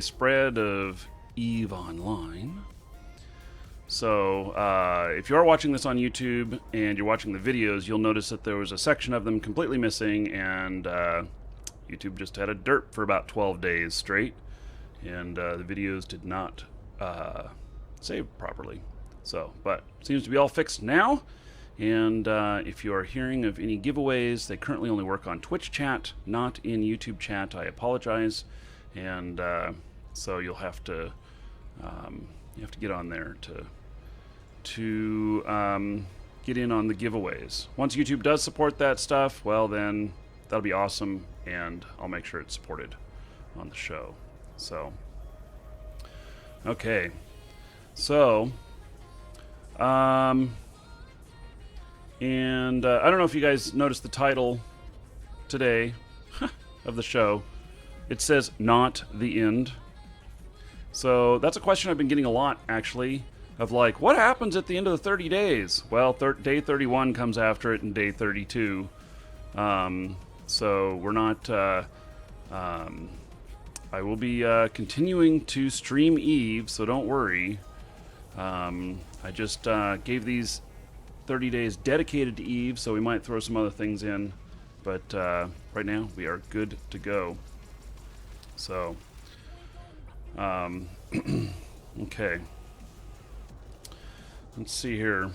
Spread of EVE Online. So if you are watching this on YouTube and you're watching the videos, you'll notice that there was a section of them completely missing, and YouTube just had a derp for about 12 days straight, and the videos did not save properly. So, but seems to be all fixed now. And if you are hearing of any giveaways, they currently only work on Twitch chat, not in YouTube chat. I apologize. And so you'll have to get on there to get in on the giveaways. Once YouTube does support that stuff, well, then that'll be awesome, and I'll make sure it's supported on the show. So, okay. So, and I don't know if you guys noticed the title today of the show. It says "Not the End." So that's a question I've been getting a lot, actually, of like, what happens at the end of the 30 days? Well, day 31 comes after it, and day 32. So we're not. I will be continuing to stream EVE, so don't worry. I just gave these 30 days dedicated to EVE, so we might throw some other things in. But right now, we are good to go. So, okay. Let's see here.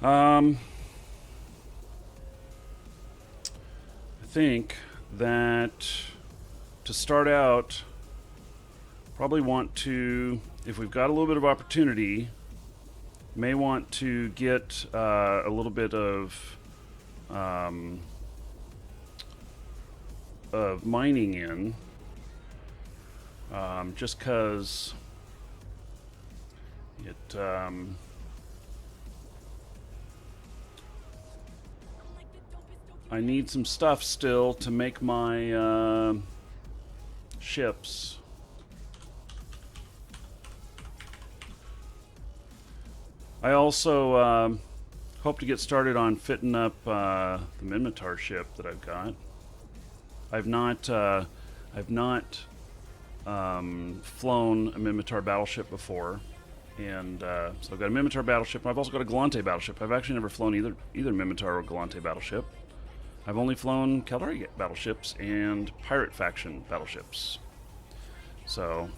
I think that to start out, probably want to, if we've got a little bit of opportunity, may want to get a little bit of mining in, just because it I need some stuff still to make my ships. I also hope to get started on fitting up the Minmatar ship that I've got. I've not flown a Minmatar battleship before, and so I've got a Minmatar battleship. I've also got a Galante battleship. I've actually never flown either Minmatar or Galante battleship. I've only flown Caldari battleships and Pirate faction battleships. So,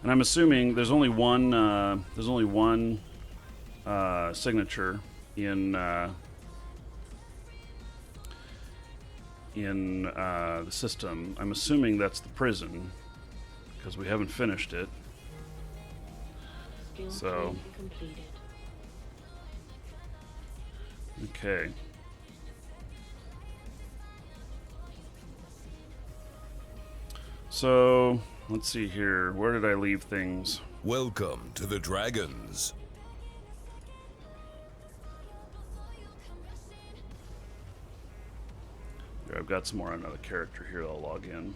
and I'm assuming there's only one signature in the system. I'm assuming that's the prison, because we haven't finished it. So, okay. So, let's see here. Where did I leave things? Welcome to the Dragons. Here, I've got some more on another character here. I'll log in.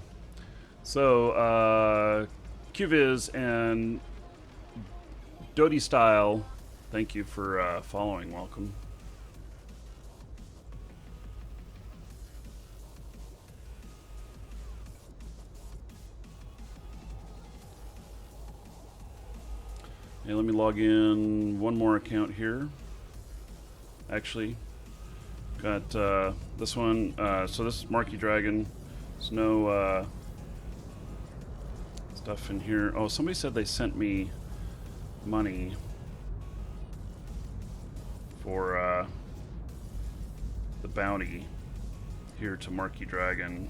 So, QViz and Dodie Style, thank you for following. Welcome. Hey, let me log in one more account here. Actually, got this one. So this is Marky Dragon. There's no stuff in here. Oh, somebody said they sent me money for the bounty here to Marky Dragon.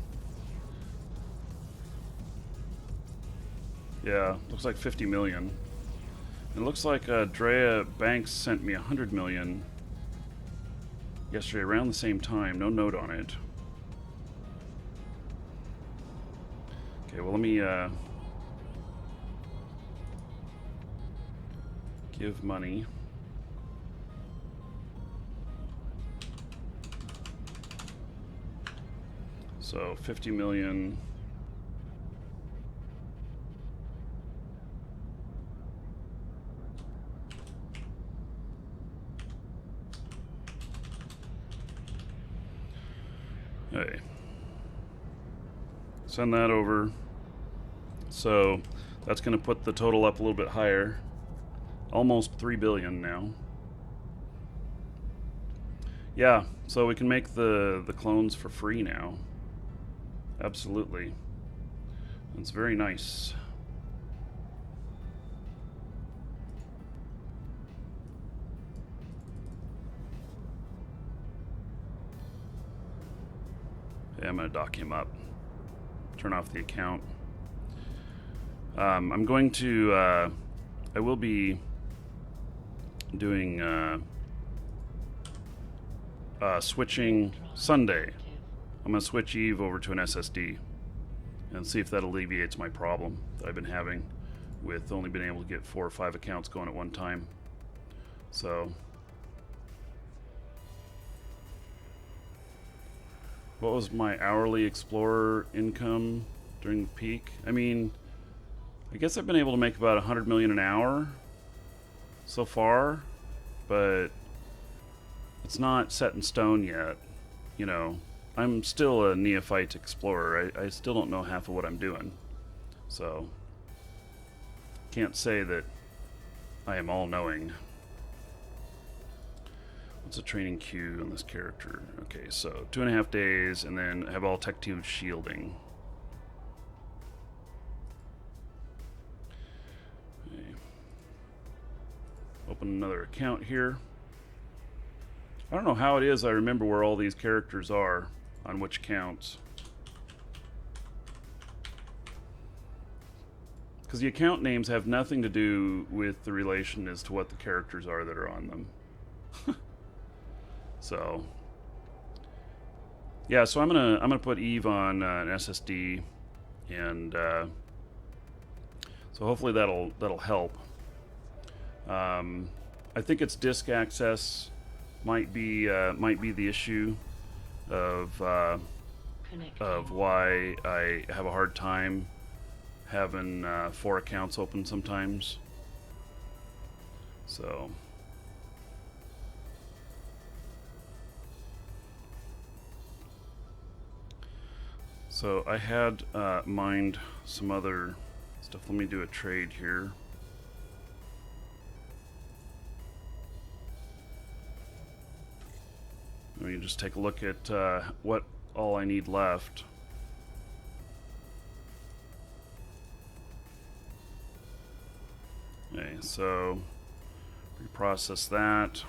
Yeah, looks like 50 million. It looks like Drea Banks sent me 100 million yesterday around the same time. No note on it. Okay, well, let me give money. So 50 million. Okay. Send that over. So that's going to put the total up a little bit higher. Almost 3 billion now. Yeah, so we can make the clones for free now. Absolutely. That's very nice. Yeah, I'm going to dock him up. Turn off the account. I'm going to... I will be doing switching Sunday. I'm going to switch Eve over to an SSD and see if that alleviates my problem that I've been having with only being able to get 4 or 5 accounts going at one time. So, what was my hourly Explorer income during the peak? I mean, I guess I've been able to make about 100 million an hour so far, but it's not set in stone yet. You know, I'm still a neophyte explorer. I still don't know half of what I'm doing. So, can't say that I am all-knowing. What's a training queue on this character? Okay, so 2.5 days, and then have all Tech 2 shielding. Okay. Open another account here. I don't know how it is I remember where all these characters are on which accounts. Because the account names have nothing to do with the relation as to what the characters are that are on them. So, yeah, so I'm gonna put Eve on an SSD, and so hopefully that'll help. I think it's disk access might be the issue of why I have a hard time having 4 accounts open sometimes. So I had mined some other stuff. Let me do a trade here. Let me just take a look at what all I need left. Okay, so reprocess that.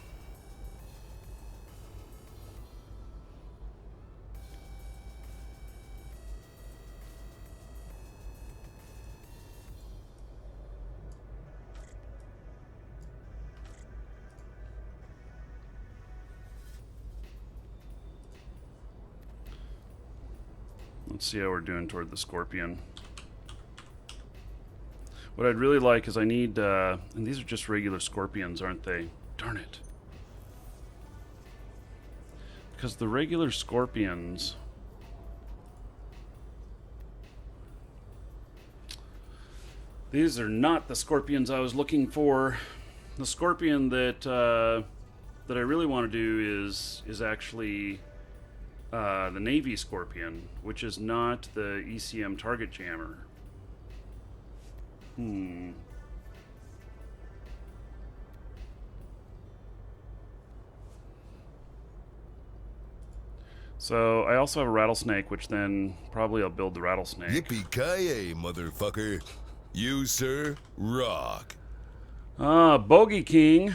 Let's see how we're doing toward the Scorpion. What I'd really like is I need, and these are just regular Scorpions, aren't they? Darn it. Because the regular Scorpions... These are not the Scorpions I was looking for. The Scorpion that I really want to do is actually the Navy Scorpion, which is not the ECM target jammer. So I also have a Rattlesnake, which then probably I'll build the Rattlesnake. Yippee-ki-yay, motherfucker. You, sir, rock. Bogey King.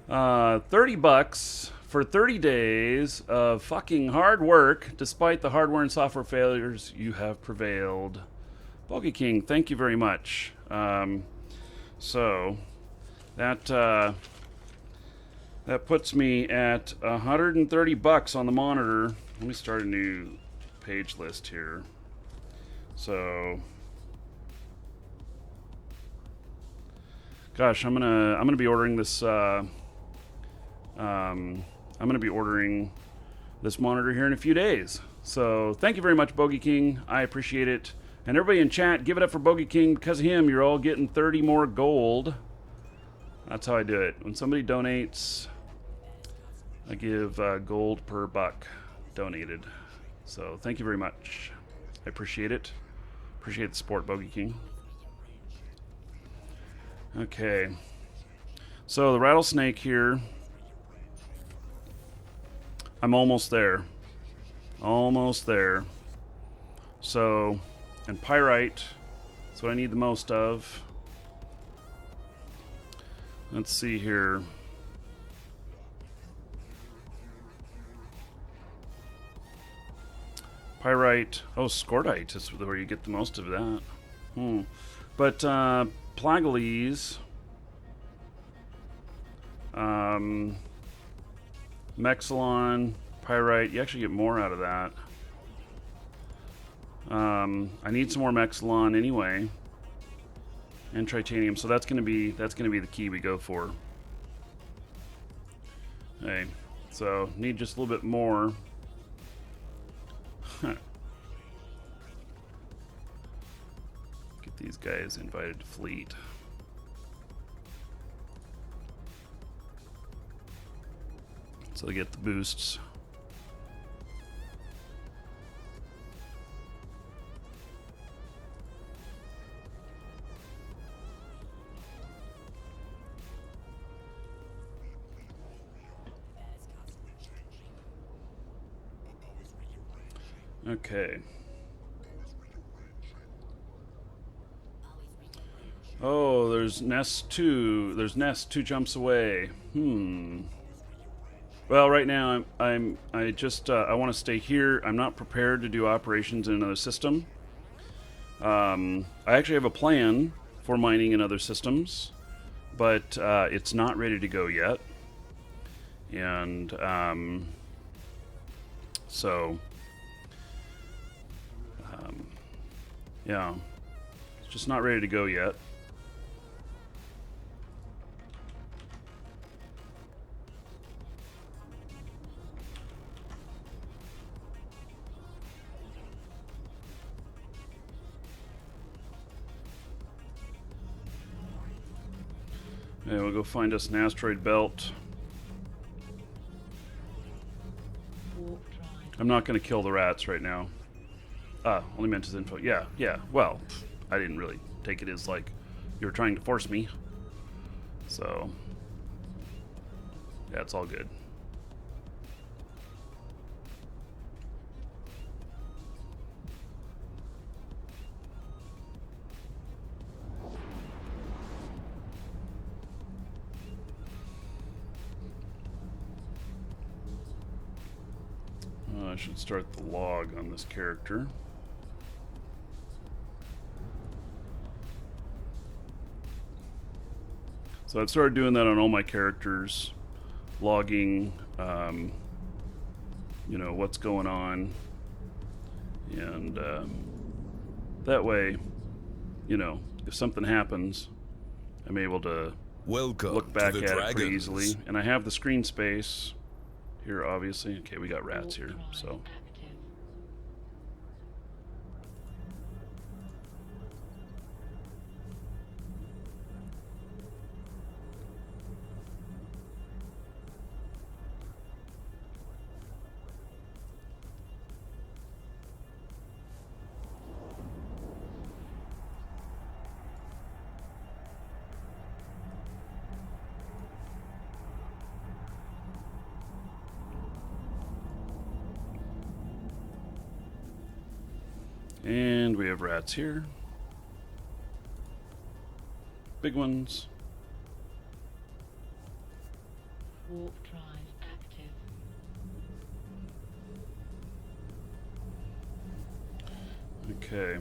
$30 for 30 days of fucking hard work. Despite the hardware and software failures, you have prevailed. Bogey King, thank you very much. So that puts me at $130 on the monitor. Let me start a new page list here. So, gosh, I'm gonna be ordering this. I'm gonna be ordering this monitor here in a few days. So thank you very much, Bogey King. I appreciate it. And everybody in chat, give it up for Bogey King. Because of him, you're all getting 30 more gold. That's how I do it. When somebody donates, I give gold per buck. donated. So thank you very much. I appreciate it. Appreciate the support, Bogey King. Okay. So the rattlesnake here. I'm almost there. Almost there. So, and pyrite. That's what I need the most of. Let's see here. Pyrite. Oh, scordite is where you get the most of that. But Plagalese, Mexilon, pyrite. You actually get more out of that. I need some more Mexilon anyway, and titanium. So that's gonna be the key we go for. Okay, so need just a little bit more. Get these guys invited to fleet. So they get the boosts. Okay. Oh, there's nest 2. There's nest 2 jumps away. Well, right now I want to stay here. I'm not prepared to do operations in another system. I actually have a plan for mining in other systems, but it's not ready to go yet. And so yeah, it's just not ready to go yet. Yeah, we'll go find us an asteroid belt. I'm not going to kill the rats right now. Only meant as info. Yeah. Well, I didn't really take it as like you were trying to force me. So, yeah, it's all good. I should start the log on this character. So I've started doing that on all my characters, logging, you know, what's going on, and that way, you know, if something happens, I'm able to look back at it pretty easily. And I have the screen space here, obviously. Okay, we got rats here, so. And we have rats here. Big ones. Warp drive active. Okay.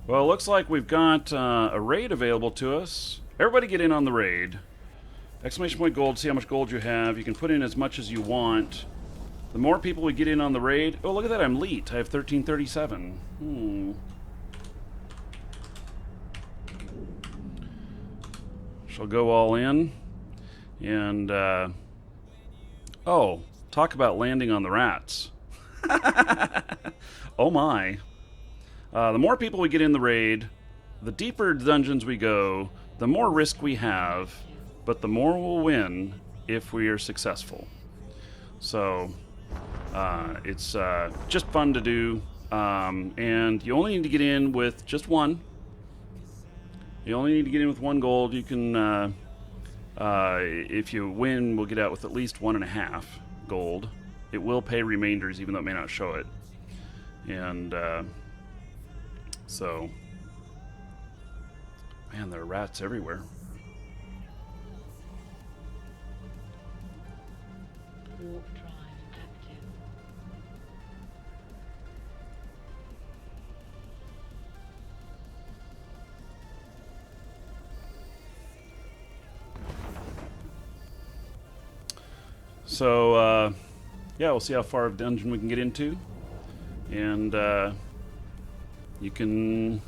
Well, it looks like we've got a raid available to us. Everybody get in on the raid. Exclamation point gold, see how much gold you have. You can put in as much as you want. The more people we get in on the raid... Oh, look at that, I'm elite. I have 1337. Shall go all in. And, oh, talk about landing on the rats. Oh my. The more people we get in the raid, the deeper dungeons we go, the more risk we have, but the more we'll win if we are successful. So, It's just fun to do, and you only need to get in with just one. You only need to get in with 1 gold. You can, if you win, we'll get out with at least 1.5 gold. It will pay remainders, even though it may not show it. And so, man, there are rats everywhere. Warp drive active. So, yeah, we'll see how far of dungeon we can get into. And you can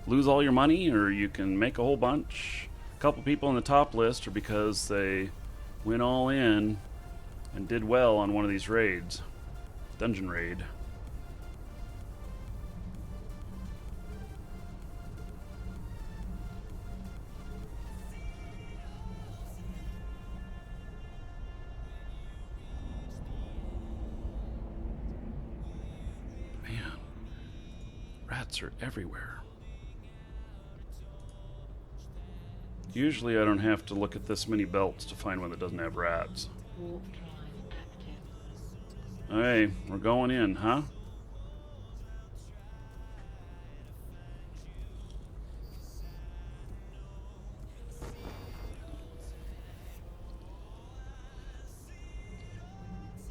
lose all your money, or you can make a whole bunch. A couple people on the top list are because they went all in and did well on one of these raids. Dungeon raid. Man, rats are everywhere. Usually I don't have to look at this many belts to find one that doesn't have rats. Warp drive active. Hey, we're going in, huh?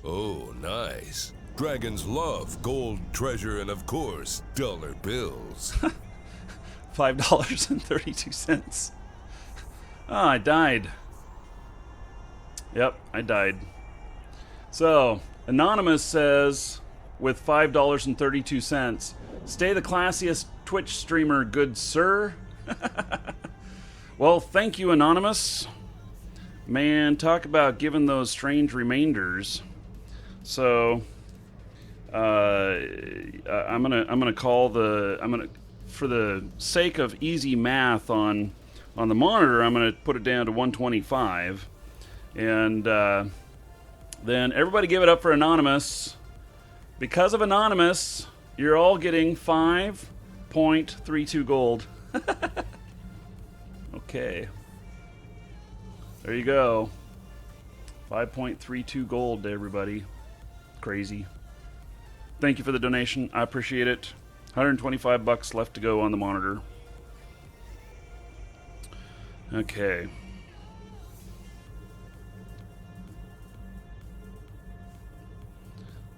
Oh, nice. Dragons love gold, treasure, and of course, dollar bills. $5.32. Oh, I died. Yep, I died. So, Anonymous says, with $5.32, stay the classiest Twitch streamer, good sir. Well, thank you, Anonymous. Man, talk about giving those strange remainders. So, I'm gonna call the for the sake of easy math on the monitor, I'm gonna put it down to 125, and then everybody give it up for Anonymous. Because of Anonymous, you're all getting 5.32 gold. Okay, there you go. 5.32 gold to everybody. Crazy. Thank you for the donation. I appreciate it. 125 bucks left to go on the monitor. Okay.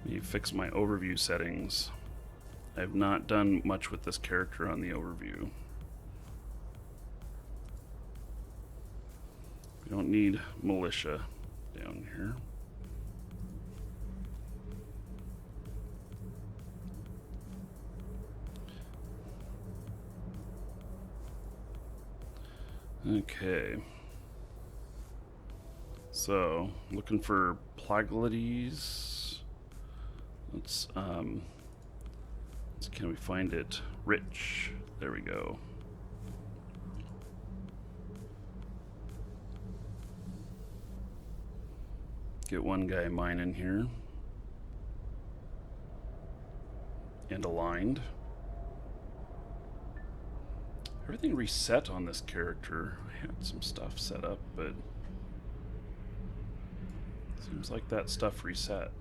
Let me fix my overview settings. I've not done much with this character on the overview. We don't need militia down here. Okay. So, looking for Plaglides. Can we find it? Rich. There we go. Get one guy mining here. And aligned. Everything reset on this character. I had some stuff set up, but seems like that stuff reset.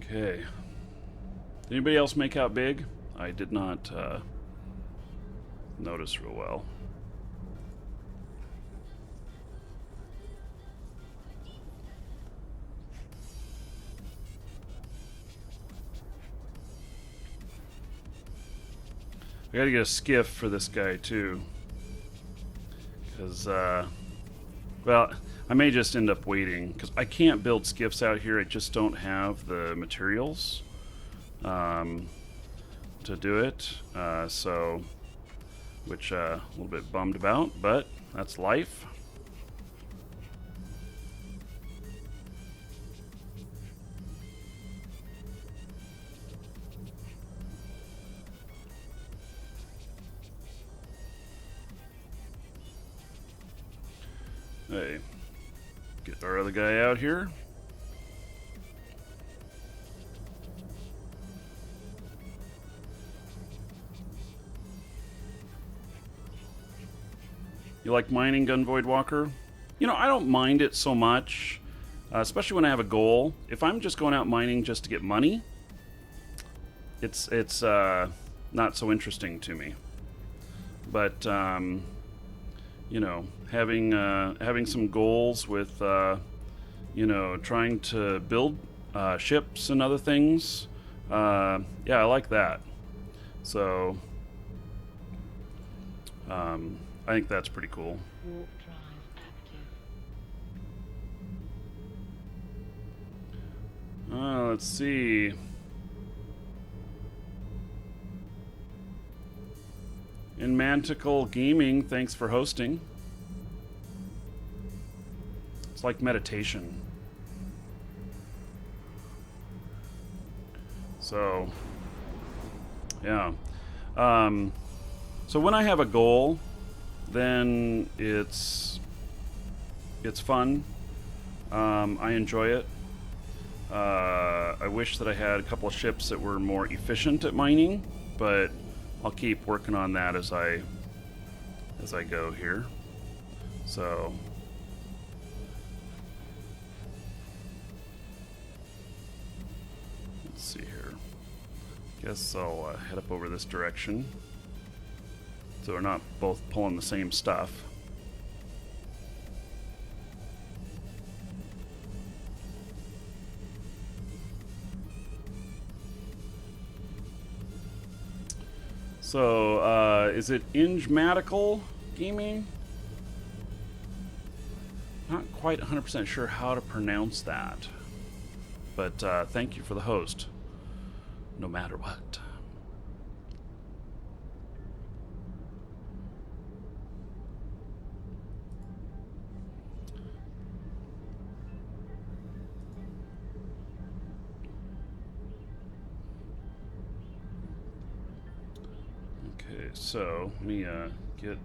Okay. Did anybody else make out big? I did not notice real well. I gotta get a skiff for this guy too, because well, I may just end up waiting because I can't build skiffs out here. I just don't have the materials to do it. So, which a little bit bummed about, but that's life. Hey, get our other guy out here. You like mining, Gunvoid Walker? You know, I don't mind it so much, especially when I have a goal. If I'm just going out mining just to get money, it's not so interesting to me. But you know, having some goals with you know, trying to build ships and other things, yeah, I like that. So I think that's pretty cool. Warp drive active. Let's see. In Manticle Gaming, thanks for hosting. It's like meditation. So, yeah. So when I have a goal, then it's fun. I enjoy it. I wish that I had a couple of ships that were more efficient at mining, but I'll keep working on that as I go here. So let's see here. Guess I'll head up over this direction, so we're not both pulling the same stuff. So, is it Ingmatical Gaming? Not quite 100% sure how to pronounce that. But thank you for the host, no matter what. Okay, so let me get...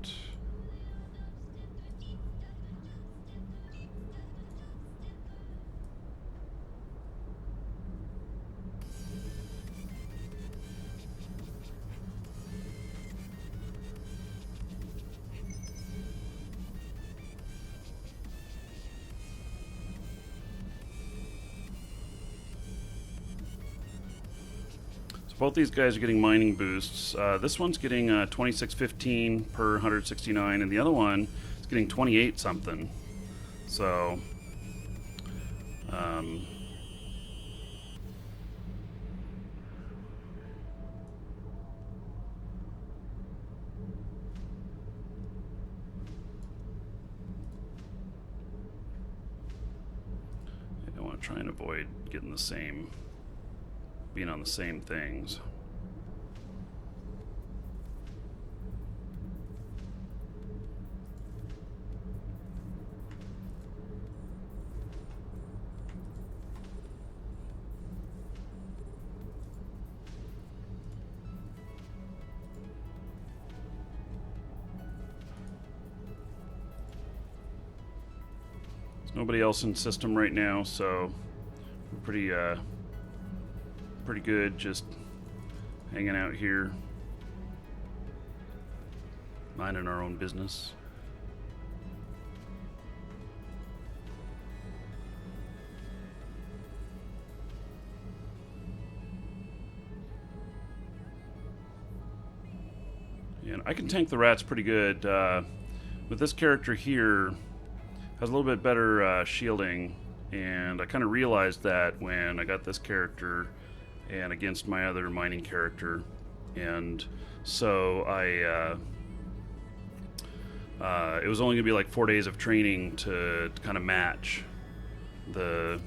Both these guys are getting mining boosts. This one's getting 2615 per 169, and the other one is getting 28 something. So, I want to try and avoid getting the same, being on the same things. There's nobody else in system right now, so we're pretty good just hanging out here, minding our own business. And I can tank the rats pretty good. With this character here, has a little bit better shielding, and I kind of realized that when I got this character and against my other mining character, and so it was only gonna be like 4 days of training to kind of match the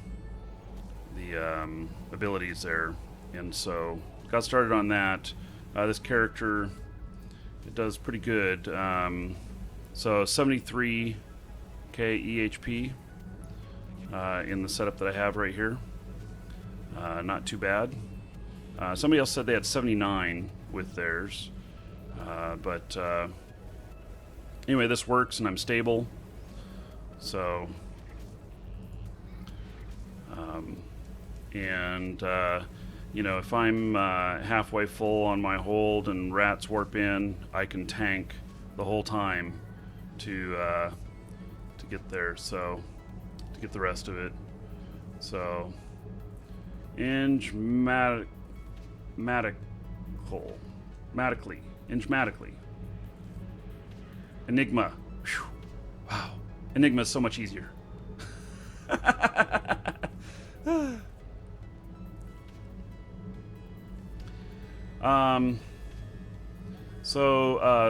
abilities there, and so got started on that. This character, it does pretty good. So 73k EHP in the setup that I have right here. Not too bad. Somebody else said they had 79 with theirs, but anyway, this works and I'm stable. So, and if I'm halfway full on my hold and rats warp in, I can tank the whole time to get there. So, to get the rest of it. So, Enigmatically. Enigma. Whew. Wow. Enigma is so much easier.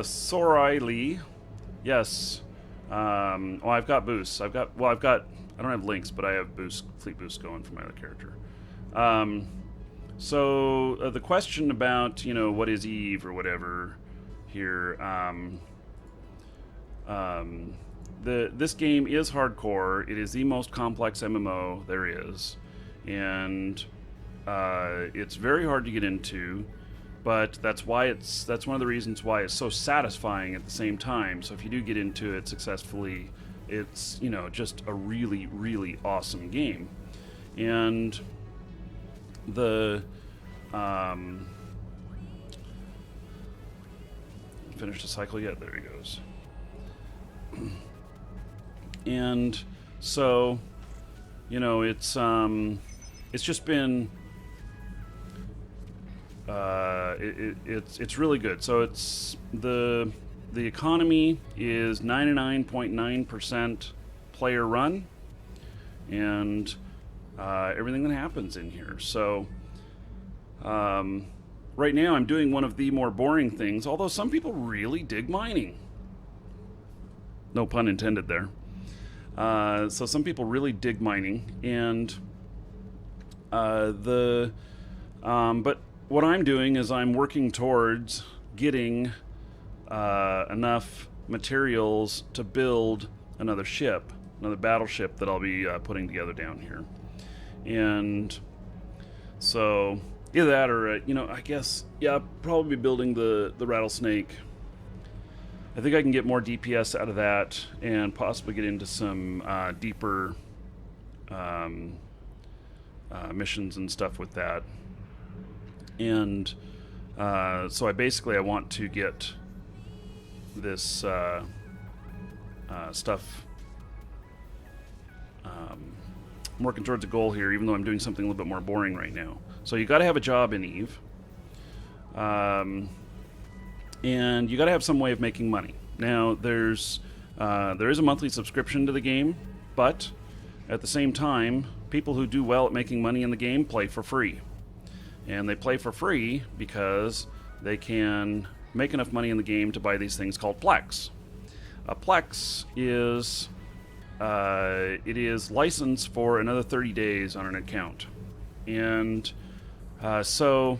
Sorai Lee. Yes. I've got boosts. I don't have links, but I have fleet boosts going for my other character. The question about, what is Eve or whatever here, this game is hardcore. It is the most complex MMO there is, and it's very hard to get into, but that's one of the reasons why it's so satisfying at the same time. So if you do get into it successfully, it's just a really, really awesome game. And the finished the cycle yet? There he goes. And so, it's just been it's really good. So it's the economy is 99.9% player run, and everything that happens in here. So right now I'm doing one of the more boring things, although some people really dig mining. No pun intended there. So some people really dig mining, and but what I'm doing is I'm working towards getting enough materials to build another battleship that I'll be putting together down here. And so either that or I guess I'll probably be building the rattlesnake. I think I can get more DPS out of that and possibly get into some deeper missions and stuff with that. And so I want to get this stuff. I'm working towards a goal here, even though I'm doing something a little bit more boring right now. So you got to have a job in Eve. And you got to have some way of making money. Now, there is a monthly subscription to the game, but at the same time, people who do well at making money in the game play for free. And they play for free because they can make enough money in the game to buy these things called Plex. A Plex is it is licensed for another 30 days on an account. And so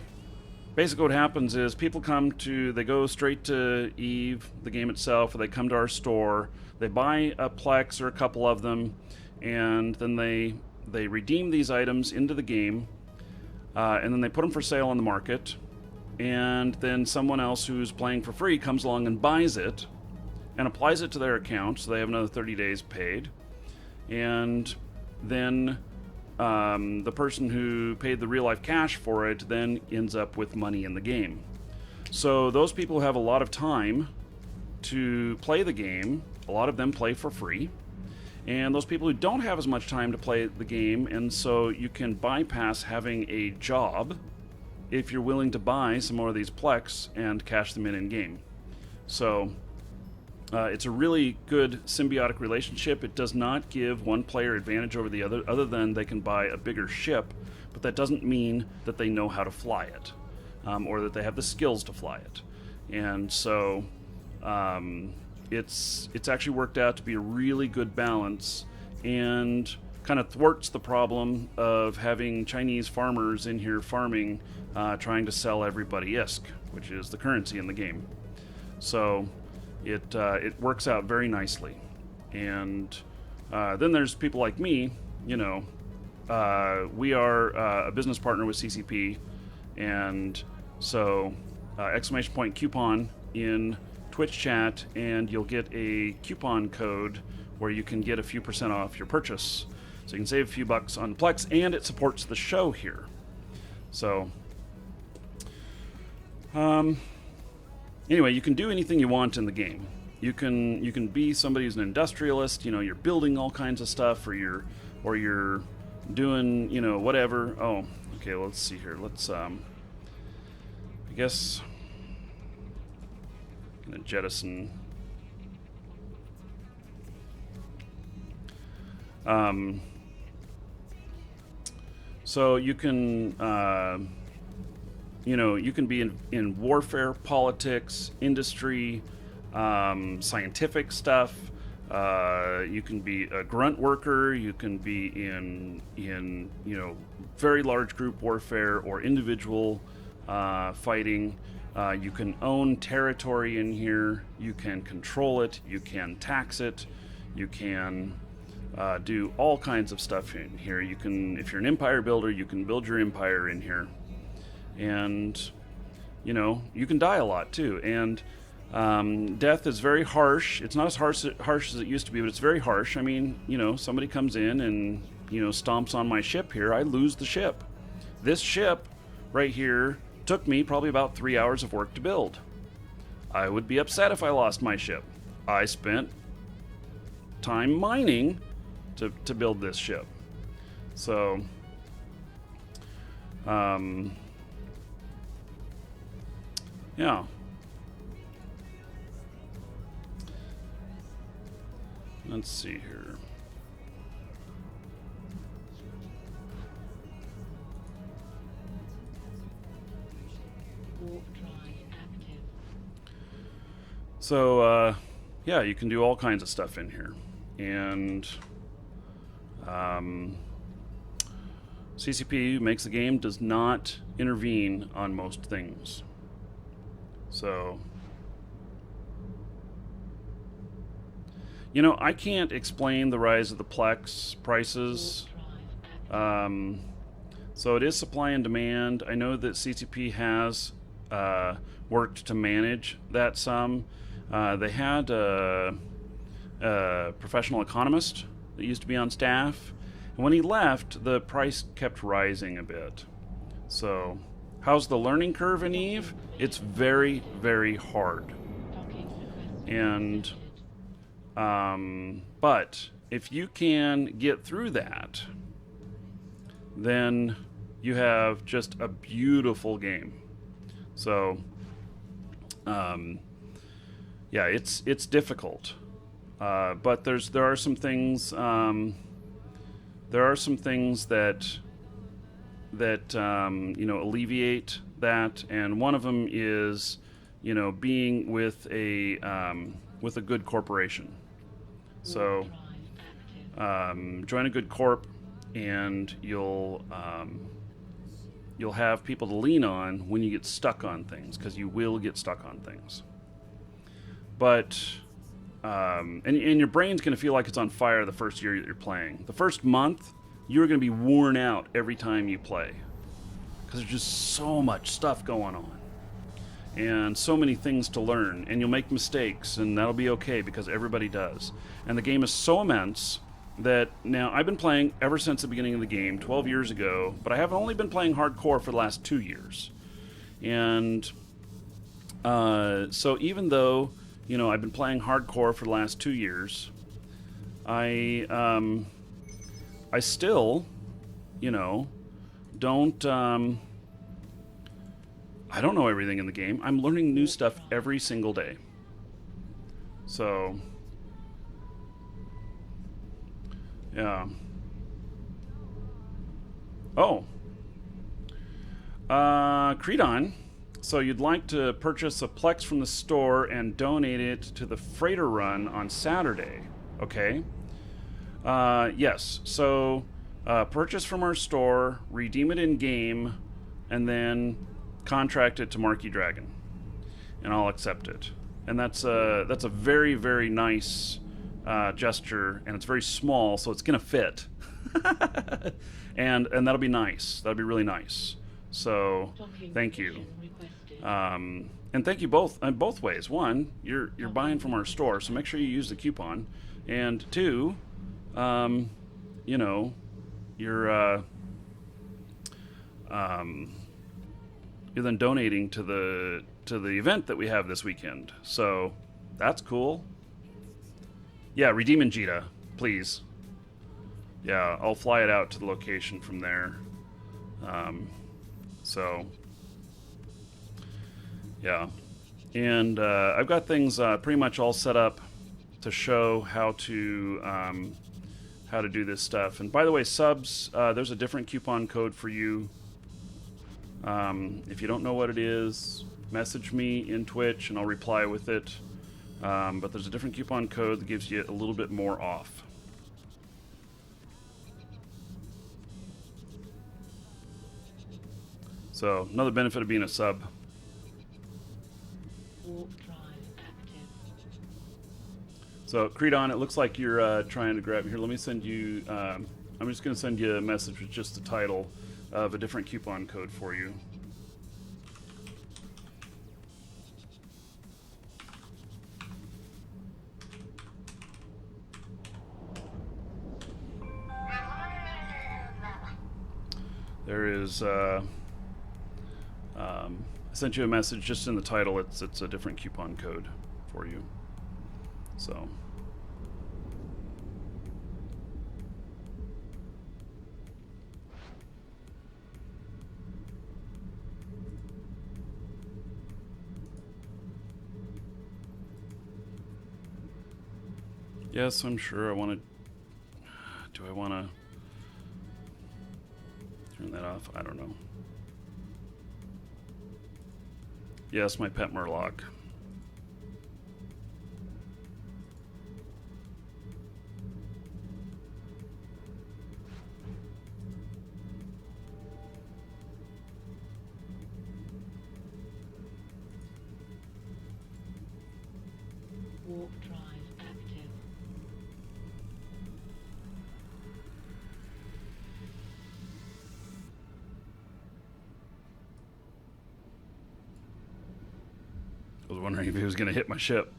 basically what happens is people they go straight to Eve, the game itself, or they come to our store, they buy a Plex or a couple of them, and then they redeem these items into the game, and then they put them for sale on the market, and then someone else who's playing for free comes along and buys it and applies it to their account, so they have another 30 days paid, and then the person who paid the real-life cash for it then ends up with money in the game. So those people have a lot of time to play the game. A lot of them play for free. And those people who don't have as much time to play the game, and so you can bypass having a job if you're willing to buy some more of these Plex and cash them in game. So it's a really good symbiotic relationship. It does not give one player advantage over the other than they can buy a bigger ship, but that doesn't mean that they know how to fly it, or that they have the skills to fly it. And so it's actually worked out to be a really good balance, and kind of thwarts the problem of having Chinese farmers in here farming, trying to sell everybody ISK, which is the currency in the game. So it works out very nicely. And then there's people like me. We are a business partner with CCP, and so ! Coupon in Twitch chat, and you'll get a coupon code where you can get a few % off your purchase. So you can save a few bucks on Plex, and it supports the show here. So, anyway, you can do anything you want in the game. You can be somebody who's an industrialist. You know, you're building all kinds of stuff, or you're doing, you know, whatever. Oh, okay. Let's see here. Let's I guess I'm gonna jettison. So you can, you know, you can be in warfare, politics, industry, scientific stuff. You can be a grunt worker. You can be in you know, very large group warfare or individual fighting. You can own territory in here. You can control it. You can tax it. You can do all kinds of stuff in here. You can, if you're an empire builder, you can build your empire in here. And, you know, you can die a lot too. And death is very harsh. It's not as harsh as it used to be, but it's very harsh. I mean, you know, somebody comes in and, you know, stomps on my ship here. I lose the ship. This ship right here took me probably about 3 hours of work to build. I would be upset if I lost my ship. I spent time mining to build this ship. So, yeah. Let's see here. Warp drive active. So, yeah, you can do all kinds of stuff in here. And CCP, who makes the game, does not intervene on most things. So, you know, I can't explain the rise of the Plex prices. Warp drive active. So it is supply and demand. I know that CCP has worked to manage that some. They had a professional economist that used to be on staff. And when he left, the price kept rising a bit. So, how's the learning curve in Eve? It's very, very hard. Docking request And, accepted. but if you can get through that, then you have just a beautiful game. So, yeah, it's difficult, but there are some things that you know, alleviate that, and one of them is, you know, being with a good corporation. So, Warp drive active. join a good corp, and you'll have people to lean on when you get stuck on things, because you will get stuck on things. But and your brain's going to feel like it's on fire the first year that you're playing. The first month, you're going to be worn out every time you play, because there's just so much stuff going on and so many things to learn, and you'll make mistakes, and that'll be okay because everybody does. And the game is so immense that now I've been playing ever since the beginning of the game 12 years ago, but I have only been playing hardcore for the last 2 years. And so even though, you know, I've been playing hardcore for the last 2 years, I still, you know, don't I don't know everything in the game. I'm learning new stuff every single day. So, yeah. Oh. Creedon. So you'd like to purchase a Plex from the store and donate it to the freighter run on Saturday. Okay. Yes. So purchase from our store, redeem it in game, and then contract it to Marquee Dragon, and I'll accept it. And that's a very, very nice gesture, and it's very small, so it's gonna fit. and that'll be nice. That'll be really nice. So Docking thank you. position requested. And thank you both in both ways. One, you're buying from our store, so make sure you use the coupon. And two, you know, you're then donating to the event that we have this weekend. So that's cool. Yeah, redeem Injita, please. Yeah, I'll fly it out to the location from there. So yeah, and I've got things pretty much all set up to show how to do this stuff. And by the way, subs, there's a different coupon code for you. If you don't know what it is, message me in Twitch and I'll reply with it. But there's a different coupon code that gives you a little bit more off. So another benefit of being a sub. Warp drive active. So Creedon, it looks like you're trying to grab here. Let me send you. I'm just going to send you a message with just the title of a different coupon code for you. There is. I sent you a message just in the title. It's a different coupon code for you. So. Yes, I'm sure I want to. Do I want to turn that off? I don't know. Yes, my pet Murloc. Warp drive active. I was wondering if he was going to hit my ship.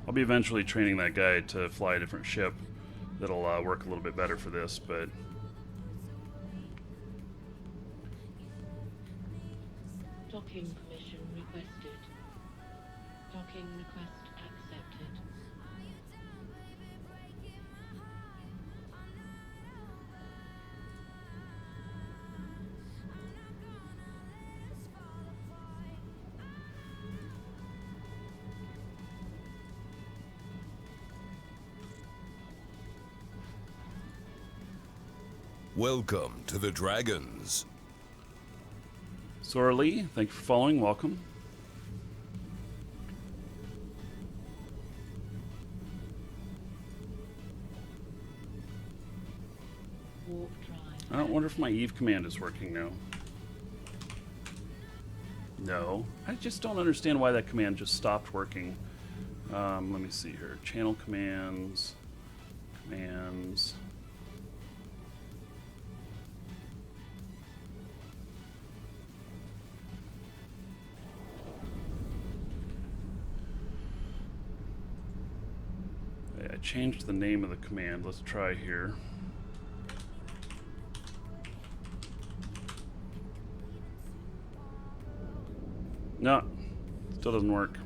I'll be eventually training that guy to fly a different ship that'll work a little bit better for this, but Docking permission requested. Docking request accepted. Welcome to the Dragons. Sora Lee, thank you for following. Welcome. Warp drive. I don't wonder if my Eve command is working now. No. I just don't understand why that command just stopped working. Let me see here. Channel commands. Commands. I changed the name of the command. Let's try here. No, still doesn't work.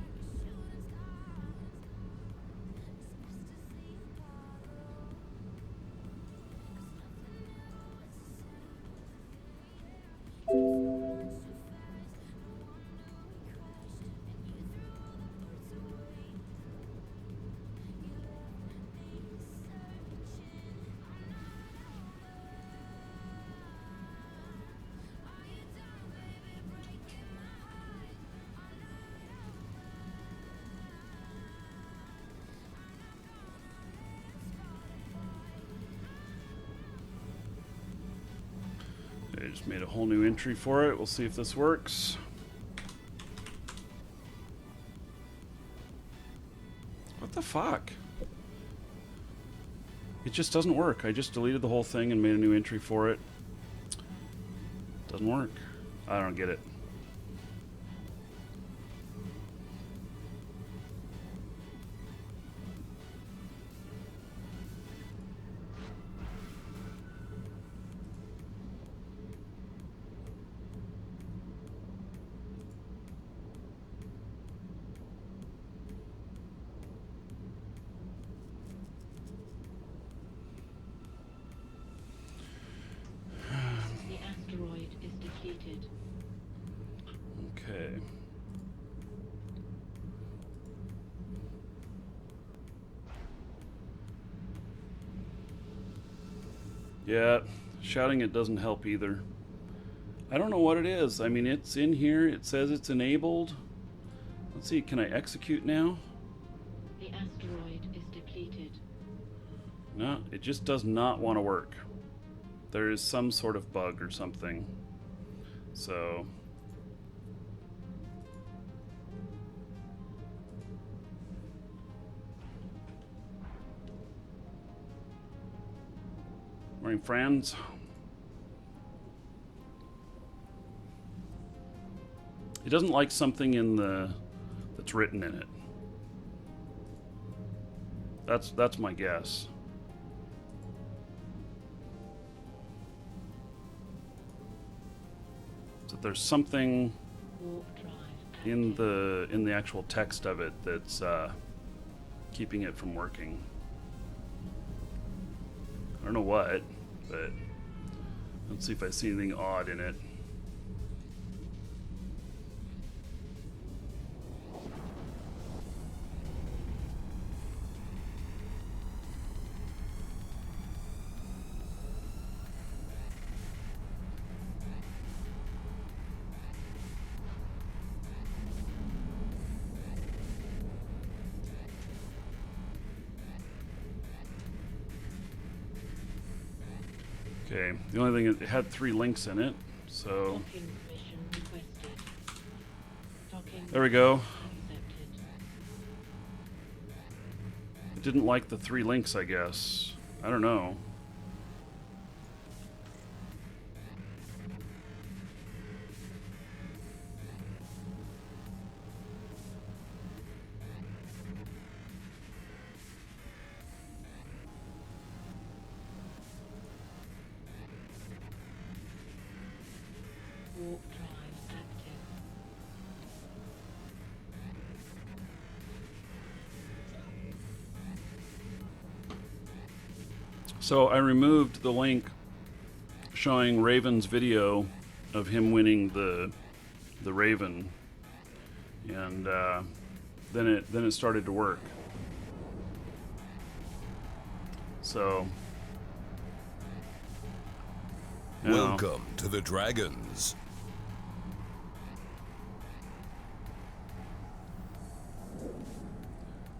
Okay, just made a whole new entry for it. We'll see if this works. What the fuck? It just doesn't work. I just deleted the whole thing and made a new entry for it. Doesn't work. I don't get it. The asteroid is depleted. Okay. Yeah, shouting it doesn't help either. I don't know what it is. I mean, it's in here. It says it's enabled. Let's see, can I execute now? The asteroid is depleted. No, it just does not want to work. There is some sort of bug or something. So... Morning, friends. It doesn't like something in the that's written in it. That's my guess. So there's something Warp drive in the actual text of it that's keeping it from working. I don't know what, but let's see if I see anything odd in it. Okay, the only thing is it had 3 links in it, so docking permission requested. Docking there we go. accepted. It didn't like the 3 links, I guess. I don't know. Warp drive active. So I removed the link showing Raven's video of him winning the Raven, and then it started to work. So now, Welcome to the Dragons.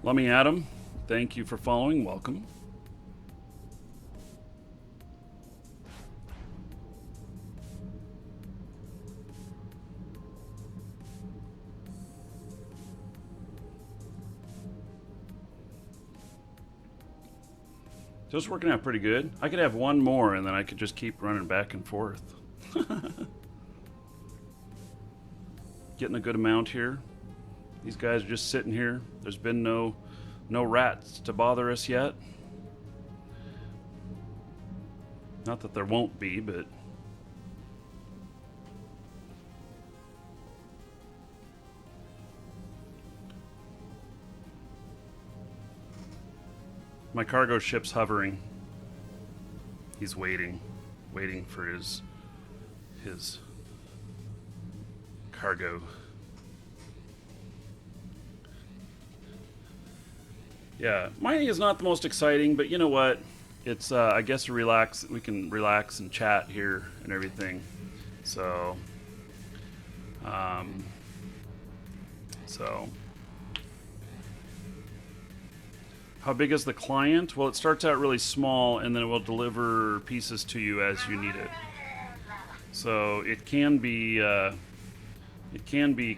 Lummy Adam, thank you for following. Welcome. So it's working out pretty good. I could have one more and then I could just keep running back and forth. Getting a good amount here. These guys are just sitting here. There's been no rats to bother us yet. Not that there won't be, but my cargo ship's hovering. He's waiting for his cargo. Yeah, mining is not the most exciting, but you know what? It's I guess we can relax and chat here and everything. So how big is the client? Well, it starts out really small and then it will deliver pieces to you as you need it. So it can be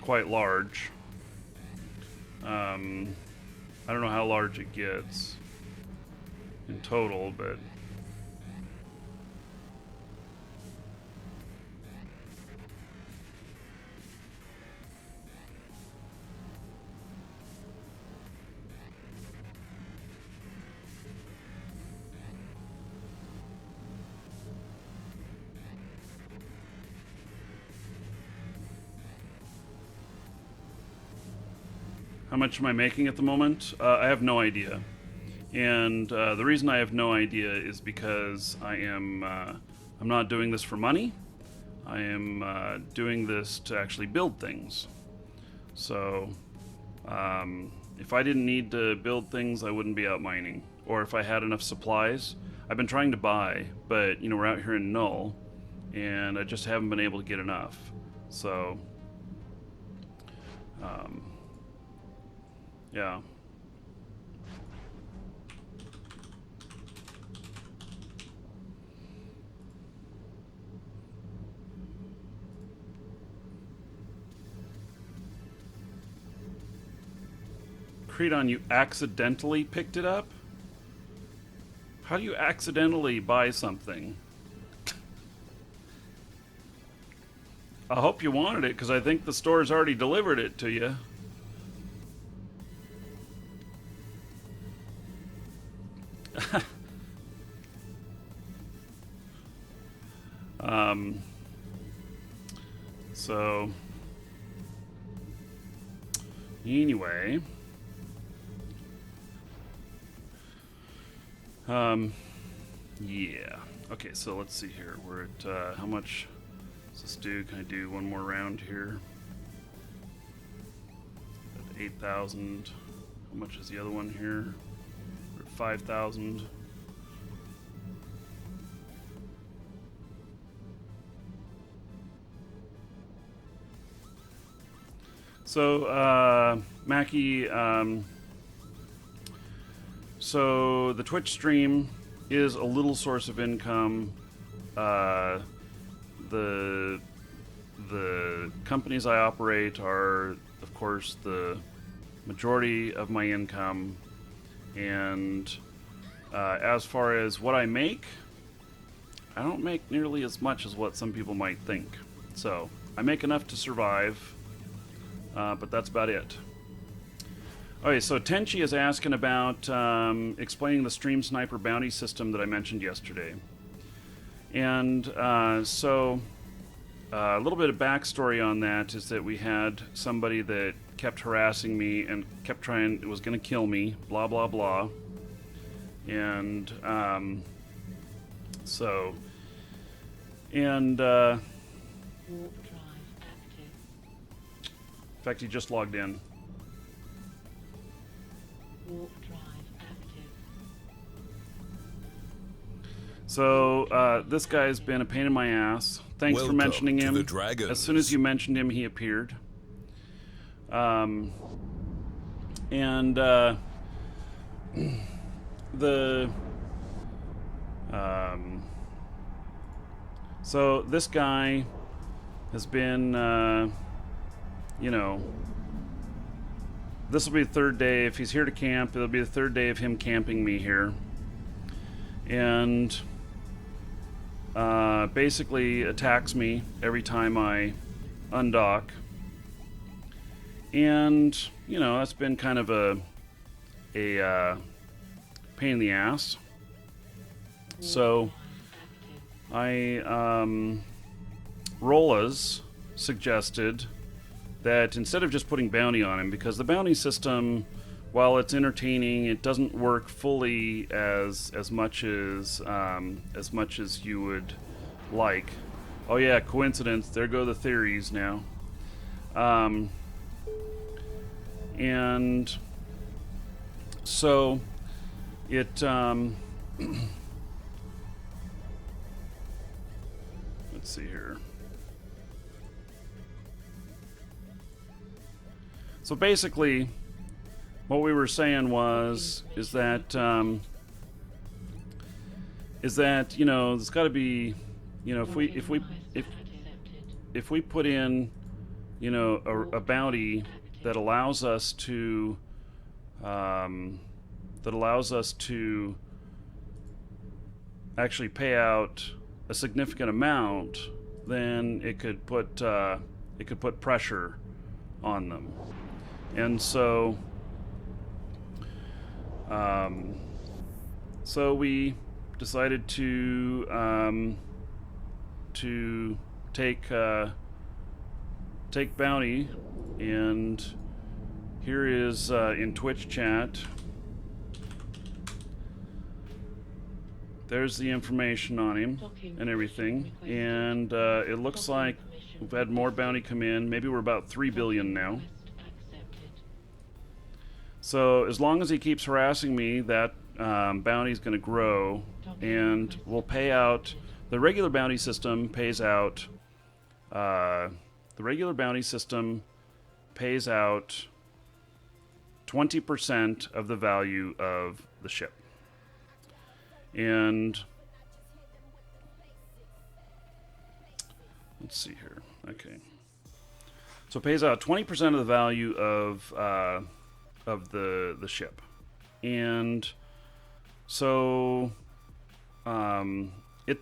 quite large. I don't know how large it gets in total, but how much am I making at the moment? I have no idea. And the reason I have no idea is because I'm not doing this for money. I am doing this to actually build things. So if I didn't need to build things, I wouldn't be out mining. Or if I had enough supplies, I've been trying to buy, but we're out here in Null, and I just haven't been able to get enough. So yeah. Creedon, you accidentally picked it up? How do you accidentally buy something? I hope you wanted it, because I think the store's already delivered it to you. So anyway, yeah. Okay, so let's see here. We're at how much does this do? Can I do one more round here? At 8,000. How much is the other one here? We're at 5,000. So, Mackie, so the Twitch stream is a little source of income. The companies I operate are, of course, the majority of my income. And as far as what I make, I don't make nearly as much as what some people might think. So I make enough to survive. But that's about it. Okay, so Tenchi is asking about explaining the Stream Sniper bounty system that I mentioned yesterday. And so a little bit of backstory on that is that we had somebody that kept harassing me and kept trying, was going to kill me, blah, blah, blah. And so, and Warp drive active. in fact, he just logged in. Warp drive active. So this guy's been a pain in my ass. Thanks for Welcome mentioning to him. the Dragons. As soon as you mentioned him, he appeared. So this guy has been, this will be the third day. If he's here to camp, it'll be the third day of him camping me here. And basically attacks me every time I undock. And, that's been kind of a pain in the ass. So Rolas suggested that instead of just putting bounty on him, because the bounty system, while it's entertaining, it doesn't work fully as much as you would like. Oh yeah, coincidence. There go the theories now. And so it let's see here. So basically, what we were saying is that there's got to be, if if we put in, you know, a bounty that allows us to actually pay out a significant amount, then it could put pressure on them. And so so we decided to take bounty, and here is in Twitch chat. There's the information on him and everything, and it looks like we've had more bounty come in. Maybe we're about 3 billion now. Request accepted. So as long as he keeps harassing me, that bounty is going to grow, and we'll pay out. The regular bounty system pays out. The regular bounty system pays out 20% of the value of the ship. And let's see here. Okay. So it pays out 20% of the value of the ship. And so it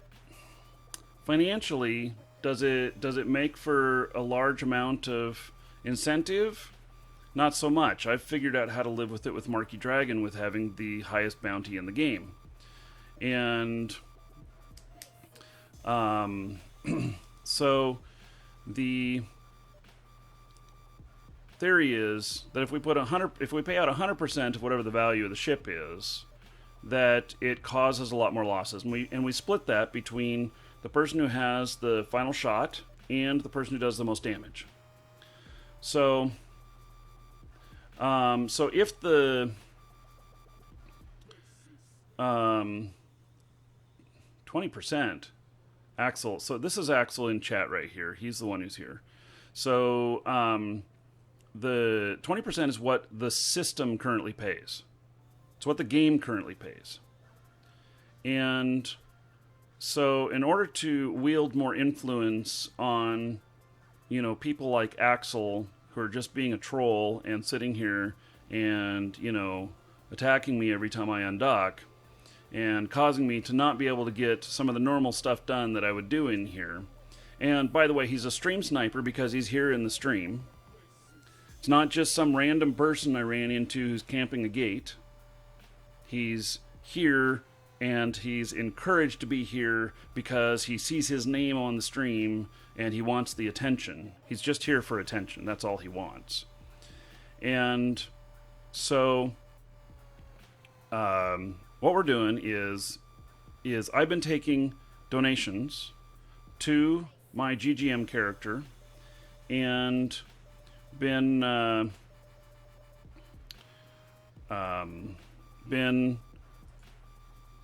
financially, does it make for a large amount of incentive? Not so much. I've figured out how to live with it with Marky Dragon, with having the highest bounty in the game. And so the theory is that if we pay out 100% of whatever the value of the ship is, that it causes a lot more losses, and we split that between the person who has the final shot and the person who does the most damage. So if the 20%, Axel. So this is Axel in chat right here. He's the one who's here. So the 20% is what the system currently pays. It's what the game currently pays. And so in order to wield more influence on, you know, people like Axel, who are just being a troll and sitting here and, you know, attacking me every time I undock, and causing me to not be able to get some of the normal stuff done that I would do in here. And by the way, he's a stream sniper because he's here in the stream. It's not just some random person I ran into who's camping a gate. He's here, and he's encouraged to be here because he sees his name on the stream and he wants the attention. He's just here for attention. That's all he wants. And so what we're doing is I've been taking donations to my GGM character and been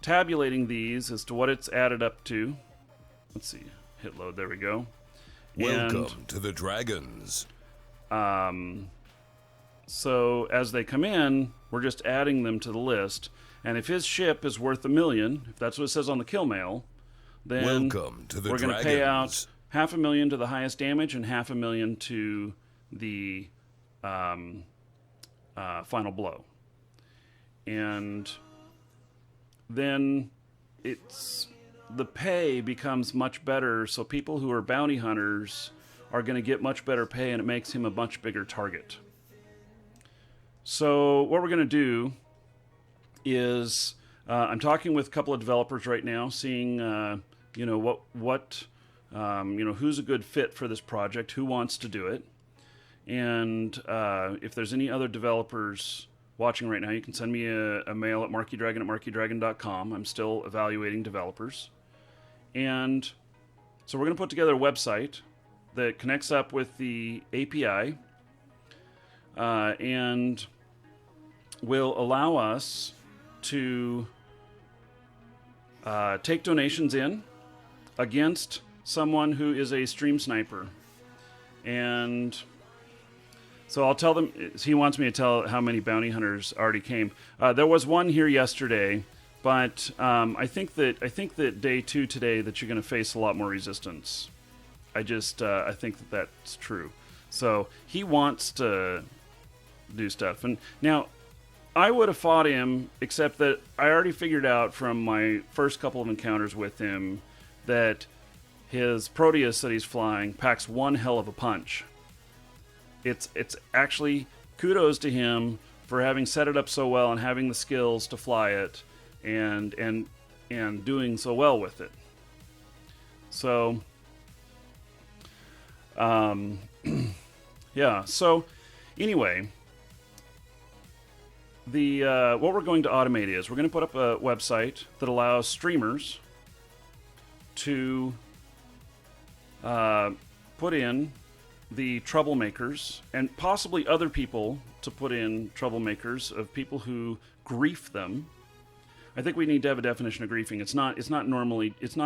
tabulating these as to what it's added up to. Let's see, hit load, there we go. Welcome to the Dragons. So as they come in, we're just adding them to the list. And if his ship is worth $1 million, if that's what it says on the kill mail, then Welcome to the we're going to pay out Dragons. $500,000 to the highest damage and $500,000 to the final blow. And then the pay becomes much better, so people who are bounty hunters are going to get much better pay, and it makes him a much bigger target. So what we're going to do is I'm talking with a couple of developers right now, seeing you know what you know, who's a good fit for this project, who wants to do it, and if there's any other developers watching right now, you can send me a mail at markydragon@markydragon.com. I'm still evaluating developers, and so we're going to put together a website that connects up with the API and will allow us to take donations in against someone who is a stream sniper. And so I'll tell them, he wants me to tell how many bounty hunters already came. There was one here yesterday, but I think that day 2 today that you're going to face a lot more resistance. I think that that's true. So he wants to do stuff. And now I would have fought him, except that I already figured out from my first couple of encounters with him that his Proteus that he's flying packs one hell of a punch. It's actually kudos to him for having set it up so well and having the skills to fly it and doing so well with it. So yeah, so anyway, the what we're going to automate is we're going to put up a website that allows streamers to put in the troublemakers and possibly other people to put in troublemakers of people who grief them. I think we need to have a definition of griefing. It's not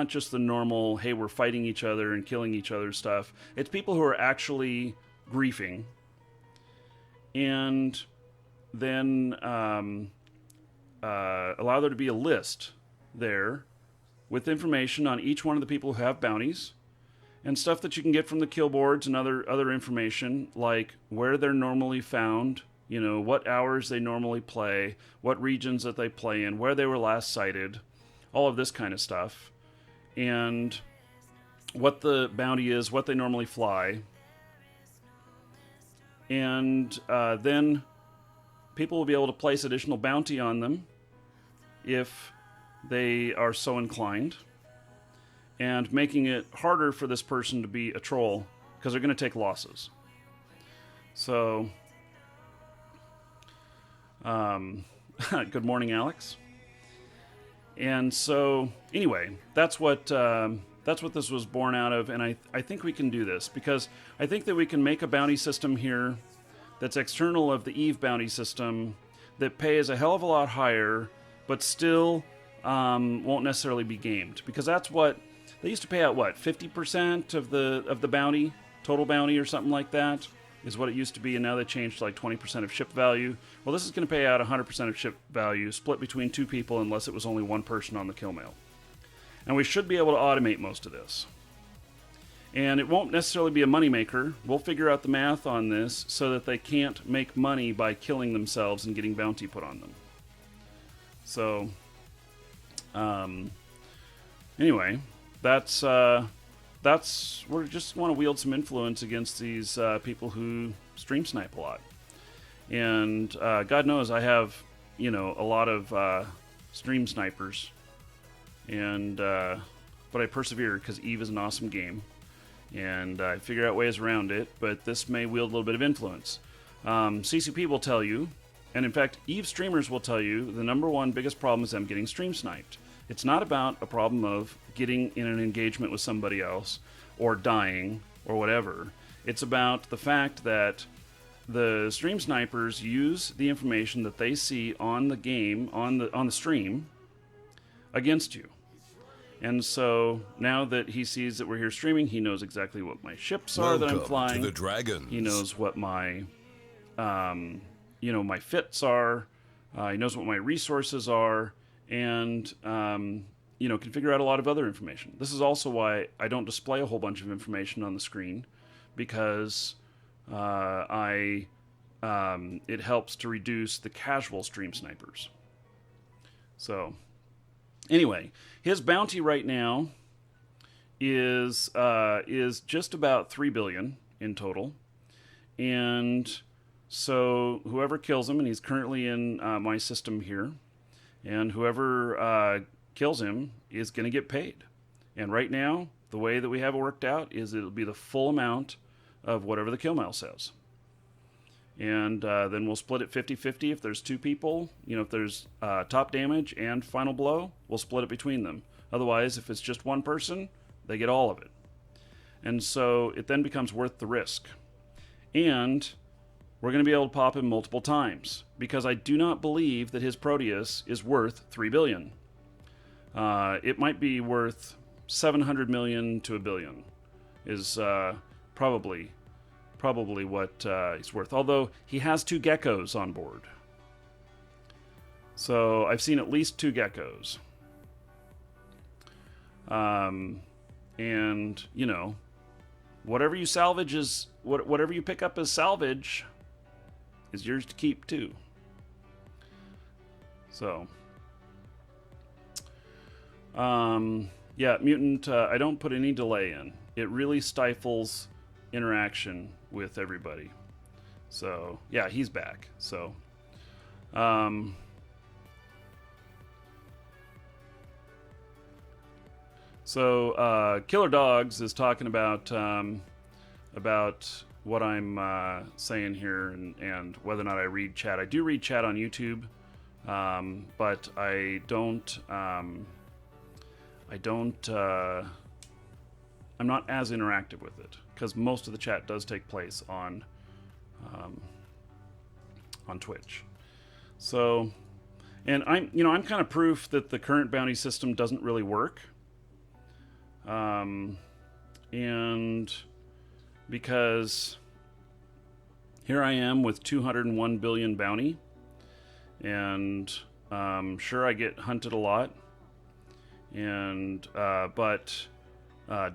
just the normal, hey, we're fighting each other and killing each other stuff. It's people who are actually griefing. And then allow there to be a list there with information on each one of the people who have bounties and stuff that you can get from the kill boards and other information, like where they're normally found, you know, what hours they normally play, what regions that they play in, where they were last sighted, all of this kind of stuff, and what the bounty is, what they normally fly. And then people will be able to place additional bounty on them if they are so inclined, and making it harder for this person to be a troll because they're going to take losses. So, good morning, Alex. And so, anyway, that's what this was born out of, and I think we can do this because I think that we can make a bounty system here that's external of the Eve bounty system that pays a hell of a lot higher, but still won't necessarily be gamed, because that's what they used to pay out. What, 50% of the bounty, total bounty, or something like that, is what it used to be, and now they changed to like 20% of ship value. Well, this is going to pay out 100% of ship value, split between two people, unless it was only one person on the kill mail. And we should be able to automate most of this. And it won't necessarily be a moneymaker. We'll figure out the math on this so that they can't make money by killing themselves and getting bounty put on them. So, anyway, that's we just want to wield some influence against these people who stream snipe a lot. And God knows I have, a lot of stream snipers. And but I persevere because Eve is an awesome game, and I figure out ways around it. But this may wield a little bit of influence. CCP will tell you, and in fact, Eve streamers will tell you, the number one biggest problem is them getting stream sniped. It's not about a problem of getting in an engagement with somebody else or dying or whatever. It's about the fact that the stream snipers use the information that they see on the game, on the stream, against you. And so now that he sees that we're here streaming, he knows exactly what my ships are that I'm flying. To the Dragons. He knows what my, my fits are. He knows what my resources are, and can figure out a lot of other information. This is also why I don't display a whole bunch of information on the screen, because it helps to reduce the casual stream snipers. So, anyway, his bounty right now is just about 3 billion in total, and so whoever kills him, and he's currently in my system here, and whoever kills him is going to get paid. And right now, the way that we have it worked out is it'll be the full amount of whatever the kill mail says. And then we'll split it 50-50 if there's two people. If there's top damage and final blow, we'll split it between them. Otherwise, if it's just one person, they get all of it. And so it then becomes worth the risk. And we're going to be able to pop him multiple times, because I do not believe that his Proteus is worth 3 billion. It might be worth 700 million to a billion is probably what he's worth. Although he has 2 geckos on board. So I've seen at least 2 geckos. And, whatever you salvage is whatever you pick up as salvage is yours to keep too. So, yeah, Mutant, I don't put any delay in. It really stifles interaction with everybody. So, yeah, he's back. So, Killer Dogs is talking about what I'm saying here and whether or not I read chat. I do read chat on YouTube, but I don't. I'm not as interactive with it because most of the chat does take place on Twitch. So, and I'm kind of proof that the current bounty system doesn't really work. And because here I am with 201 billion bounty, and sure I get hunted a lot, and but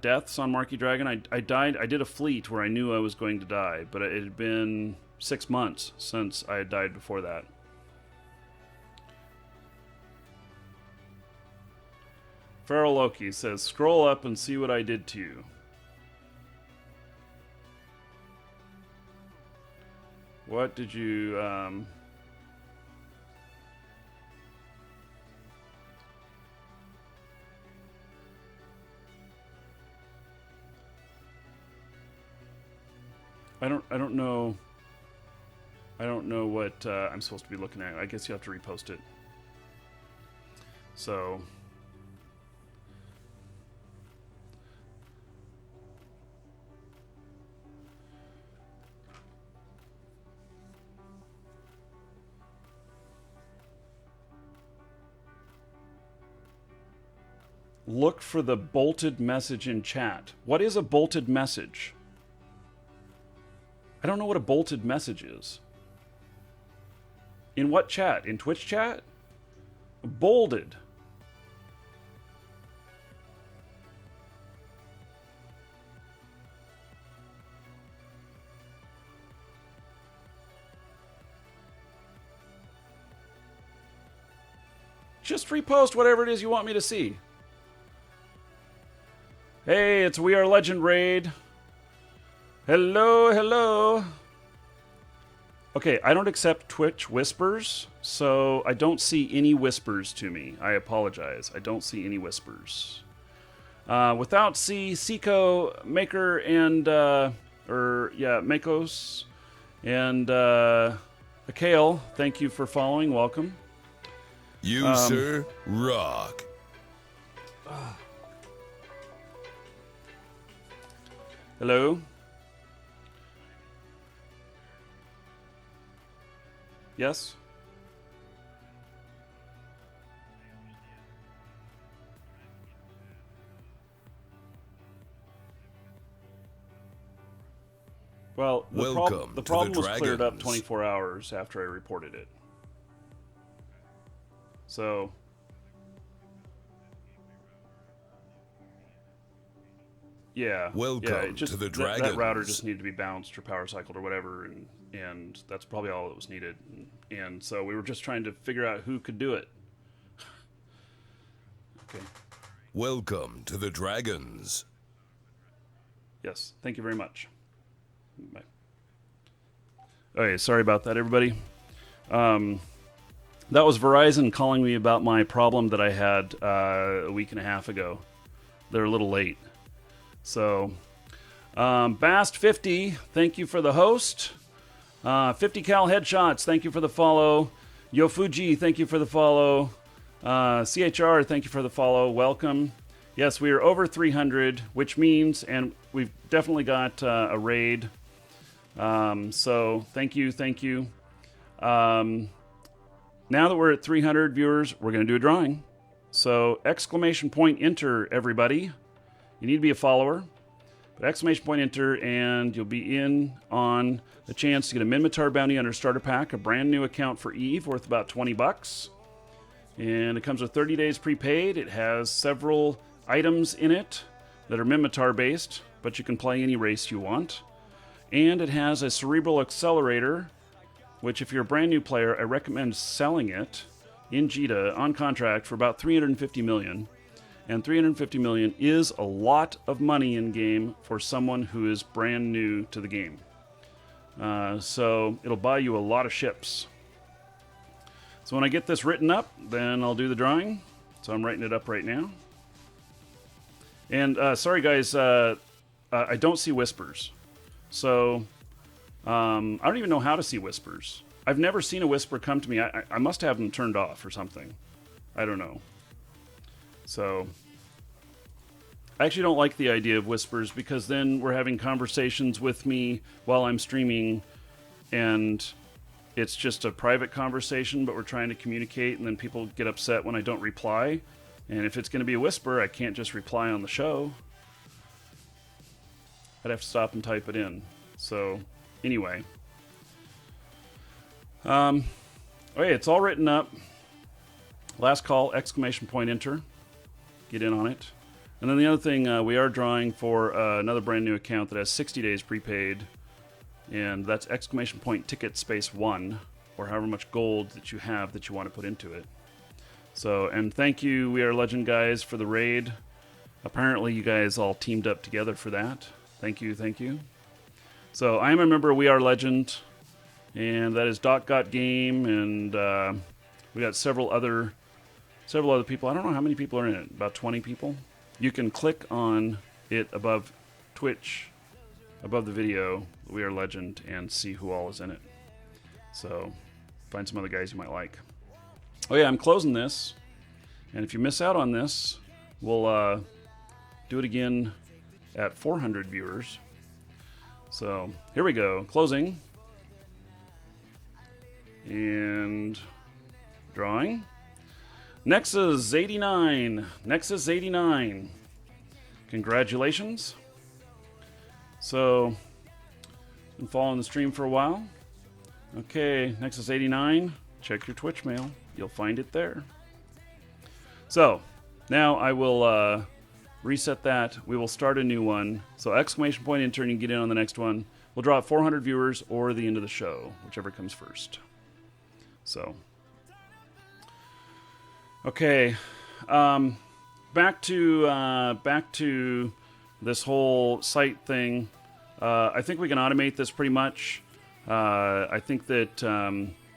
deaths on Marquee Dragon, I died. I did a fleet where I knew I was going to die, but it had been 6 months since I had died before that. Feral Loki says, scroll up and see what I did to you. What did you, I don't know. I don't know what I'm supposed to be looking at. I guess you have to repost it. So, look for the bolted message in chat. What is a bolted message? I don't know what a bolted message is. In what chat? In Twitch chat? Bolded. Just repost whatever it is you want me to see. Hey, it's We Are Legend Raid. Hello, hello. Okay, I don't accept Twitch whispers, so I don't see any whispers to me. I apologize. I don't see any whispers. Without C, Seiko, Maker, and, Makos, and, Akale, thank you for following. Welcome. You, sir, rock. Hello? Yes? Well, the problem was cleared up 24 hours after I reported it. So, yeah. Welcome to the Dragons. That router just needed to be bounced or power cycled or whatever, and that's probably all that was needed. And so we were just trying to figure out who could do it. Okay. Welcome to the Dragons. Yes, thank you very much. Bye. Okay, sorry about that, everybody. That was Verizon calling me about my problem that I had a week and a half ago. They're a little late. So, Bast50, thank you for the host. 50 Cal Headshots, thank you for the follow. Yofuji, thank you for the follow. CHR, thank you for the follow. Welcome. Yes, we are over 300, which means, and we've definitely got a raid. So, thank you. Now that we're at 300 viewers, we're going to do a drawing. So, exclamation point enter, everybody. You need to be a follower. But exclamation point enter, and you'll be in on the chance to get a Minmatar bounty under starter pack, a brand new account for Eve worth about $20. And it comes with 30 days prepaid. It has several items in it that are Minmatar based, but you can play any race you want. And it has a cerebral accelerator, which if you're a brand new player, I recommend selling it in JITA on contract for about $350 million. And $350 million is a lot of money in game for someone who is brand new to the game. So it'll buy you a lot of ships. So when I get this written up, then I'll do the drawing. So I'm writing it up right now. And sorry guys, I don't see whispers. So I don't even know how to see whispers. I've never seen a whisper come to me. I must have them turned off or something. I don't know. So I actually don't like the idea of whispers because then we're having conversations with me while I'm streaming and it's just a private conversation, but we're trying to communicate and then people get upset when I don't reply. And if it's going to be a whisper, I can't just reply on the show. I'd have to stop and type it in. So, anyway. Okay, it's all written up. Last call, exclamation point, enter. Get in on it. And then the other thing, we are drawing for another brand new account that has 60 days prepaid. And that's exclamation point ticket space 1, or however much gold that you have that you want to put into it. So, and thank you, We Are Legend guys, for the raid. Apparently you guys all teamed up together for that. Thank you, thank you. So I am a member of We Are Legend, and that is Doc Got Game, and we got several other people. I don't know how many people are in it. About 20 people. You can click on it above Twitch, above the video, We Are Legend, and see who all is in it. So find some other guys you might like. Oh yeah, I'm closing this, and if you miss out on this, we'll do it again at 400 viewers. So here we go, closing and drawing. Nexus 89. Nexus 89. Congratulations. So, been following the stream for a while. Okay, Nexus 89. Check your Twitch mail. You'll find it there. So, now I will reset that. We will start a new one. So, exclamation point enter and you can get in on the next one. We'll draw 400 viewers or the end of the show, whichever comes first. So, okay. Back to this whole site thing. I think we can automate this pretty much. I think that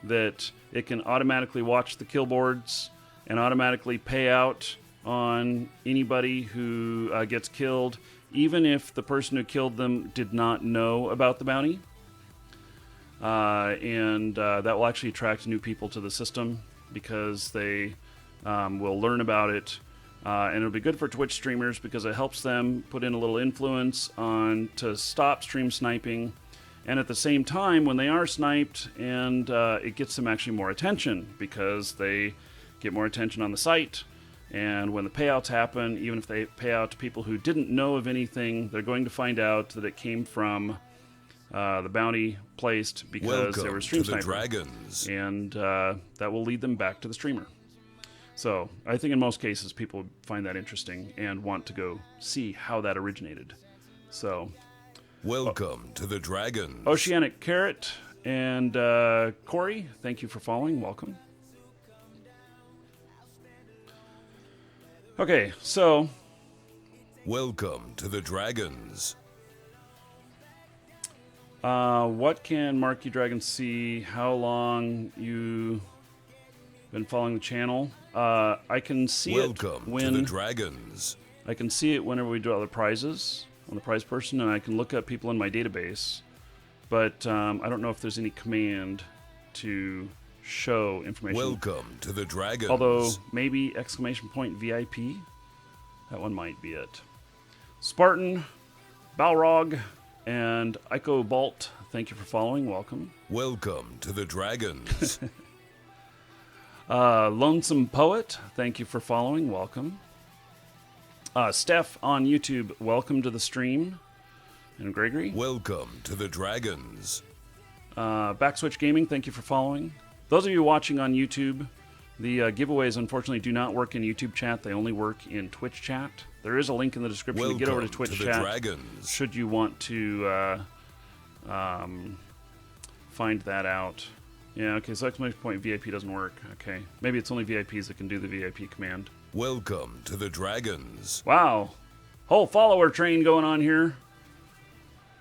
that it can automatically watch the kill boards and automatically pay out on anybody who gets killed, even if the person who killed them did not know about the bounty. And that will actually attract new people to the system because they will learn about it. And it'll be good for Twitch streamers because it helps them put in a little influence on to stop stream sniping. And at the same time, when they are sniped, and it gets them actually more attention because they get more attention on the site. And when the payouts happen, even if they pay out to people who didn't know of anything, they're going to find out that it came from the bounty placed because they were stream snipers. Dragons. And that will lead them back to the streamer. So I think in most cases people find that interesting and want to go see how that originated. So Welcome to the Dragons. Oceanic Carrot and Corey, thank you for following. Welcome. Okay, so Welcome to the Dragons. what can Marky Dragon see? How long you been following the channel? I can see Welcome it when to the Dragons. I can see it whenever we do other prizes on the prize person, and I can look up people in my database. But I don't know if there's any command to show information. Welcome to the Dragons. Although maybe exclamation point VIP. That one might be it. Spartan, Balrog, and Ico Bolt, thank you for following. Welcome. Welcome to the Dragons. Lonesome Poet, thank you for following. Welcome. Steph on YouTube, welcome to the stream. And Gregory. Welcome to the Dragons. Backswitch Gaming, thank you for following. Those of you watching on YouTube, The giveaways, unfortunately, do not work in YouTube chat. They only work in Twitch chat. There is a link in the description Welcome to get over to Twitch the chat. Dragons. Should you want to find that out. Yeah, okay, so exclamation point VIP doesn't work. Okay, maybe it's only VIPs that can do the VIP command. Welcome to the Dragons. Wow. Whole follower train going on here.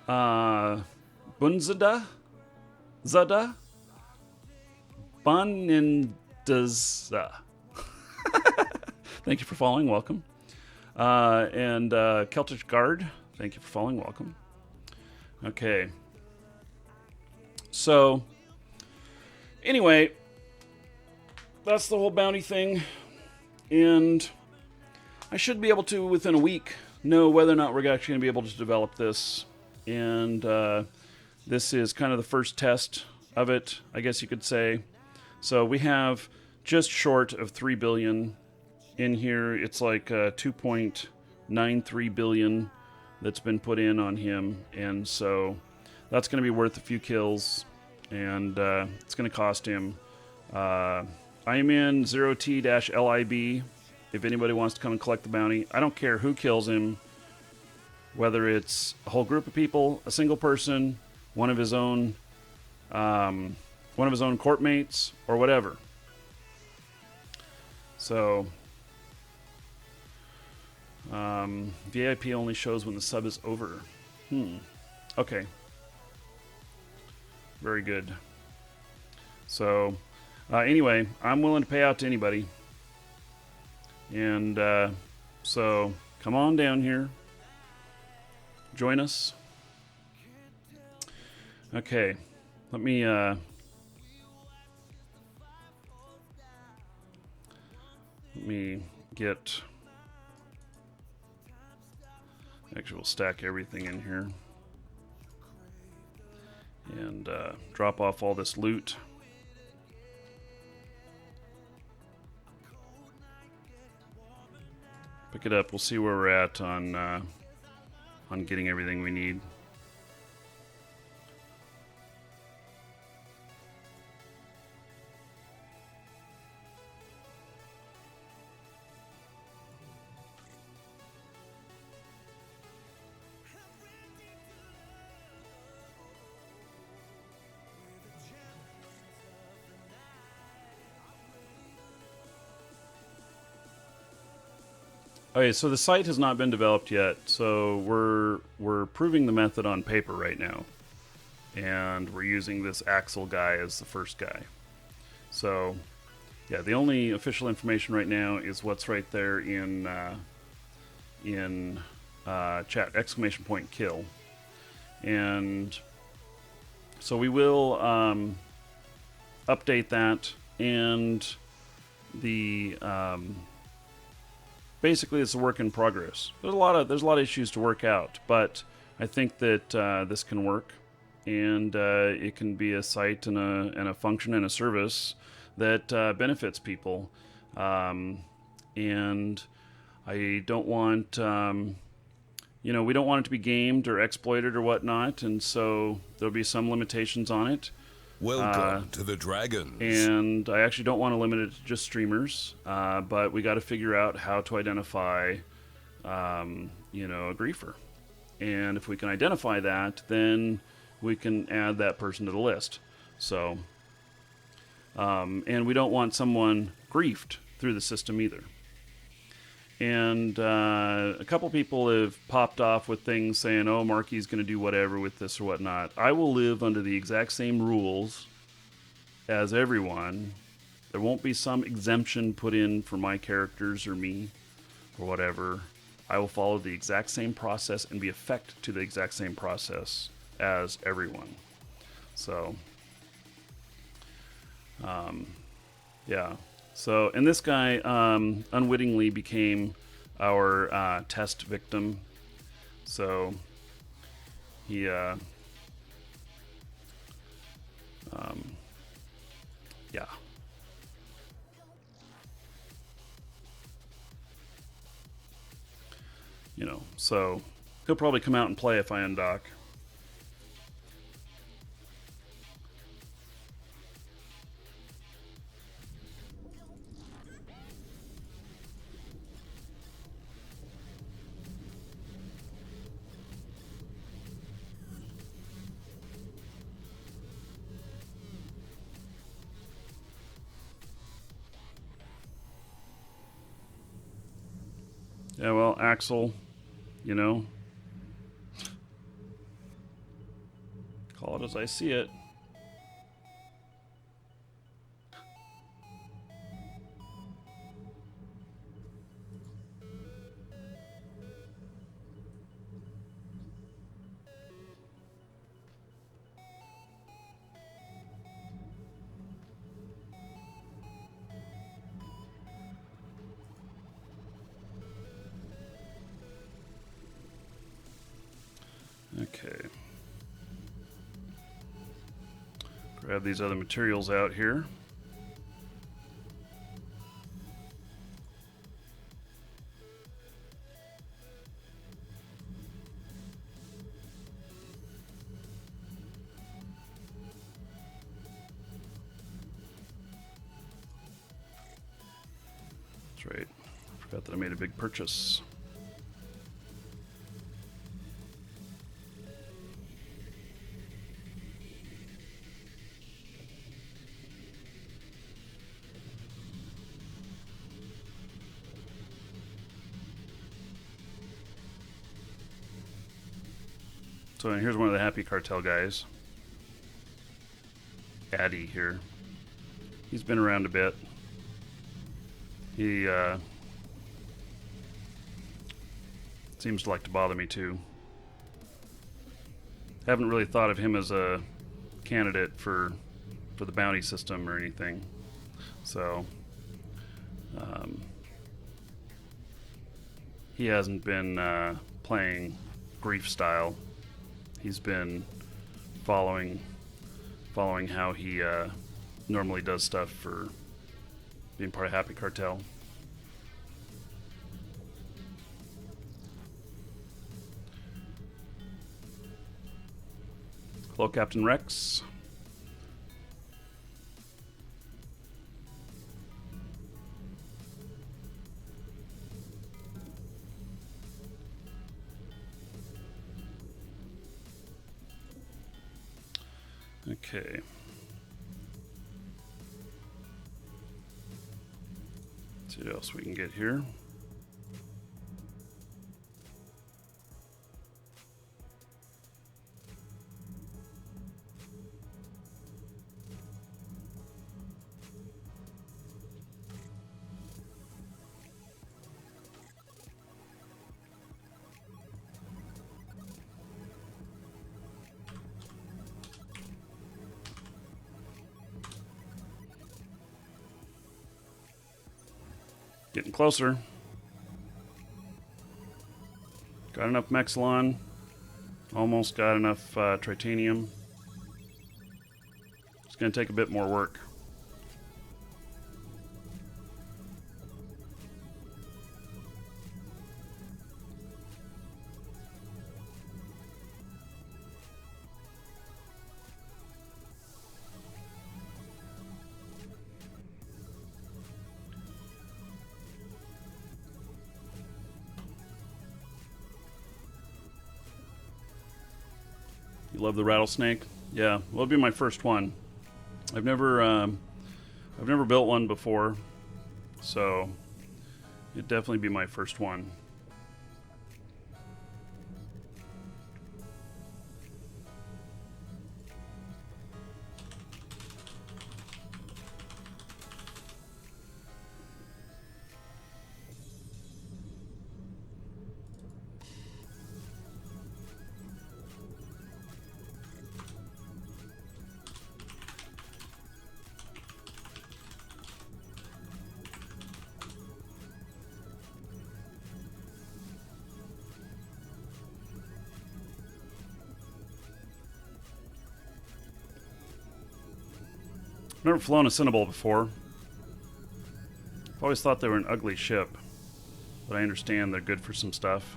Bunzada? Zada? Banindaza. Thank you for following. Welcome. And Celtic Guard. Thank you for following. Welcome. Okay. So, anyway, that's the whole bounty thing. And I should be able to, within a week, know whether or not we're actually going to be able to develop this. And this is kind of the first test of it, I guess you could say. So we have just short of 3 billion in here. It's like 2.93 billion that's been put in on him. And so that's going to be worth a few kills. And it's going to cost him. I'm in 0T-LIB if anybody wants to come and collect the bounty. I don't care who kills him, whether it's a whole group of people, a single person, one of his own court mates, or whatever. So, VIP only shows when the sub is over. Okay. Very good. So, anyway, I'm willing to pay out to anybody. And so, come on down here. Join us. Okay. Let me get... Actually, we'll stack everything in here. And drop off all this loot. Pick it up. We'll see where we're at on getting everything we need. Okay, so the site has not been developed yet, so we're proving the method on paper right now, and we're using this Axel guy as the first guy. So, yeah, the only official information right now is what's right there in chat, exclamation point kill, and so we will update that, and the basically, it's a work in progress. There's a lot of issues to work out, but I think that this can work, and it can be a site and a function and a service that benefits people. And I don't want, we don't want it to be gamed or exploited or whatnot, and so there'll be some limitations on it. Welcome to the Dragons. And I actually don't want to limit it to just streamers, but we got to figure out how to identify, a griefer. And if we can identify that, then we can add that person to the list. So, and we don't want someone griefed through the system either. And a couple people have popped off with things saying, oh, Marky's going to do whatever with this or whatnot. I will live under the exact same rules as everyone. There won't be some exemption put in for my characters or me or whatever. I will follow the exact same process and be effect to the exact same process as everyone. So, yeah. So, and this guy unwittingly became our test victim. So, he, yeah. So he'll probably come out and play if I undock. Yeah, well, Axel, you know, call it as I see it. Okay. Grab these other materials out here. That's right. Forgot that I made a big purchase. So here's one of the Happy Cartel guys. Addy here. He's been around a bit. He seems to like to bother me too. Haven't really thought of him as a candidate for the bounty system or anything. So he hasn't been playing Grief style. He's been following how he normally does stuff for being part of Happy Cartel. Hello, Captain Rex. Okay. Let's see what else we can get here. Getting closer. Got enough Mexilon. Almost got enough Tritanium. It's going to take a bit more work. You love the rattlesnake? Yeah, well, it'll be my first one. I've never built one before, so it'd definitely be my first one. I've never flown a Cinnabol before. I've always thought they were an ugly ship, but I understand they're good for some stuff.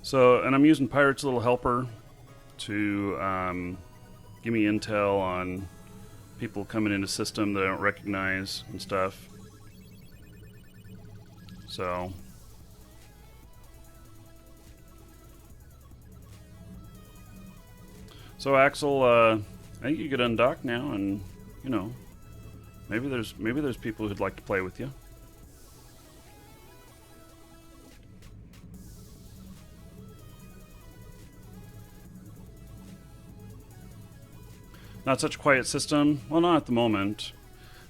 So, and I'm using Pirate's Little Helper to give me intel on people coming into system that I don't recognize and stuff. So So Axel, I think you could undock now, and you know, maybe there's people who'd like to play with you. Not such a quiet system. Well, not at the moment.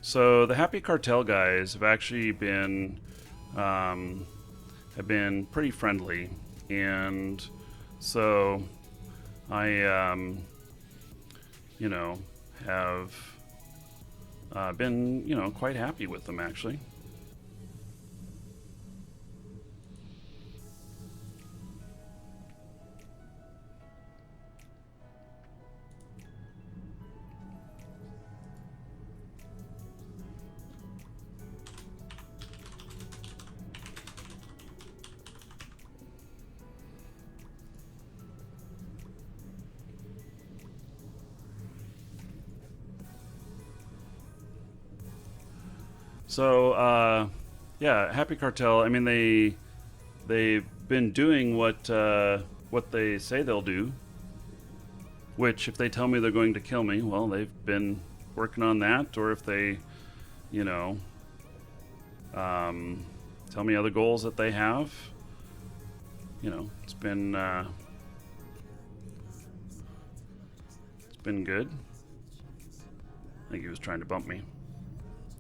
So the Happy Cartel guys have actually been pretty friendly, and so I you know, have been, you know, quite happy with them actually. So, yeah, Happy Cartel. I mean, they've been doing what they say they'll do. Which, if they tell me they're going to kill me, well, they've been working on that. Or if they, you know, tell me other goals that they have, you know, it's been good. I think he was trying to bump me.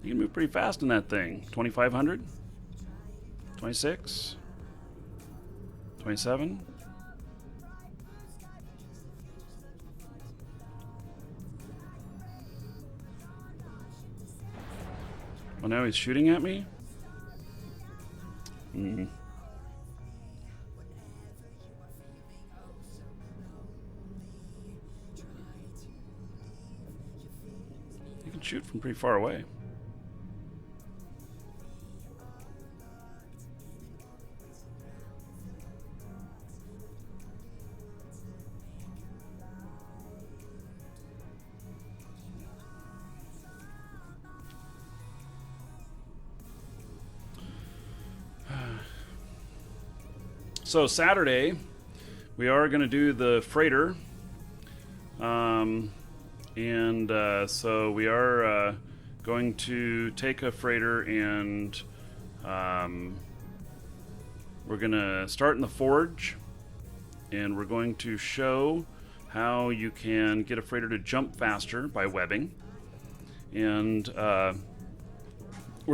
You can move pretty fast in that thing. 2,500? 26? 27? Well, now he's shooting at me? Hmm. You can shoot from pretty far away. So Saturday, we are going to do the freighter, so we are going to take a freighter, and we're going to start in the forge, and we're going to show how you can get a freighter to jump faster by webbing, and we're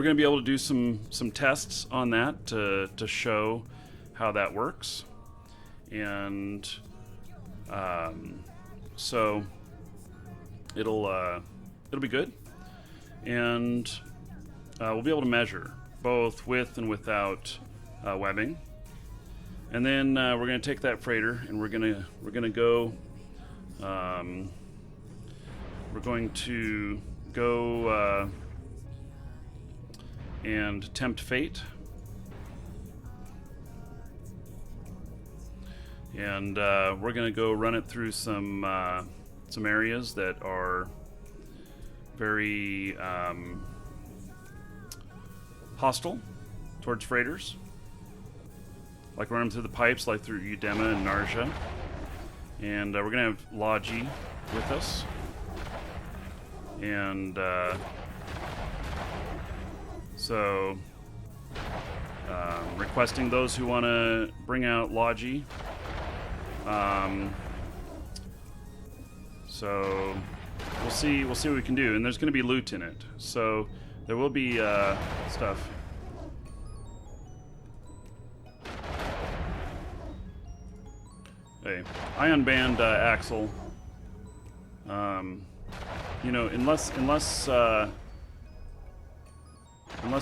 going to be able to do some tests on that to show how that works, and so it'll be good, and we'll be able to measure both with and without webbing, and then we're going to take that freighter and we're going to go and tempt fate. And we're going to go run it through some areas that are very hostile towards freighters. Like run them through the pipes, like through Udema and Narja. And we're going to have Logi with us. And so requesting those who want to bring out Logi. So we'll see what we can do, and there's going to be loot in it, so there will be stuff. Hey, I unbanned Axel. You know, unless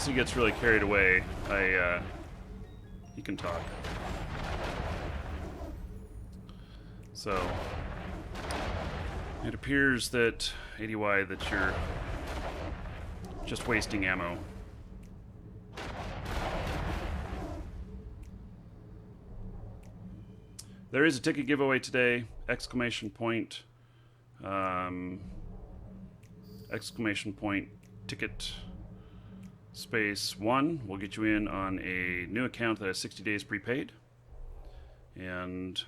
he gets really carried away, he can talk. So it appears that ADY that you're just wasting ammo. There is a ticket giveaway today! Exclamation point ticket space 1 will get you in on a new account that has 60 days prepaid, and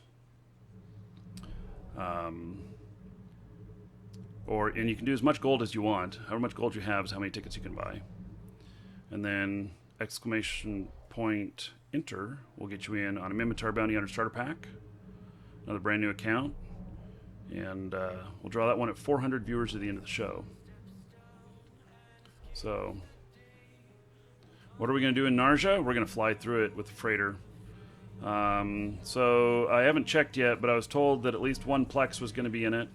and you can do as much gold as you want. However much gold you have is how many tickets you can buy. And then exclamation point enter will get you in on a Minmatar Bounty Hunter starter pack. Another brand new account. And we'll draw that one at 400 viewers at the end of the show. So, what are we going to do in Narja? We're going to fly through it with the freighter. So, I haven't checked yet, but I was told that at least one Plex was going to be in it.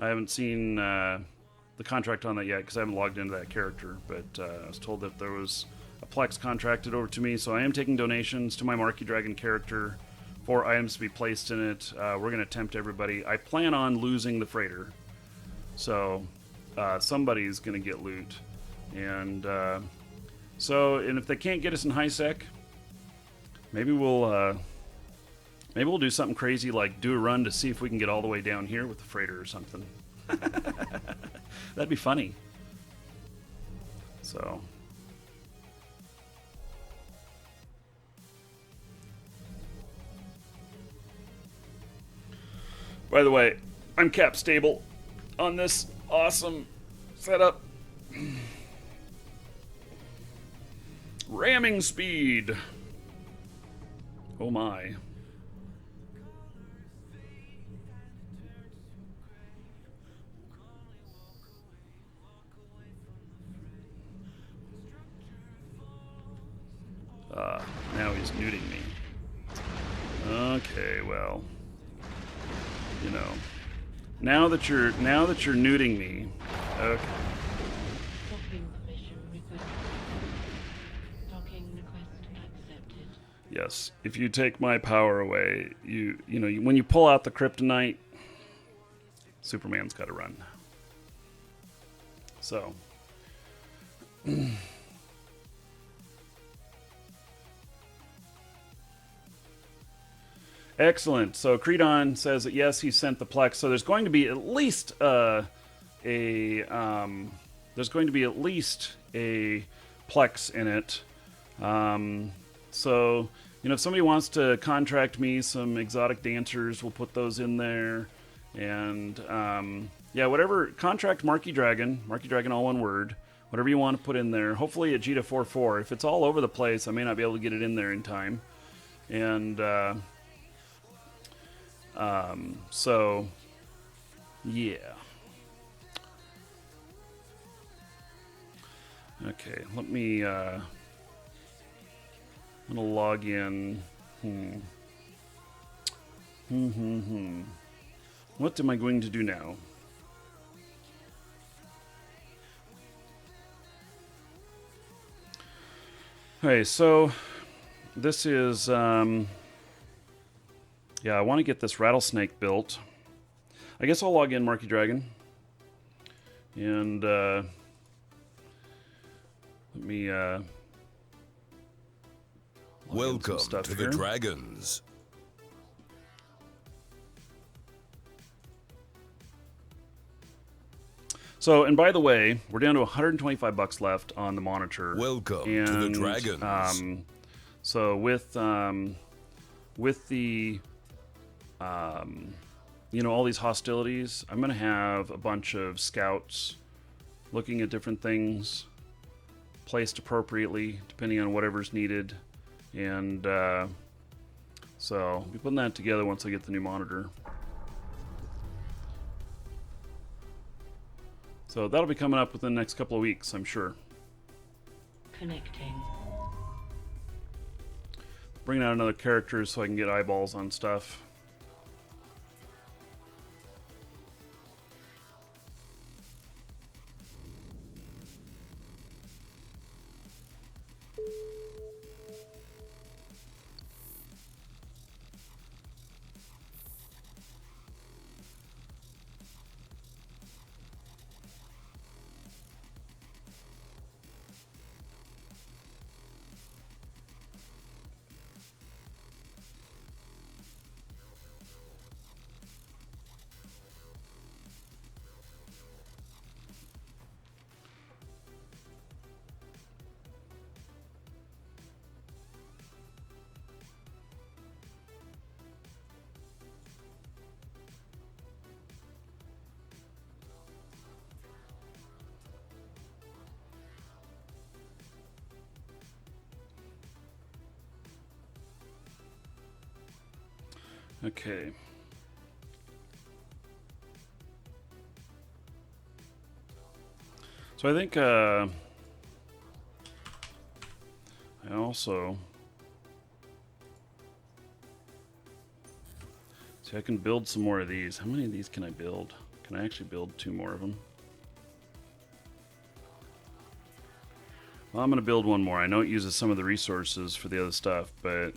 I haven't seen the contract on that yet because I haven't logged into that character, but I was told that there was a Plex contracted over to me, so I am taking donations to my Marquee Dragon character for items to be placed in it. We're going to tempt everybody. I plan on losing the freighter, so somebody's going to get loot. And and if they can't get us in high sec, maybe we'll do something crazy like do a run to see if we can get all the way down here with the freighter or something. That'd be funny. So. By the way, I'm cap stable on this awesome setup. Ramming speed. Oh my. Now he's nuding me. Okay, well, you know, now that you're nuding me, okay. Docking permission requested. Docking request accepted. Yes, if you take my power away, when you pull out the kryptonite, Superman's got to run. So. Excellent. So Creedon says that yes, he sent the Plex. So there's going to be at least a Plex in it. So if somebody wants to contract me some exotic dancers, we'll put those in there. And whatever, contract Marquee Dragon all one word. Whatever you want to put in there. Hopefully a Jita 4.4. If it's all over the place, I may not be able to get it in there in time. And so, yeah. Okay, let me, I'm gonna log in. What am I going to do now? Okay, so this is, yeah, I want to get this rattlesnake built. I guess I'll log in Marquee Dragon. And let me welcome to the Dragons. So, and by the way, we're down to $125 left on the monitor. Welcome to the Dragons. So with the all these hostilities, I'm going to have a bunch of scouts looking at different things, placed appropriately, depending on whatever's needed. And so I'll be putting that together once I get the new monitor. So that'll be coming up within the next couple of weeks, I'm sure. Connecting. Bringing out another character so I can get eyeballs on stuff. Okay. So I think I also see I can build some more of these. How many of these can I build? Can I actually build 2 more of them? Well, I'm going to build 1 more. I know it uses some of the resources for the other stuff, but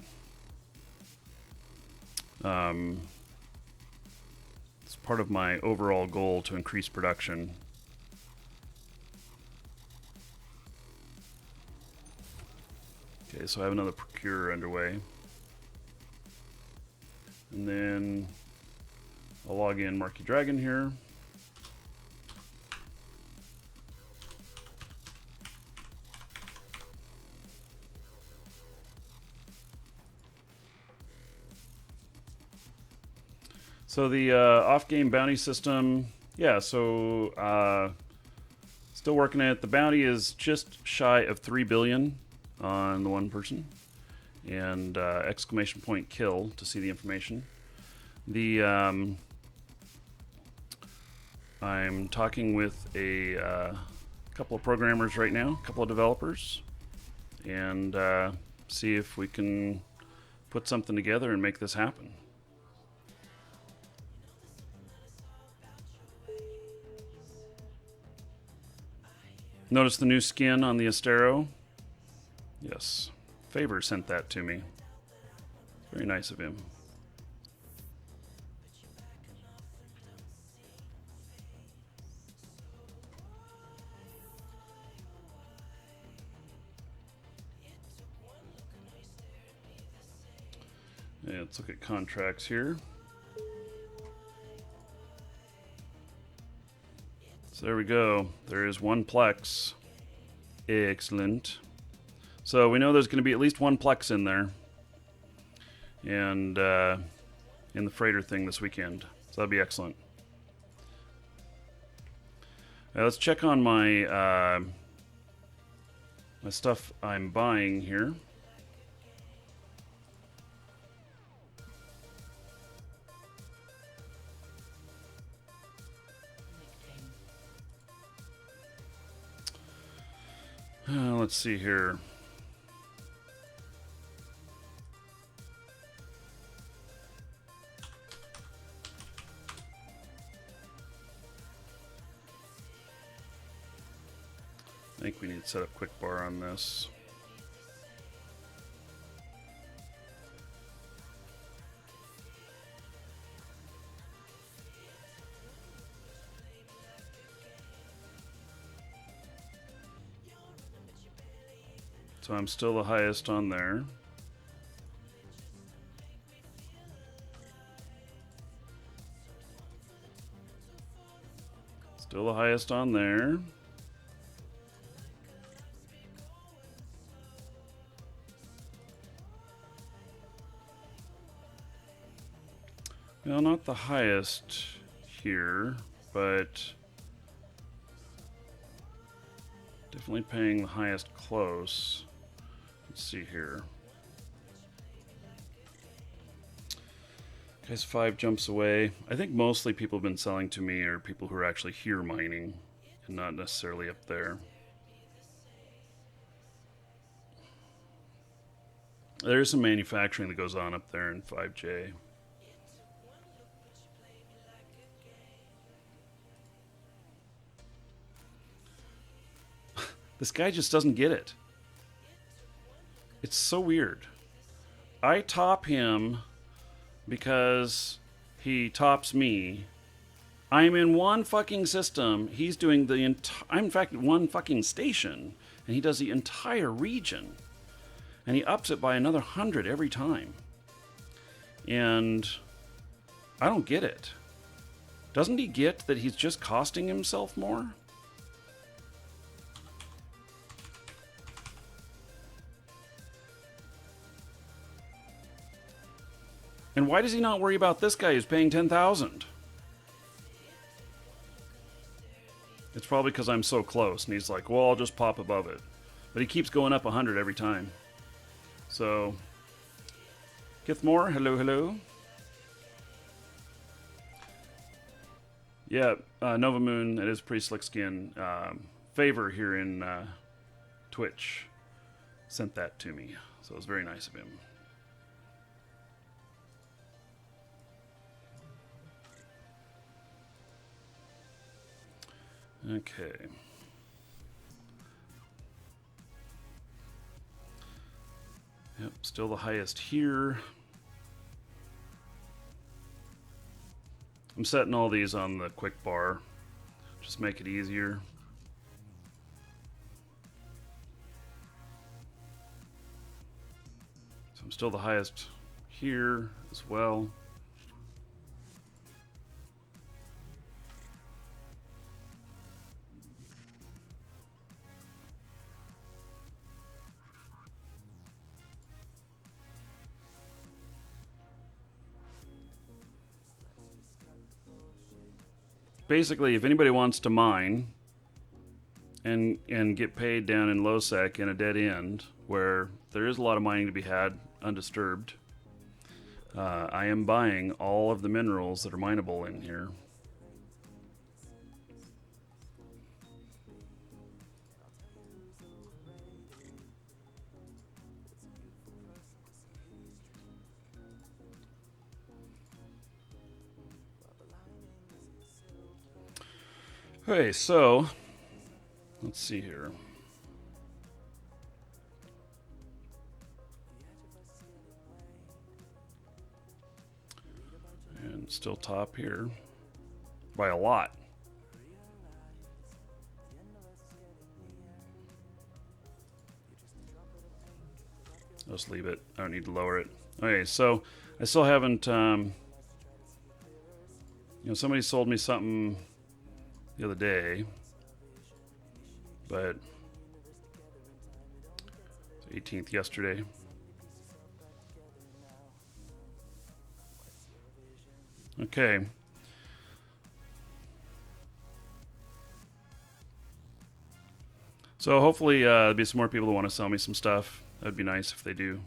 it's part of my overall goal to increase production. Okay, so I have another procurer underway. And then I'll log in Marky Dragon here. So the off-game bounty system, yeah, so still working it. The bounty is just shy of 3 billion on the 1 person. And exclamation point kill to see the information. The I'm talking with a couple of programmers right now, a couple of developers, and see if we can put something together and make this happen. Notice the new skin on the Astero? Yes. Favor sent that to me. Very nice of him. Yeah, let's look at contracts here. So there we go. There is 1 Plex. Excellent. So we know there's going to be at least 1 Plex in there. And in the freighter thing this weekend. So that'd be excellent. Let's check on my my stuff I'm buying here. Let's see here. I think we need to set up quick bar on this. So I'm still the highest on there. Still the highest on there. Well, not the highest here, but definitely paying the highest close. Let's see here. Guys, 5 jumps away. I think mostly people have been selling to me are people who are actually here mining and not necessarily up there. There's some manufacturing that goes on up there in 5J. This guy just doesn't get it. It's so weird. I top him because he tops me. I'm in 1 fucking system. He's doing the I'm in fact in 1 fucking station, and he does the entire region. And he ups it by another 100 every time. And I don't get it. Doesn't he get that he's just costing himself more? And why does he not worry about this guy who's paying 10,000? It's probably because I'm so close, and he's like, well, I'll just pop above it. But he keeps going up 100 every time. So, Kithmore, hello, hello. Yeah, Nova Moon, it is pretty slick skin. Favor here in Twitch sent that to me, so it was very nice of him. Okay. Yep, still the highest here. I'm setting all these on the quick bar. Just make it easier. So I'm still the highest here as well. Basically, if anybody wants to mine and get paid down in low sec in a dead end where there is a lot of mining to be had undisturbed, I am buying all of the minerals that are mineable in here. Okay, so let's see here. And still top here by a lot. I'll just leave it. I don't need to lower it. Okay, so I still haven't, somebody sold me something the other day, but 18th yesterday. Okay. So hopefully there'll be some more people that want to sell me some stuff. That'd be nice if they do.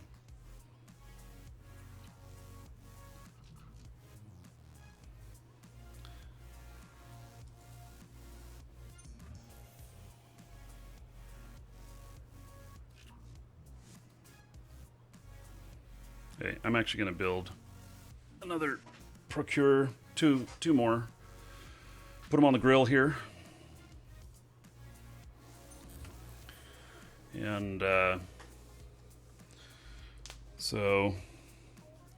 Okay, I'm actually going to build another procure, two more. Put them on the grill here. And so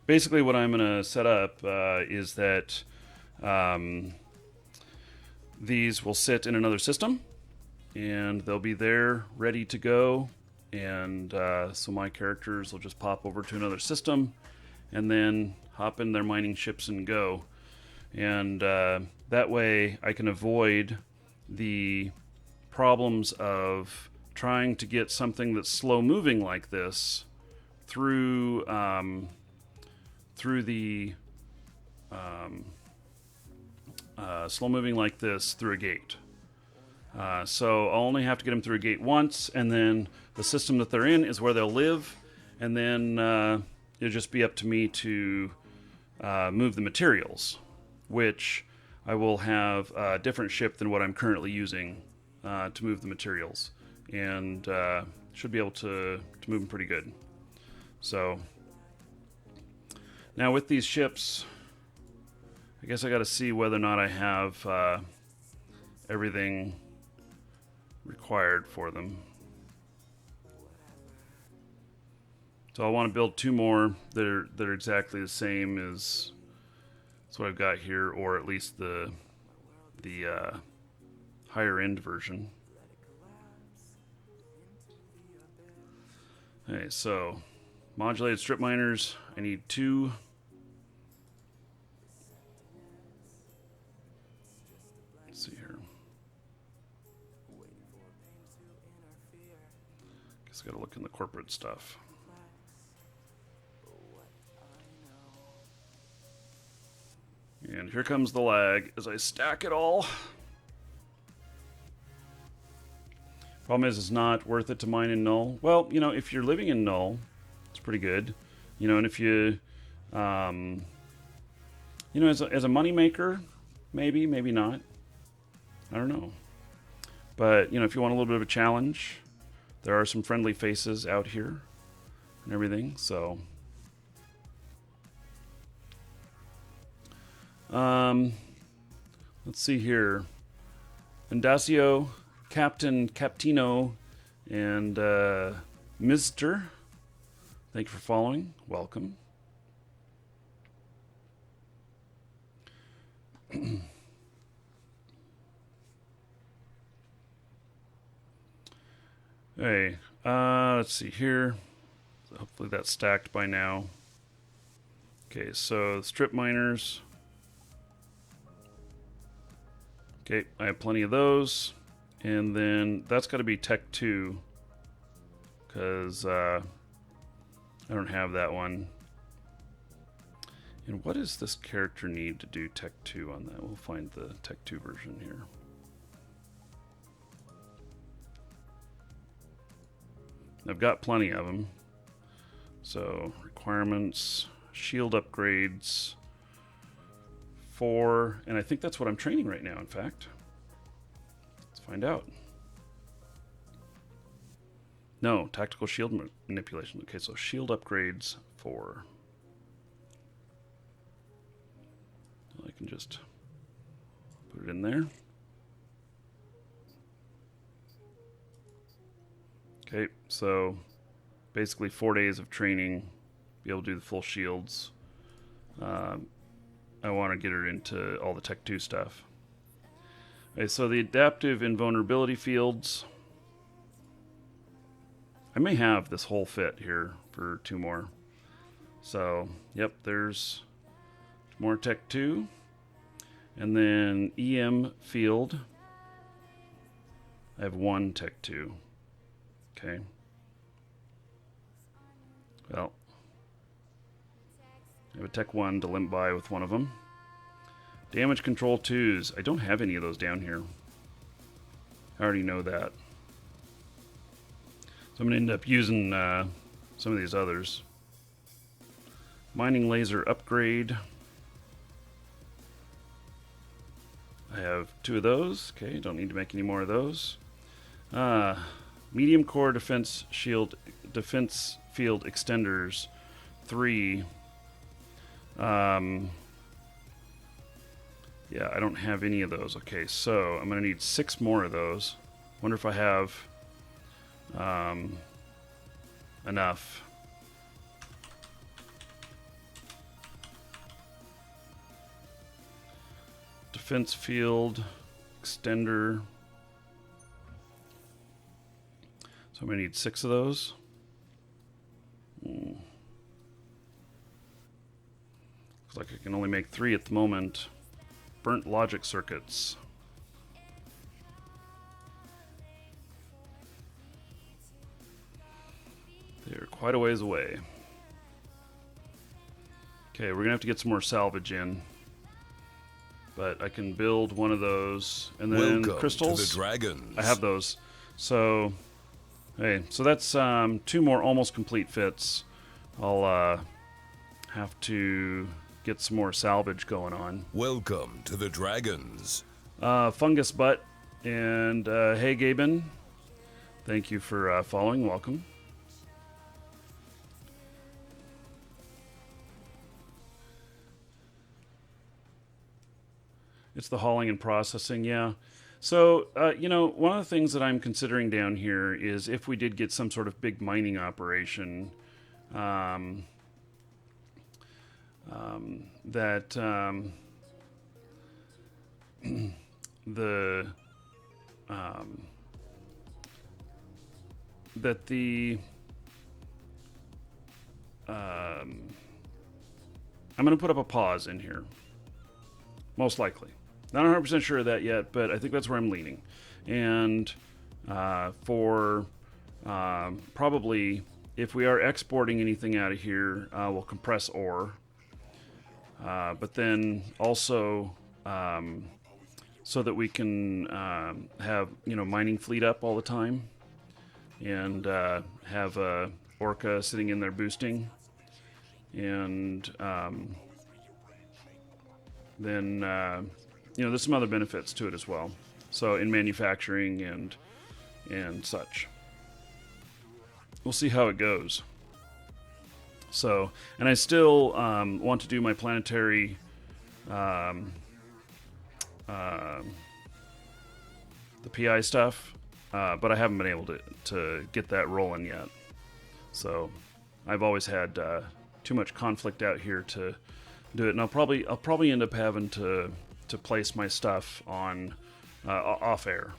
basically what I'm going to set up is that these will sit in another system and they'll be there ready to go. And so my characters will just pop over to another system and then hop in their mining ships and go. And that way I can avoid the problems of trying to get something that's slow moving like this through the slow moving like this through a gate. So I'll only have to get them through a gate once, and then the system that they're in is where they'll live, and then it'll just be up to me to move the materials, which I will have a different ship than what I'm currently using to move the materials, and should be able to move them pretty good. So now with these ships, I guess I got to see whether or not I have everything required for them. So I want to build two more that are exactly the same as what I've got here, or at least the higher end version. Okay, so modulated strip miners, I need 2. Let's see here. Guess I gotta look in the corporate stuff. And here comes the lag as I stack it all. Problem is, it's not worth it to mine in Null. Well, if you're living in Null, it's pretty good. And if you, as a money maker, Maybe, maybe not. I don't know. But, you know, if you want a little bit of a challenge, there are some friendly faces out here and everything, so... let's see here. Indacio, Captain Captino, and Mr. Thank you for following. Welcome. Hey, let's see here. Hopefully that's stacked by now. Okay, so strip miners. Okay, I have plenty of those. And then that's got to be Tech 2. Because I don't have that one. And what does this character need to do Tech 2 on that? We'll find the Tech 2 version here. I've got plenty of them. So, requirements, shield upgrades, 4, and I think that's what I'm training right now, in fact. Let's find out. No, tactical shield manipulation. Okay, so shield upgrades 4. I can just put it in there. Okay, so basically 4 days of training, be able to do the full shields. I want to get her into all the Tech 2 stuff. Okay, so the adaptive invulnerability fields. I may have this whole fit here for 2 more. So, yep, there's more Tech 2. And then EM field. I have 1 Tech 2. Okay. Well, I have a Tech 1 to limp by with one of them. Damage control 2s. I don't have any of those down here. I already know that. So I'm going to end up using some of these others. Mining laser upgrade. I have 2 of those. Okay, don't need to make any more of those. Medium core defense field extenders 3. Yeah, I don't have any of those. Okay, so I'm gonna need 6 more of those. Wonder if I have enough. Defense field extender. So I'm going to need 6 of those. Looks like I can only make 3 at the moment. Burnt logic circuits. They're quite a ways away. Okay, we're going to have to get some more salvage in. But I can build one of those. And then Welcome crystals. to the Dragons. I have those. So... hey, so that's 2 more almost complete fits. I'll have to get some more salvage going on. Welcome to the Dragons. Fungus Butt and hey Gaben, thank you for following. Welcome. It's the hauling and processing, yeah. So, you know, one of the things that I'm considering down here is if we did get some sort of big mining operation, that the I'm going to put up a pause in here, most likely. Not 100% sure of that yet, but I think that's where I'm leaning. And for probably, if we are exporting anything out of here, we'll compress ore. But then also so that we can have, you know, mining fleet up all the time. And have Orca sitting in there boosting. And then... there's some other benefits to it as well. So in manufacturing and such. We'll see how it goes. So, and I still want to do my planetary the PI stuff, but I haven't been able to get that rolling yet. So I've always had too much conflict out here to do it, and I'll probably end up having to place my stuff on off air.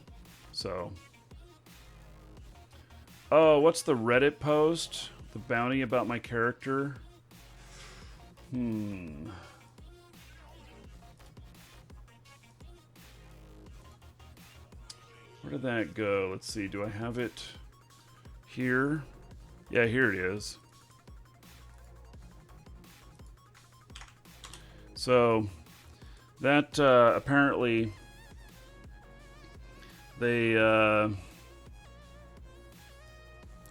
So, oh, what's the Reddit post? The bounty about my character? Where did that go? Let's see. Do I have it here? Yeah, here it is. So that apparently they are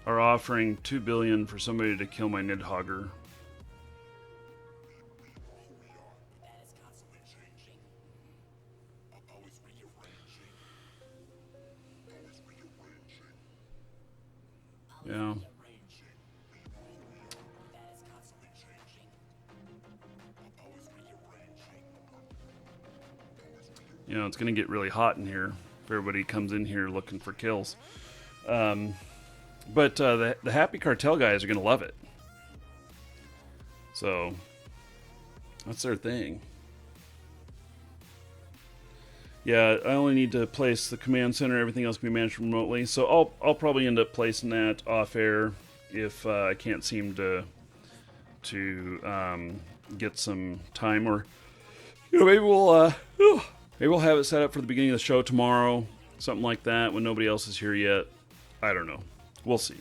offering $2 billion for somebody to kill my Nidhogger. Yeah. It's going to get really hot in here if everybody comes in here looking for kills. But the Happy Cartel guys are going to love it. So that's their thing. Yeah, I only need to place the command center. Everything else can be managed remotely. So I'll probably end up placing that off air if I can't seem to get some time, or maybe we'll have it set up for the beginning of the show tomorrow, something like that, when nobody else is here yet. I don't know. We'll see.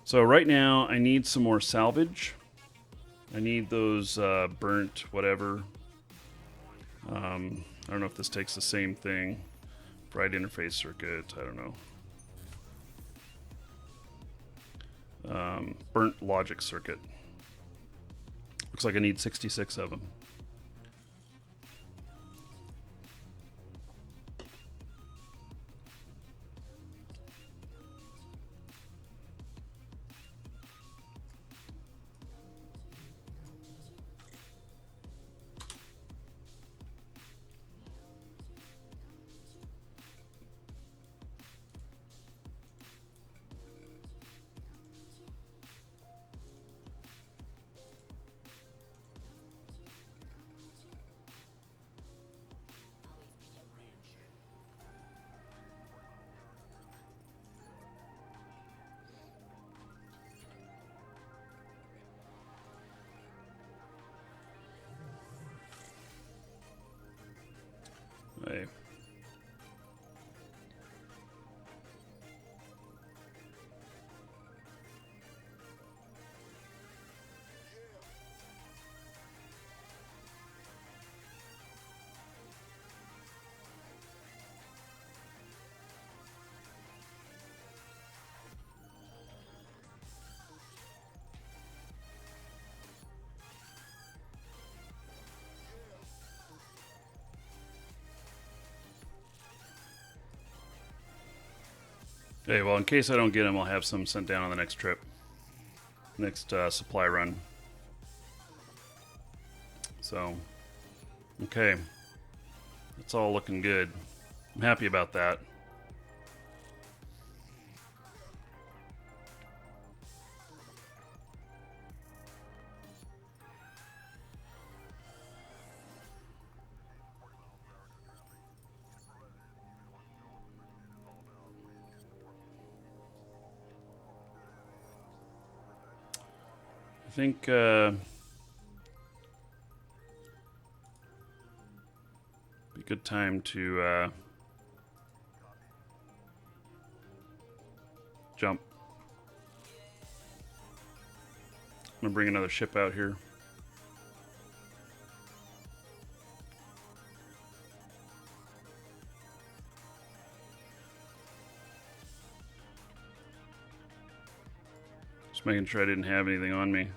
So right now, I need some more salvage. I need those burnt whatever. I don't know if this takes the same thing. Bright interface circuit. I don't know. Burnt logic circuit. Looks like I need 66 of them. Hey. Hey, well, in case I don't get them, I'll have some sent down on the next trip. Next supply run. So, okay. It's all looking good. I'm happy about that. I think be a good time to jump. I'm gonna bring another ship out here. Just making sure I didn't have anything on me.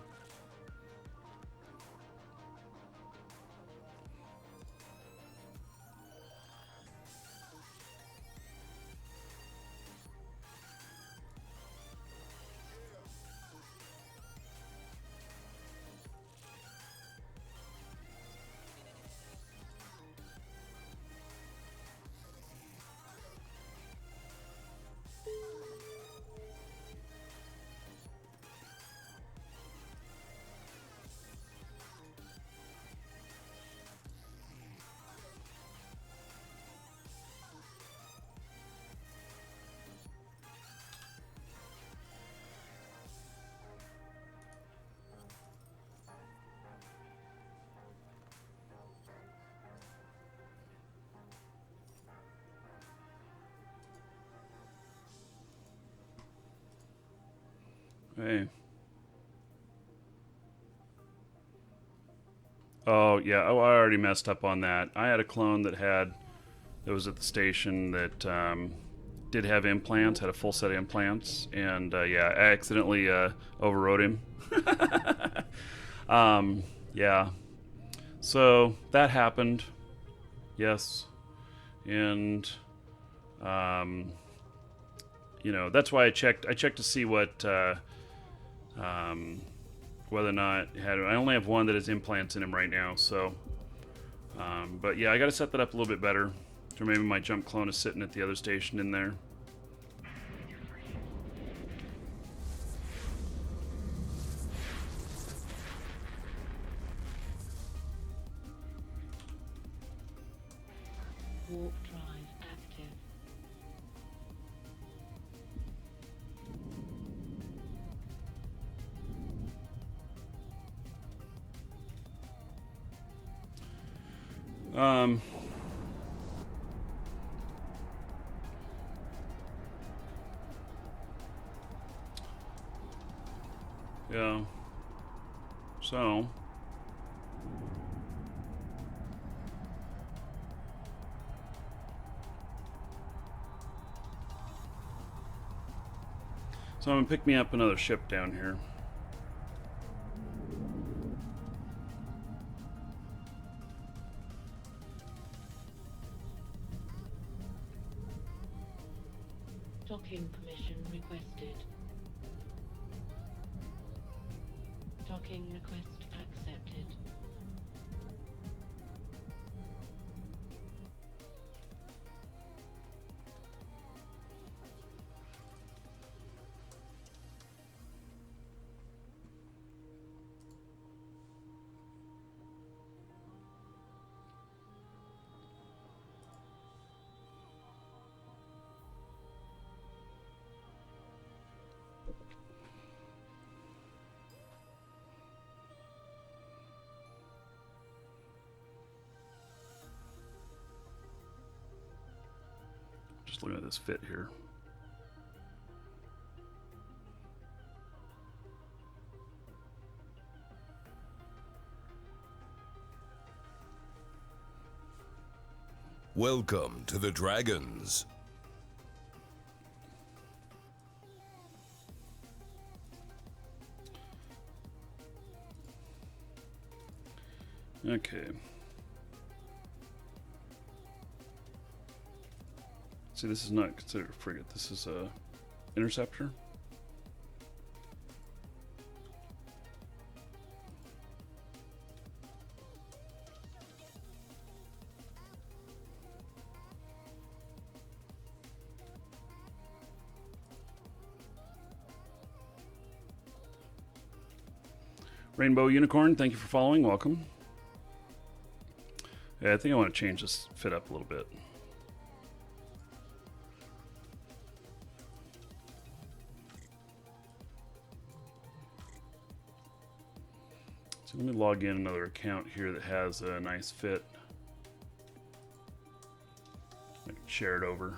Hey. Oh, yeah. Oh, I already messed up on that. I had a clone that was at the station that did have implants, had a full set of implants, and yeah, I accidentally overrode him. Yeah. So that happened. Yes. And that's why I checked. I checked to see what whether or not it had. I only have one that has implants in him right now. So, but yeah, I got to set that up a little bit better. Or maybe my jump clone is sitting at the other station in there. Warp drive active. Um, yeah. So, I'm gonna pick me up another ship down here. Docking permission requested. Docking request accepted. Just looking at this fit here. Welcome to the Dragons. Okay. See, this is not considered a frigate. This is a interceptor. Rainbow Unicorn, thank you for following. Welcome. Yeah, I think I want to change this fit up a little bit. So let me log in another account here that has a nice fit. I can share it over.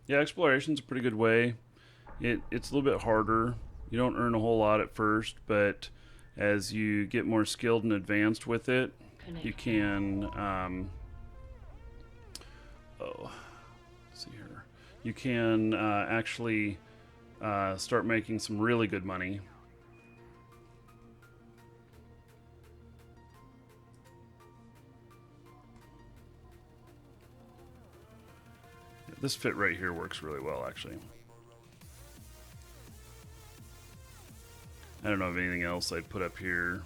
Yeah, exploration's a pretty good way. It's a little bit harder. You don't earn a whole lot at first, but as you get more skilled and advanced with it, you can. Let's see here. You can actually start making some really good money. This fit right here works really well, actually. I don't know of anything else I'd put up here.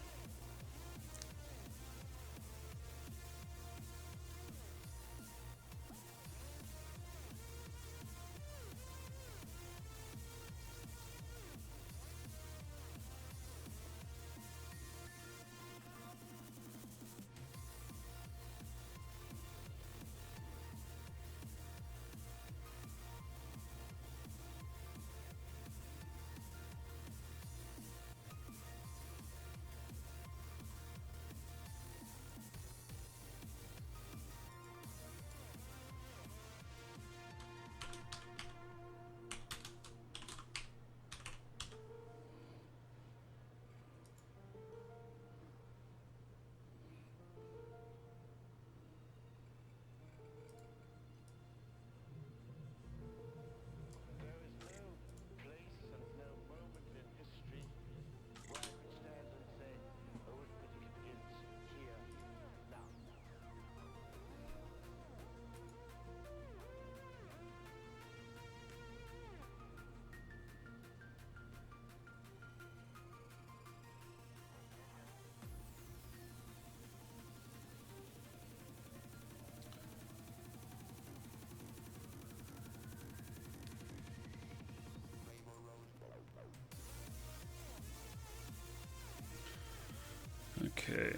Okay.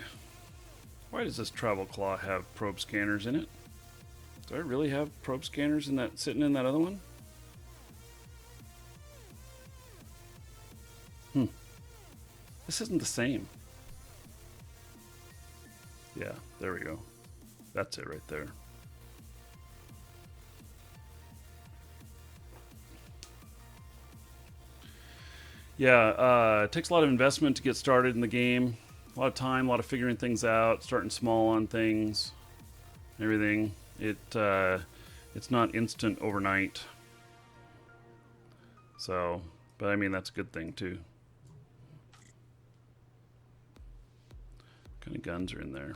Why does this travel claw have probe scanners in it? Do I really have probe scanners in that sitting in that other one? This isn't the same. Yeah, there we go. That's it right there. Yeah, it takes a lot of investment to get started in the game. A lot of time, a lot of figuring things out, starting small on things, everything. It's not instant overnight. So, but I mean that's a good thing too. What kind of guns are in there?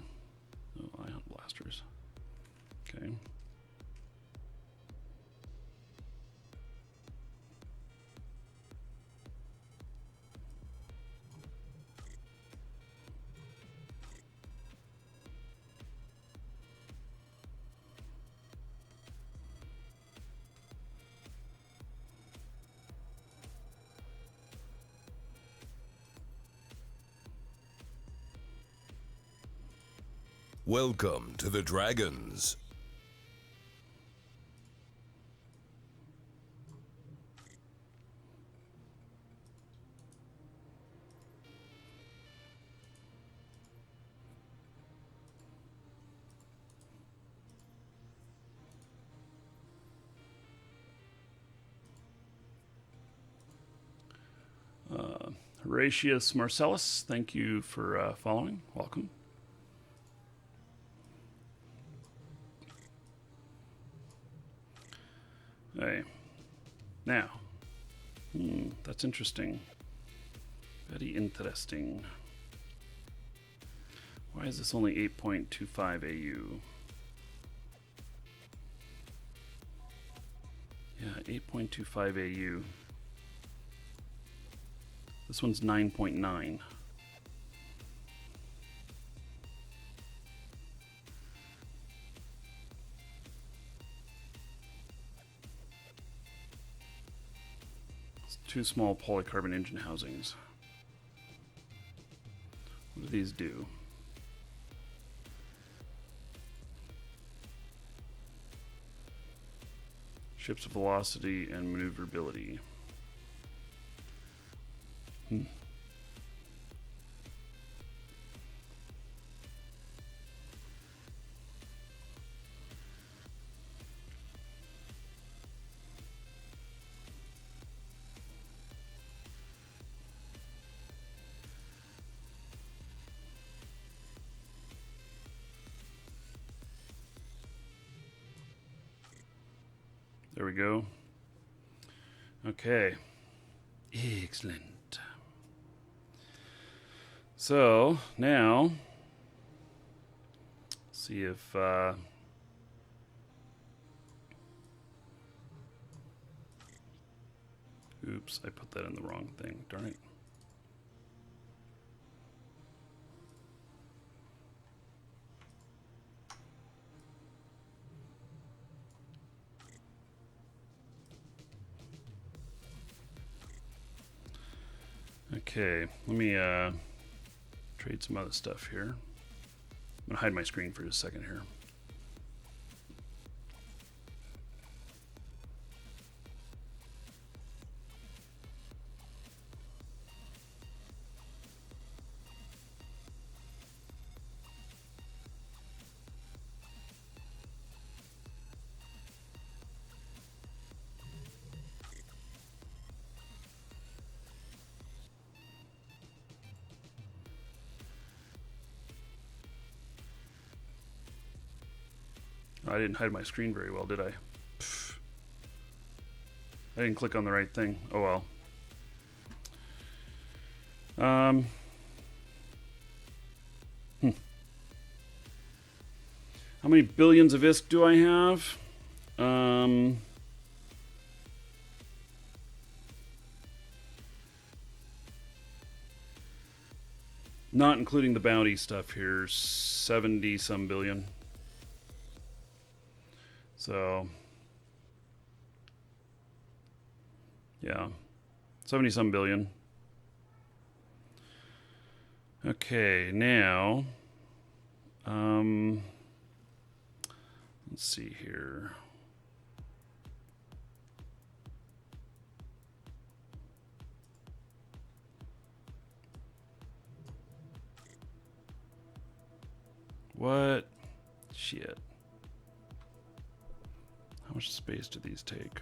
Oh, ion blasters. Okay. Welcome to the Dragons. Horatius Marcellus, thank you for following. Welcome. Hey, now, that's interesting. Very interesting. Why is this only 8.25 AU? Yeah, 8.25 AU. This one's 9.9. It's two small polycarbon engine housings. What do these do? Ship's velocity and maneuverability. There we go. Okay. Excellent. So now, see if oops, I put that in the wrong thing. Darn it. Okay, let me trade some other stuff here. I'm gonna hide my screen for just a second here. I didn't hide my screen very well, did I? Pfft. I didn't click on the right thing. Oh well. How many billions of ISK do I have? Not including the bounty stuff here, 70 some billion. So, yeah, 70 some billion. Okay, now, let's see here. What? Shit. How much space do these take?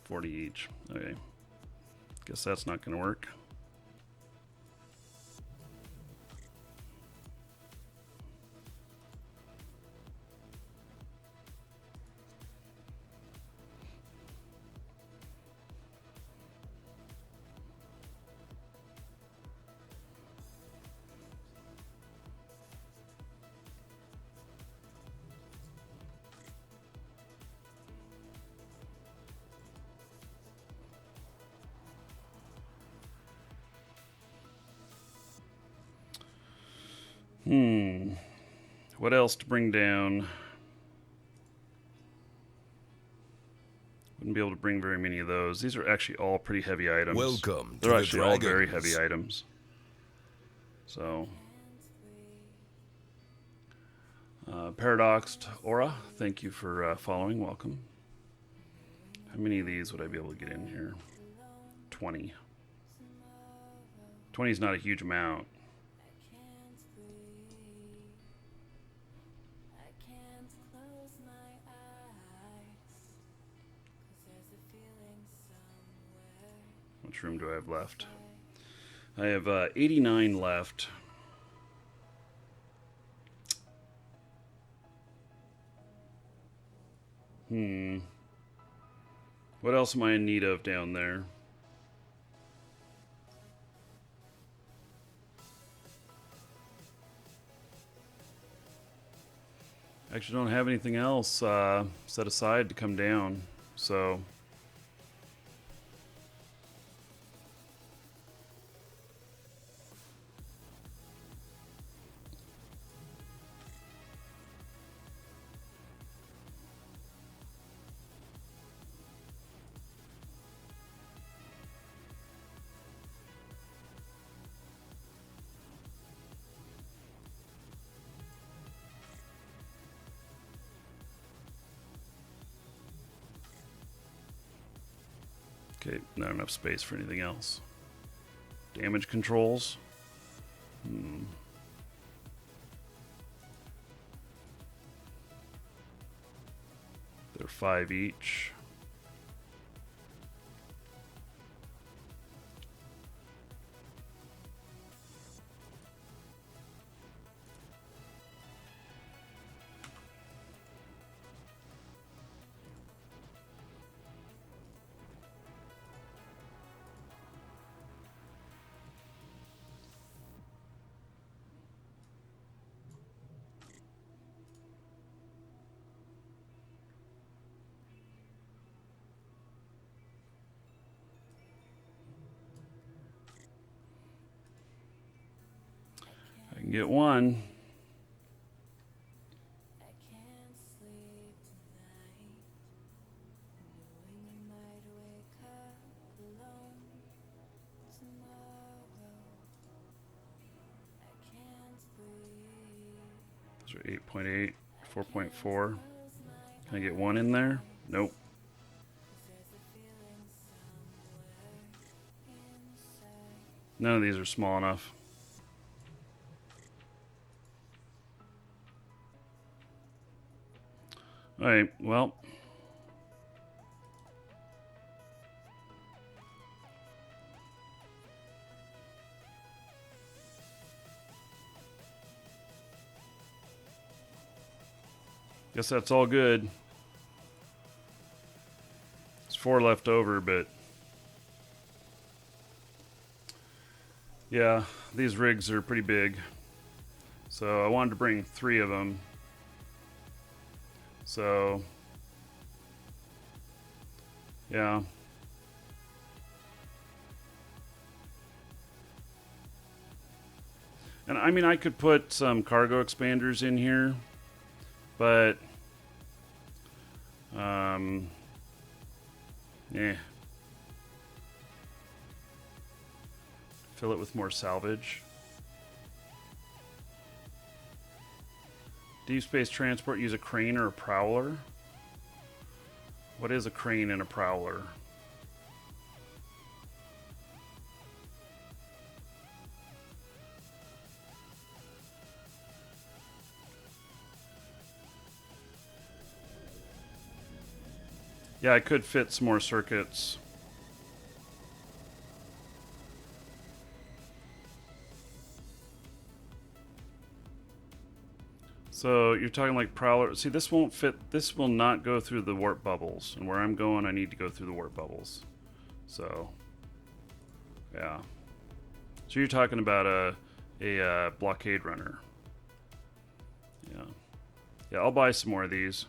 $40 each. Okay. Guess that's not going to work. What else to bring down? Wouldn't be able to bring very many of those. These are actually all pretty heavy items. Welcome to They're the actually all very Dragons. heavy items. So, Paradoxed Aura, thank you for following. Welcome. How many of these would I be able to get in here? 20. 20 is not a huge amount. How much room do I have left? I have 89 left. What else am I in need of down there? Actually, don't have anything else set aside to come down, so. Okay, not enough space for anything else. Damage controls. They're 5 each. I can get one. Those are 8.8, 4.4. Can I get one in there? Nope. None of these are small enough. Alright, well. Guess that's all good. There's 4 left over, but yeah, these rigs are pretty big. So I wanted to bring 3 of them. So yeah. And I mean, I could put some cargo expanders in here, but Yeah. Fill it with more salvage. Deep space transport, use a crane or a prowler. What is a crane and a prowler? Yeah, I could fit some more circuits. So you're talking like prowler. See, this won't fit. This will not go through the warp bubbles. And where I'm going, I need to go through the warp bubbles. So, yeah. So you're talking about a blockade runner. Yeah. Yeah, I'll buy some more of these.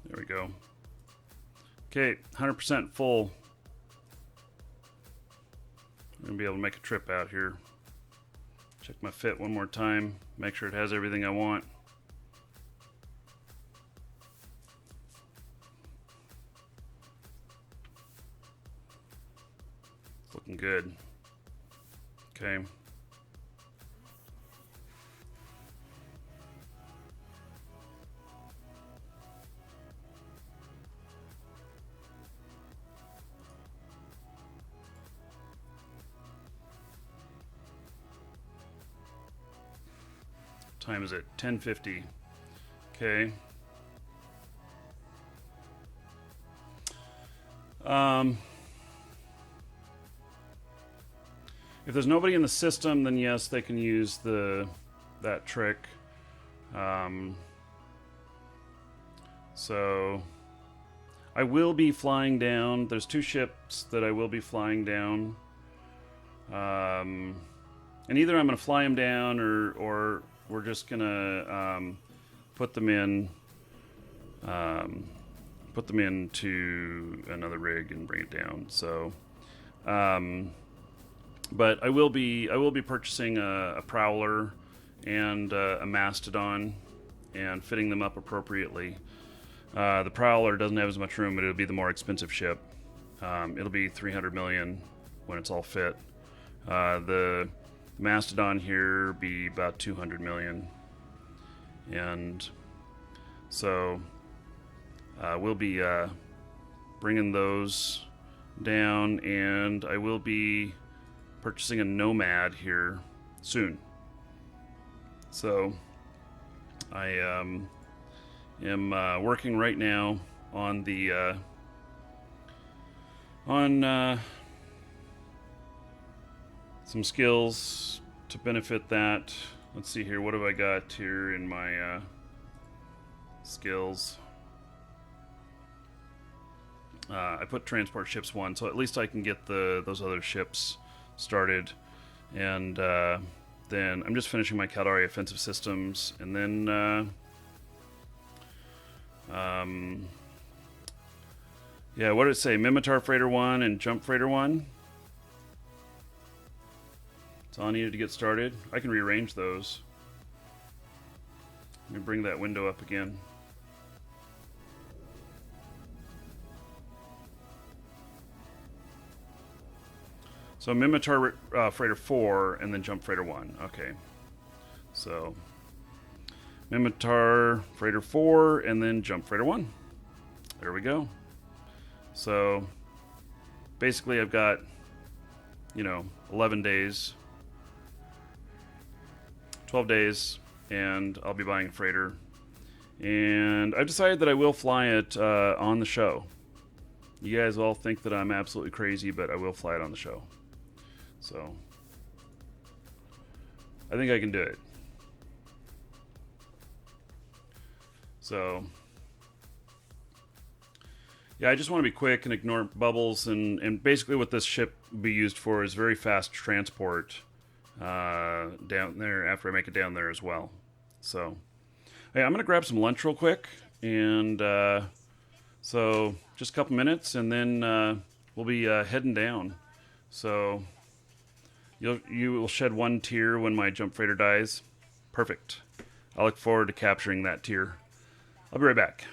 There we go. Okay, 100% full. I'm gonna be able to make a trip out here. Check my fit one more time. Make sure it has everything I want. It's looking good. Okay. Time is it? 10:50. Okay. If there's nobody in the system, then yes, they can use that trick. So I will be flying down. There's 2 ships that I will be flying down. And either I'm going to fly them down or we're just going to put them into another rig and bring it down. So, but I will be purchasing a prowler and a mastodon and fitting them up appropriately. The prowler doesn't have as much room, but it'll be the more expensive ship. It'll be 300 million when it's all fit. The mastodon here be about 200 million, and so we'll be bringing those down, and I will be purchasing a Nomad here soon. So I am working right now on the some skills to benefit that. Let's see here. What have I got here in my skills? I put transport ships 1, so at least I can get those other ships started. And then I'm just finishing my Caldari offensive systems, and then yeah, what did it say? Mimitar Freighter 1 and Jump Freighter 1. That's all I needed to get started. I can rearrange those. Let me bring that window up again. So Mimitar Freighter 4 and then Jump Freighter 1. Okay. So Mimitar Freighter 4 and then Jump Freighter 1. There we go. So basically I've got, 11 days, 12 days, and I'll be buying a freighter. And I've decided that I will fly it on the show. You guys all think that I'm absolutely crazy, but I will fly it on the show. So I think I can do it. So yeah, I just want to be quick and ignore bubbles, and basically what this ship will be used for is very fast transport down there after I make it down there as well. So Hey, I'm gonna grab some lunch real quick, and so just a couple minutes, and then we'll be heading down. So you will shed one tear when my jump freighter dies. Perfect. I look forward to capturing that tear. I'll be right back.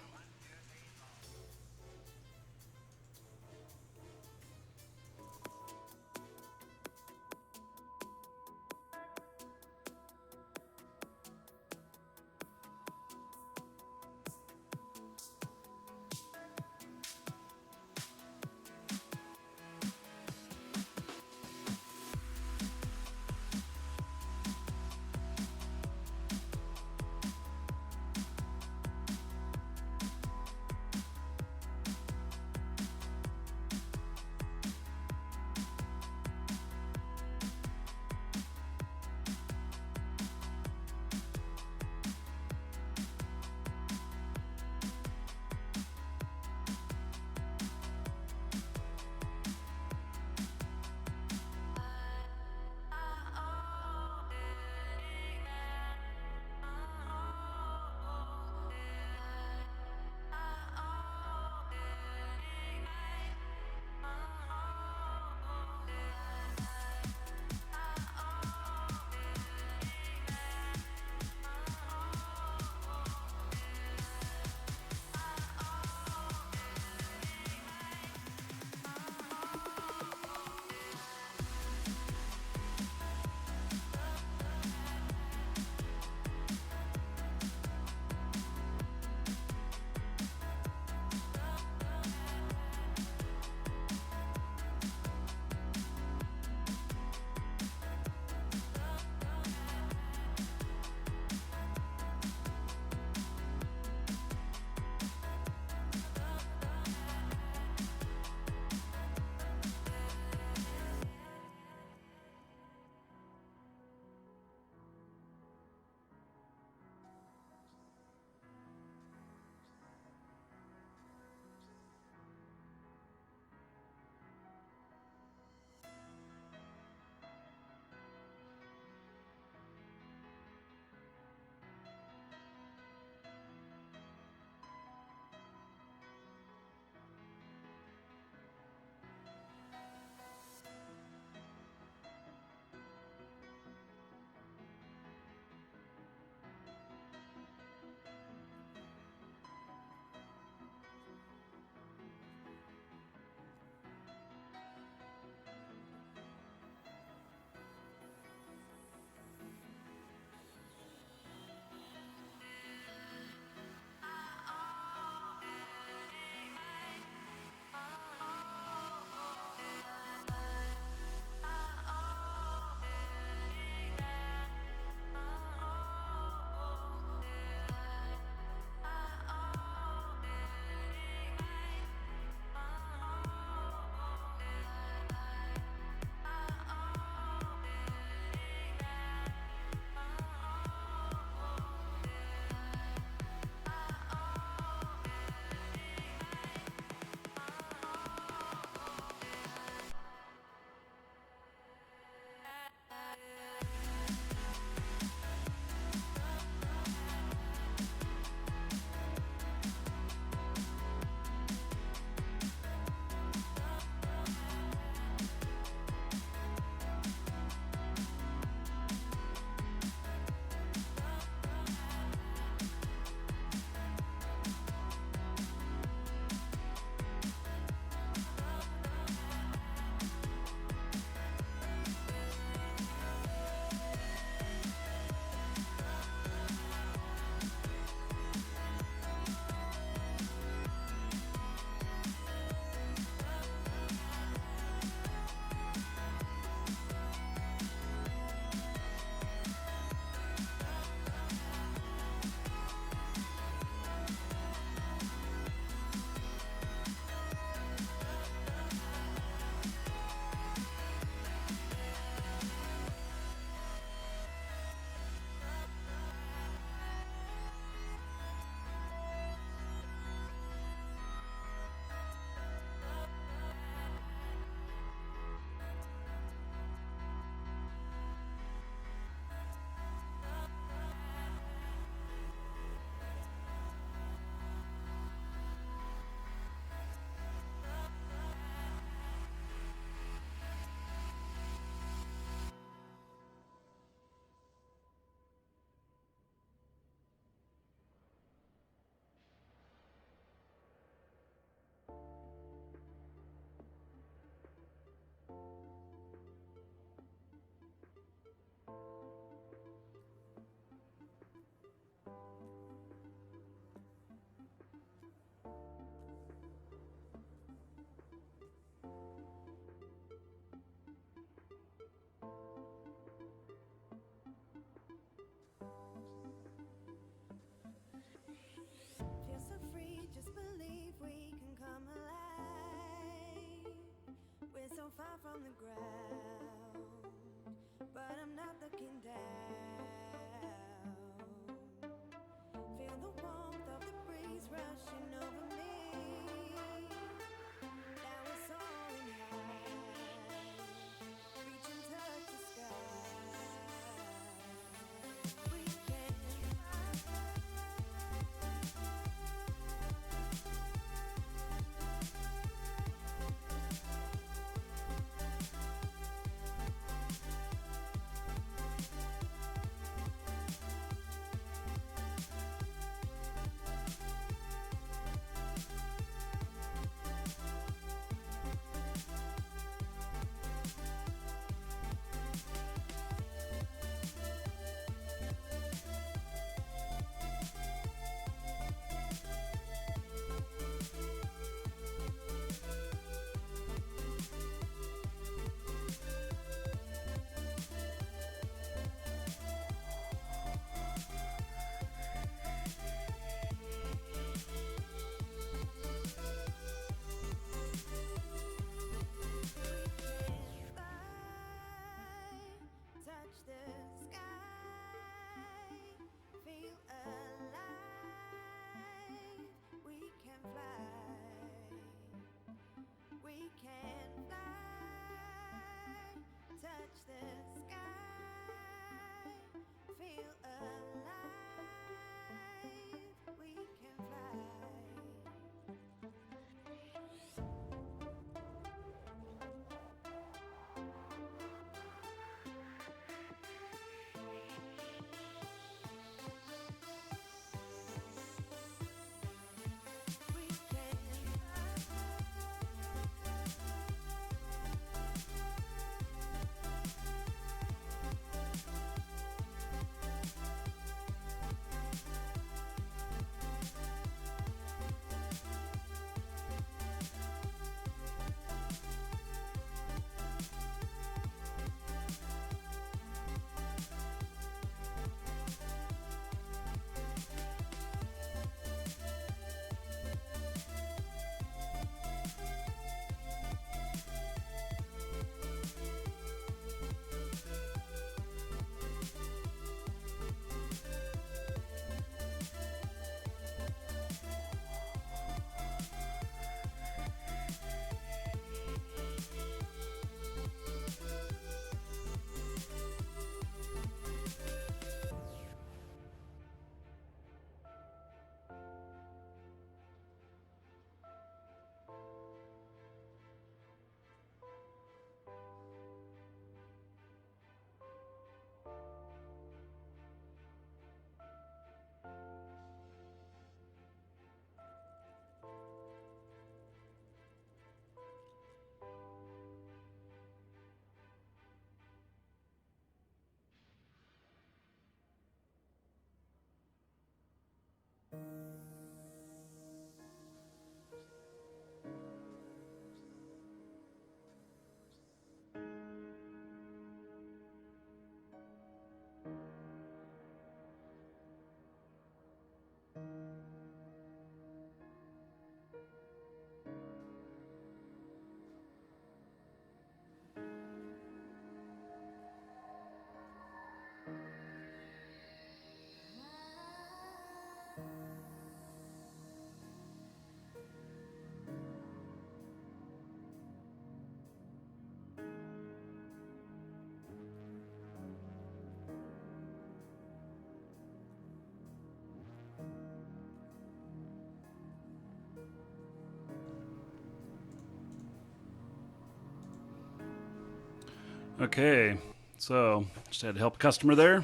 Okay, so just had to help a customer there.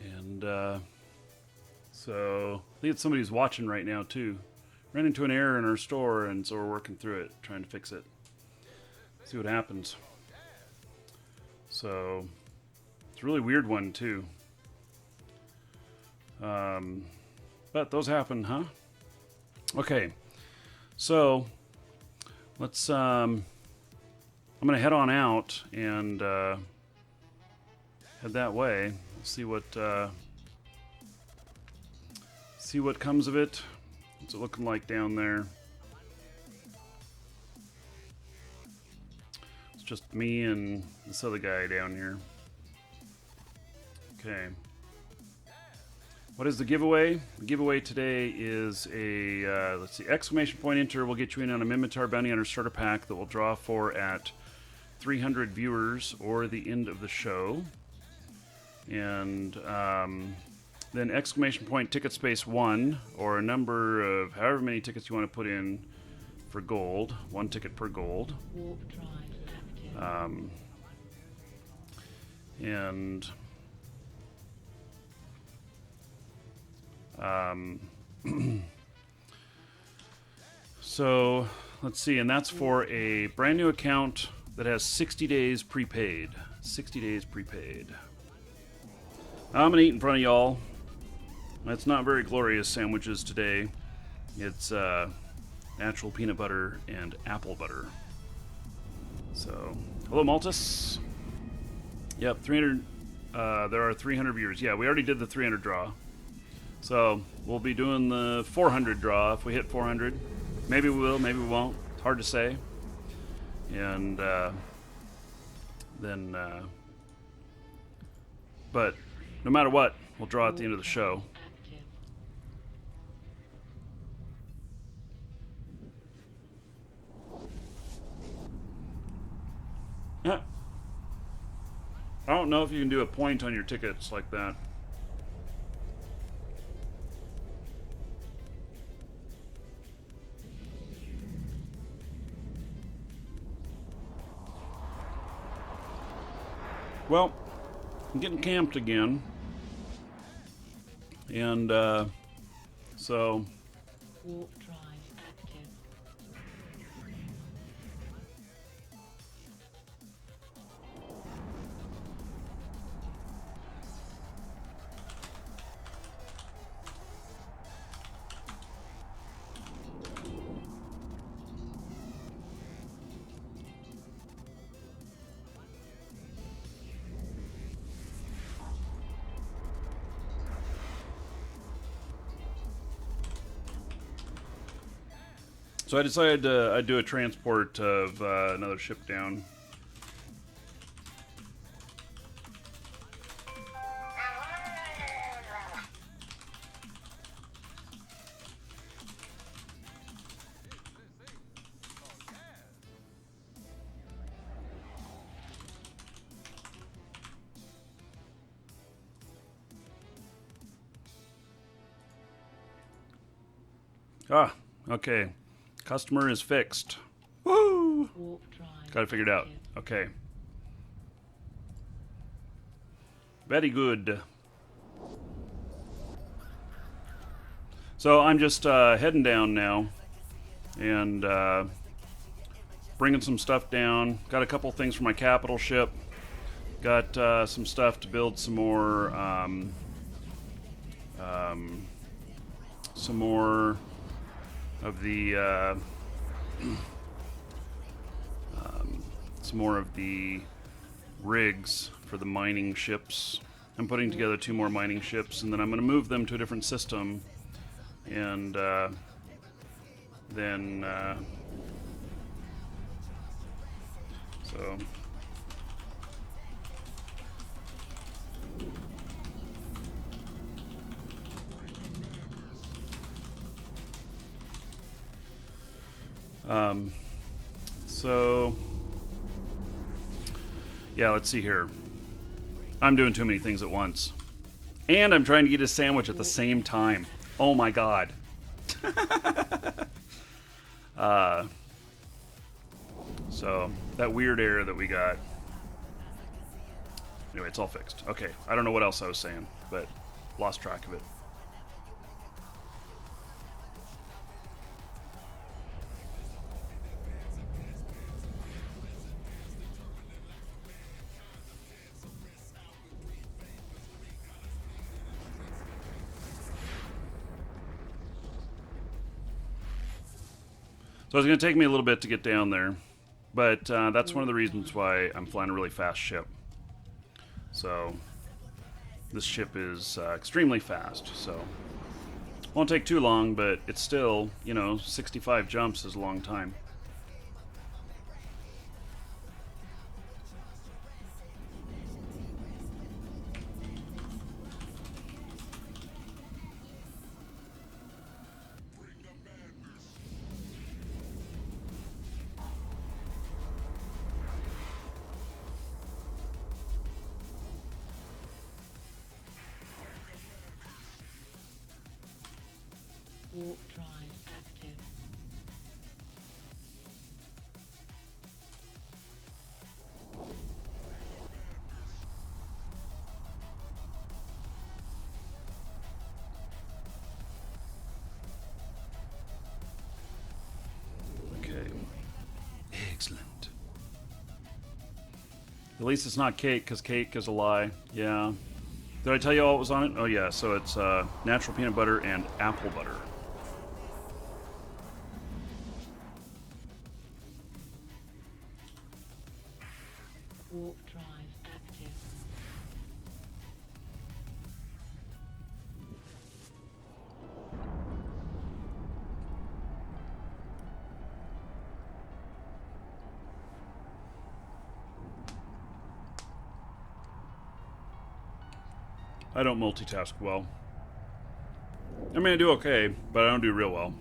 And so I think it's somebody who's watching right now too. Ran into an error in our store, and so we're working through it, trying to fix it. See what happens. So it's a really weird one too. But those happen, huh? Okay, so let's. I'm gonna head on out and head that way. See what comes of it. What's it looking like down there? It's just me and this other guy down here. Okay. What is the giveaway? The giveaway today is a, let's see, exclamation point enter will get you in on a Minmatar Bounty Hunter starter pack that we'll draw for at 300 viewers or the end of the show. And then exclamation point ticket space 1 or a number of however many tickets you want to put in for gold. 1 ticket per gold. Warp drive active. So let's see, and that's for a brand new account that has 60 days prepaid. 60 days prepaid. I'm gonna eat in front of y'all. It's not very glorious sandwiches today. It's natural peanut butter and apple butter. So, hello Maltus. Yep, 300. There are 300 viewers. Yeah, we already did the 300 draw. So we'll be doing the 400 draw if we hit 400. Maybe we will, maybe we won't. It's hard to say. And then, but no matter what, we'll draw at the end of the show. Active. Yeah. I don't know if you can do a point on your tickets like that. Well, I'm getting camped again. And so Warp drive active. So I decided I'd do a transport of another ship down. Ah, okay. Customer is fixed. Woo! Warp drive. Got it figured out. active. Okay. Very good. So I'm just heading down now and bringing some stuff down. Got a couple things for my capital ship. Got some stuff to build some more of the some more of the rigs for the mining ships. I'm putting together 2 more mining ships, and then I'm going to move them to a different system, and then so. So, yeah, let's see here. I'm doing too many things at once. And I'm trying to eat a sandwich at the same time. Oh my god. So that weird error that we got. Anyway, it's all fixed. Okay, I don't know what else I was saying, but lost track of it. So it's going to take me a little bit to get down there, but that's one of the reasons why I'm flying a really fast ship. So this ship is extremely fast, so won't take too long, but it's still, 65 jumps is a long time. Warp drive active. Okay. Excellent. At least it's not cake, because cake is a lie. Yeah. Did I tell you all what was on it? Oh, yeah. So it's natural peanut butter and apple butter. Warp drive active. I don't multitask well. I mean, I do okay, but I don't do real well.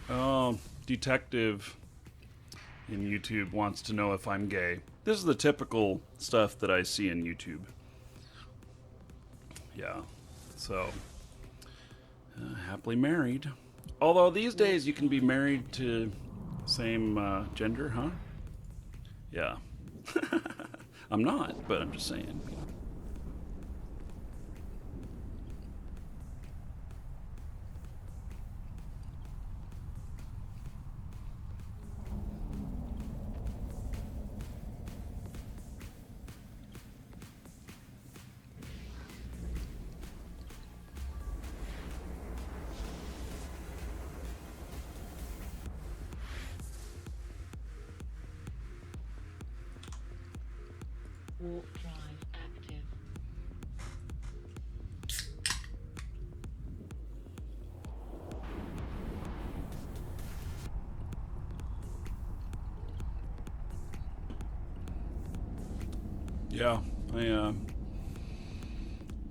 Oh, detective in YouTube wants to know if I'm gay. This is the typical stuff that I see in YouTube. Yeah, so happily married. Although these days you can be married to same gender, huh? Yeah. I'm not, but I'm just saying. Warp drive active. Yeah,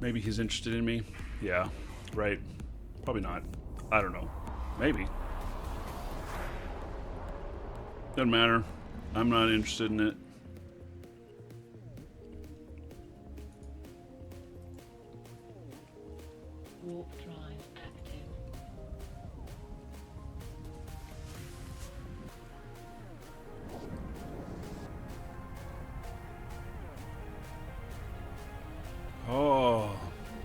maybe he's interested in me. Yeah, right. Probably not. I don't know. Maybe. Doesn't matter. I'm not interested in it. Warp drive active. Oh,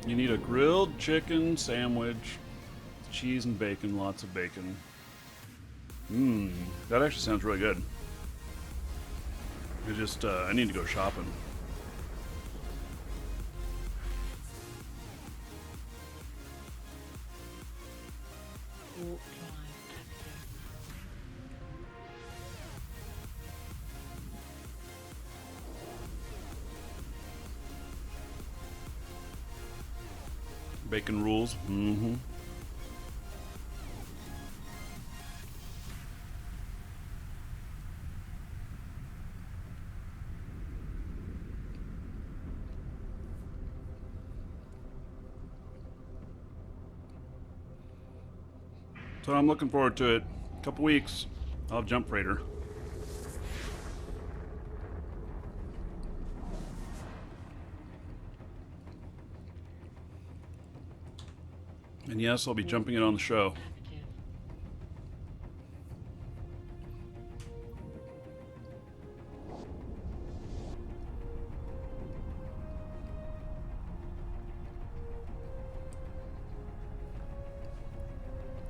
you need a grilled chicken sandwich, cheese and bacon, lots of bacon. Mmm, that actually sounds really good. I need to go shopping. Warp drive active. Bacon rules. Mm-hmm. So I'm looking forward to it. A couple weeks, I'll have Jump Freighter. And yes, I'll be jumping it on the show. Active.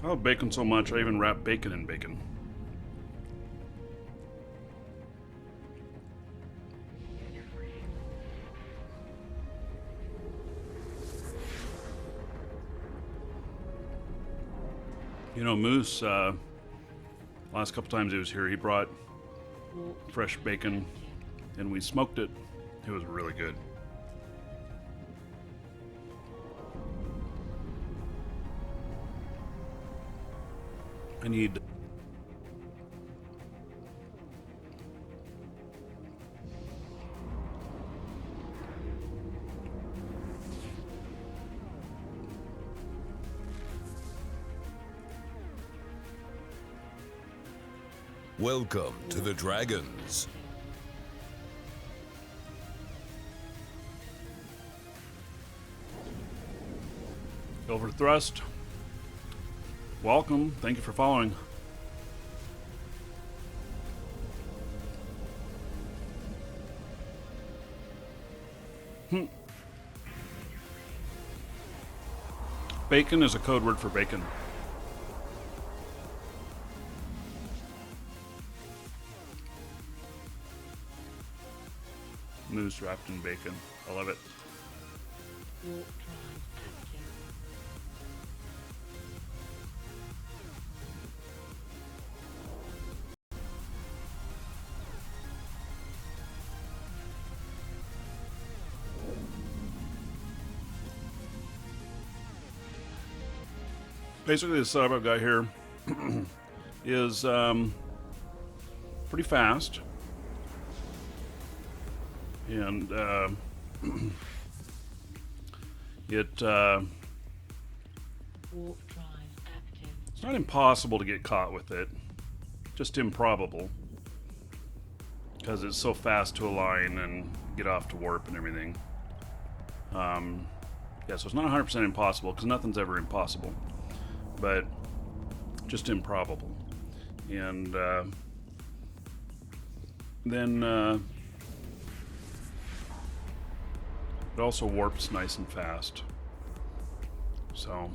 I love bacon so much, I even wrap bacon in bacon. You know, Moose, last couple times he was here, he brought Warp fresh bacon and we smoked it. It was really good. I need Welcome to the Dragons. Silver Thrust. Welcome. Thank you for following. Bacon is a code word for bacon. Moose wrapped in bacon. I love it. Warp drive active. Basically, the setup I've got here is pretty fast. And it Warp drive active. it's not impossible to get caught with it, just improbable, because it's so fast to align and get off to warp and everything. Yeah, so it's not 100% impossible, because nothing's ever impossible, but just improbable. And then it also warps nice and fast. So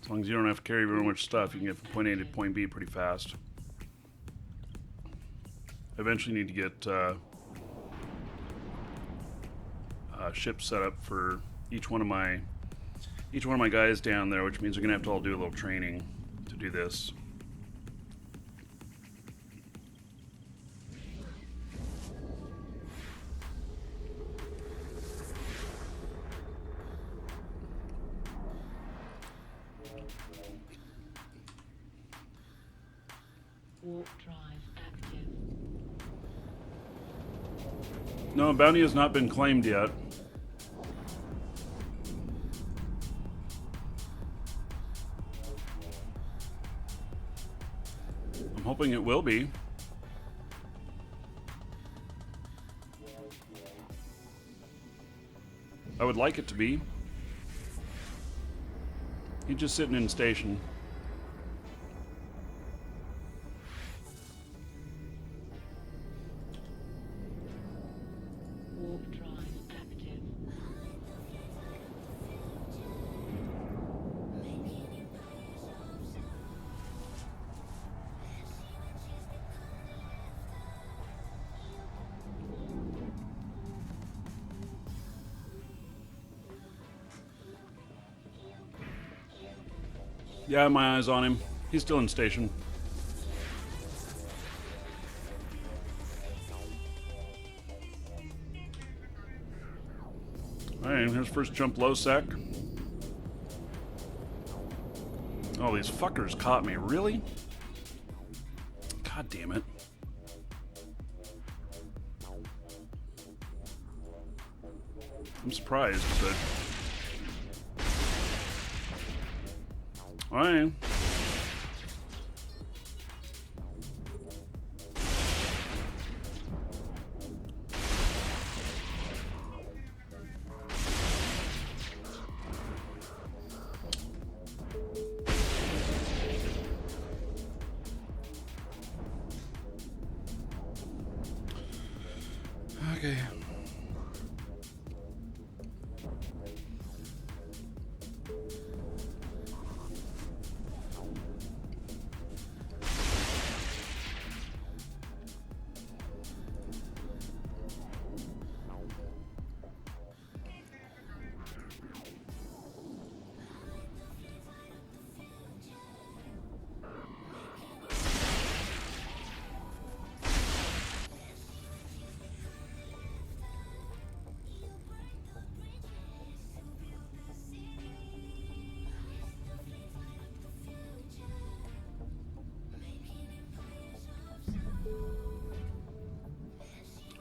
as long as you don't have to carry very much stuff, you can get from point A to point B pretty fast. I eventually need to get ships set up for each one of my guys down there, which means they're gonna have to all do a little training to do this. Warp drive active. No, bounty has not been claimed yet. I'm hoping it will be. I would like it to be. He's just sitting in station. Warp drive active. Yeah, I have my eyes on him. He's still in station. Alright, here's first jump low sec. Oh, these fuckers caught me. Really? God damn it. I'm surprised, but... Alright. Okay.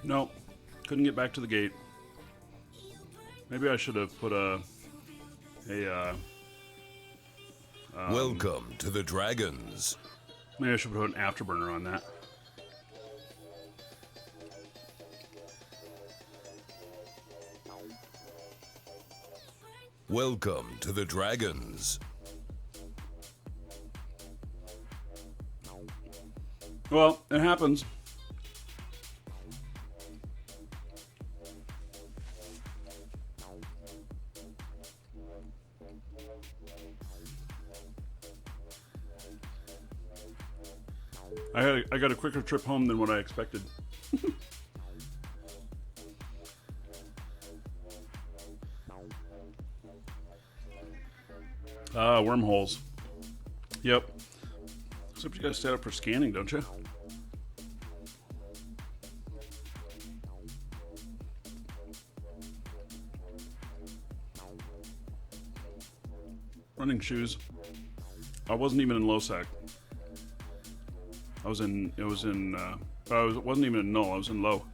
Nope. Couldn't get back to the gate. Maybe I should have put Welcome to the Dragons. maybe I should put an afterburner on that. Welcome to the Dragons. Well, it happens. I got a quicker trip home than what I expected. Wormholes. Yep. Except you gotta stay up for scanning, don't you? Running shoes. I wasn't even in LoSAC. I wasn't even in null, I was in low.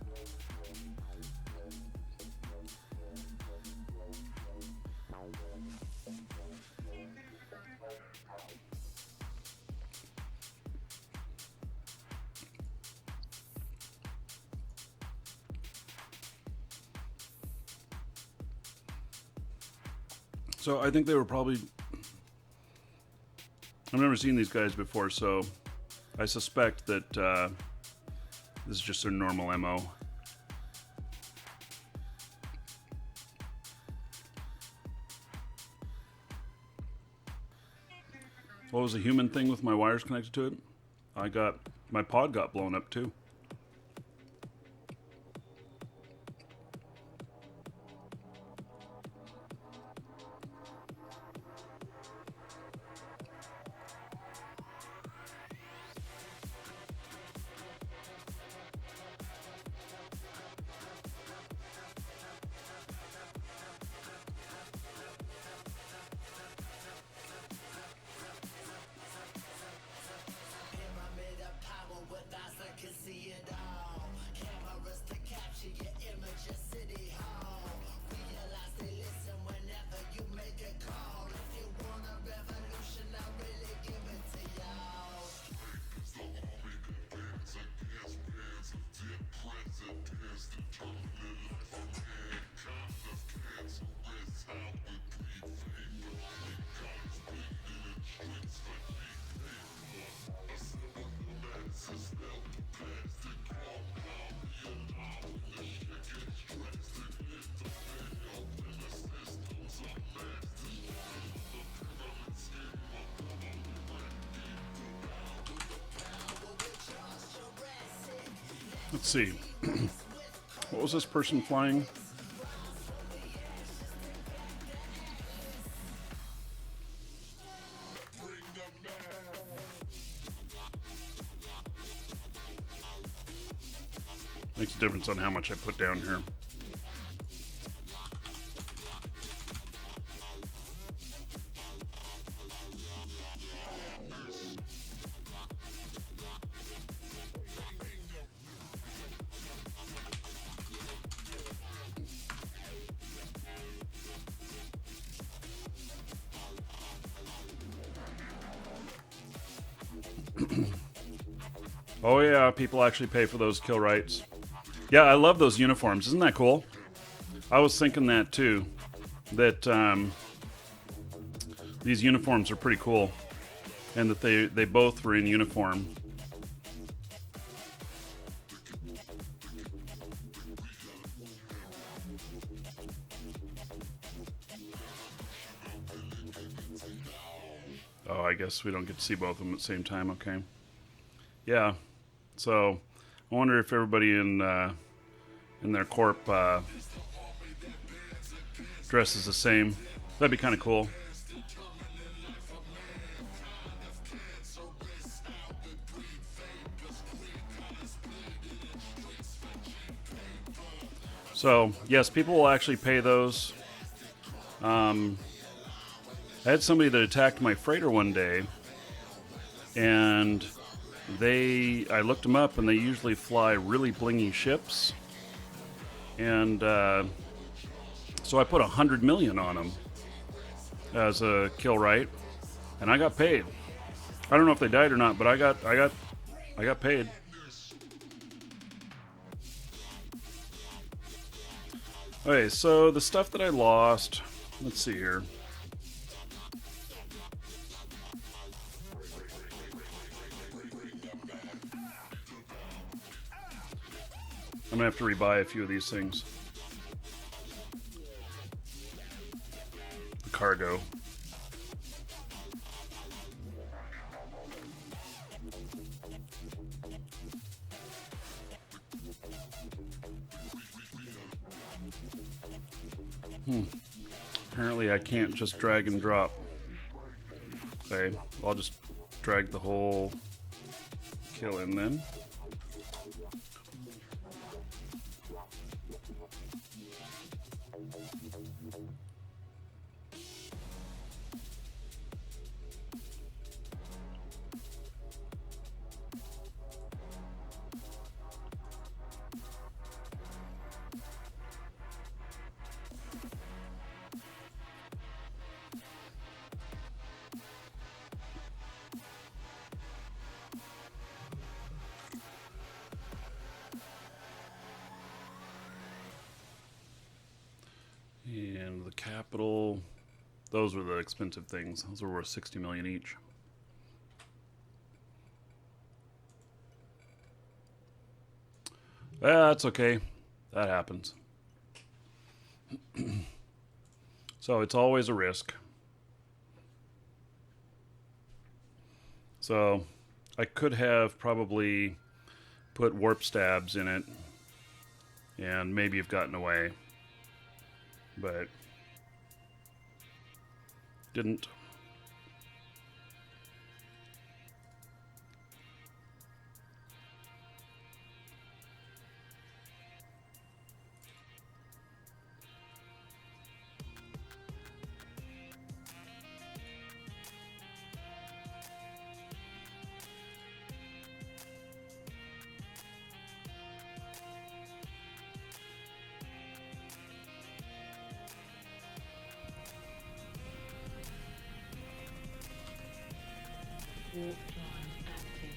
So I think they were probably, I've never seen these guys before, so I suspect that this is just their normal MO. What was the human thing with my wires connected to it? My pod got blown up too. Let's see. What was this person flying? Makes a difference on how much I put down here. Oh yeah, people actually pay for those kill rights. Yeah, I love those uniforms. Isn't that cool? I was thinking that too. That these uniforms are pretty cool, and that they both were in uniform. Oh, I guess we don't get to see both of them at the same time. Okay. Yeah. So I wonder if everybody in their corp dresses the same. That'd be kind of cool. So yes, people will actually pay those. I had somebody that attacked my freighter one day, and I looked them up, and they usually fly really blingy ships, and so I put 100 million on them as a kill right, and I got paid. I don't know if they died or not, but I got paid. Okay, so the stuff that I lost, let's see here. I'm gonna have to rebuy a few of these things. The cargo. Apparently I can't just drag and drop. Okay, I'll just drag the whole kill in then. And the capital, those were the expensive things. Those were worth 60 million each. That's okay. That happens. So it's always a risk. So I could have probably put warp stabs in it and maybe have gotten away, but didn't. Warp drive active.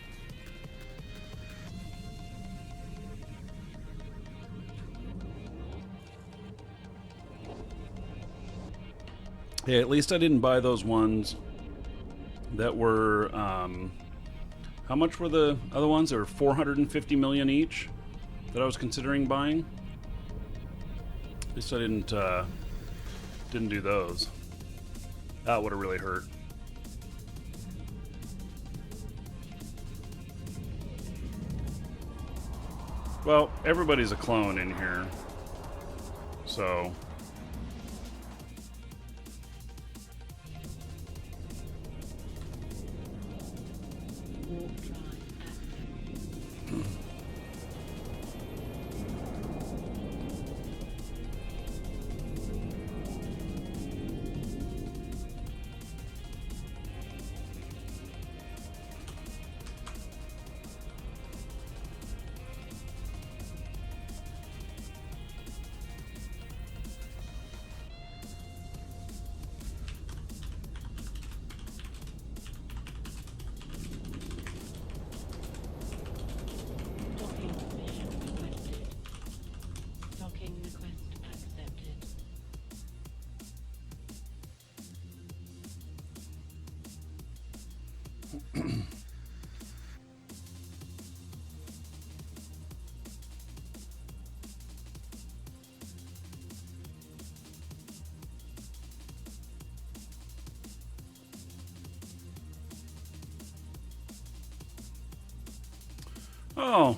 Yeah, at least I didn't buy those ones that were, how much were the other ones? They were 450 million each that I was considering buying. At least I didn't do those. That would have really hurt. Well, everybody's a clone in here, so Warp drive active. Oh,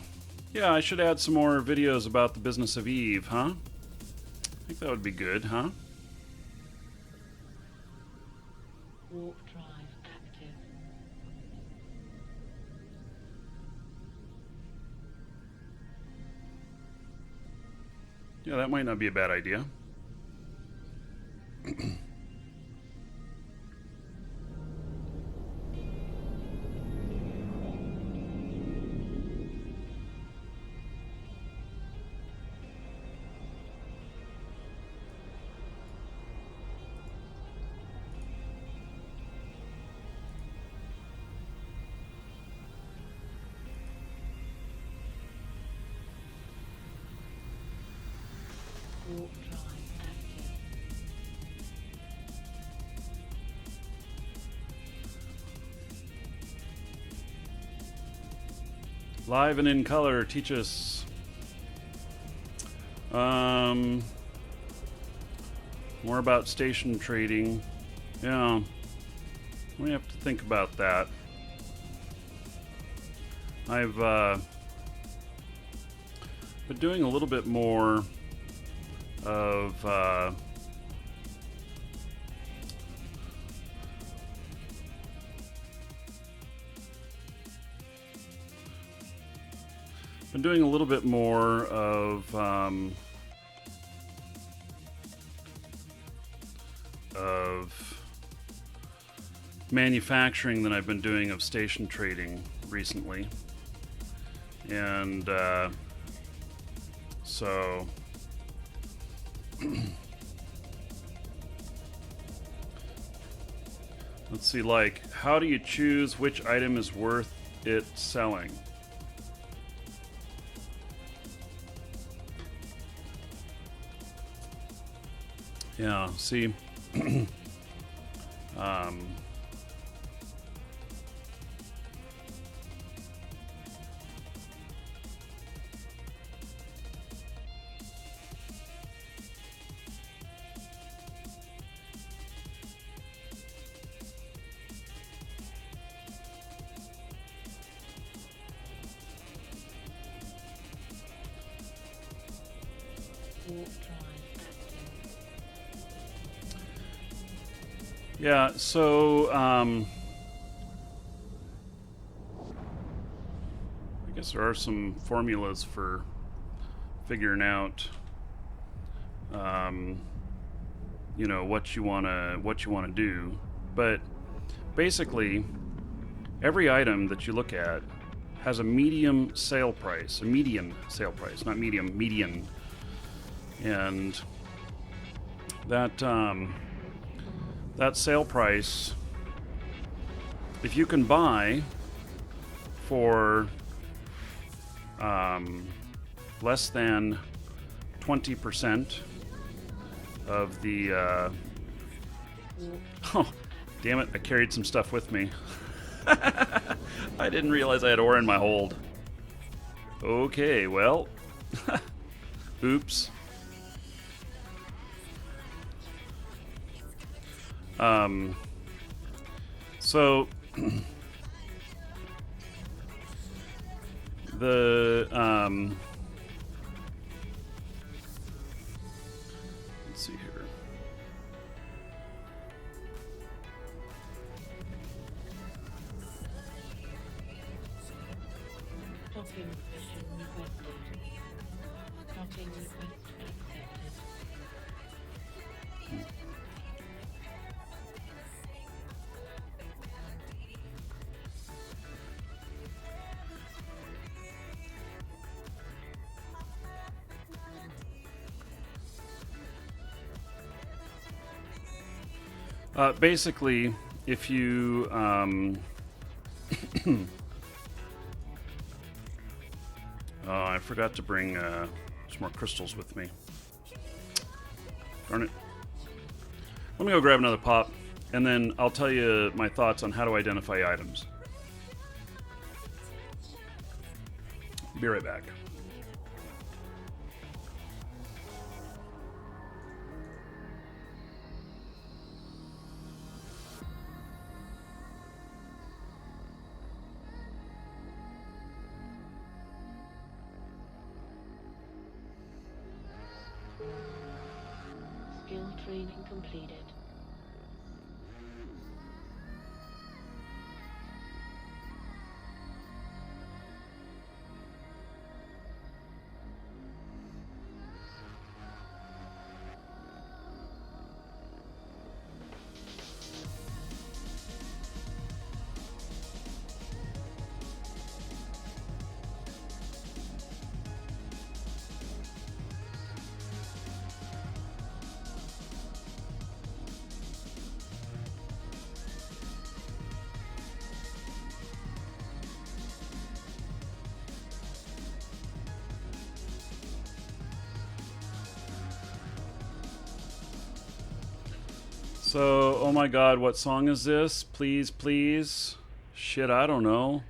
yeah, I should add some more videos about the business of Eve, huh? I think that would be good, huh? Warp drive active. Yeah, that might not be a bad idea. Warp drive active. Live and in color, teach us. More about station trading. Yeah, we have to think about that. I've been doing a little bit more of of manufacturing than I've been doing of station trading recently, and so let's see, like, how do you choose which item is worth it selling? Yeah, see, Warp drive active. yeah, so I guess there are some formulas for figuring out what you wanna do, but basically every item that you look at has a medium sale price, not medium, median, and that that sale price, if you can buy for less than 20% of the oh, damn it, I carried some stuff with me. I didn't realize I had ore in my hold. Okay, well, oops. So the let's see here. Docking mission requested. Docking request accepted. Basically, if you oh, I forgot to bring some more crystals with me. Darn it. Let me go grab another pop, and then I'll tell you my thoughts on how to identify items. Be right back. Training completed. So, oh my god, what song is this? Please, please. Shit, I don't know.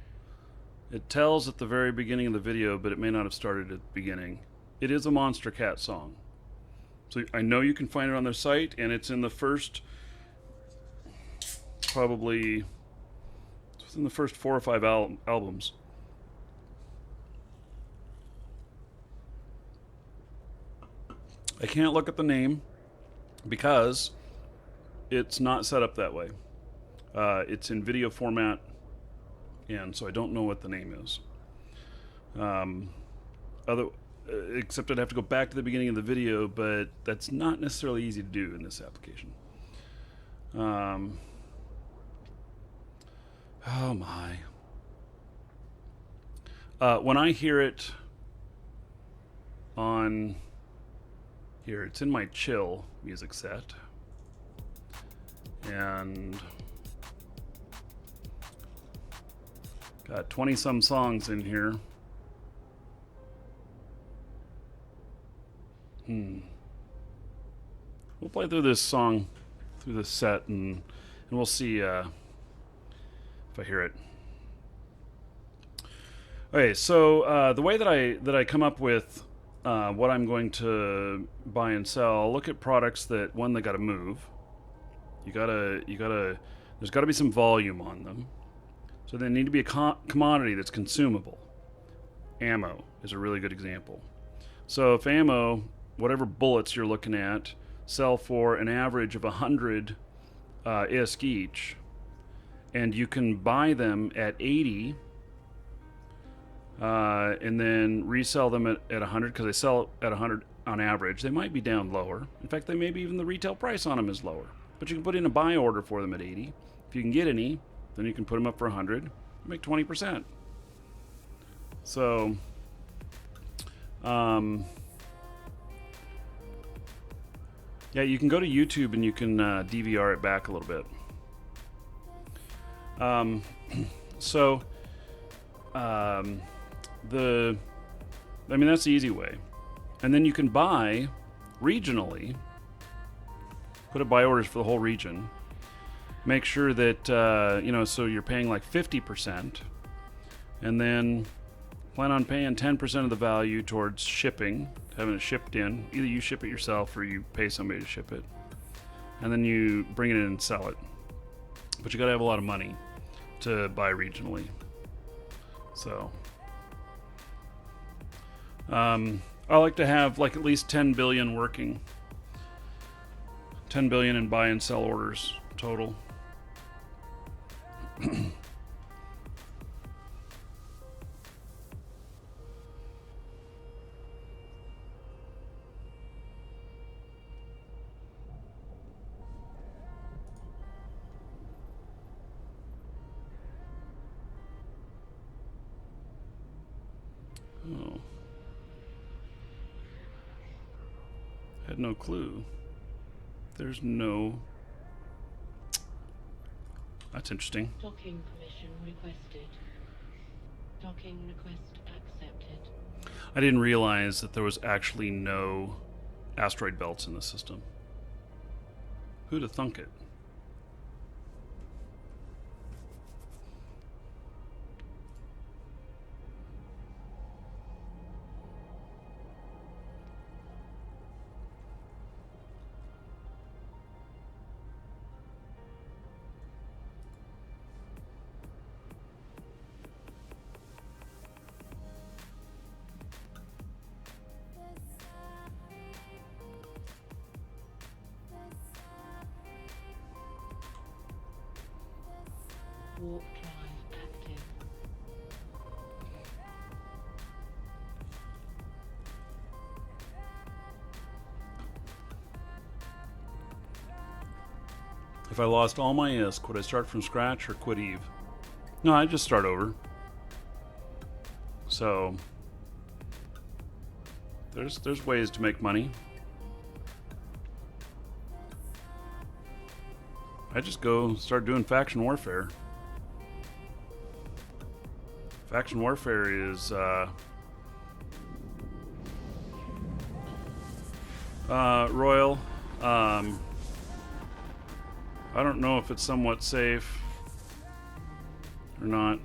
It tells at the very beginning of the video, but it may not have started at the beginning. It is a Monster Cat song. So I know you can find it on their site, and it's in the first, probably, it's in the first 4 or 5 albums. I can't look at the name because it's not set up that way. It's in video format, and so I don't know what the name is. Except I'd have to go back to the beginning of the video, but that's not necessarily easy to do in this application. Oh my. When I hear it on here, it's in my chill music set. And got 20 some songs in here. We'll play through this song, through this set, and we'll see if I hear it. Okay, so the way that I come up with what I'm going to buy and sell, I'll look at products that they got to move. There's got to be some volume on them. So they need to be a commodity that's consumable. Ammo is a really good example. So if ammo, whatever bullets you're looking at, sell for an average of 100 ISK each, and you can buy them at 80 and then resell them at 100, because they sell at 100 on average. They might be down lower. In fact, they may be even the retail price on them is lower. But you can put in a buy order for them at 80. If you can get any, then you can put them up for 100. Make 20%. So, yeah, you can go to YouTube and you can DVR it back a little bit. That's the easy way. And then you can buy regionally. Put up buy orders for the whole region. Make sure that, so you're paying like 50%. And then plan on paying 10% of the value towards shipping, having it shipped in. Either you ship it yourself or you pay somebody to ship it. And then you bring it in and sell it. But you got to have a lot of money to buy regionally. So, I like to have like at least 10 billion working. 10 billion in buy and sell orders total. Oh. Had no clue. There's no... That's interesting. Docking permission requested. Docking request accepted. I didn't realize that there was actually no asteroid belts in the system. Who'd have thunk it? Warp drive active. If I lost all my ISK, would I start from scratch or quit Eve? No, I'd just start over. So there's ways to make money. I just go start doing faction warfare. Faction warfare is Royal. I don't know if it's somewhat safe or not.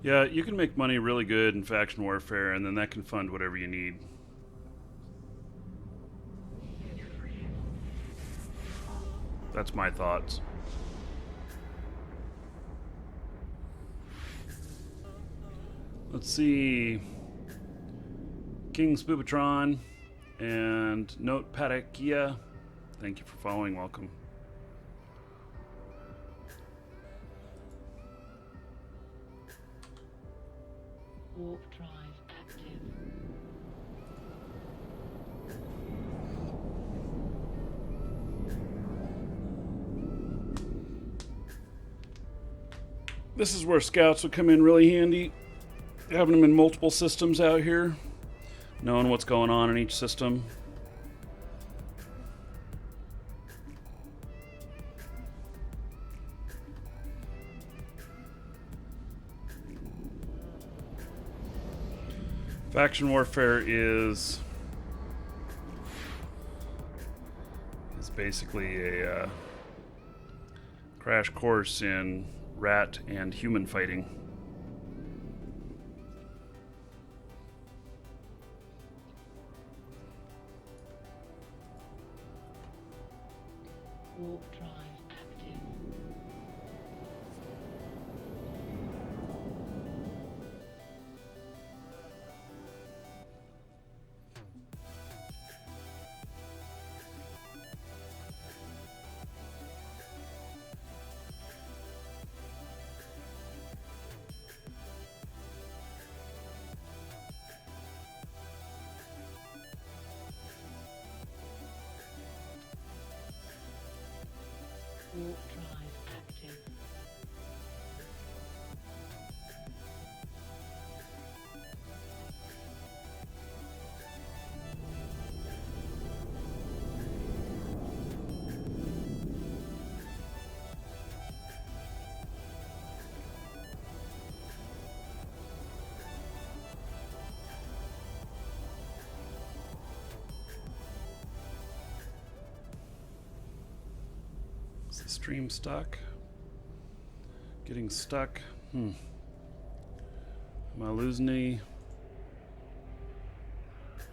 Yeah, you can make money really good in faction warfare, and then that can fund whatever you need. That's my thoughts. Let's see. King Spoopatron and Note Patakia. Thank you for following. Welcome. Warp drive active. This is where scouts would come in really handy. Having them in multiple systems out here. Knowing what's going on in each system. Faction warfare is basically a crash course in rat and human fighting. Warp drive active. Warp drive active. Is the stream stuck? Getting stuck? Am I losing any?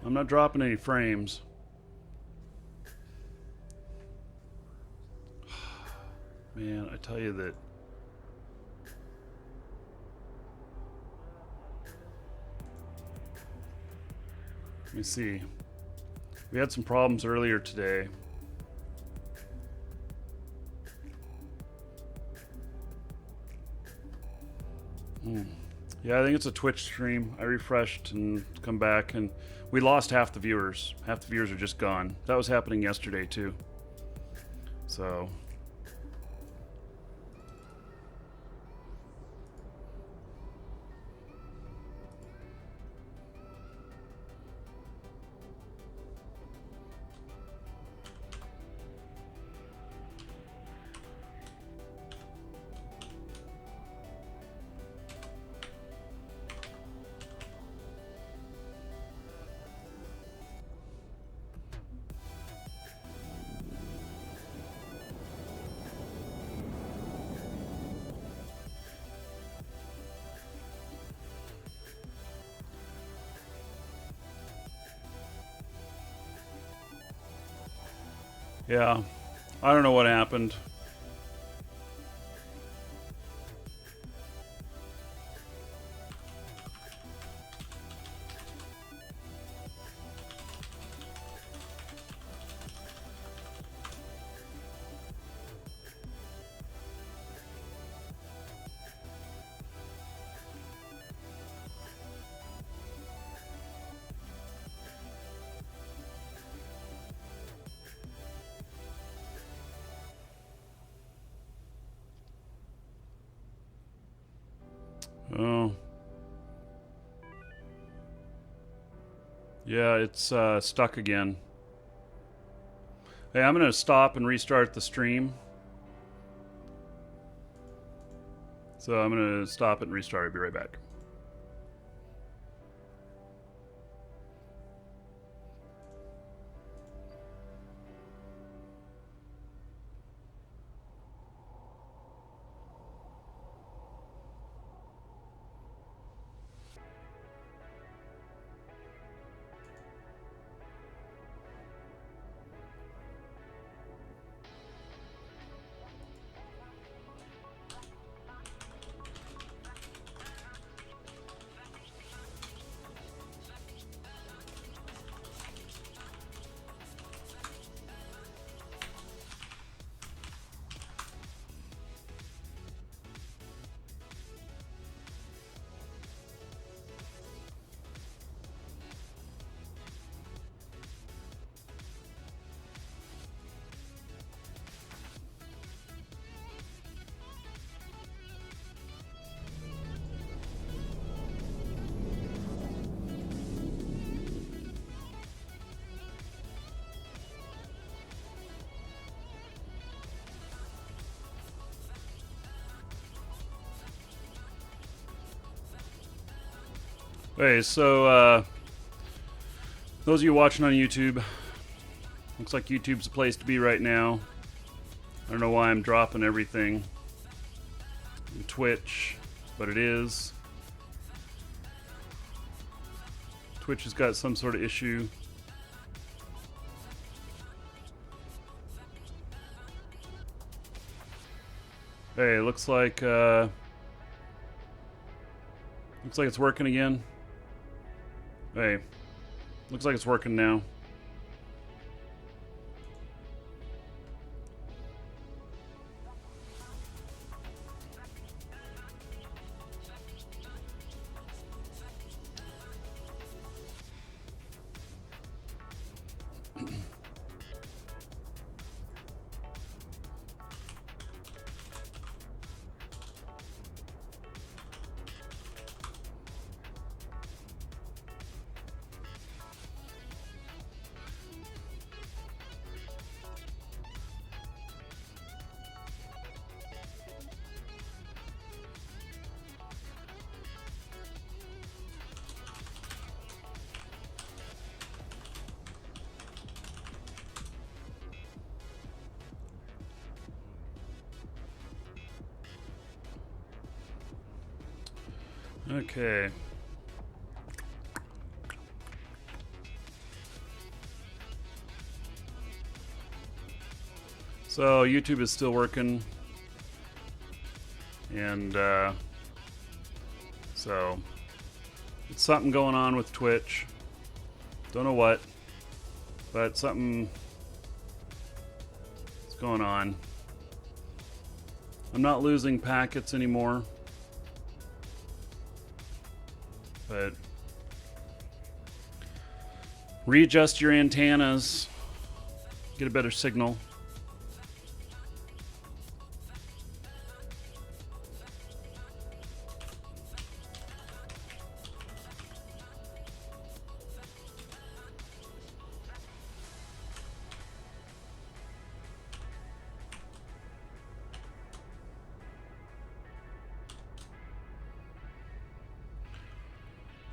I'm not dropping any frames. Man, I tell you that. Let me see. We had some problems earlier today. Yeah, I think it's a Twitch stream. I refreshed and come back, and we lost half the viewers. Half the viewers are just gone. That was happening yesterday too. So Yeah. I don't know what happened. Oh. Yeah, it's stuck again. Hey, I'm going to stop and restart the stream. So I'm going to stop it and restart. I'll be right back. Hey, so those of you watching on YouTube, looks like YouTube's the place to be right now. I don't know why I'm dropping everything on Twitch, but it is. Twitch has got some sort of issue. Hey, looks like it's working again. Hey, looks like it's working now. Okay. So YouTube is still working, and so it's something going on with Twitch. Don't know what, but something is going on. I'm not losing packets anymore, but readjust your antennas, get a better signal.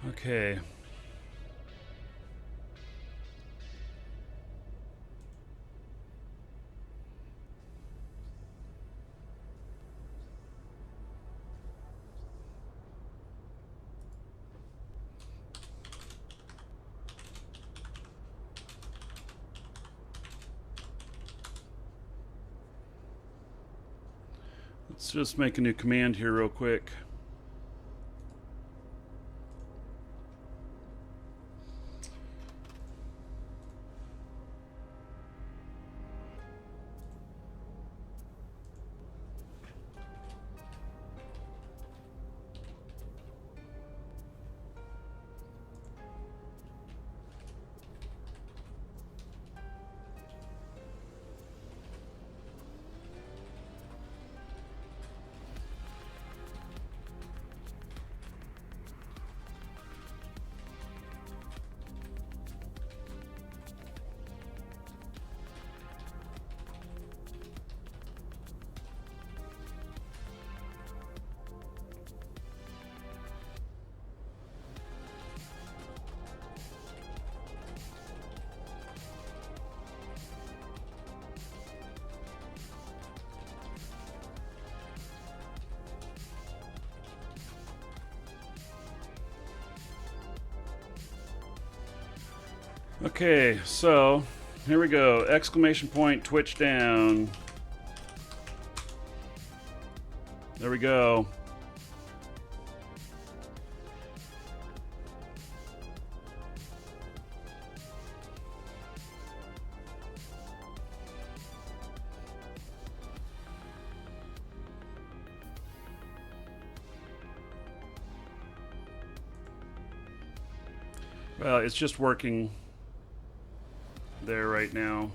Okay. Let's just make a new command here real quick. Okay, so here we go. Exclamation point, Twitch down. There we go. Well, it's just working there right now.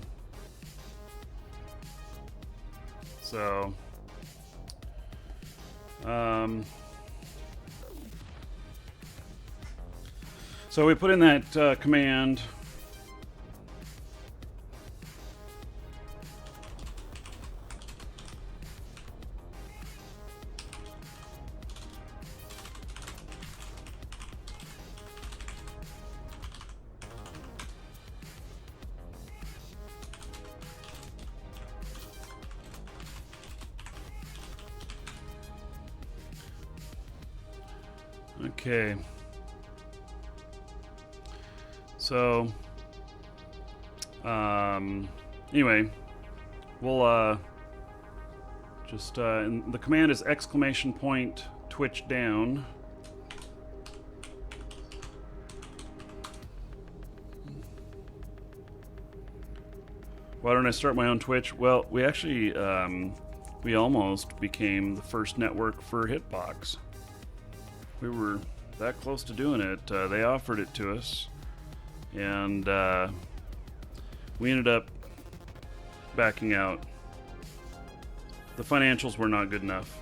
So, so we put in that command. Okay. So, anyway, we'll just and the command is exclamation point Twitch down. Why don't I start my own Twitch? Well, we actually we almost became the first network for Hitbox. We were that close to doing it. They offered it to us, and we ended up backing out. The financials were not good enough.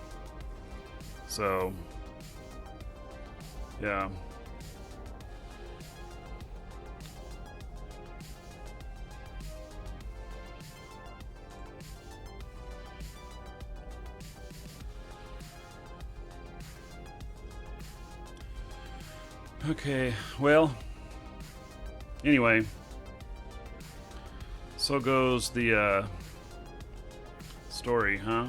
So, yeah. Okay, well, anyway, so goes the story, huh?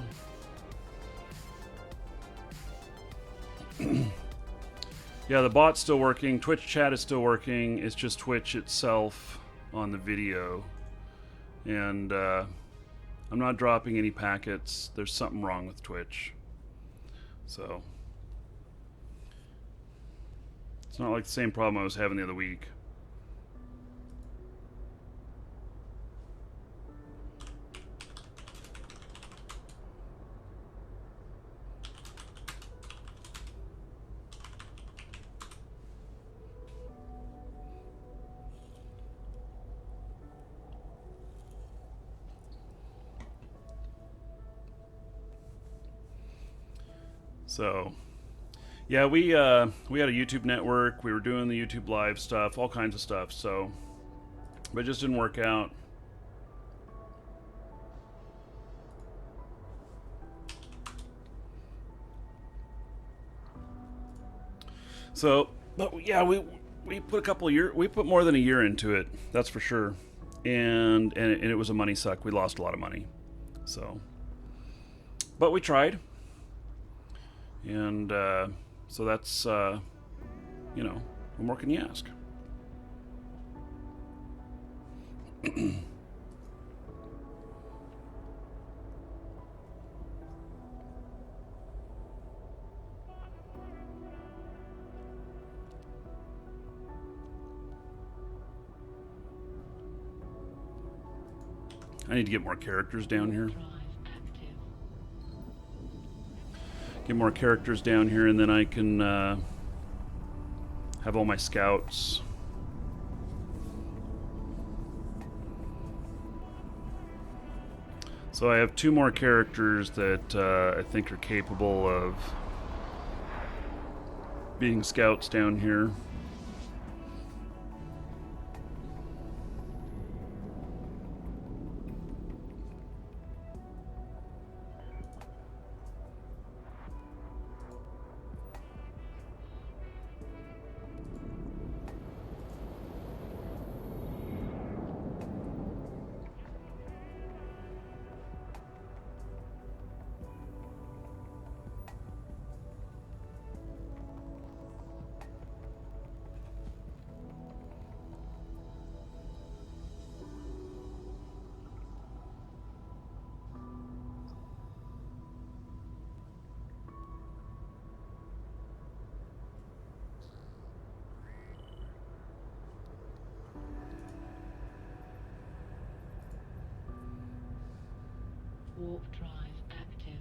Yeah, the bot's still working. Twitch chat is still working. It's just Twitch itself on the video. And I'm not dropping any packets. There's something wrong with Twitch. So it's not like the same problem I was having the other week. So, yeah, we had a YouTube network. We were doing the YouTube live stuff, all kinds of stuff. So, but it just didn't work out. So, but yeah, we put a couple of years. We put more than a year into it. That's for sure. And it was a money suck. We lost a lot of money. So, but we tried. And so that's, you know, what more can you ask? I need to get more characters down here. Drive active. Get more characters down here, and then I can have all my scouts. So I have 2 more characters that I think are capable of being scouts down here. Warp drive active.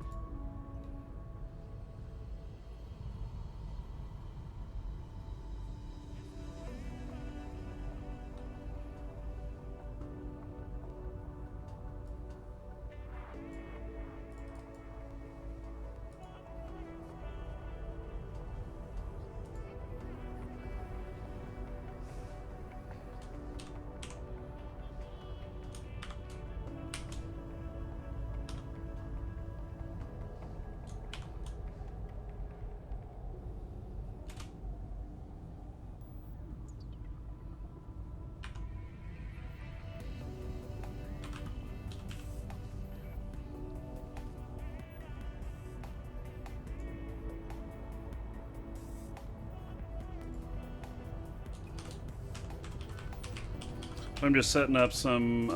I'm just setting up some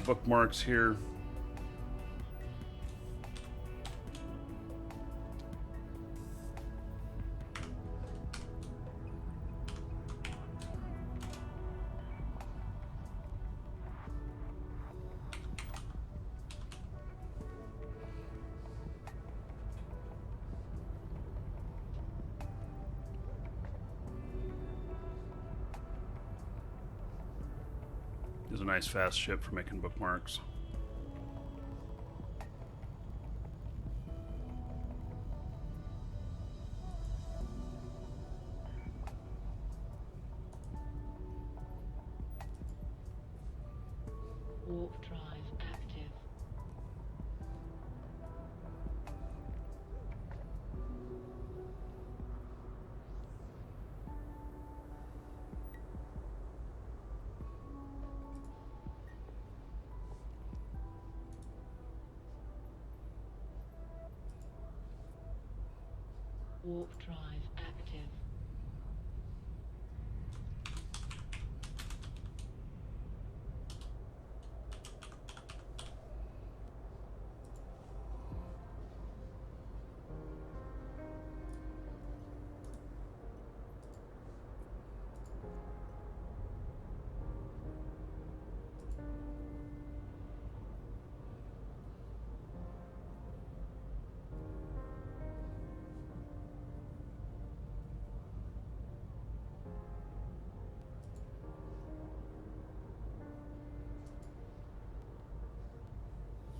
bookmarks here. Is a nice fast ship for making bookmarks. Warp drive active. Warp drive active.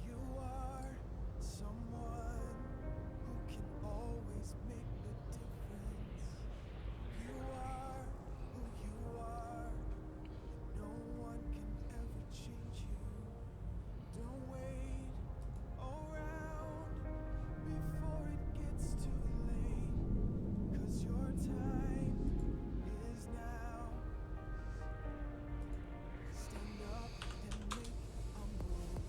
You are someone who can always make the difference. You are who you are. No one can ever change you. Don't wait around before it gets too late. 'Cause your time is now. Stand up and make a move.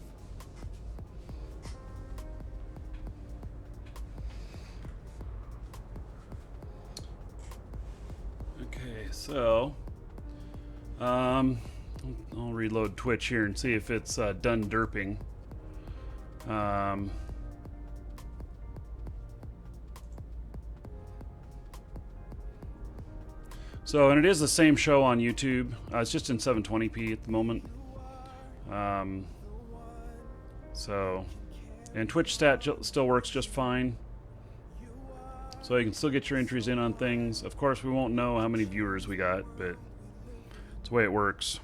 Okay, so I'll reload Twitch here and see if it's done derping. So, and it is the same show on YouTube. It's just in 720p at the moment. So, and Twitch stat still works just fine. So you can still get your entries in on things. Of course, we won't know how many viewers we got, but it's the way it works.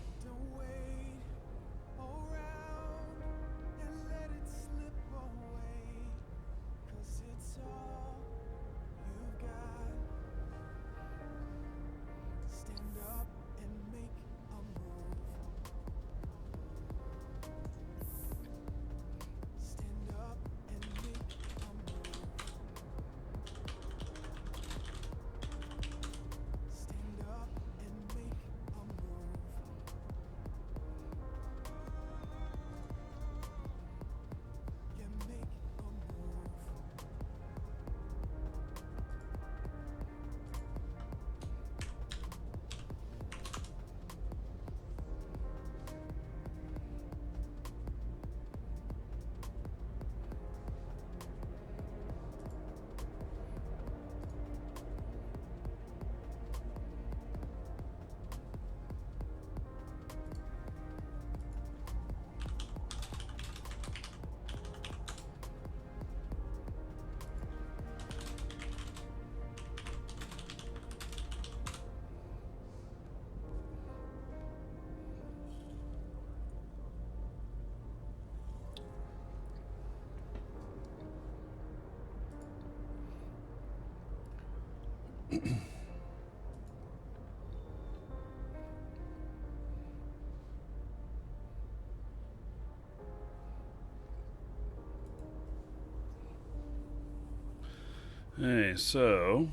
Hey, so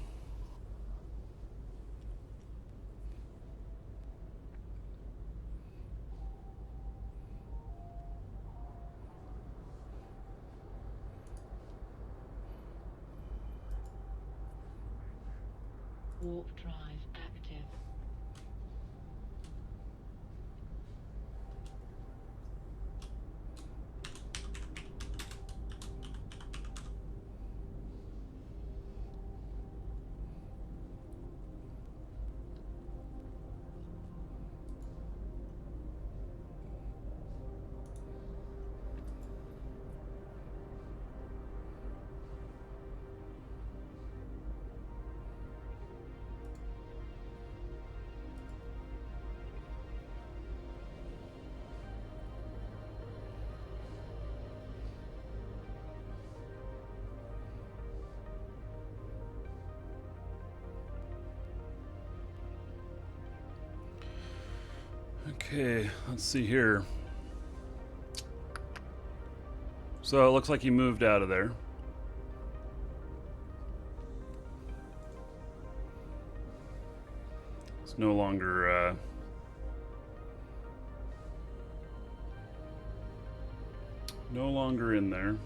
Warp drive active. okay, let's see here. So it looks like he moved out of there. It's no longer in there.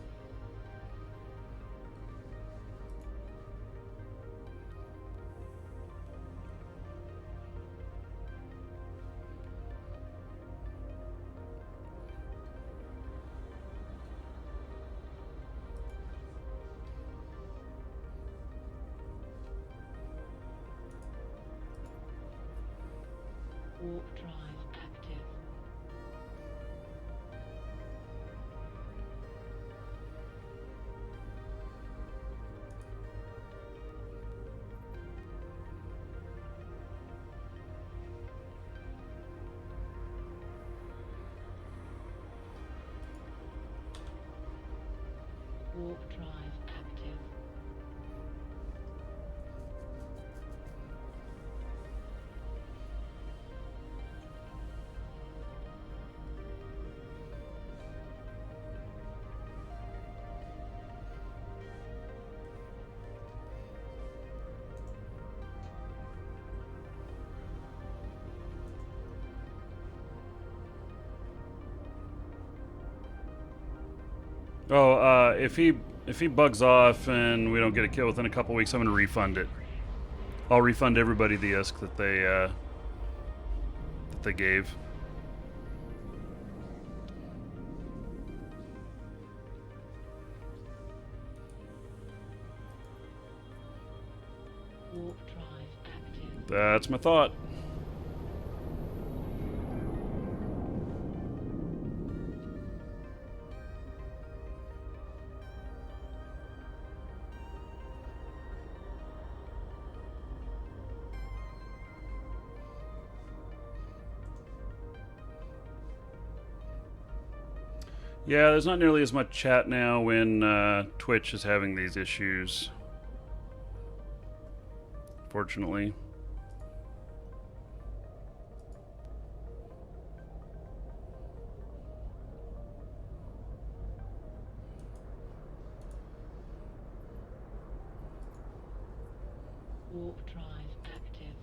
Warp drive active. Warp drive active. Oh, if he bugs off and we don't get a kill within a couple weeks, I'm gonna refund it. I'll refund everybody the ISK that they gave. Warp drive active. That's my thought. Yeah, there's not nearly as much chat now when Twitch is having these issues. Fortunately. Warp drive active.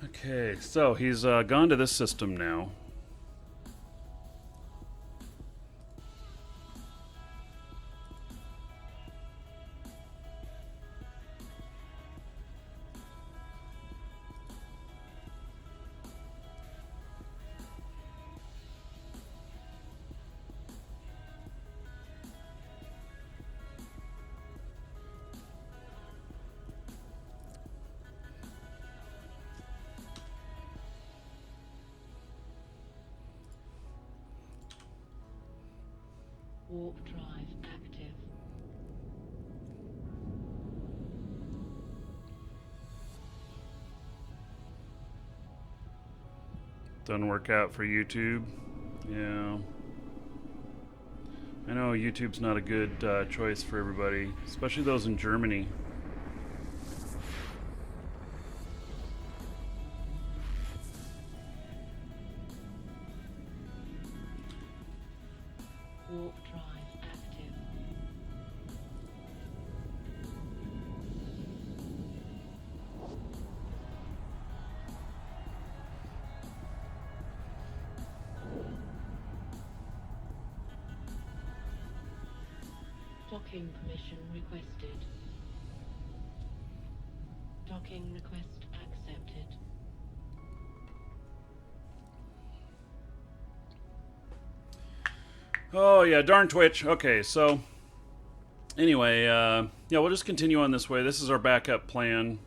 Okay, so he's gone to this system now. Warp drive active. Doesn't work out for YouTube. Yeah. I know YouTube's not a good choice for everybody, especially those in Germany. Warp drive active. Docking permission requested. Docking request accepted. Oh yeah, darn Twitch. Okay, so anyway, yeah, we'll just continue on this way. This is our backup plan.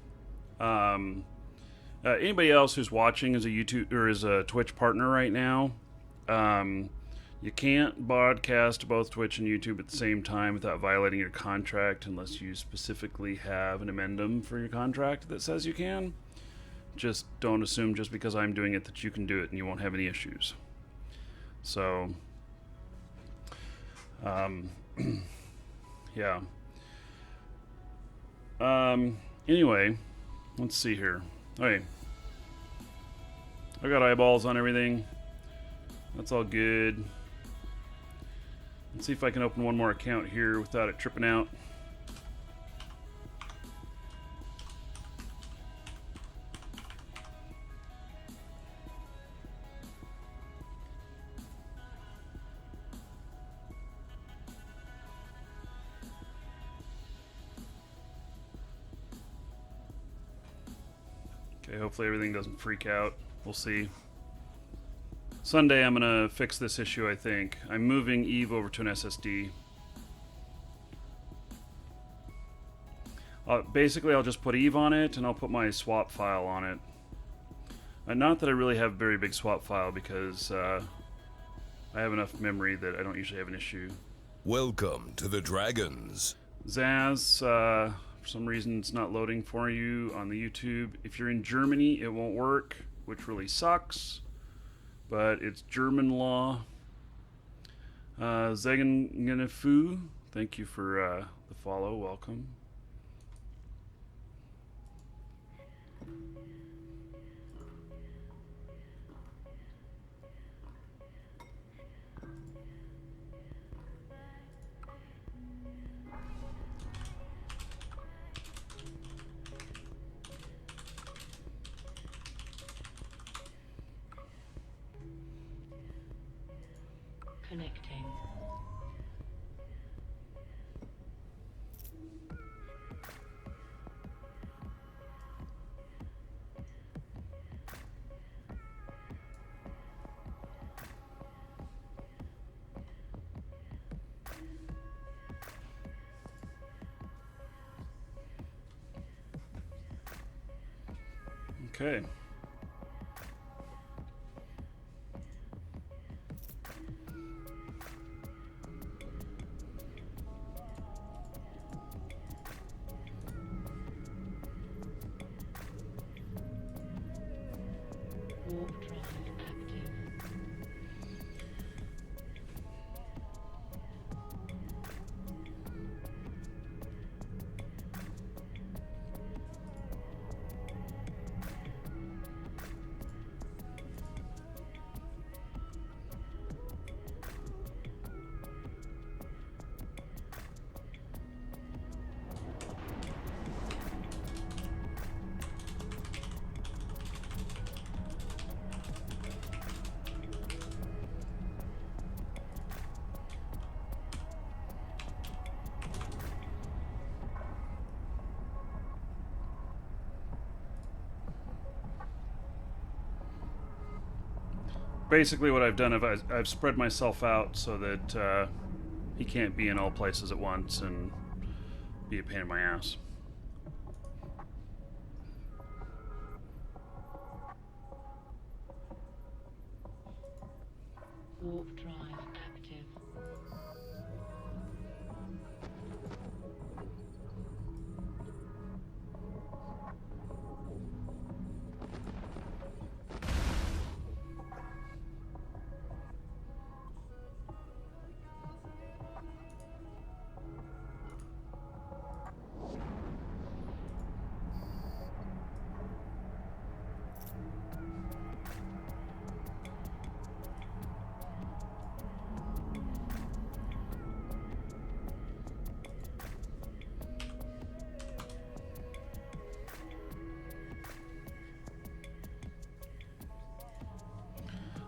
Anybody else who's watching is a YouTube or is a Twitch partner right now. You can't broadcast both Twitch and YouTube at the same time without violating your contract unless you specifically have an addendum for your contract that says you can. Just don't assume just because I'm doing it that you can do it and you won't have any issues. So, yeah. Anyway, let's see here. Okay. I got eyeballs on everything. That's all good. Let's see if I can open one more account here without it tripping out. Okay, hopefully everything doesn't freak out. We'll see. Sunday I'm gonna fix this issue, I think. I'm moving Eve over to an SSD. Basically, I'll just put Eve on it, and I'll put my swap file on it. Not that I really have a very big swap file, because I have enough memory that I don't usually have an issue. Welcome to the Dragons. Zaz, for some reason it's not loading for you on the YouTube. If you're in Germany, it won't work, which really sucks. But it's German law. Zegengenefu, thank you for the follow. Welcome. Connecting. Okay. Warp drive active. Basically, what I've done is I've spread myself out so that he can't be in all places at once and be a pain in my ass. Warp drive active.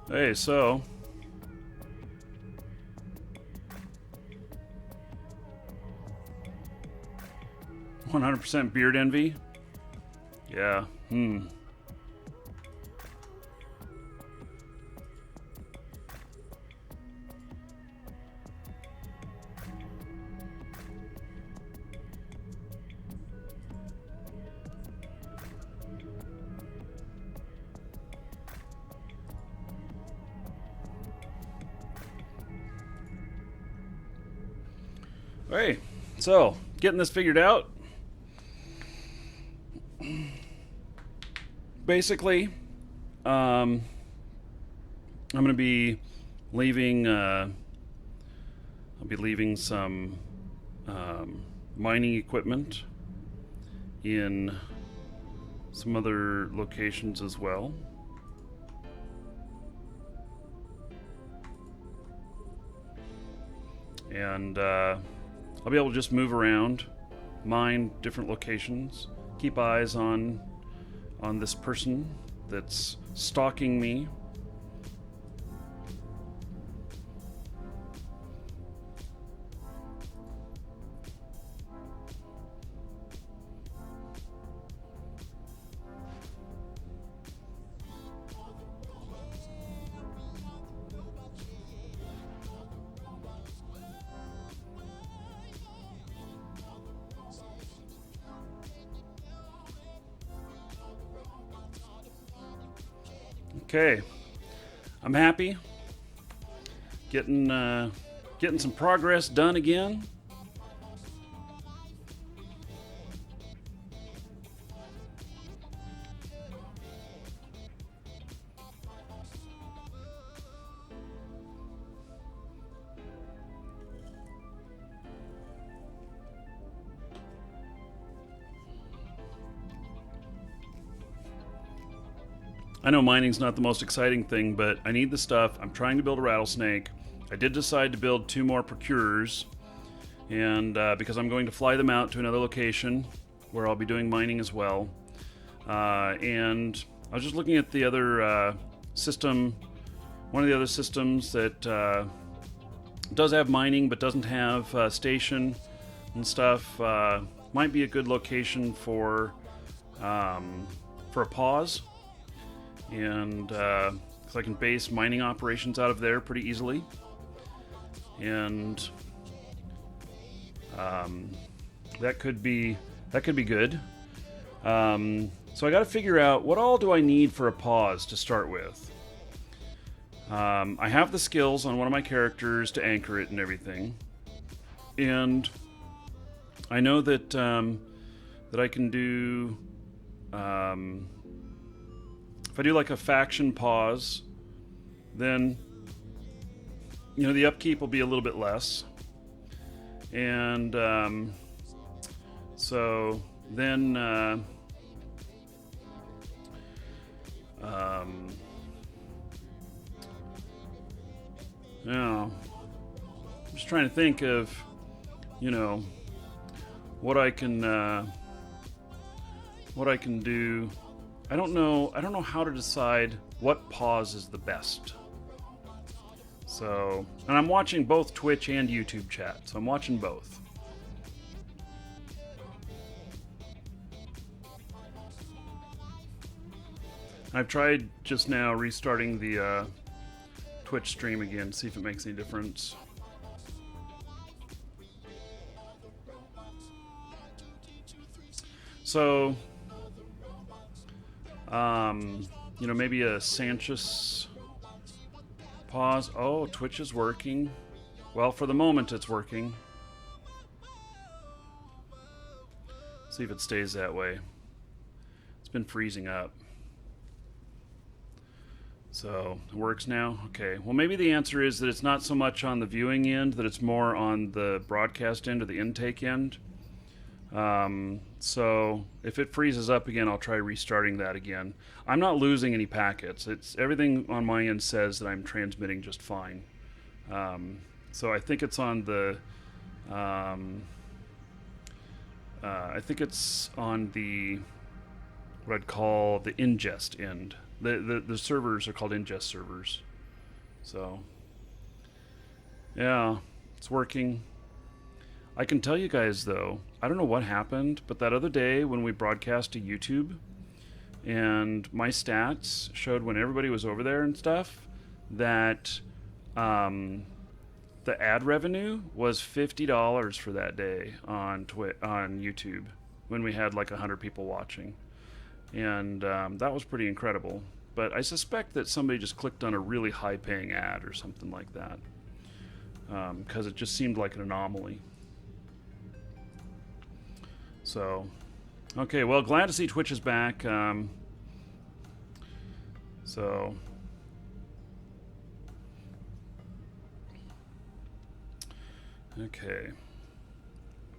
Hey, so 100% beard envy? Yeah. Hey, so getting this figured out. Basically, I'm going to be leaving. I'll be leaving some mining equipment in some other locations as well. And I'll be able to just move around, mine different locations, keep eyes on this person that's stalking me. Okay, I'm happy. Getting some progress done again. I know mining's not the most exciting thing, but I need the stuff. I'm trying to build a rattlesnake. I did decide to build 2 more procurers, and because I'm going to fly them out to another location where I'll be doing mining as well. And I was just looking at the other system, one of the other systems that does have mining, but doesn't have station and stuff. Might be a good location for a pause, and 'cause I can base mining operations out of there pretty easily, and that could be good. So I got to figure out what all do I need for a pause to start with. I have the skills on one of my characters to anchor it and everything, and I know that that I can do. If I do like a faction pause, then the upkeep will be a little bit less, and so then I'm just trying to think of what I can do. I don't know how to decide what pause is the best. So, and I'm watching both Twitch and YouTube chat, so I'm watching both. I've tried just now restarting the Twitch stream again, see if it makes any difference. So, maybe a Sanchez pause. Oh, Twitch is working. Well, for the moment, it's working. See if it stays that way. It's been freezing up. So, it works now? Okay. Well, maybe the answer is that it's not so much on the viewing end, that it's more on the broadcast end or the intake end. So if it freezes up again, I'll try restarting that again. I'm not losing any packets. It's everything on my end says that I'm transmitting just fine. So I think it's on the what I'd call the ingest end. The servers are called ingest servers. So yeah, it's working. I can tell you guys though, I don't know what happened, but that other day when we broadcast to YouTube and my stats showed when everybody was over there and stuff that the ad revenue was $50 for that day on YouTube when we had like 100 people watching. And that was pretty incredible. But I suspect that somebody just clicked on a really high paying ad or something like that, because it just seemed like an anomaly. So, okay, well, glad to see Twitch is back. Okay.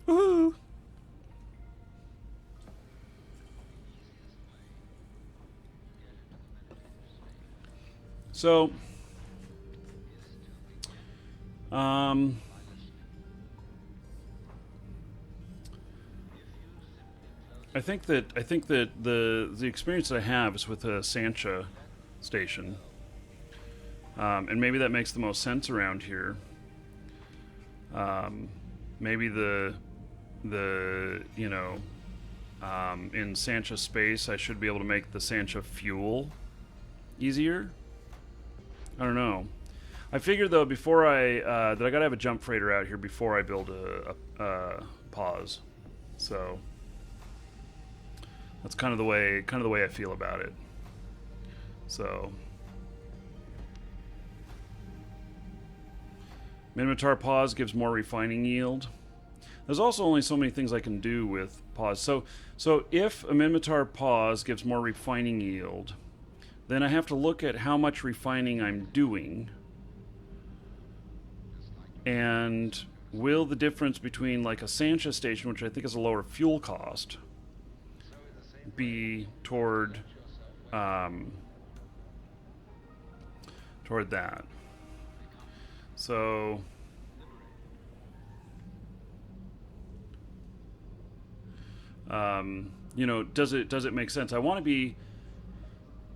Woohoo! So, I think that the experience that I have is with a Sancha station, and maybe that makes the most sense around here. Maybe in Sancha space, I should be able to make the Sancha fuel easier. I don't know. I figured though before that I gotta have a jump freighter out here before I build a pause. So that's kind of the way I feel about it. So Minmatar pause gives more refining yield. There's also only so many things I can do with pause. So if a Minmatar pause gives more refining yield, then I have to look at how much refining I'm doing, and will the difference between like a Sancha station, which I think is a lower fuel cost, be toward that. So does it make sense? I want to be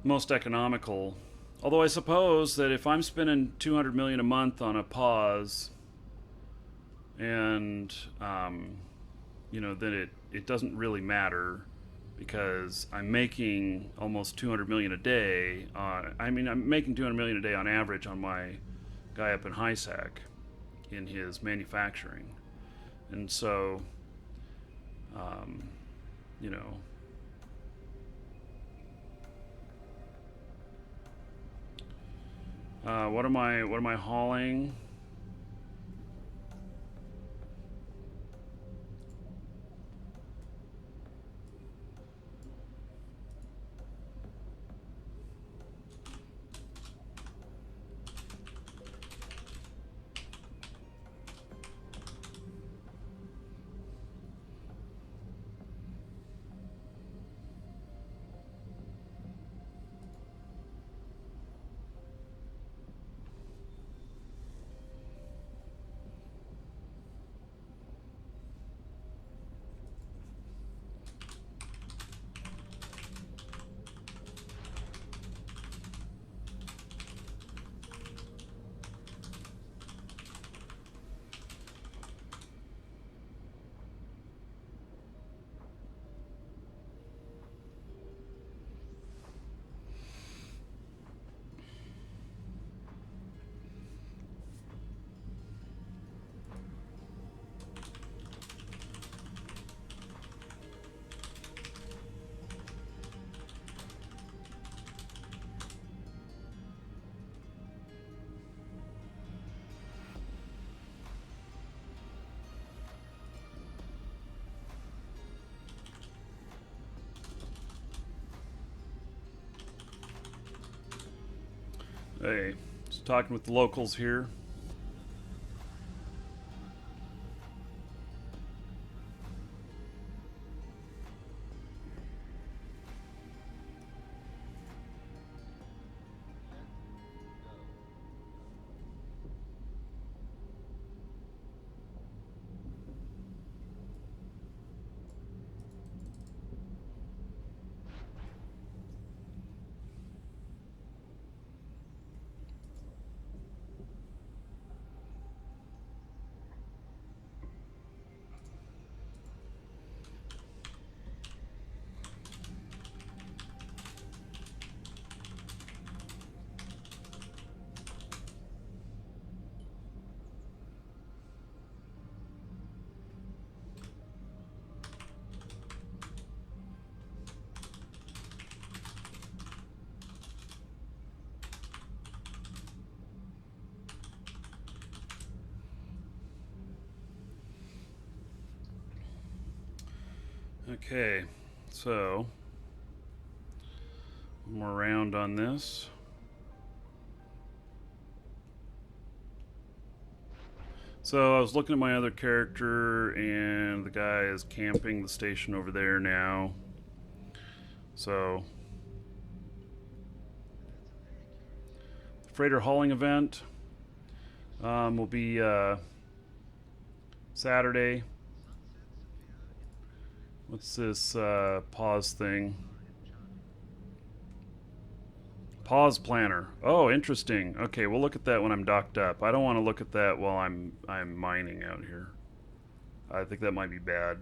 most economical, although I suppose that if I'm spending $200 million a month on a pause, and then it doesn't really matter because I'm making almost 200 million a day. I'm making 200 million a day on average on my guy up in HISAC in his manufacturing, and so you know. What am I hauling? Hey, just talking with the locals here. Okay, so one more round on this. So I was looking at my other character, and the guy is camping the station over there now. So the freighter hauling event will be Saturday. What's this pause thing? Pause planner. Oh, interesting. Okay, we'll look at that when I'm docked up. I don't want to look at that while I'm mining out here. I think that might be bad.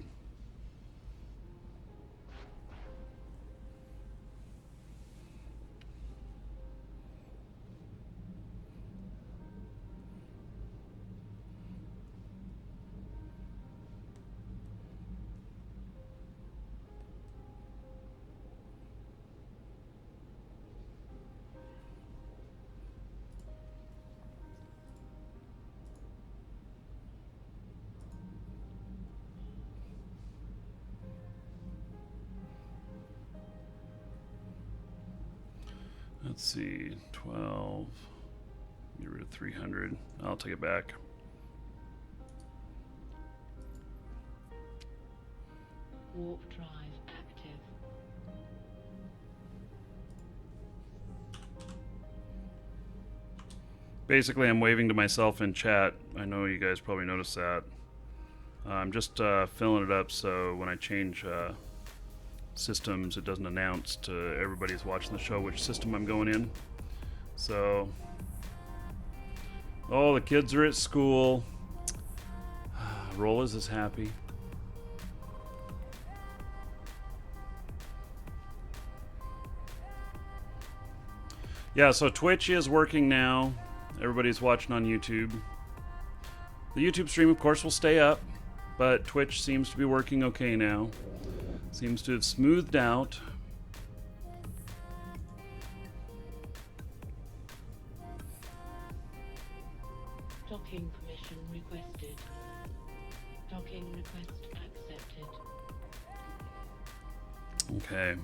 Let's see, 12. Get rid of 300. I'll take it back. Warp drive active. Basically, I'm waving to myself in chat. I know you guys probably noticed that. I'm just filling it up so when I change systems, it doesn't announce to everybody who's watching the show which system I'm going in. So, oh, the kids are at school. Rolas is happy. Yeah, so Twitch is working now. Everybody's watching on YouTube. The YouTube stream, of course, will stay up, but Twitch seems to be working okay now. Seems to have smoothed out. Docking permission requested. Docking request accepted. Okay.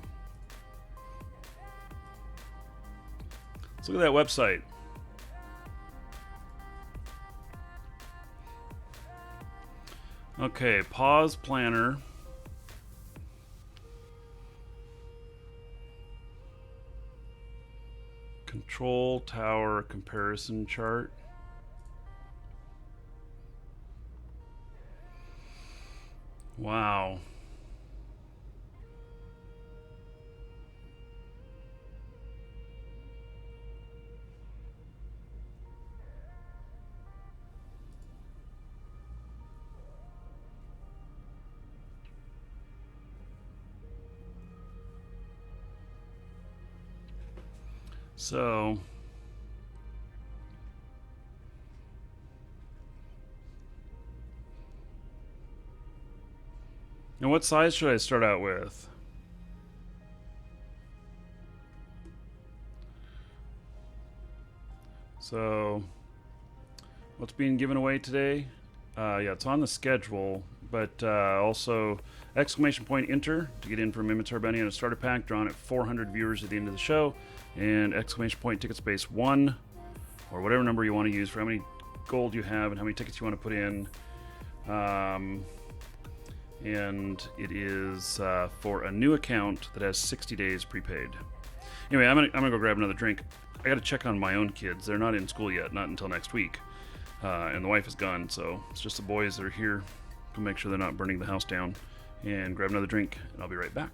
Let's look at that website. Okay, pause planner. Control tower comparison chart. Wow. So, and what size should I start out with? So, what's being given away today? Yeah, it's on the schedule, but also exclamation point enter to get in for Mimitar Bounty on a starter pack drawn at 400 viewers at the end of the show, and exclamation point ticket space 1, or whatever number you want to use for how many gold you have and how many tickets you want to put in. And it is for a new account that has 60 days prepaid. Anyway, I'm gonna go grab another drink. I got to check on my own kids. They're not in school yet, not until next week. And the wife is gone, so it's just the boys that are here to make sure they're not burning the house down. And grab another drink, and I'll be right back.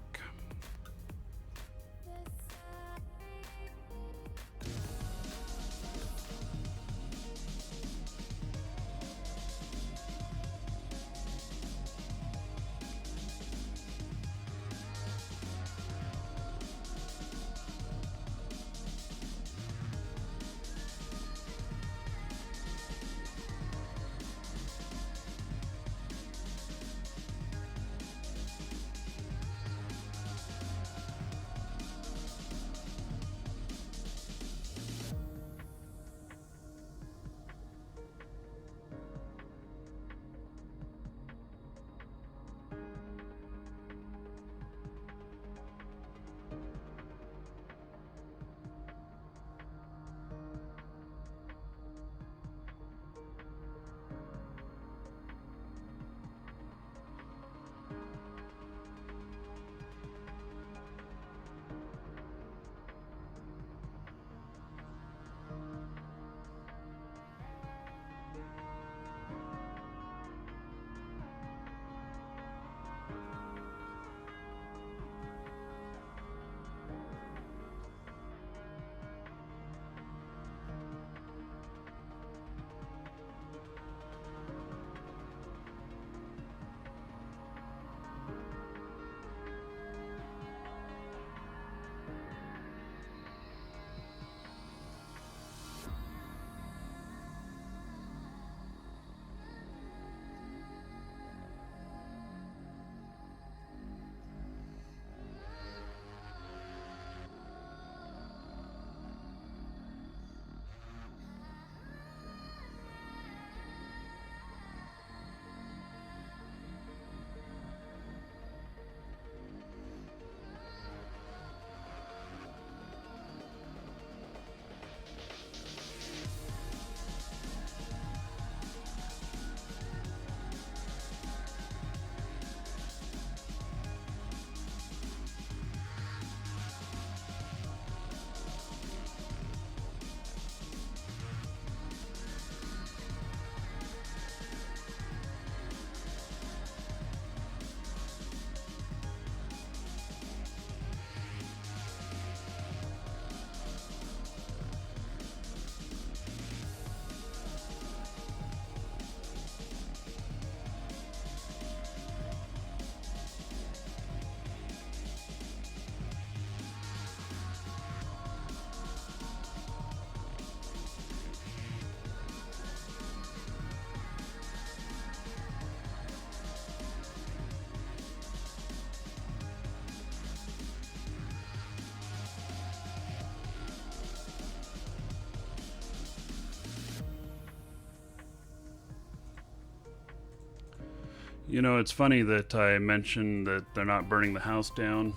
You know, it's funny that I mentioned that they're not burning the house down.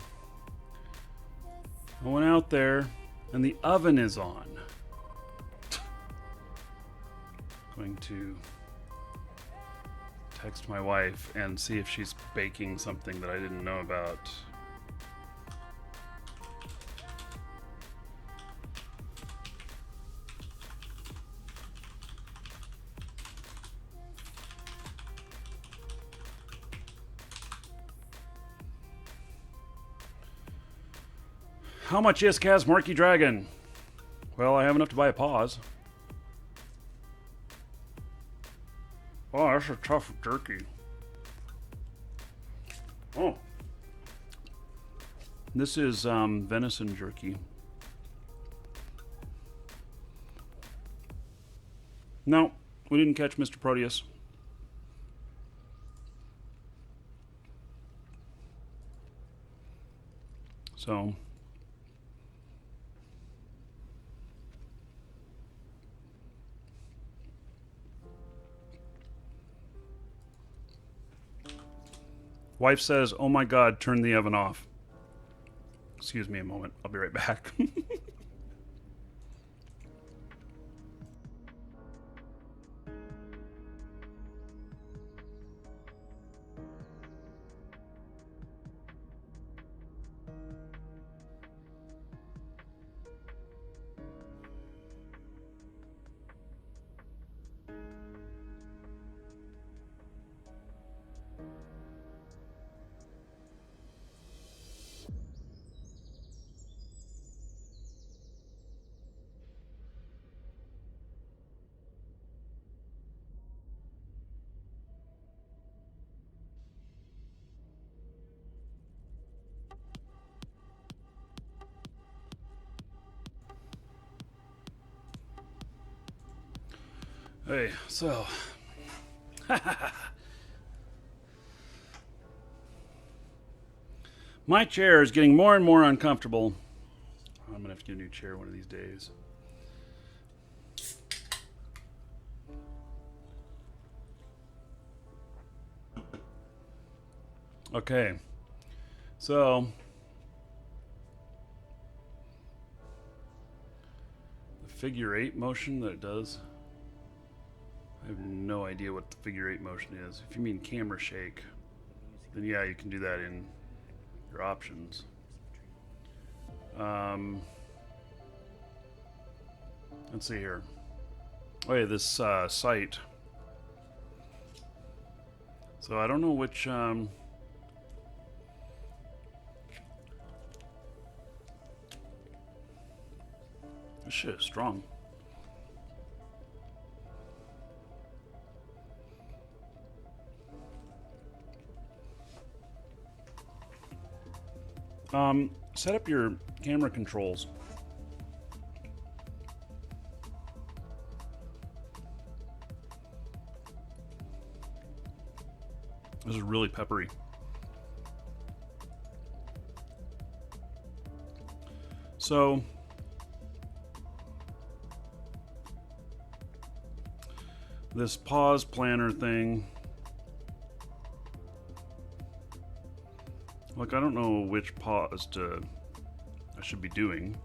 I went out there and the oven is on. Going to text my wife and see if she's baking something that I didn't know about. How much is Kaz Marky Dragon? Well, I have enough to buy a pause. Oh, that's a tough jerky. Oh. This is venison jerky. No, we didn't catch Mr. Proteus. So... Wife says, "Oh my God, turn the oven off." Excuse me a moment. I'll be right back. Hey, so... My chair is getting more and more uncomfortable. I'm going to have to get a new chair one of these days. Okay, so... the figure 8 motion that it does... I have no idea what the figure 8 motion is. If you mean camera shake, then yeah, you can do that in your options. Let's see here. Oh yeah, this site. So I don't know which... this shit is strong. Set up your camera controls. This is really peppery. So, this pause planner thing, like, I don't know which pause I should be doing.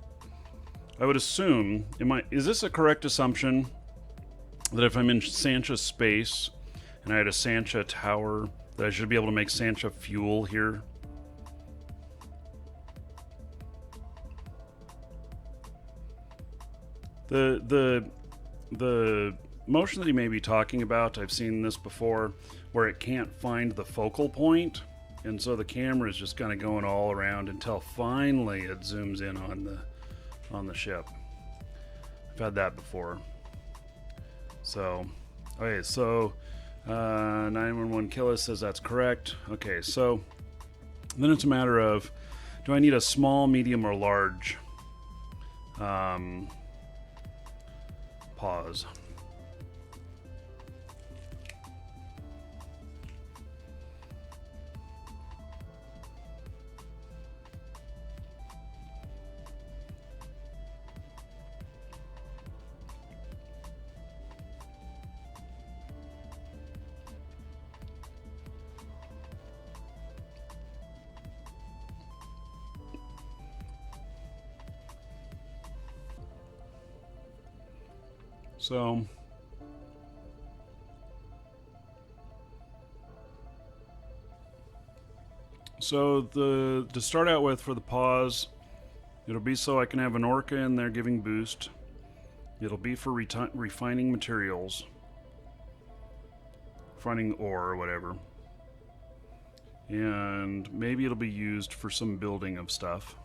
I would assume, is this a correct assumption that if I'm in Sancha space and I had a Sancha tower, that I should be able to make Sancha fuel here? The motion that he may be talking about, I've seen this before, where it can't find the focal point. And so the camera is just kind of going all around until finally it zooms in on the ship. I've had that before. So, okay, so 911 Killa says that's correct. Okay, so then it's a matter of, do I need a small, medium, or large pause? So to start out with for the pause, it'll be so I can have an orca in there giving boost. It'll be for refining materials, refining ore or whatever, and maybe it'll be used for some building of stuff.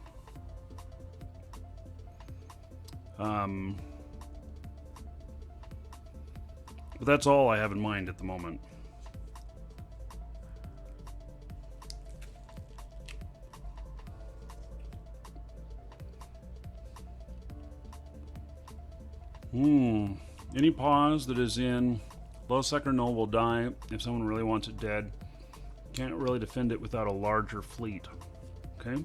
But that's all I have in mind at the moment. Any pause that is in low sector null will die if someone really wants it dead. Can't really defend it without a larger fleet. Okay?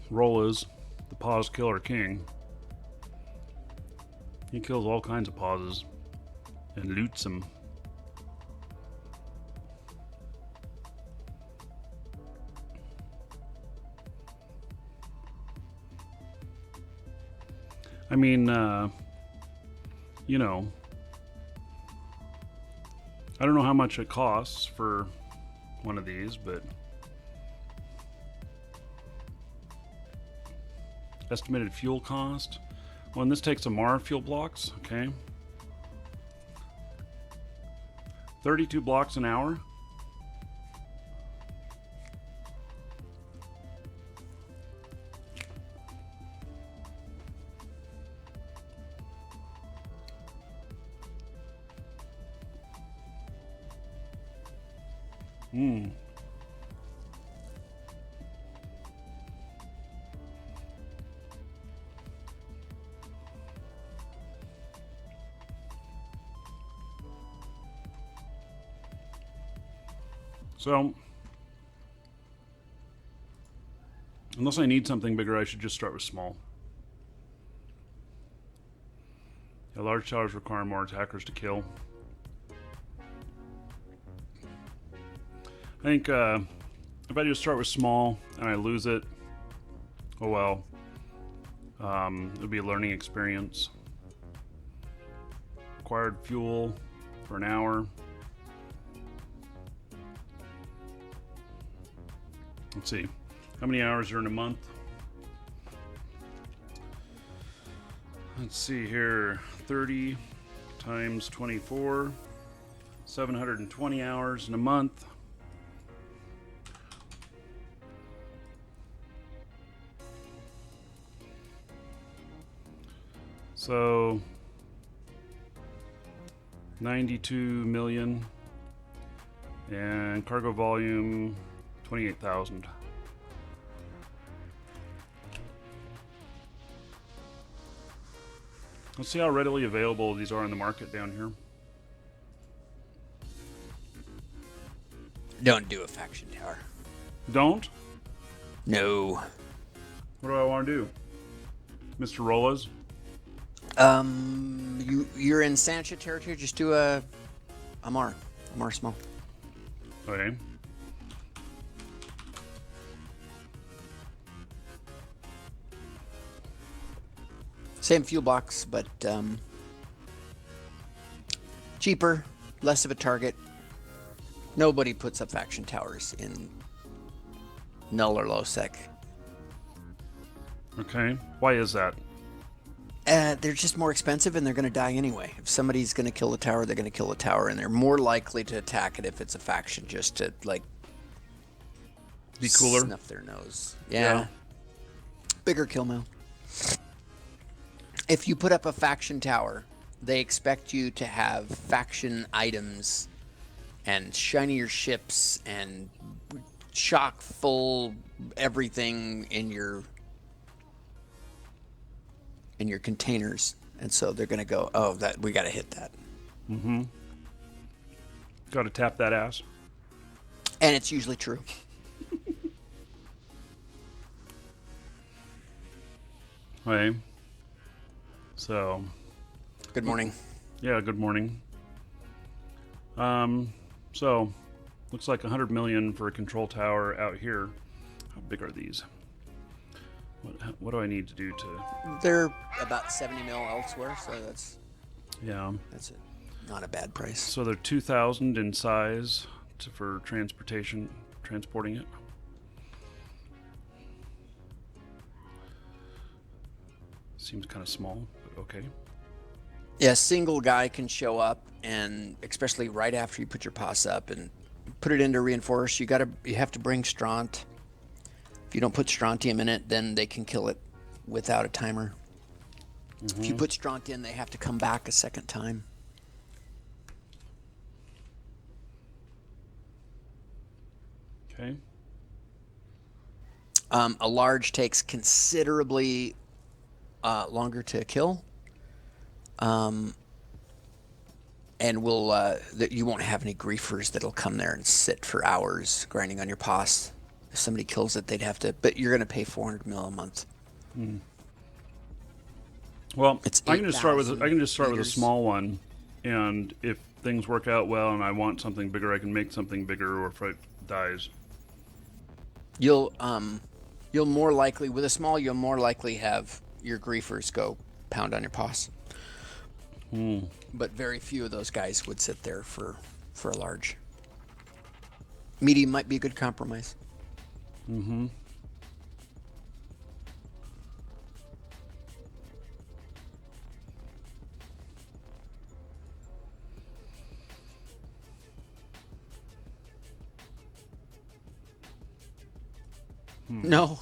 Roll is the pause killer king. He kills all kinds of pauses and loots them. I mean, you know, I don't know how much it costs for one of these, but estimated fuel cost. Well, and this takes Amara fuel blocks, okay. 32 blocks an hour. So, unless I need something bigger, I should just start with small. Yeah, large towers require more attackers to kill. I think if I just start with small and I lose it, oh well. It'll be a learning experience. Required fuel for an hour. Let's see, how many hours are in a month? Let's see here, 30 times 24, 720 hours in a month. So 92 million, and cargo volume 28,000. Let's see how readily available these are in the market down here. Don't do a faction tower. Don't? No. What do I want to do? Mr. Rolas? You're in Sancha territory. Just do a Amar small. Okay. Same fuel box, but cheaper, less of a target. Nobody puts up faction towers in null or low sec. Okay. Why is that? They're just more expensive and they're going to die anyway. If somebody's going to kill the tower, they're going to kill the tower, and they're more likely to attack it if it's a faction, just to like Be cooler. snuff their nose. Yeah. Bigger kill mail. If you put up a faction tower, they expect you to have faction items and shinier ships and chock full everything in your containers, and so they're gonna go, oh, that we gotta hit that. Got to tap that ass. And it's usually true. Okay. So, Good morning. yeah, good morning. So, Looks like 100 million for a control tower out here. How big are these? What do I need to do to? They're about 70 mil elsewhere, so that's Yeah. not a bad price. So they're 2,000 in size for transporting it. Seems kind of small, but okay. Yeah, a single guy can show up, and especially right after you put your POS up and put it into reinforce, you have to bring Straunt. If you don't put Strontium in it, then they can kill it without a timer. If you put Straunt in, they have to come back a second time. Okay. A large takes considerably longer to kill. And you won't have any griefers that'll come there and sit for hours grinding on your POS. If somebody kills it, they'd have to, but you're going to pay 400 mil a month. Well, It's I can just start with 8,000 a meters. small one, and if things work out well and I want something bigger, I can make something bigger, or if it dies. You'll more likely, with a small, you'll more likely have your griefers go pound on your POS. But very few of those guys would sit there for a large. Medium might be a good compromise. Mm-hmm. No,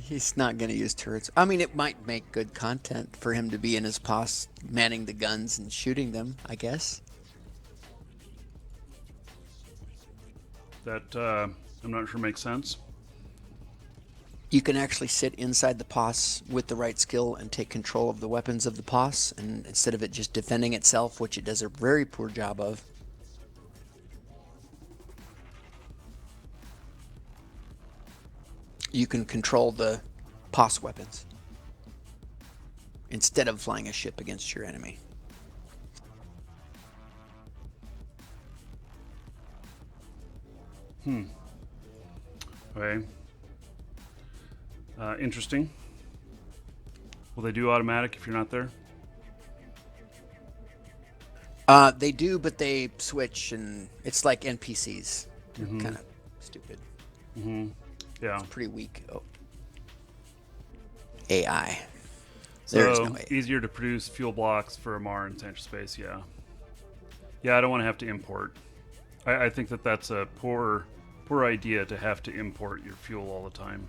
he's not going to use turrets. I mean, it might make good content for him to be in his POS, manning the guns and shooting them, I guess. That I'm not sure makes sense. You can actually sit inside the POS with the right skill and take control of the weapons of the POS, and instead of it just defending itself, which it does a very poor job of. You can control the POS weapons instead of flying a ship against your enemy. Okay. Interesting. Will they do automatic if you're not there? They do, but they switch, and it's like NPCs. They're kind of stupid. Yeah. Pretty weak. AI. There's So no AI. easier to produce fuel blocks for Amar in Central Space. Yeah. Yeah, I don't want to have to import. I think that's a poor idea to have to import your fuel all the time.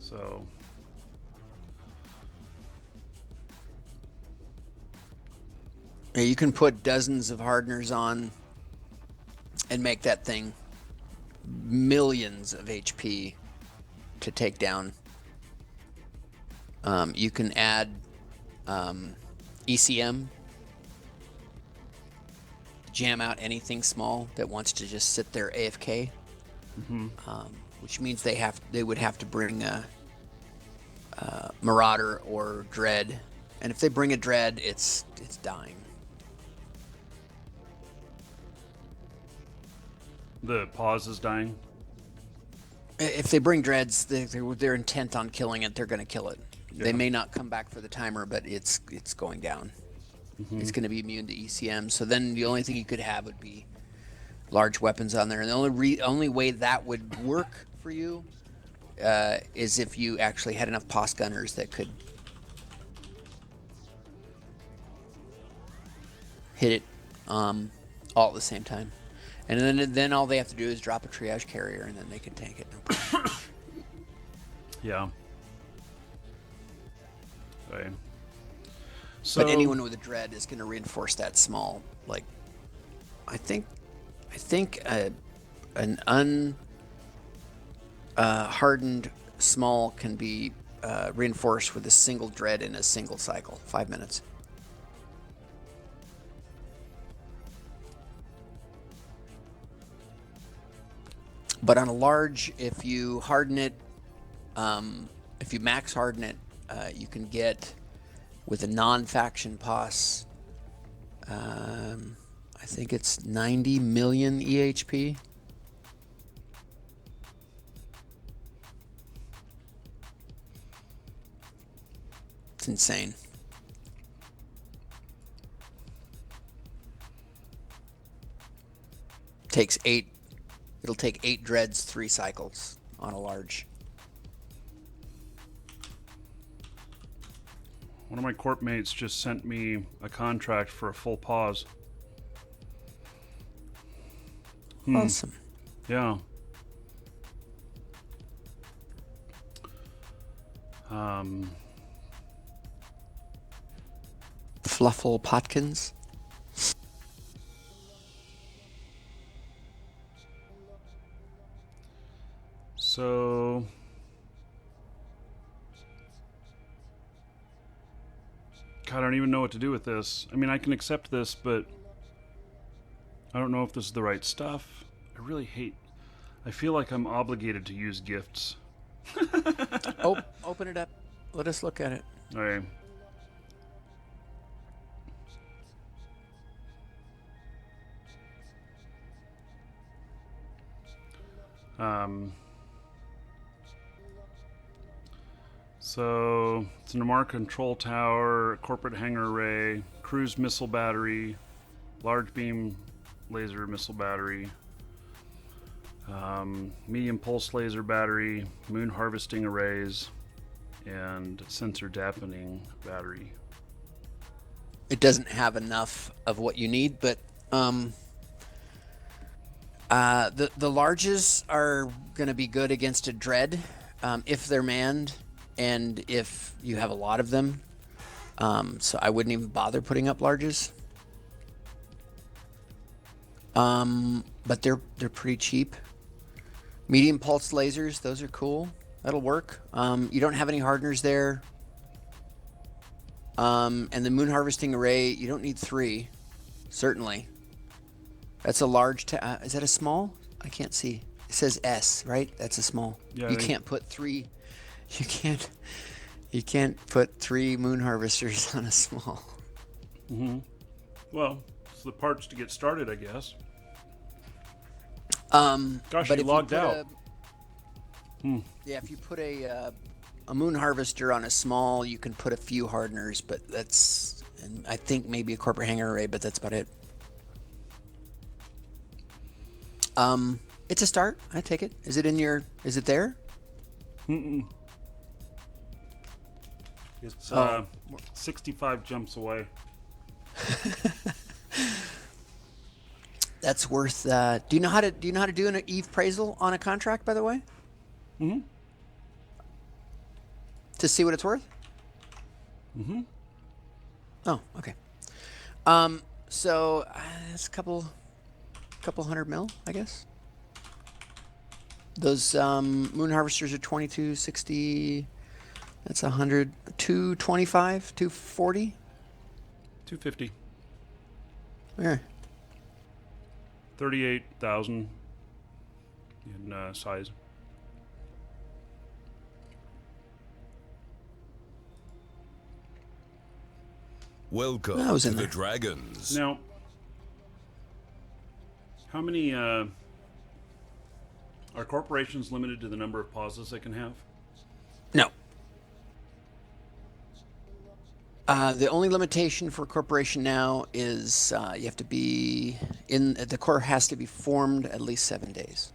So. Yeah, you can put dozens of hardeners on and make that thing millions of HP to take down. You can add ECM, jam out anything small that wants to just sit there AFK, which means they would have to bring a Marauder or Dread, and if they bring a Dread, it's dying. The pause is dying. If they bring Dreads, they're intent on killing it. They're going to kill it. They may not come back for the timer, but it's going down. It's going to be immune to ECM. So then the only thing you could have would be large weapons on there. And the only way that would work for you is if you actually had enough POS gunners that could hit it all at the same time. And then all they have to do is drop a triage carrier, and then they can tank it. No problem. Yeah. Okay. So, But anyone with a Dread is going to reinforce that small. Like, I think an hardened small can be reinforced with a single Dread in a single cycle, 5 minutes. But on a large, if you harden it, if you max harden it, you can get with a non-faction POS. I think it's 90 million EHP. It's insane. It'll take 8 dreads, 3 cycles on a large. One of my corp mates just sent me a contract for a full pause. Awesome. Yeah. Fluffle Potkins. So God, I don't even know what to do with this. I mean, I can accept this, but I don't know if this is the right stuff. I feel like I'm obligated to use gifts. Oh, open it up. Let us look at it. Okay. So it's an Namar control tower, corporate hangar array, cruise missile battery, large beam laser missile battery, medium pulse laser battery, moon harvesting arrays, and sensor dampening battery. It doesn't have enough of what you need, but the larges are going to be good against a dread if they're manned and if you have a lot of them. So I wouldn't even bother putting up larges. But they're pretty cheap. Medium pulse lasers, those are cool. That'll work. You don't have any hardeners there. And the moon harvesting array, you don't need 3, certainly. That's a large. Is that a small? I can't see. It says S, right? That's a small. Yeah, You can't put 3. You can't put 3 moon harvesters on a small. Well, it's the parts to get started, I guess. Gosh, you logged out. Yeah, if you put a moon harvester on a small, you can put a few hardeners, but that's, and I think maybe a corporate hangar array, but that's about it. It's a start. I take it. Is it there? It's 65 jumps away. That's worth. Do you know how to do an Eve appraisal on a contract? By the way. Mm-hmm. To see what it's worth. Mm-hmm. Oh, okay. So it's a couple hundred mil, I guess. Those moon harvesters are 2260. That's 100, 225, 240. 250. Yeah. 38,000 in size. Welcome That was to in the there. Dragons. Now, how many are corporations limited to the number of pauses they can have? No. The only limitation for a corporation now is you have to be the core has to be formed at least 7 days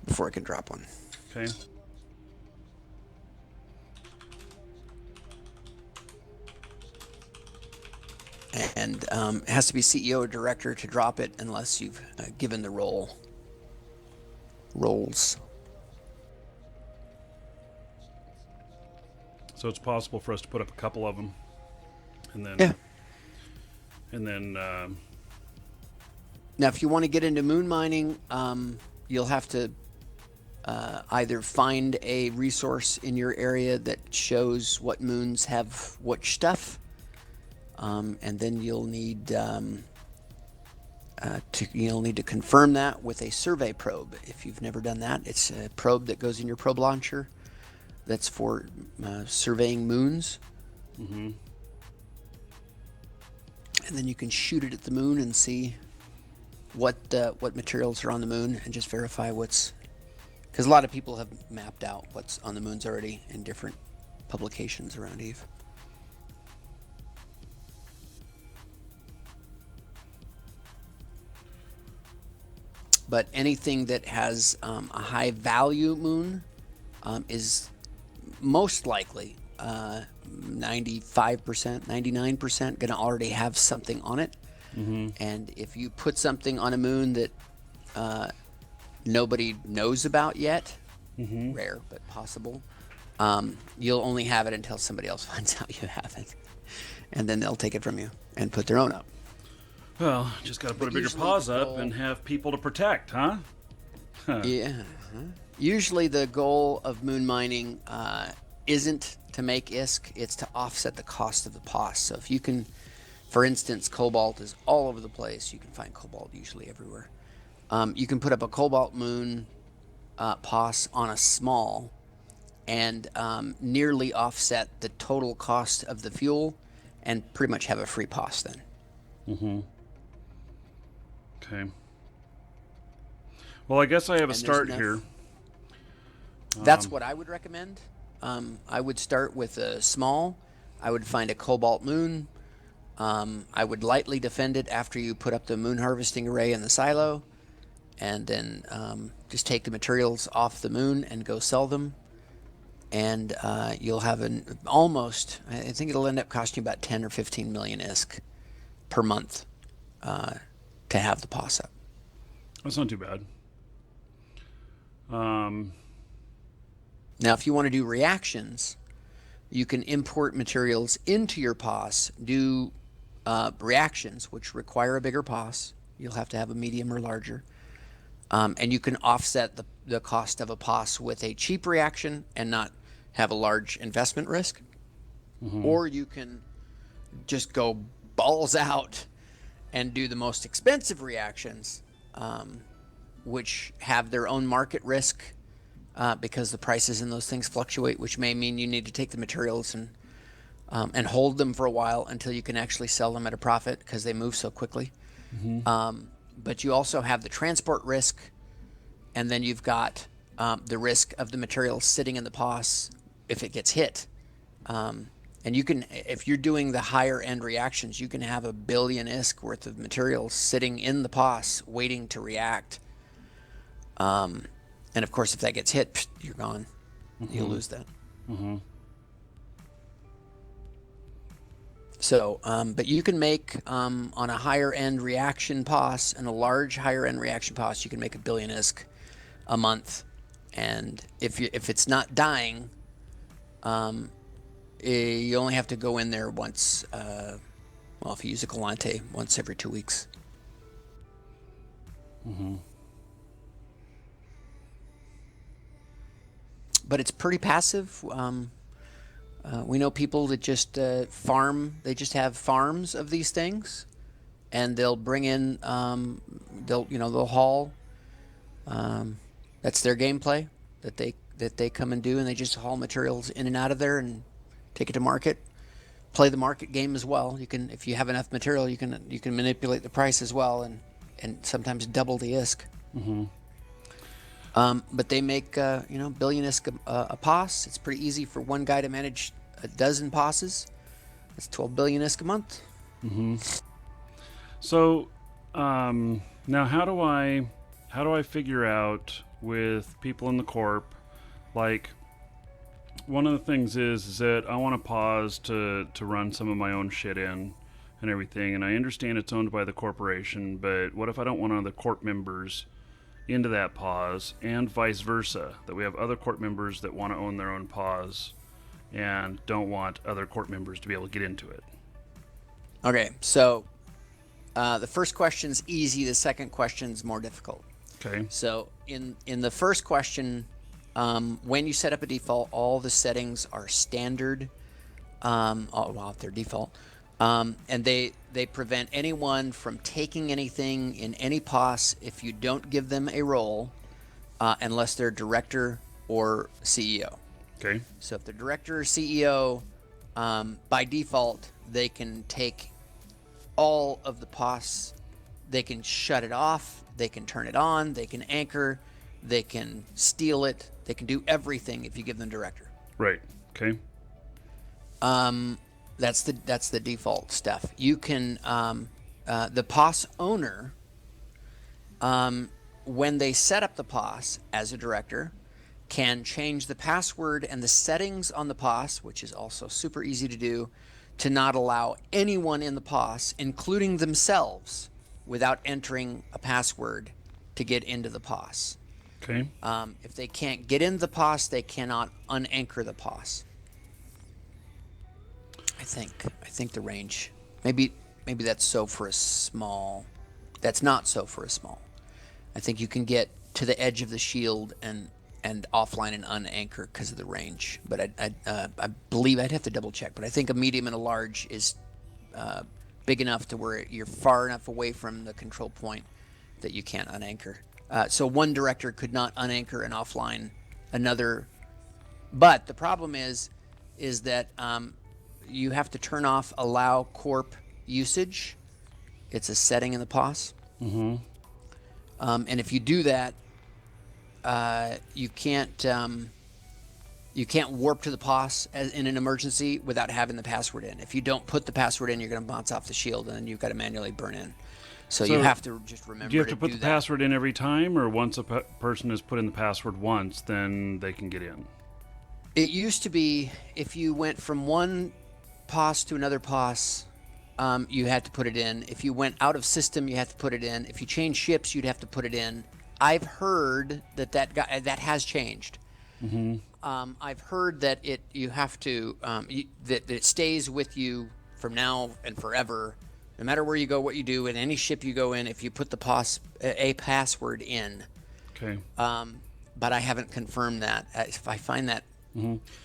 before it can drop one. Okay. And it has to be CEO or director to drop it unless you've given the roles. So it's possible for us to put up a couple of them, and then Yeah. and then Now, if you want to get into moon mining, you'll have to either find a resource in your area that shows what moons have which stuff, and then you'll need to confirm that with a survey probe. If you've never done that, it's a probe that goes in your probe launcher. That's for surveying moons. and then you can shoot it at the moon and see what materials are on the moon, and just verify what's, because a lot of people have mapped out what's on the moons already in different publications around Eve. But anything that has a high value moon is most likely 95%, 99% going to already have something on it. And if you put something on a moon that nobody knows about yet, rare but possible, you'll only have it until somebody else finds out you have it. And then they'll take it from you and put their own up. Well, just got to put a bigger pause up and have people to protect, huh? Yeah. Usually the goal of moon mining isn't to make ISK, it's to offset the cost of the POS. So if you can, for instance, cobalt is all over the place. You can find cobalt usually everywhere. You can put up a cobalt moon POS on a small and nearly offset the total cost of the fuel and pretty much have a free POS then. Okay. Well, I guess I have a And start there's here. That's what I would recommend. I would start with a small. I would find a cobalt moon. I would lightly defend it after you put up the moon harvesting array in the silo, and then just take the materials off the moon and go sell them. And you'll have an almost, I think it'll end up costing you about 10 or 15 million ISK per month to have the POS up. That's not too bad. Now, if you want to do reactions, you can import materials into your POS, do reactions, which require a bigger POS. You'll have to have a medium or larger. And you can offset the cost of a POS with a cheap reaction and not have a large investment risk. Or you can just go balls out and do the most expensive reactions, which have their own market risk because the prices in those things fluctuate, which may mean you need to take the materials and hold them for a while until you can actually sell them at a profit because they move so quickly. But you also have the transport risk, and then you've got the risk of the material sitting in the POS if it gets hit. And you can, if you're doing the higher end reactions, you can have 1 billion ISK worth of materials sitting in the POS waiting to react. And of course, if that gets hit, you're gone. You'll lose that. So, but you can make on a higher end reaction POS and a large higher end reaction POS, you can make 1 billion ISK a month. And if it's not dying, you only have to go in there once, well, if you use a Galante, once every 2 weeks. But it's pretty passive. We know people that just farm, they just have farms of these things, and they'll bring in, they'll haul. That's their gameplay that they come and do, and they just haul materials in and out of there and take it to market. Play the market game as well. You can, if you have enough material, you can manipulate the price as well, and sometimes double the ISK. But they make 1 billion ISK a POS. It's pretty easy for one guy to manage a dozen POSes. That's 12 billion ISK a month. So now how do I figure out with people in the corp, like, one of the things is that I want to pause to run some of my own shit in and everything, and I understand it's owned by the corporation, but what if I don't want other corp members into that pause, and vice versa, that we have other corp members that want to own their own pause and don't want other corp members to be able to get into it? Okay, so the first question's easy, the second question's more difficult. Okay. So in the first question, when you set up a default, all the settings are standard. If they're default. And they prevent anyone from taking anything in any POS if you don't give them a role, unless they're director or CEO. Okay. So if they're director or CEO, by default, they can take all of the POS. They can shut it off, they can turn it on, they can anchor, they can steal it, they can do everything if you give them director. Right. Okay. That's the default stuff. You can the POS owner, when they set up the POS as a director, can change the password and the settings on the POS, which is also super easy to do, to not allow anyone in the POS, including themselves, without entering a password to get into the POS. Okay. If they can't get into the POS, they cannot unanchor the POS. I think the range. Maybe that's so for a small. That's not so for a small. I think you can get to the edge of the shield and offline and unanchor because of the range. But I believe I'd have to double check. But I think a medium and a large is big enough to where you're far enough away from the control point that you can't unanchor. So one director could not unanchor and offline another. But the problem is that you have to turn off allow corp usage. It's a setting in the POS. Mm-hmm. And if you do that, you can't warp to the POS in an emergency without having the password in. If you don't put the password in, you're going to bounce off the shield, and then you've got to manually burn in. So you have to just remember. Do you have to put the that. password in every time, or once a person has put in the password once, then they can get in? It used to be if you went from one POS to another POS, you had to put it in. If you went out of system, you had to put it in. If you changed ships, you'd have to put it in. I've heard that has changed. Mm-hmm. I've heard that you have to that it stays with you from now and forever, no matter where you go, what you do, in any ship you go in. If you put the a password in, okay. But I haven't confirmed that. If I find that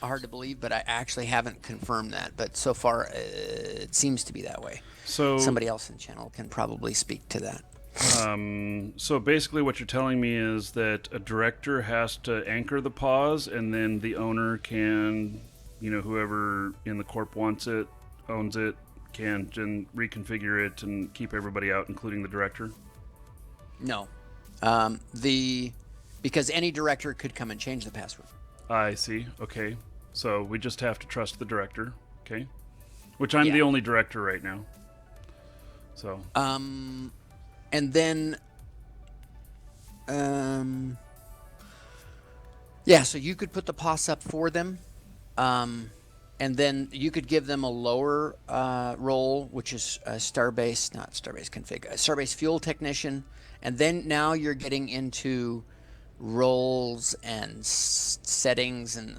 hard to believe, but I actually haven't confirmed that. But so far, it seems to be that way. So somebody else in the channel can probably speak to that. So basically what you're telling me is that a director has to anchor the POS, and then the owner can, whoever in the corp wants it, owns it, can reconfigure it and keep everybody out, including the director? No. Because any director could come and change the password. I see. Okay. So we just have to trust the director. Okay. Which I'm the only director right now. So. And then, so you could put the POS up for them, and then you could give them a lower role, which is Starbase Fuel Technician, and then now you're getting into roles and settings, and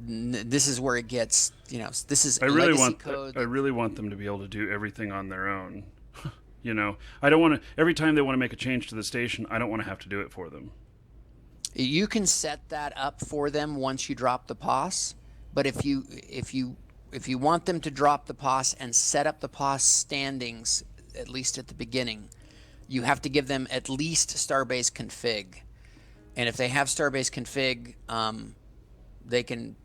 this is where it gets, this is legacy code. I really want them to be able to do everything on their own. I don't want to, every time they want to make a change to the station, I don't want to have to do it for them. You can set that up for them once you drop the POS, but if you want them to drop the POS and set up the POS standings, at least at the beginning, you have to give them at least Starbase config. And if they have Starbase config, they can,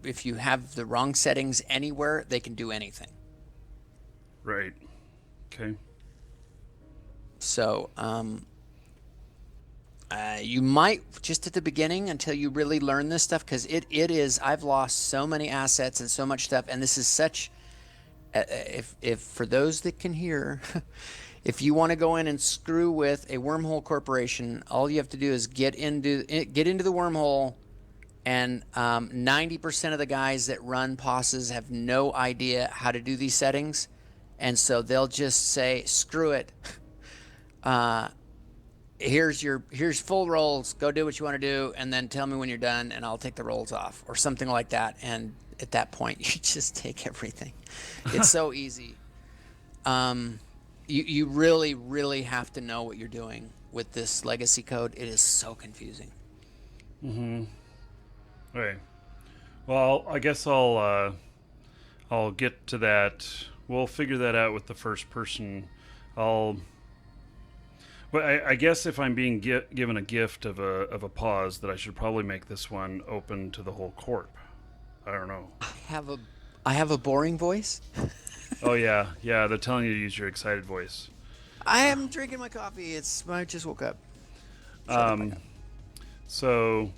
if you have the wrong settings anywhere, they can do anything. Right. Okay. So, you might just at the beginning until you really learn this stuff, because it is. I've lost so many assets and so much stuff, and this is such. If for those that can hear, if you want to go in and screw with a wormhole corporation, all you have to do is get into the wormhole, and 90% of the guys that run POSes have no idea how to do these settings, and so they'll just say, "Screw it." Here's full rolls, go do what you want to do, and then tell me when you're done and I'll take the rolls off, or something like that. And at that point you just take everything. It's so easy. You really, really have to know what you're doing with this legacy code. It is so confusing. Okay. Well, I guess I'll get to that. We'll figure that out with the first person. But I guess if I'm being given a gift of a POS, that I should probably make this one open to the whole corp. I don't know. I have a boring voice. Oh yeah, yeah. They're telling you to use your excited voice. I am drinking my coffee. I just woke up. Shut up, I know. So,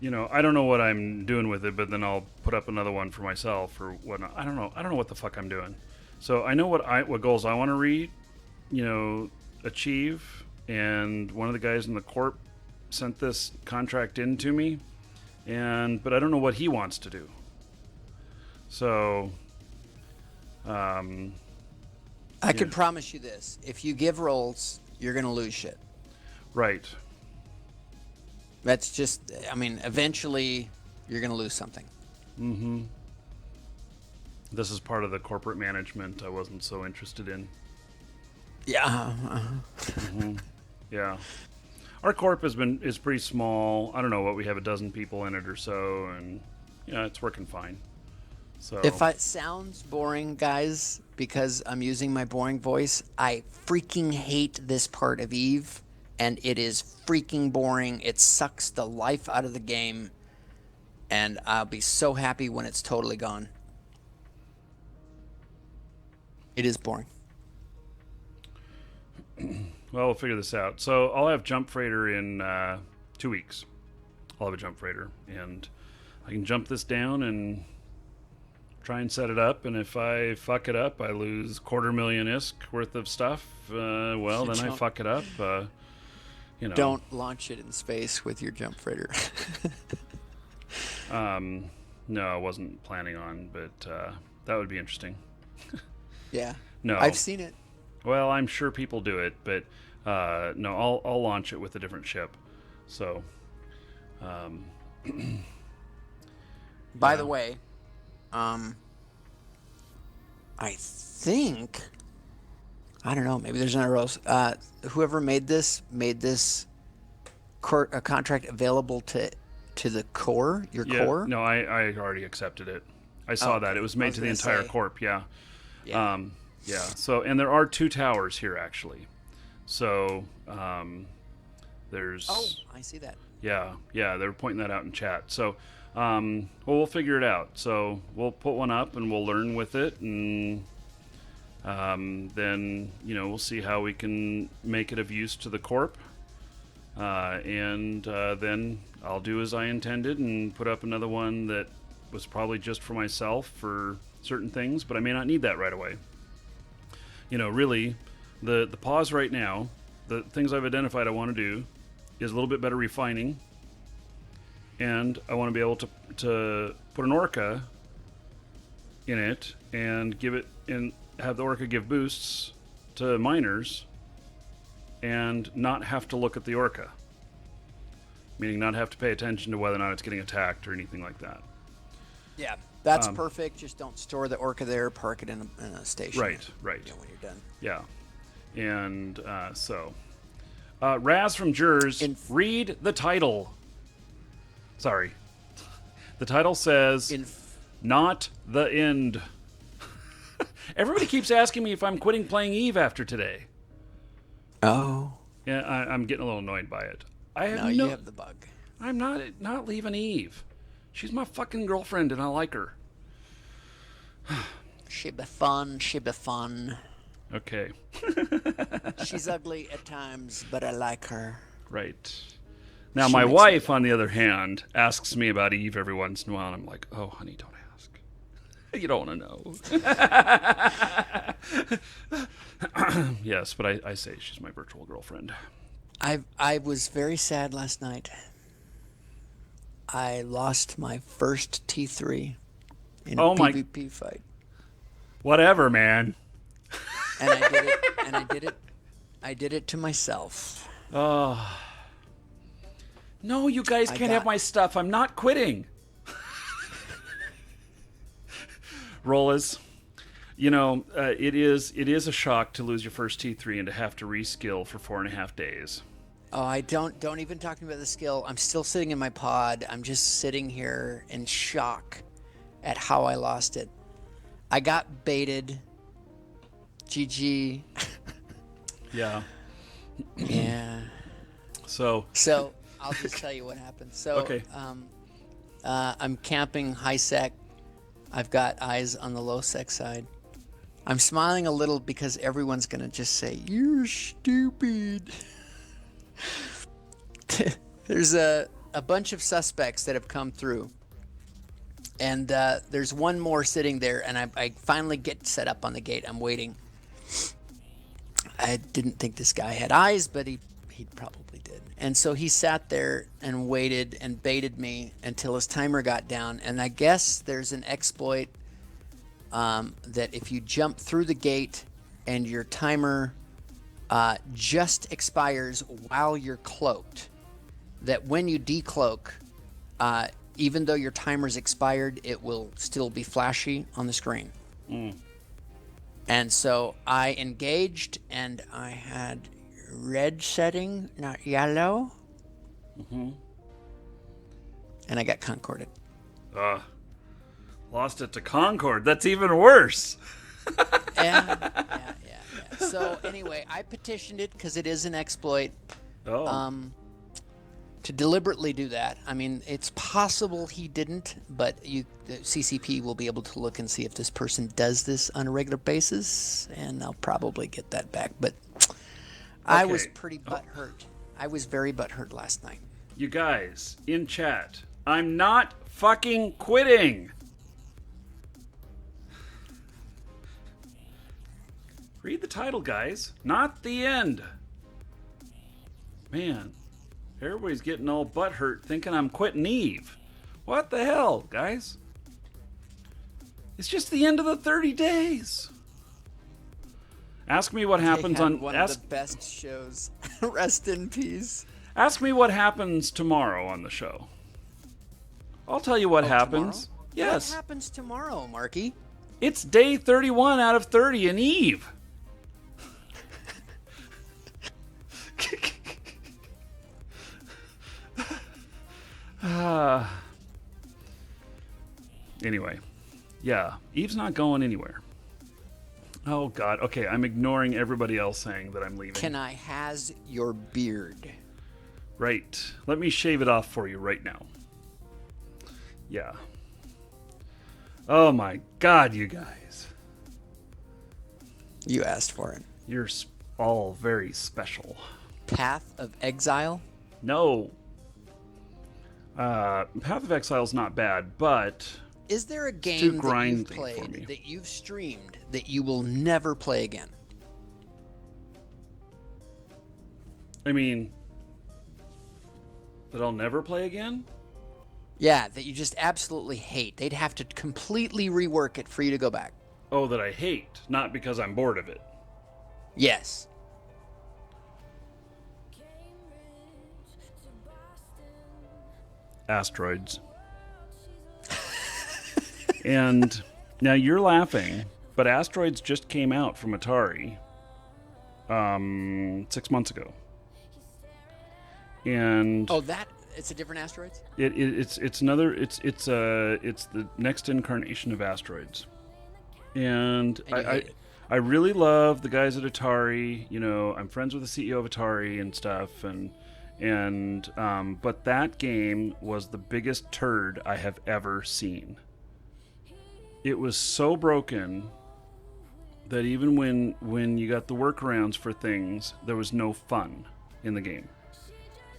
I don't know what I'm doing with it, but then I'll put up another one for myself or whatnot. I don't know. I don't know what the fuck I'm doing. So I know what goals I want to achieve. And one of the guys in the corp sent this contract in to me, but I don't know what he wants to do. So, I can promise you this: if you give rolls, you're gonna lose shit. right. That's just. I mean, eventually, you're gonna lose something. This is part of the corporate management I wasn't so interested in. Yeah. Yeah. Our corp is pretty small. I don't know what we have, a dozen people in it or so, and it's working fine. So If it sounds boring, guys, because I'm using my boring voice, I freaking hate this part of Eve, and it is freaking boring. It sucks the life out of the game, and I'll be so happy when it's totally gone. It is boring. Well, we'll figure this out. So I'll have Jump Freighter in 2 weeks. I'll have a Jump Freighter, and I can jump this down and try and set it up. And if I fuck it up, I lose $250,000 ISK worth of stuff. Well, then I fuck it up. Don't launch it in space with your jump freighter. No, I wasn't planning on, but that would be interesting. Yeah. No. I've seen it. Well, I'm sure people do it, but no, I'll launch it with a different ship. So, By the way, I think, I don't know, maybe there's another rose. Whoever made this a contract available to the core, your core. No, I already accepted it. I saw that. It was made to the entire corp, yeah. Yeah. Yeah, so, and there are 2 towers here, actually. So, there's... Oh, I see that. Yeah, they were pointing that out in chat. So, well, we'll figure it out. So, we'll put one up and we'll learn with it, and then, we'll see how we can make it of use to the corp. And then I'll do as I intended and put up another one that was probably just for myself for certain things, but I may not need that right away. Really, the pause right now, the things I've identified I want to do is a little bit better refining, and I want to be able to put an orca in it and have the orca give boosts to miners and not have to look at the orca, meaning not have to pay attention to whether or not it's getting attacked or anything like that. Yeah, that's perfect. Just don't store the orca there. Park it in a station. Right. When you're done. Yeah. And Raz from Jers, read the title. Sorry. The title says, Not the End. Everybody keeps asking me if I'm quitting playing Eve after today. Oh. Yeah, I'm getting a little annoyed by it. You have the bug. I'm not leaving Eve. She's my fucking girlfriend, and I like her. She be fun. Okay. She's ugly at times, but I like her. Right. Now, She my makes wife, on the other hand, asks me about Eve every once in a while, and I'm like, oh, honey, don't ask. You don't want to know. Yes, but I say she's my virtual girlfriend. I was very sad last night. I lost my first T3 in a PvP fight. Whatever, man. And I did it to myself. No, you guys can't have my stuff. I'm not quitting. Rollas, it is a shock to lose your first T3 and to have to reskill for 4.5 days. Oh, don't even talk to me about the skill. I'm still sitting in my pod. I'm just sitting here in shock at how I lost it. I got baited. GG. Yeah. Yeah. So I'll just tell you what happened. So okay. I'm camping high sec. I've got eyes on the low sec side. I'm smiling a little because everyone's going to just say, "You're stupid." There's a bunch of suspects that have come through. And there's one more sitting there, and I finally get set up on the gate. I'm waiting. I didn't think this guy had eyes, but he probably did. And so he sat there and waited and baited me until his timer got down. And I guess there's an exploit that if you jump through the gate and your timer just expires while you're cloaked, that when you decloak, even though your timer's expired, it will still be flashy on the screen. And so I engaged, and I had red setting, not yellow. And I got concorded. Lost it to Concord. That's even worse. Yeah. So anyway, I petitioned it because it is an exploit. To deliberately do that. I mean, it's possible he didn't, but the CCP will be able to look and see if this person does this on a regular basis, and I'll probably get that back. But I was pretty butthurt. I was very butthurt last night. You guys, in chat, I'm not fucking quitting. Read the title, guys. Not the end. Man. Everybody's getting all butthurt thinking I'm quitting Eve. What the hell, guys? It's just the end of the 30 days. Ask me what happens on... One of the best shows. Rest in peace. Ask me what happens tomorrow on the show. I'll tell you what happens. Tomorrow? Yes. What happens tomorrow, Marky? It's day 31 out of 30 in Eve. Anyway, yeah, Eve's not going anywhere. Oh, God. Okay, I'm ignoring everybody else saying that I'm leaving. Can I has your beard? Right. Let me shave it off for you right now. Yeah. Oh, my God, you guys. You asked for it. You're all very special. Path of Exile? No. Path of Exile's not bad, but... Is there a too game that you've grindy for me. played, that you've streamed, that you will never play again? I mean... that I'll never play again? Yeah, that you just absolutely hate. They'd have to completely rework it for you to go back. Oh, that I hate, not because I'm bored of it. Yes. Asteroids. And now you're laughing, but Asteroids just came out from Atari 6 months ago. And Oh, it's a different Asteroids? it's the next incarnation of Asteroids. And you hate it. I really love the guys at Atari. You know, I'm friends with the CEO of Atari and stuff, but that game was the biggest turd I have ever seen. It was so broken that even when you got the workarounds for things, there was no fun in the game.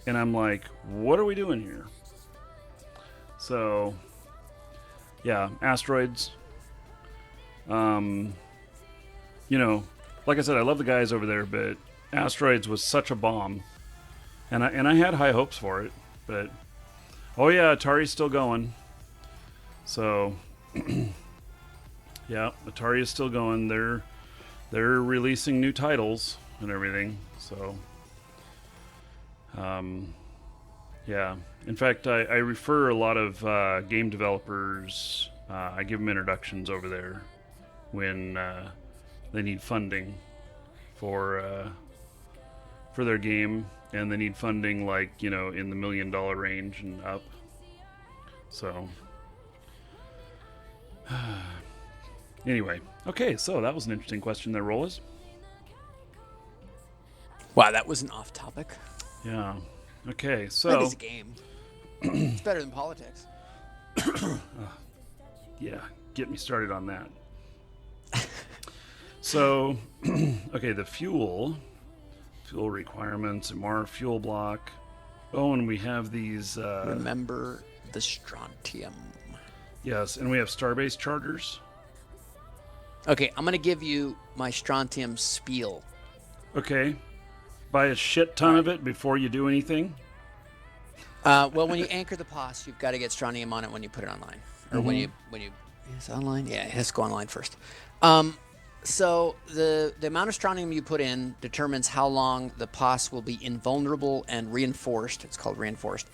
And I'm like, what are we doing here? So, yeah, Asteroids. You know, like I said, I love the guys over there, but Asteroids was such a bomb. And I had high hopes for it, but oh yeah, Atari's still going. So yeah, Atari is still going. They're releasing new titles and everything. So yeah. In fact, I refer a lot of game developers. I give them introductions over there when they need funding for their game, and they need funding like, you know, in the $1 million range and up. So anyway, okay, so that was an interesting question there, Rollis. Wow, that was an off topic. Yeah. Okay, That so is a game. It's better than politics. yeah, get me started on that. So, okay, the fuel requirements, MR fuel block. Oh, and we have these. Remember the strontium. Yes, and we have Starbase charters. Okay, I'm gonna give you my strontium spiel. Okay, buy a shit ton of it before you do anything. Well, when you anchor the POS, you've got to get strontium on it when you put it online, or when you is it online? Yeah, it has to go online first. So the amount of strontium you put in determines how long the POS will be invulnerable and reinforced. It's called reinforced,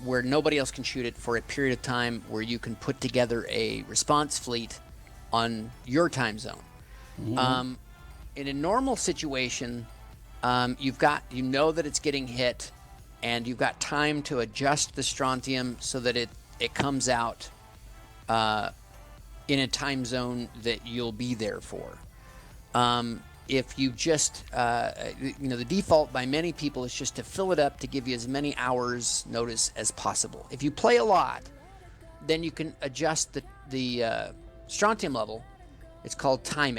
where nobody else can shoot it for a period of time, where you can put together a response fleet on your time zone. In a normal situation, you know that it's getting hit, and you've got time to adjust the strontium so that it comes out in a time zone that you'll be there for. If you just, the default by many people is just to fill it up to give you as many hours notice as possible. If you play a lot, then you can adjust the strontium level. It's called time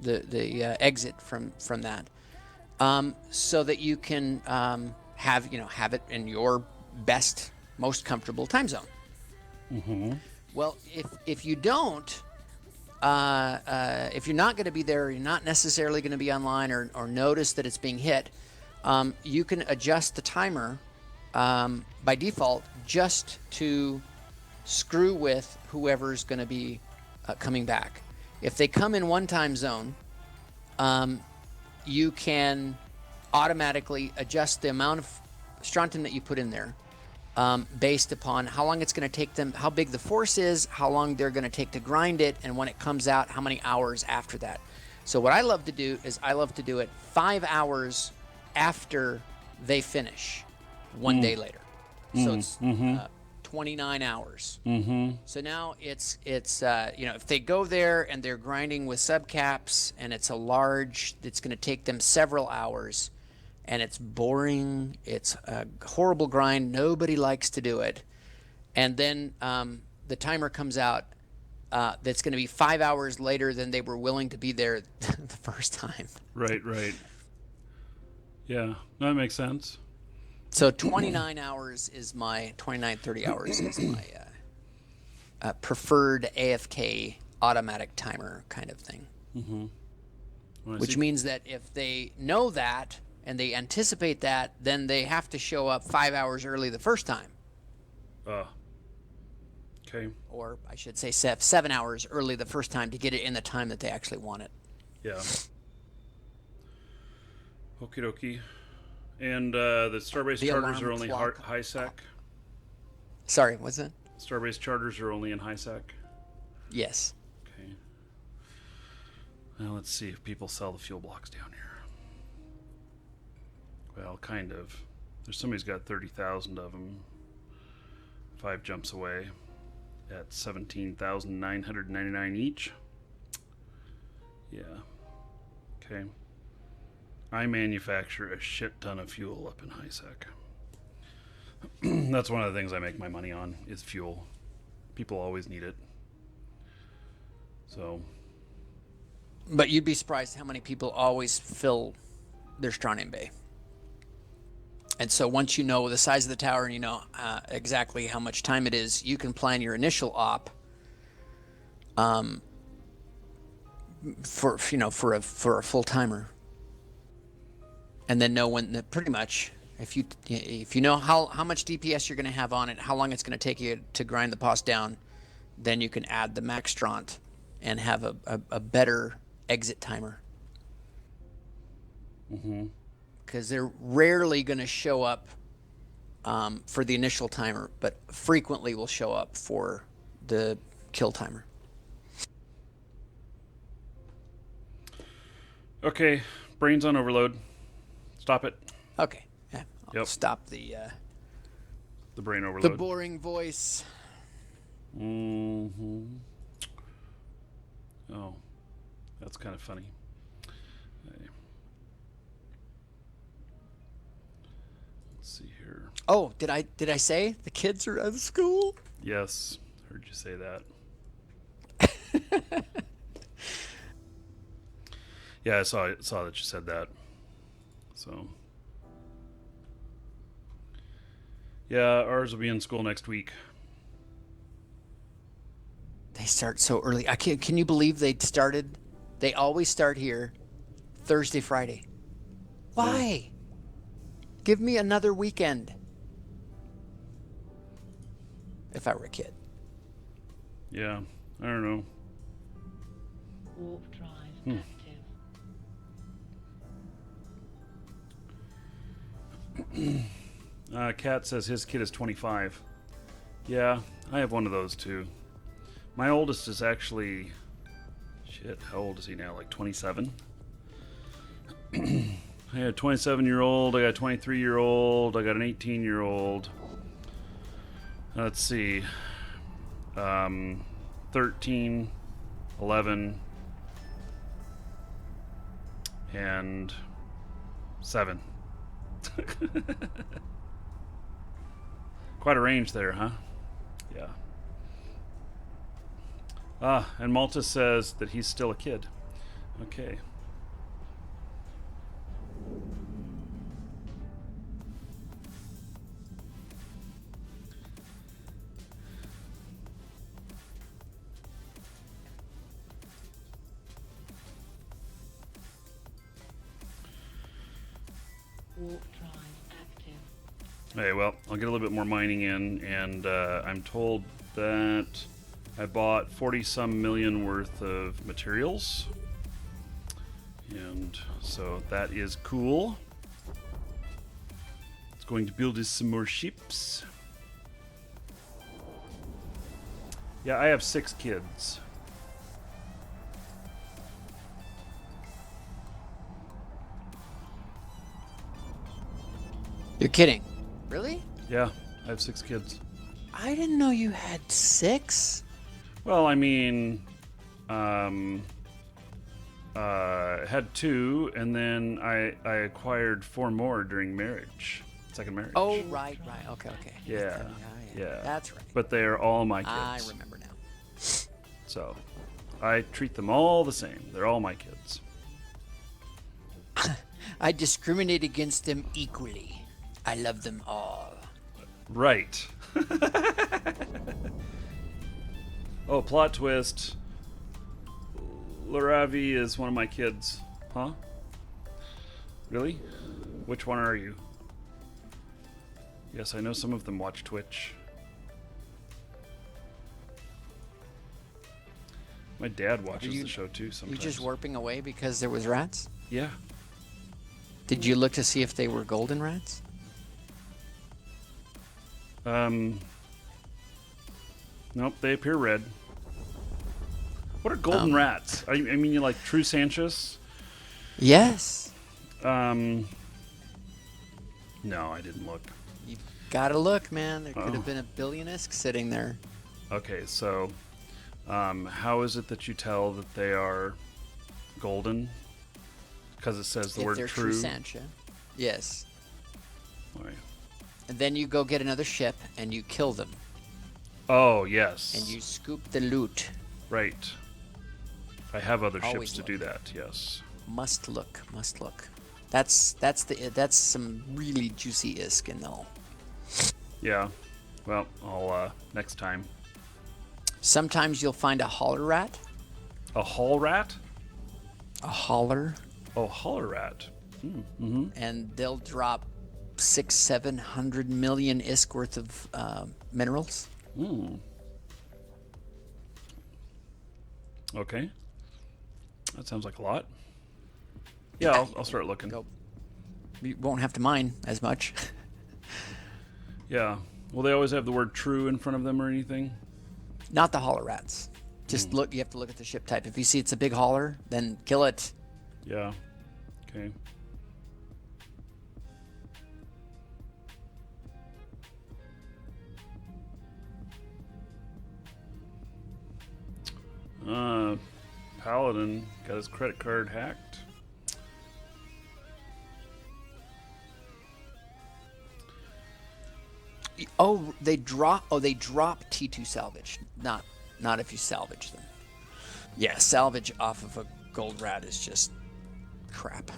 the exit from that, so that you can have it in your best, most comfortable time zone. Well, if you don't, if you're not going to be there, you're not necessarily going to be online or notice that it's being hit, you can adjust the timer by default just to screw with whoever's going to be coming back. If they come in one time zone, you can automatically adjust the amount of strontium that you put in there, based upon how long it's going to take them, how big the force is, how long they're going to take to grind it, and when it comes out, how many hours after that. So what I love to do is I love to do it 5 hours after they finish, one day later. So it's 29 hours. So now it's if they go there and they're grinding with subcaps and it's it's going to take them several hours, and it's boring, it's a horrible grind, nobody likes to do it, and then the timer comes out that's going to be 5 hours later than they were willing to be there the first time. Right. Yeah, that makes sense. So 29 hours is 30 hours is my preferred AFK automatic timer kind of thing. Which means that if they know that and they anticipate that, then they have to show up 5 hours early the first time. Okay. Or I should say 7 hours early the first time to get it in the time that they actually want it. Yeah. Okie dokie. And the Starbase The charters alarm are only clock. high sec? Sorry, what's that? Starbase charters are only in high sec? Yes. Okay. Now let's see if people sell the fuel blocks down here. Well, kind of. There's somebody's got 30,000 of them. 5 jumps away at 17,999 each. Yeah. Okay. I manufacture a shit ton of fuel up in high sec. That's one of the things I make my money on is fuel. People always need it. So. But you'd be surprised how many people always fill their strontium bay. And so once you know the size of the tower and you know exactly how much time it is, you can plan your initial op for a full timer. And then know when pretty much if you know how much DPS you're going to have on it, how long it's going to take you to grind the POS down, then you can add the max stront and have a better exit timer. Because they're rarely going to show up for the initial timer, but frequently will show up for the kill timer. Okay, brains on overload. Stop it. Okay. Yeah, I'll Yep. stop the brain overload. boring voice. Oh, that's kind of funny. Hey. Let's see here. Oh, did I say the kids are out of school? Yes, heard you say that. Yeah, I saw that you said that. So, yeah, ours will be in school next week. They start so early. I can't. Can you believe they started? They always start here Thursday, Friday. Why? Give me another weekend. If I were a kid. Yeah, I don't know. Warp drive active. Kat says his kid is 25. Yeah, I have one of those too. My oldest is actually, shit, how old is he now? Like 27? I had a 27-year-old, I got a 23-year-old, I got an 18-year-old. Let's see. 13, 11, and 7. Quite a range there, huh? Yeah. And Malta says that he's still a kid. Okay. Warp drive active. Okay, well, I'll get a little bit more mining in, and I'm told that I bought 40-some million worth of materials. And so that is cool. It's going to build us some more ships. Yeah, I have 6 kids. You're kidding. Really? Yeah, I have 6 kids. I didn't know you had 6. Well, I mean, had 2, and then I acquired 4 more during marriage, second marriage. Oh, right. Okay. Yeah. That's right. But they are all my kids. I remember now. So, I treat them all the same. They're all my kids. I discriminate against them equally. I love them all. Right. Oh, plot twist. Laravi is one of my kids. Huh? Really? Which one are you? Yes, I know some of them watch Twitch. My dad watches the show too You sometimes. just warping away because there was rats? Yeah. Did you look to see if they were golden rats? Nope, they appear red. What are golden rats? I mean, you like True Sanchez? Yes. No, I didn't look. You gotta look, man. There could have been a billionisk sitting there. Okay, so how is it that you tell that they are golden? Because it says the If word they're true. Sancha. Yes. All right. And then you go get another ship and you kill them. Oh, yes. And you scoop the loot. Right. I have other Always ships to look. do that, yes. Must look. That's some really juicy isk and all. Yeah. Well, I'll, next time. Sometimes you'll find a holler rat. A hull rat? A holler. Oh, holler rat. And they'll drop 600-700 million isk worth of minerals. Okay. That sounds like a lot. Yeah, I'll start looking. Go. You won't have to mine as much. Yeah. Will they always have the word true in front of them or anything? Not the holler rats. Just look. You have to look at the ship type. If you see it's a big holler, then kill it. Yeah. Okay. Paladin got his credit card hacked. Oh, they drop T2 salvage. Not if you salvage them. Yeah, salvage off of a gold rat is just Crap.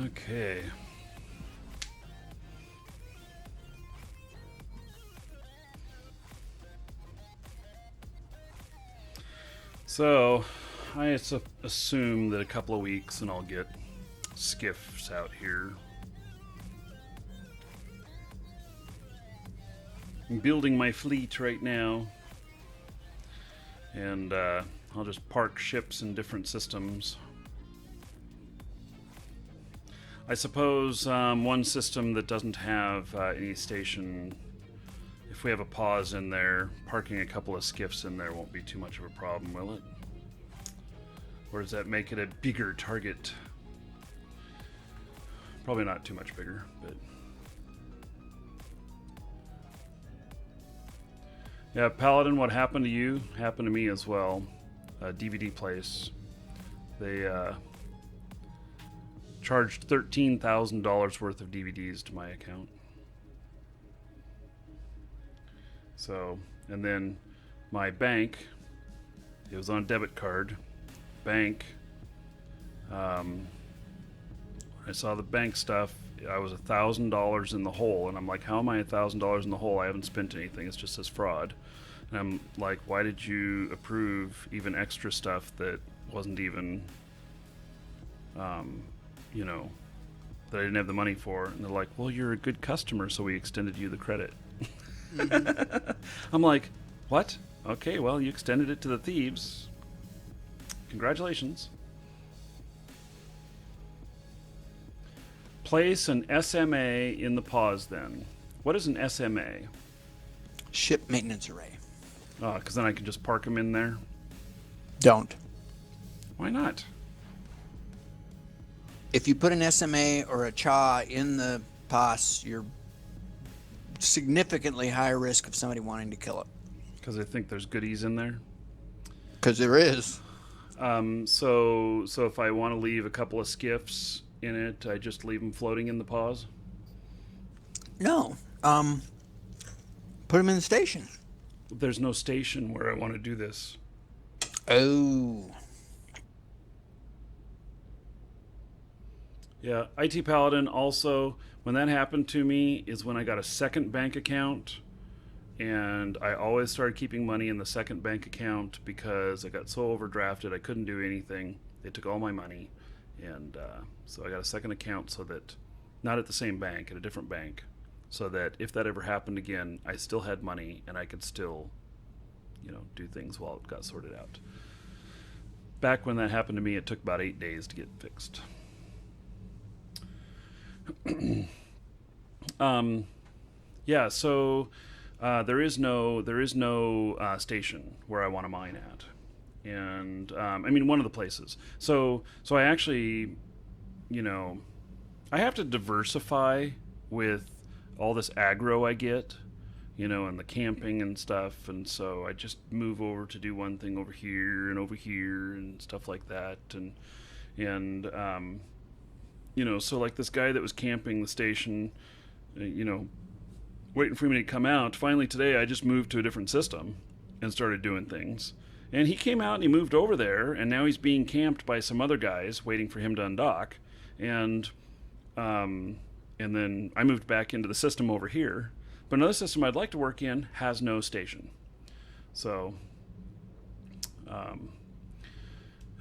Okay. So, I assume that a couple of weeks and I'll get skiffs out here. I'm building my fleet right now. And I'll just park ships in different systems. I suppose one system that doesn't have any station, if we have a pause in there, parking a couple of skiffs in there won't be too much of a problem, will it? Or does that make it a bigger target? Probably not too much bigger, but... Yeah, Paladin, what happened to you happened to me as well. DVD place. They charged $13,000 worth of DVDs to my account. So, and then my bank, it was on a debit card. Bank, I saw the bank stuff. I was $1,000 in the hole, and I'm like, how am I $1,000 in the hole? I haven't spent anything. It's just as fraud. And I'm like, why did you approve even extra stuff that wasn't even, you know, that I didn't have the money for? And they're like, well, you're a good customer, so we extended you the credit. I'm like, what? Okay, well, you extended it to the thieves. Congratulations. Place an SMA in the pause then. What is an SMA? Ship maintenance array. Because then I can just park them in there. Don't. Why not? If you put an SMA or a CHA in the POS, you're significantly higher risk of somebody wanting to kill it. Because I think there's goodies in there. Because there is. So if I want to leave a couple of skiffs in it, I just leave them floating in the pause? No. Put them in the station. There's no station where I want to do this. Oh. Yeah, IT Paladin also, when that happened to me, is when I got a second bank account, and I always started keeping money in the second bank account because I got so overdrafted I couldn't do anything. They took all my money, and so I got a second account so that, not at the same bank, at a different bank, so that if that ever happened again, I still had money and I could still, you know, do things while it got sorted out. Back when that happened to me, it took about 8 days to get fixed. Yeah, so there is no station where I want to mine at, and I mean one of the places. So I actually, you know, I have to diversify with all this aggro I get, you know, and the camping and stuff, and so I just move over to do one thing over here and stuff like that, and you know, so like this guy that was camping the station, you know, waiting for me to come out. Finally today I just moved to a different system and started doing things. And he came out and he moved over there, and now he's being camped by some other guys waiting for him to undock. And then I moved back into the system over here. But another system I'd like to work in has no station. So,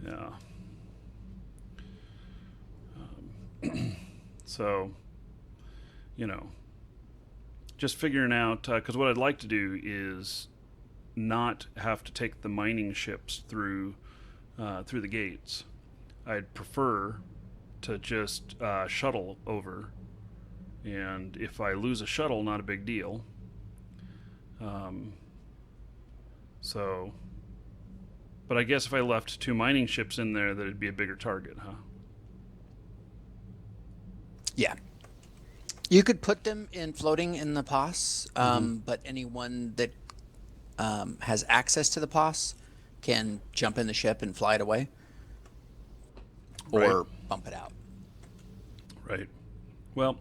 yeah. So, you know, just figuring out, because what I'd like to do is not have to take the mining ships through the gates. I'd prefer to just shuttle over, and if I lose a shuttle, not a big deal. But I guess if I left 2 mining ships in there, that'd be a bigger target, huh? Yeah. You could put them in floating in the POS, but anyone that has access to the POS can jump in the ship and fly it away, or Right. bump it out. Right. Well,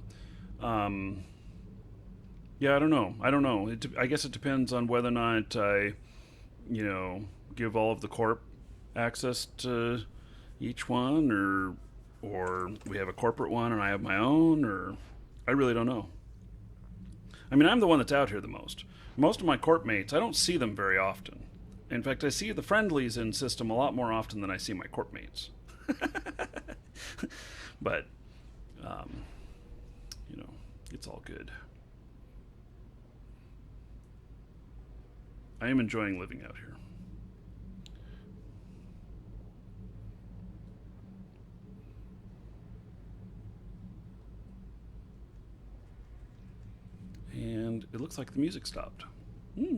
yeah, I don't know. I guess it depends on whether or not I, give all of the corp access to each one, or we have a corporate one and I have my own, or I really don't know. I mean, I'm the one that's out here the most. Most of my corp mates, I don't see them very often. In fact, I see the friendlies in system a lot more often than I see my corp mates. But, it's all good. I am enjoying living out here. And it looks like the music stopped. How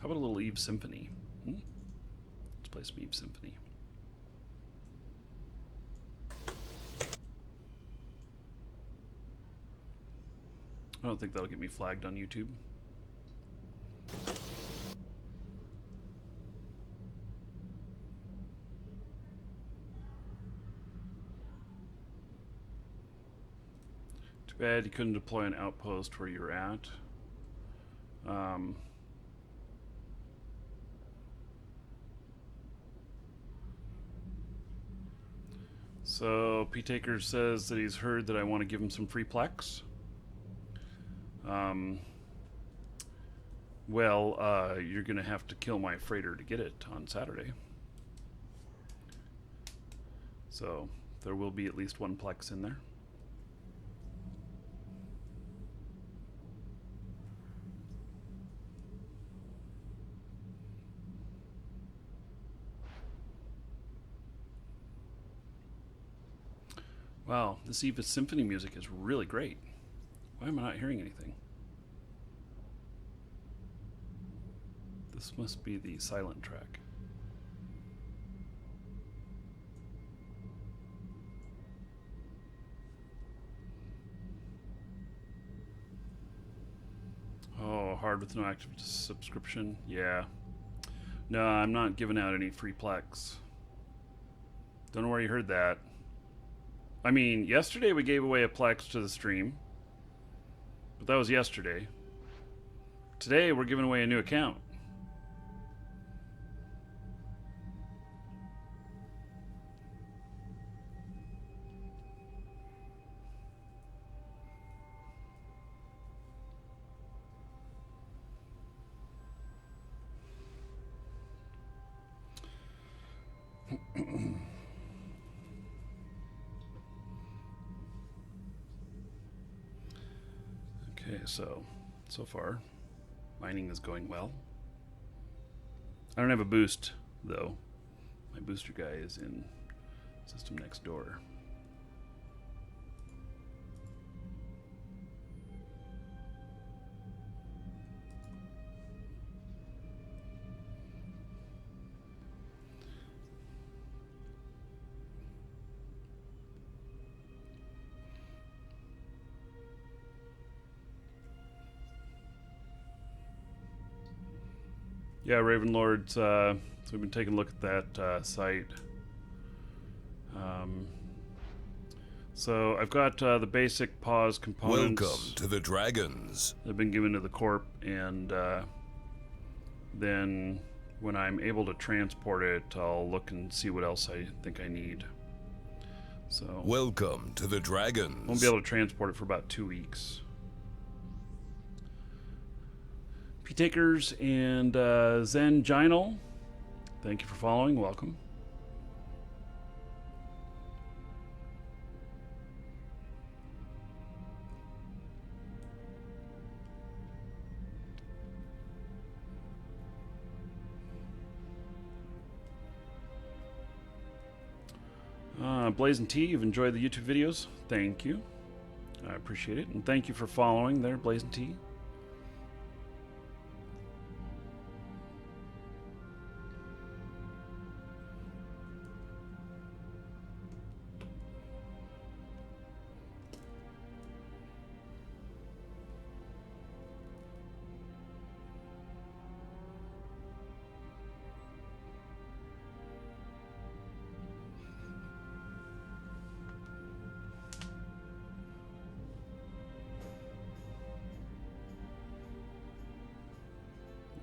about a little Eve Symphony? Let's play some Eve Symphony. I don't think that'll get me flagged on YouTube. Too bad you couldn't deploy an outpost where you're at. So P Taker says that he's heard that I want to give him some free Plex. You're gonna have to kill my freighter to get it on Saturday. So there will be at least 1 Plex in there. Wow, this Eva Symphony music is really great. Why am I not hearing anything? This must be the silent track. Oh, hard with no active subscription? Yeah. No, I'm not giving out any free Plex. Don't know where you heard that. I mean, yesterday we gave away a Plex to the stream. But that was yesterday. Today we're giving away a new account. Okay, so far, mining is going well. I don't have a boost, though. My booster guy is in system next door. Yeah, Ravenlords, so we've been taking a look at that site. So I've got the basic pause components. Welcome to the Dragons. They've been given to the Corp, and then when I'm able to transport it, I'll look and see what else I think I need. So Welcome to the Dragons. won't be able to transport it for about 2 weeks. P-Takers and Zen Ginal, thank you for following. Welcome. Blaze and T, you've enjoyed the YouTube videos. Thank you. I appreciate it. And thank you for following there, Blaze and T.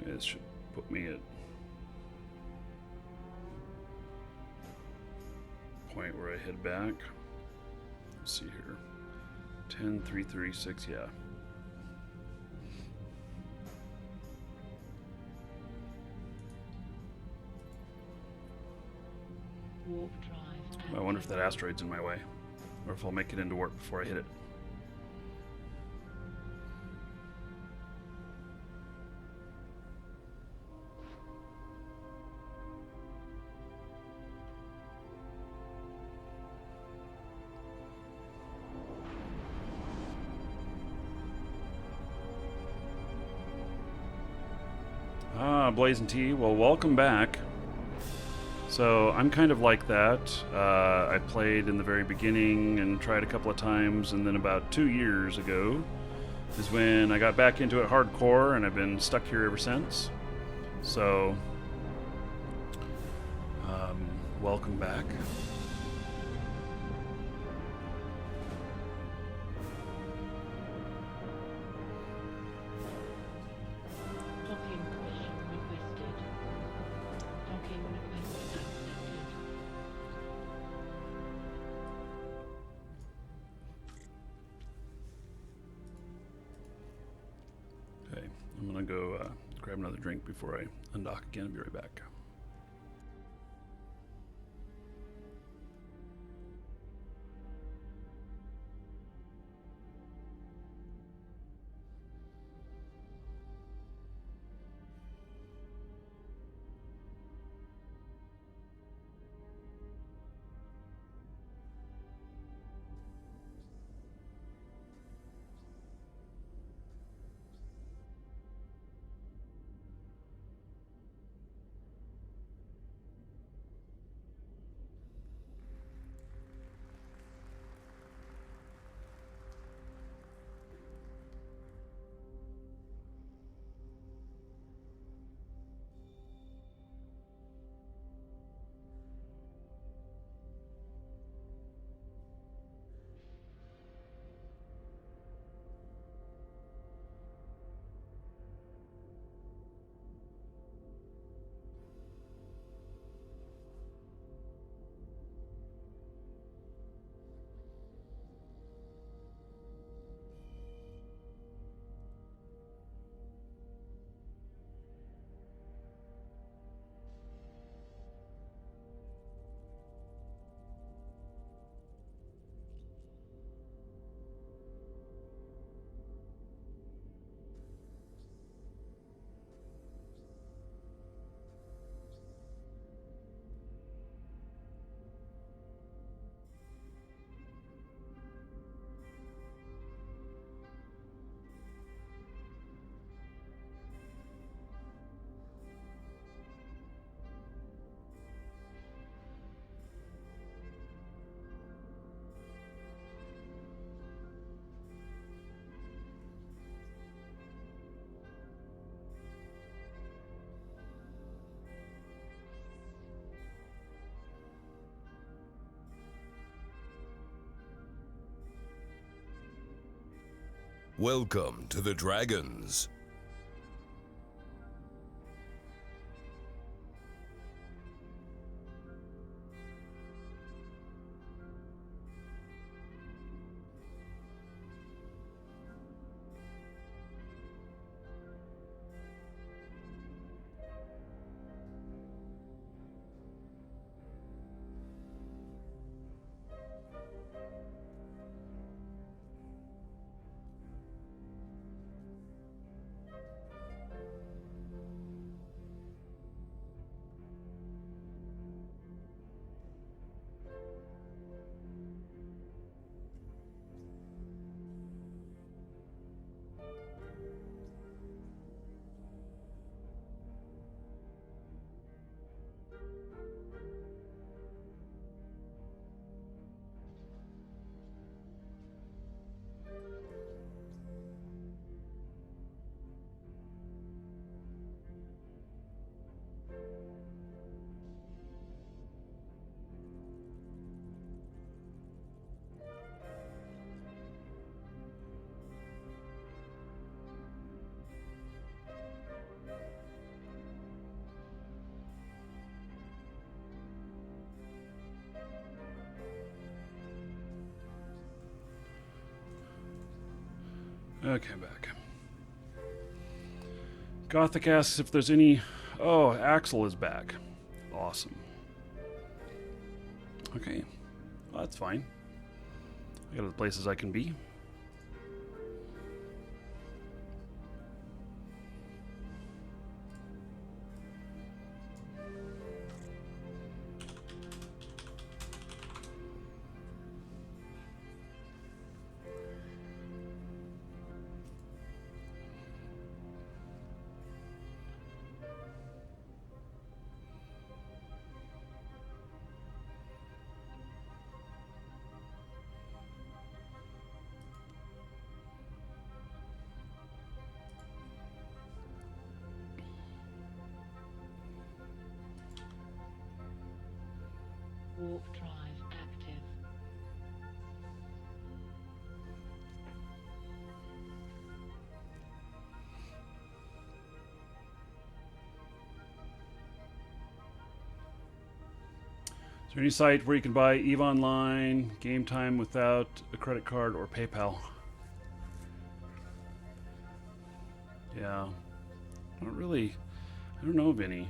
This should put me at point where I head back. Let's see here. 10,336, yeah. Warp drive I wonder if active. that asteroid's in my way, or if I'll make it into work before I hit it. Blazing T, well, welcome back. So I'm kind of like that. I played in the very beginning and tried a couple of times, and then about 2 years ago is when I got back into it hardcore, and I've been stuck here ever since. So, welcome back. Docking permission requested. Docking request accepted. Okay, I'm gonna go grab another drink before I undock again. I'll be right back. Welcome to the Dragons. Okay, I'm back. Gothic asks if there's any... Oh, Axel is back. Awesome. Okay. Well, that's fine. I got other places I can be. Warp drive active. Is there any site where you can buy EVE Online, Game Time without a credit card or PayPal? Yeah. I don't know of any.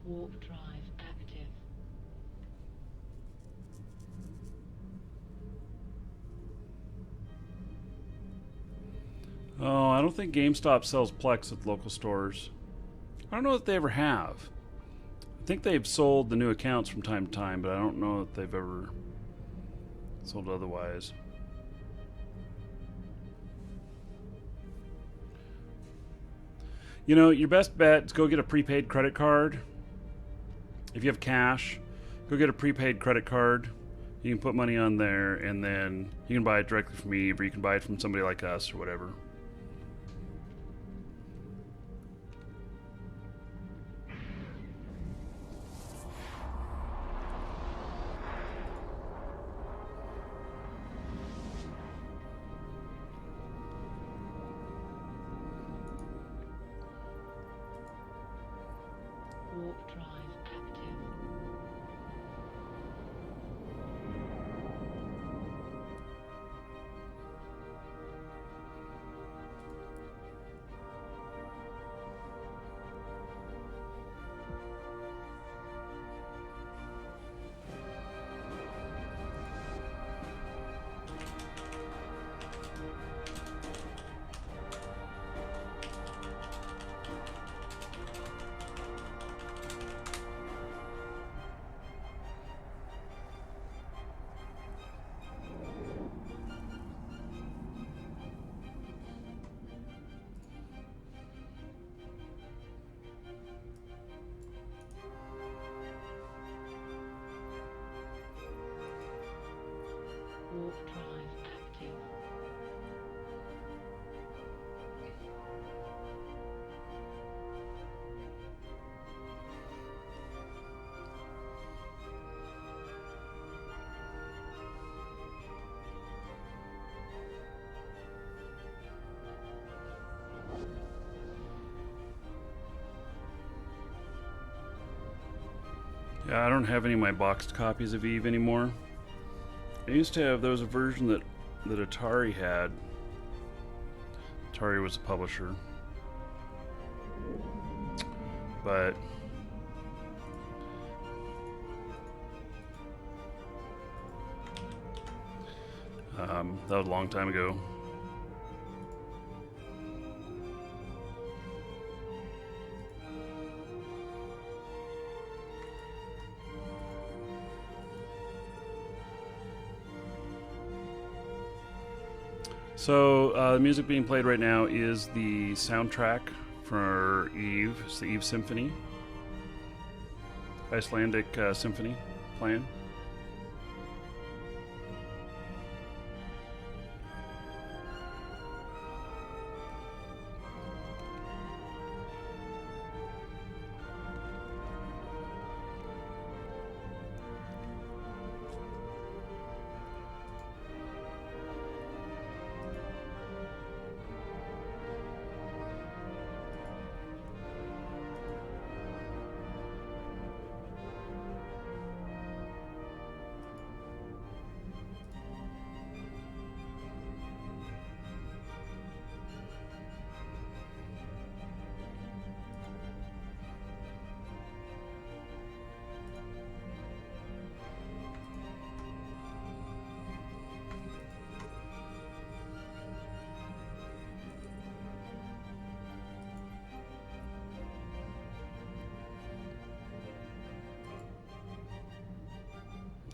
Warp drive active. Oh, I don't think GameStop sells Plex at local stores. I don't know that they ever have. I think they've sold the new accounts from time to time, but I don't know that they've ever sold otherwise. You know, your best bet is go get a prepaid credit card. If you have cash, go get a prepaid credit card. You can put money on there, and then you can buy it directly from me, or you can buy it from somebody like us or whatever. Warp drive active. Warp drive active. Yeah, I don't have any of my boxed copies of EVE anymore. I used to have, there was a version that Atari had. Atari was a publisher. But that was a long time ago. So the music being played right now is the soundtrack for Eve. It's the Eve Symphony, Icelandic symphony playing.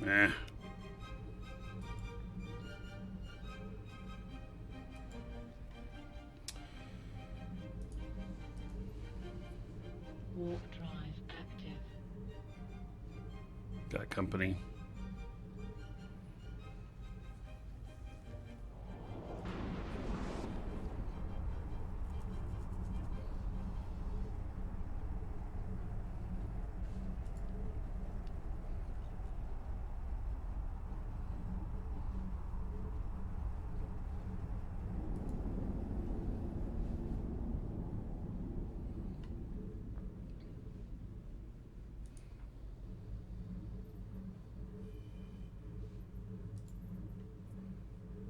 Eh. Warp drive active. Got company.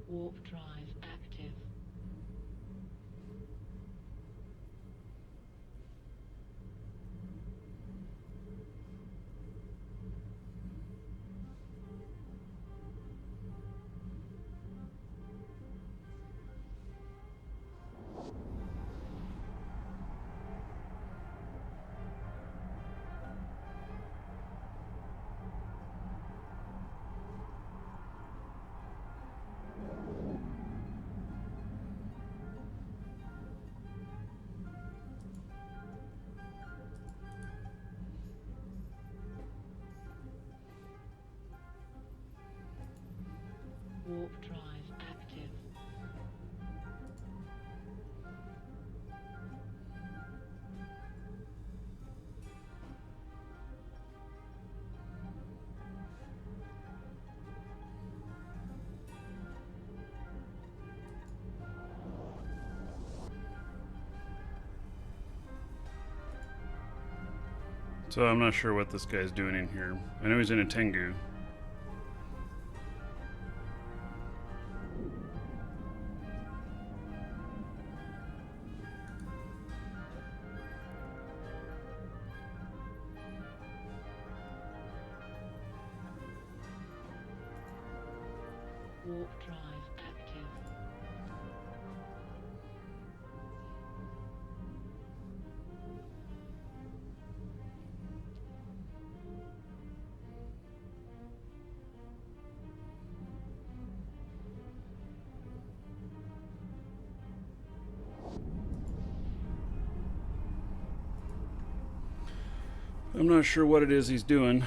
Warp drive active. Warp drive active. So I'm not sure what this guy's doing in here. I know he's in a Tengu. Warp drive active. I'm not sure what it is he's doing.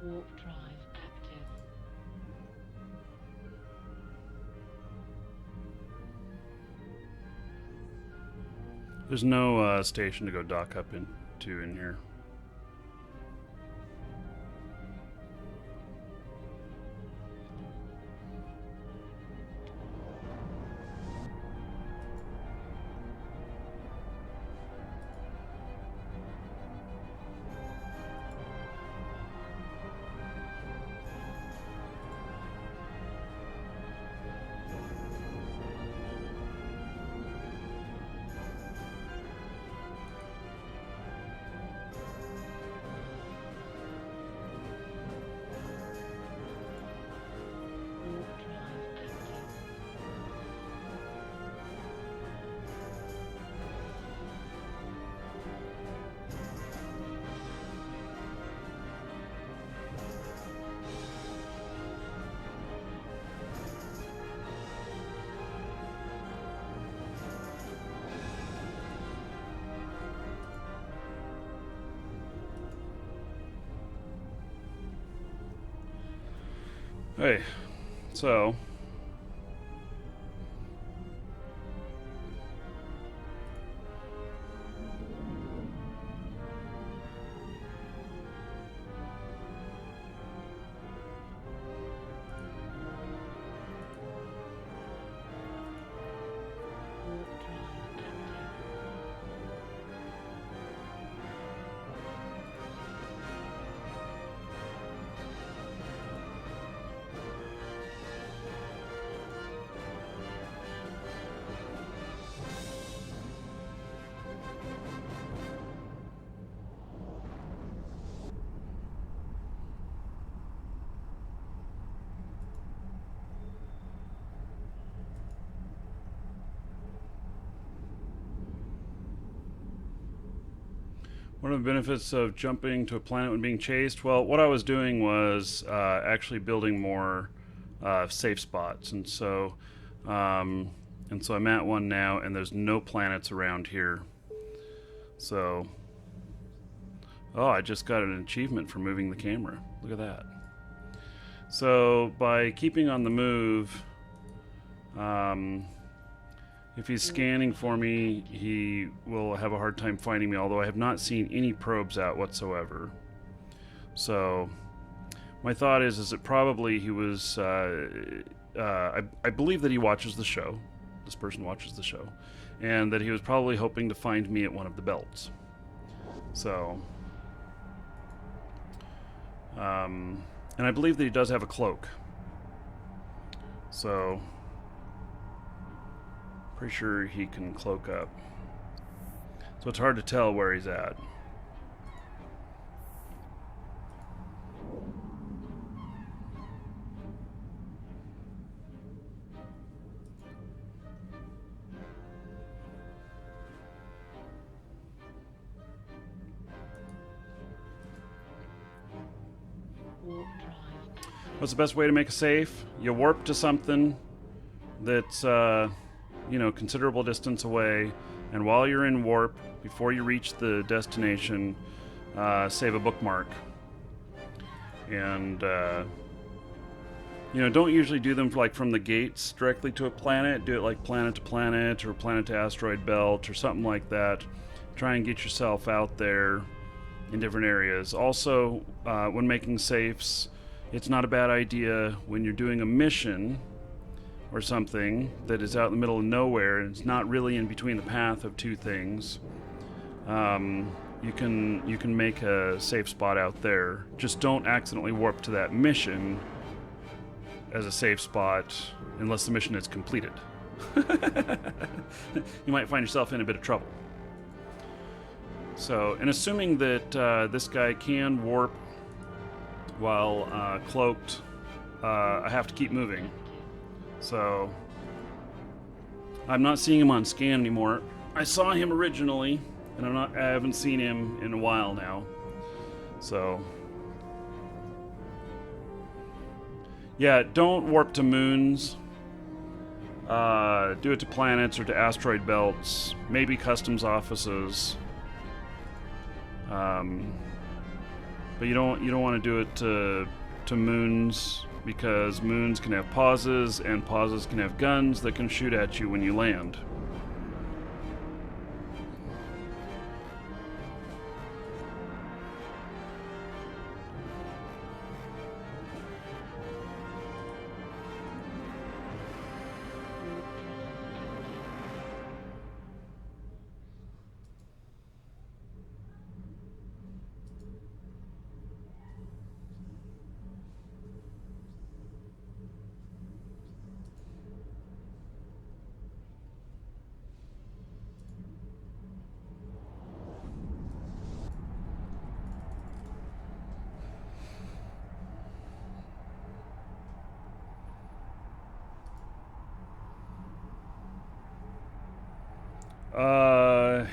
Warp drive active. There's no station to go dock up into in here. Hey, so Warp drive active. one of the benefits of jumping to a planet when being chased, well, what I was doing was actually building more safe spots, and so I'm at one now, and there's no planets around here. So, oh, I just got an achievement for moving the camera. Look at that. So by keeping on the move, if he's scanning for me, he will have a hard time finding me, although I have not seen any probes out whatsoever. So my thought is that probably he was, I believe that he watches the show. This person watches the show. And that he was probably hoping to find me at one of the belts. So, and I believe that he does have a cloak. So, pretty sure he can cloak up. So it's hard to tell where he's at. Warp drive active. What's the best way to make a safe? You warp to something that's, considerable distance away, and while you're in warp, before you reach the destination, save a bookmark. And, don't usually do them from the gates directly to a planet. Do it like planet to planet or planet to asteroid belt or something like that. Try and get yourself out there in different areas. Also, when making safes, it's not a bad idea when you're doing a mission or something that is out in the middle of nowhere and it's not really in between the path of two things. You can make a safe spot out there. Just don't accidentally warp to that mission as a safe spot unless the mission is completed. You might find yourself in a bit of trouble. So, and assuming that this guy can warp while cloaked, I have to keep moving. So, I'm not seeing him on scan anymore. I saw him originally, and I haven't seen him in a while now. So, yeah, don't warp to moons. Do it to planets or to asteroid belts, maybe customs offices. But you don't want to do it to moons, because moons can have pauses, and pauses can have guns that can shoot at you when you land.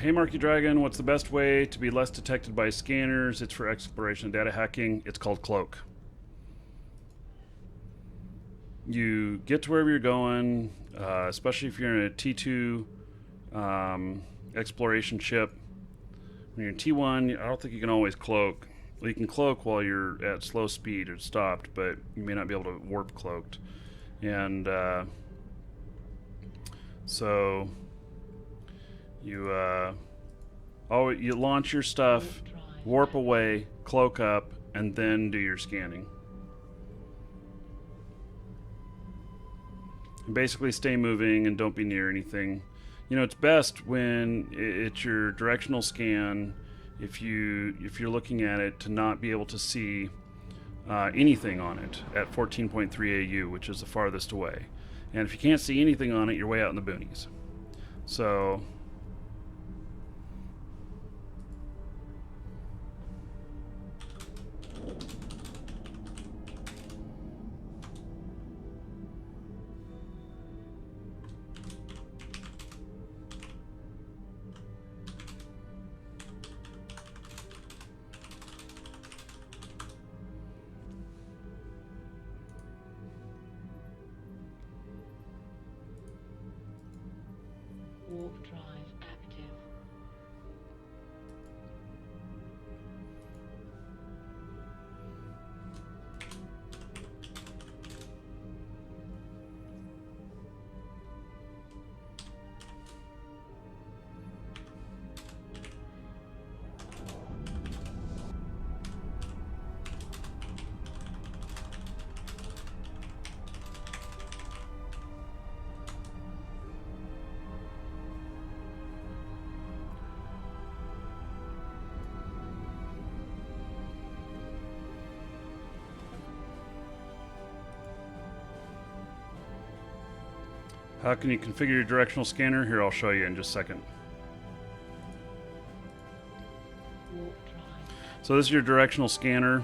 Hey Marky Dragon, what's the best way to be less detected by scanners? It's for exploration and data hacking. It's called Cloak. You get to wherever you're going, especially if you're in a T2 exploration ship. When you're in T1, I don't think you can always cloak, Well, you can cloak while you're at slow speed or stopped, but you may not be able to warp cloaked. And so you you launch your stuff, warp away, cloak up, and then do your scanning. And basically stay moving and don't be near anything. You know, it's best when it's your directional scan, if you're looking at it, to not be able to see anything on it at 14.3 AU, which is the farthest away. And if you can't see anything on it, you're way out in the boonies. So Warp drive active. how can you configure your directional scanner? Here, I'll show you in just a second. Warp drive. So this is your directional scanner.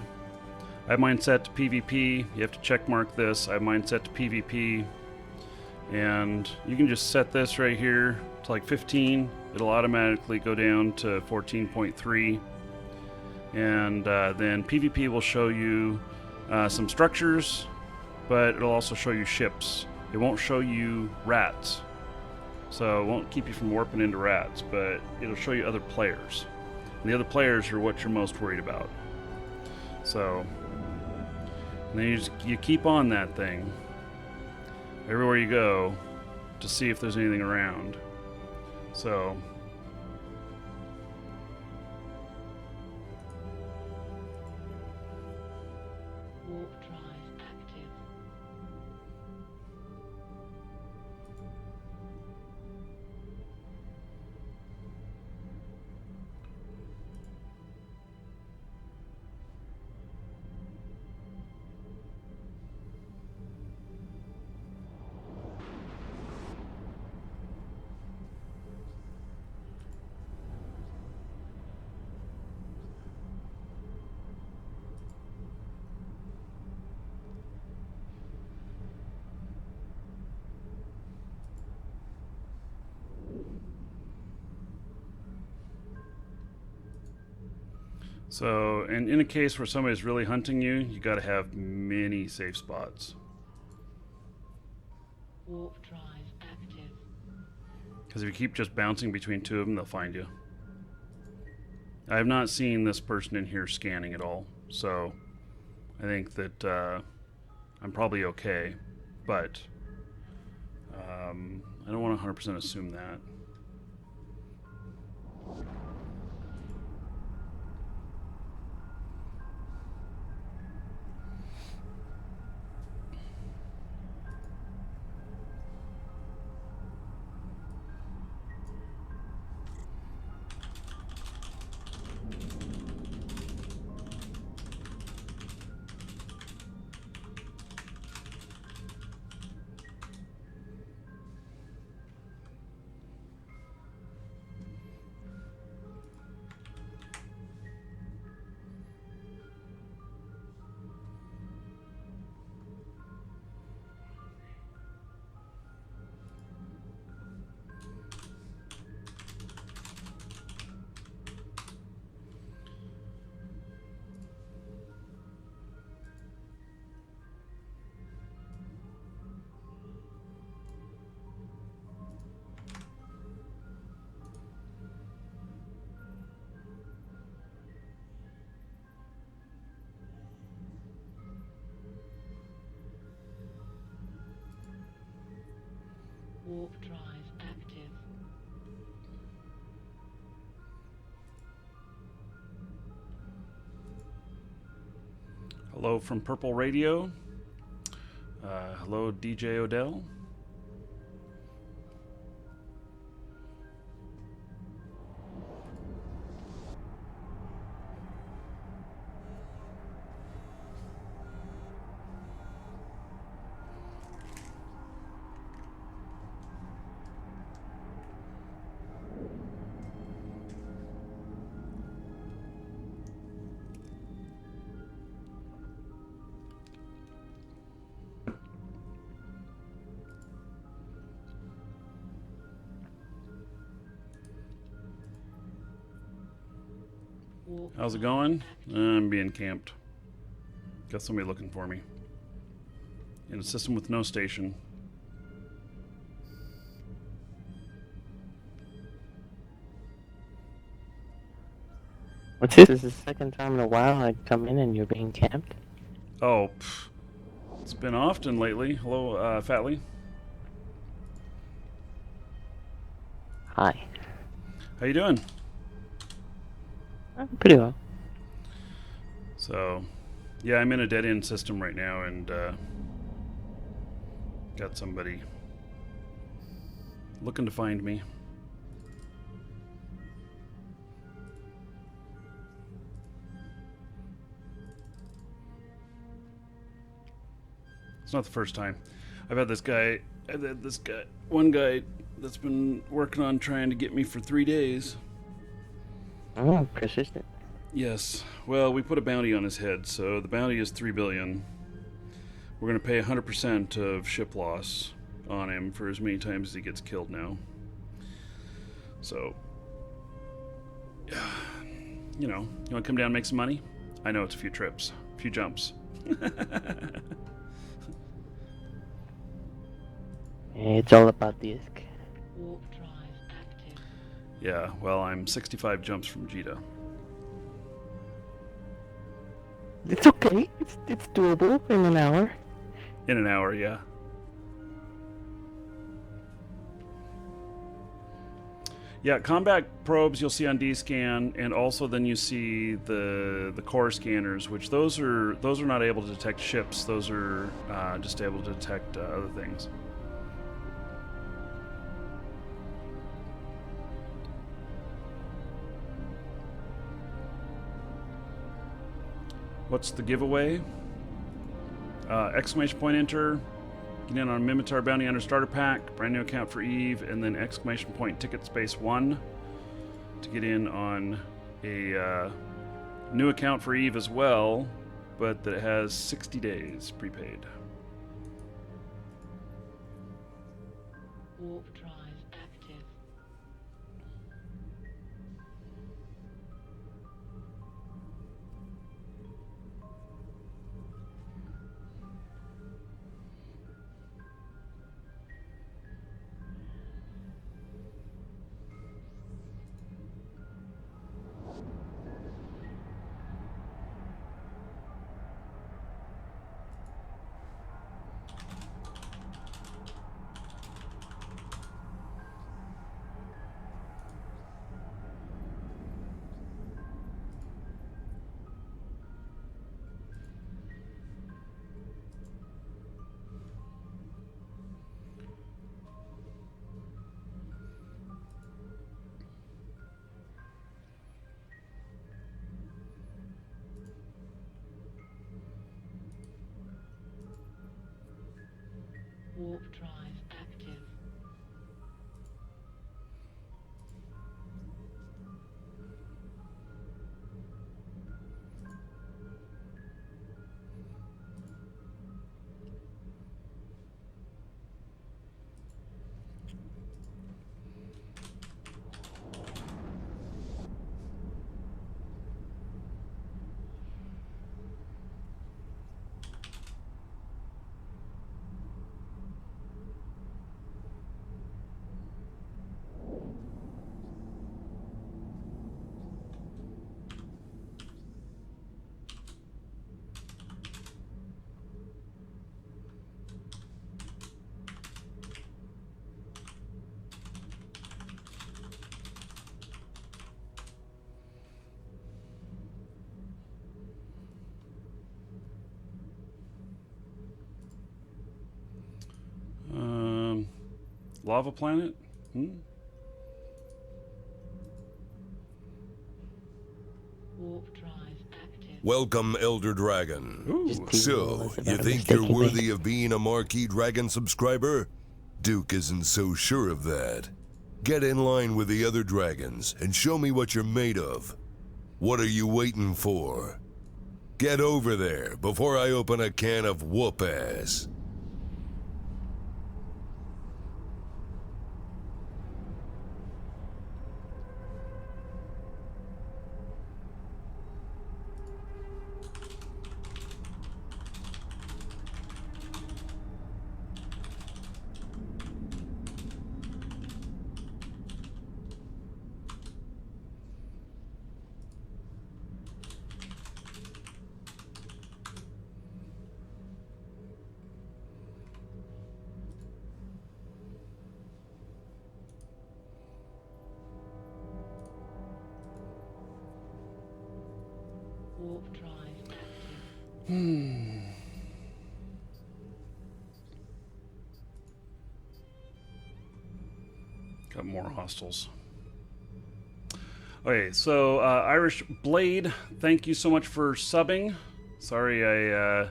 I have mine set to PvP. You have to check mark this. I have mine set to PvP. And you can just set this right here to like 15. It'll automatically go down to 14.3. And then PvP will show you some structures, but it'll also show you ships. It won't show you rats. So it won't keep you from warping into rats, but it'll show you other players. And the other players are what you're most worried about. So and then you keep on that thing everywhere you go to see if there's anything around. So Warp drive active. So, and in a case where somebody's really hunting you, you got to have many safe spots. Warp drive active. Because if you keep just bouncing between two of them, they'll find you. I have not seen this person in here scanning at all, so I think that I'm probably okay, but I don't want to 100% assume that. Warp drive active. Hello from Purple Radio. Hello, DJ Odell. Warp How's it drive going? active. I'm being camped. Got somebody looking for me. In a system with no station. What's this? This is the second time in a while I come in and you're being camped? Oh, it's been often lately. Hello, Fatley. Hi. How you doing? Pretty well. So, yeah, I'm in a dead-end system right now, and got somebody looking to find me. It's not the first time. I've had one guy that's been working on trying to get me for 3 days. Oh, persistent. Yes. Well, we put a bounty on his head, so the bounty is 3 billion. We're going to pay 100% of ship loss on him for as many times as he gets killed now. So, you know, you want to come down and make some money? I know it's a few trips, a few jumps. It's all about the ISK. Warp drive active. Yeah, well, I'm 65 jumps from Jita. It's okay. It's doable in an hour. In an hour, yeah. Yeah, combat probes you'll see on D-scan, and also then you see the core scanners, which those are not able to detect ships. Those are just able to detect other things. What's the giveaway? Exclamation point enter. Get in on Mimitar Bounty Hunter Starter Pack, brand new account for Eve, and then exclamation point ticket space 1 to get in on a new account for Eve as well, but that has 60 days prepaid. Warp drive active. Warp drive active. Lava planet? Warp drive active. Welcome, Elder Dragon. Ooh. Just teasing So, us about you a think mistake you're he made. worthy of being a Marquee Dragon subscriber? Duke isn't so sure of that. Get in line with the other dragons and show me what you're made of. What are you waiting for? Get over there before I open a can of whoop ass. Warp drive active. Got more hostiles. Okay, so Irish Blade, thank you so much for subbing. Sorry, I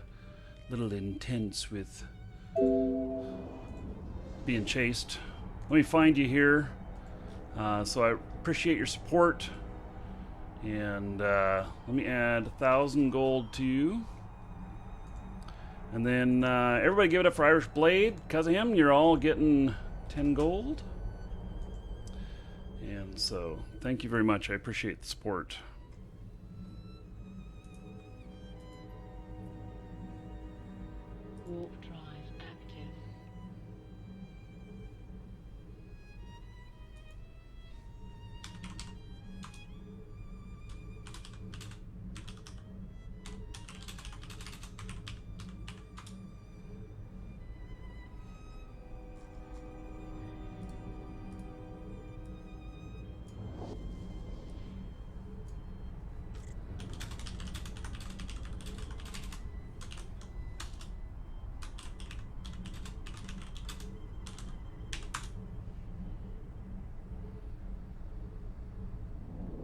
little intense with being chased. Let me find you here. So I appreciate your support, and let me add 1,000 gold to you. And then everybody give it up for Irish Blade. Because of him, you're all getting 10 gold. And so, thank you very much. I appreciate the support. Warp drive active.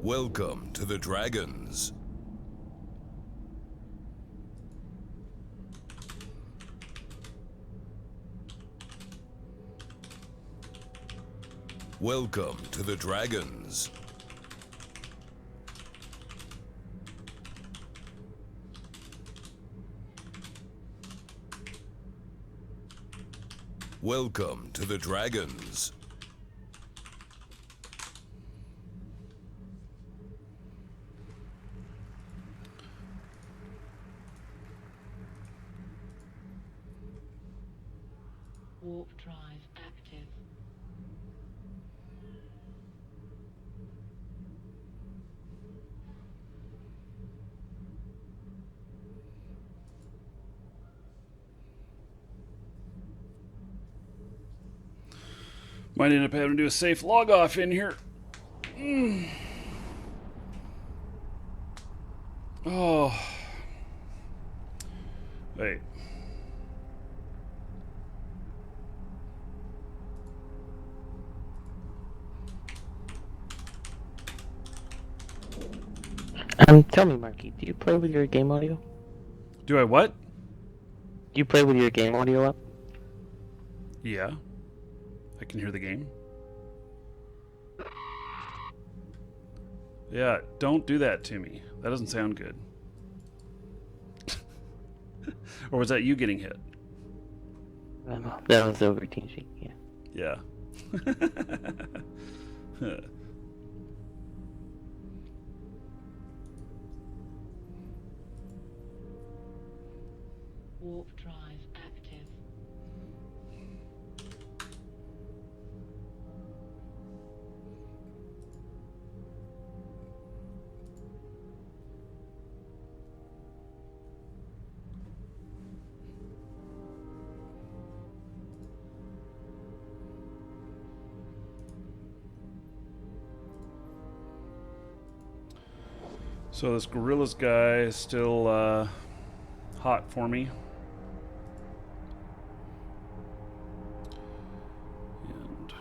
Welcome to the Dragons. Welcome to the Dragons. Welcome to the Dragons. Warp drive active. Might end up having to do a safe log off in here. Oh. Wait. Tell me, Marky, do you play with your game audio? Do I what? Do you play with your game audio up? Yeah. I can hear the game. Yeah, don't do that to me. That doesn't sound good. Or was that you getting hit? That was over Team Sheet, yeah. Yeah. Warp drive active. So this Gorillas guy is still hot for me. And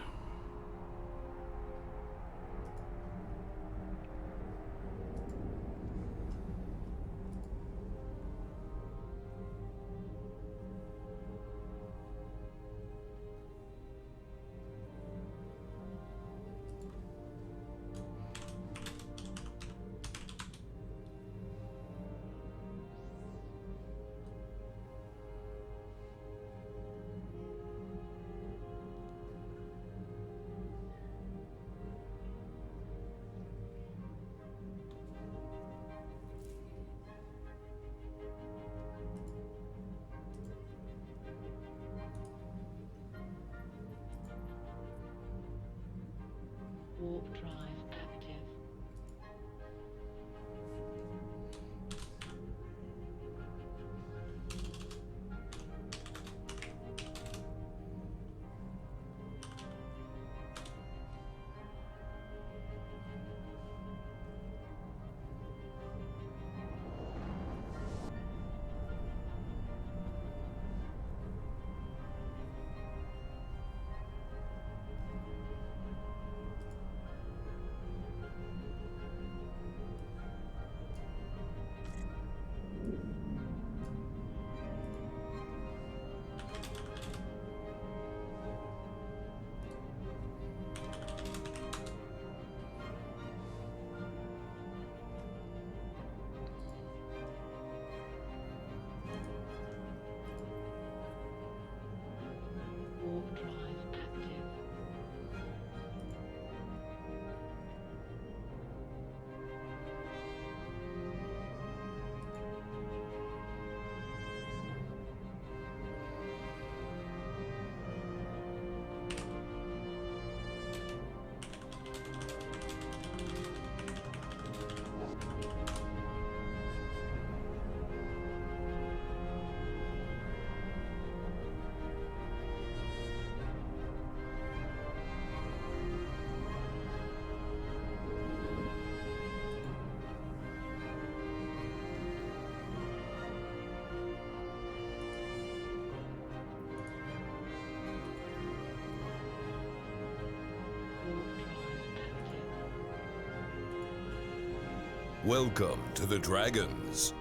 Welcome to the Dragons.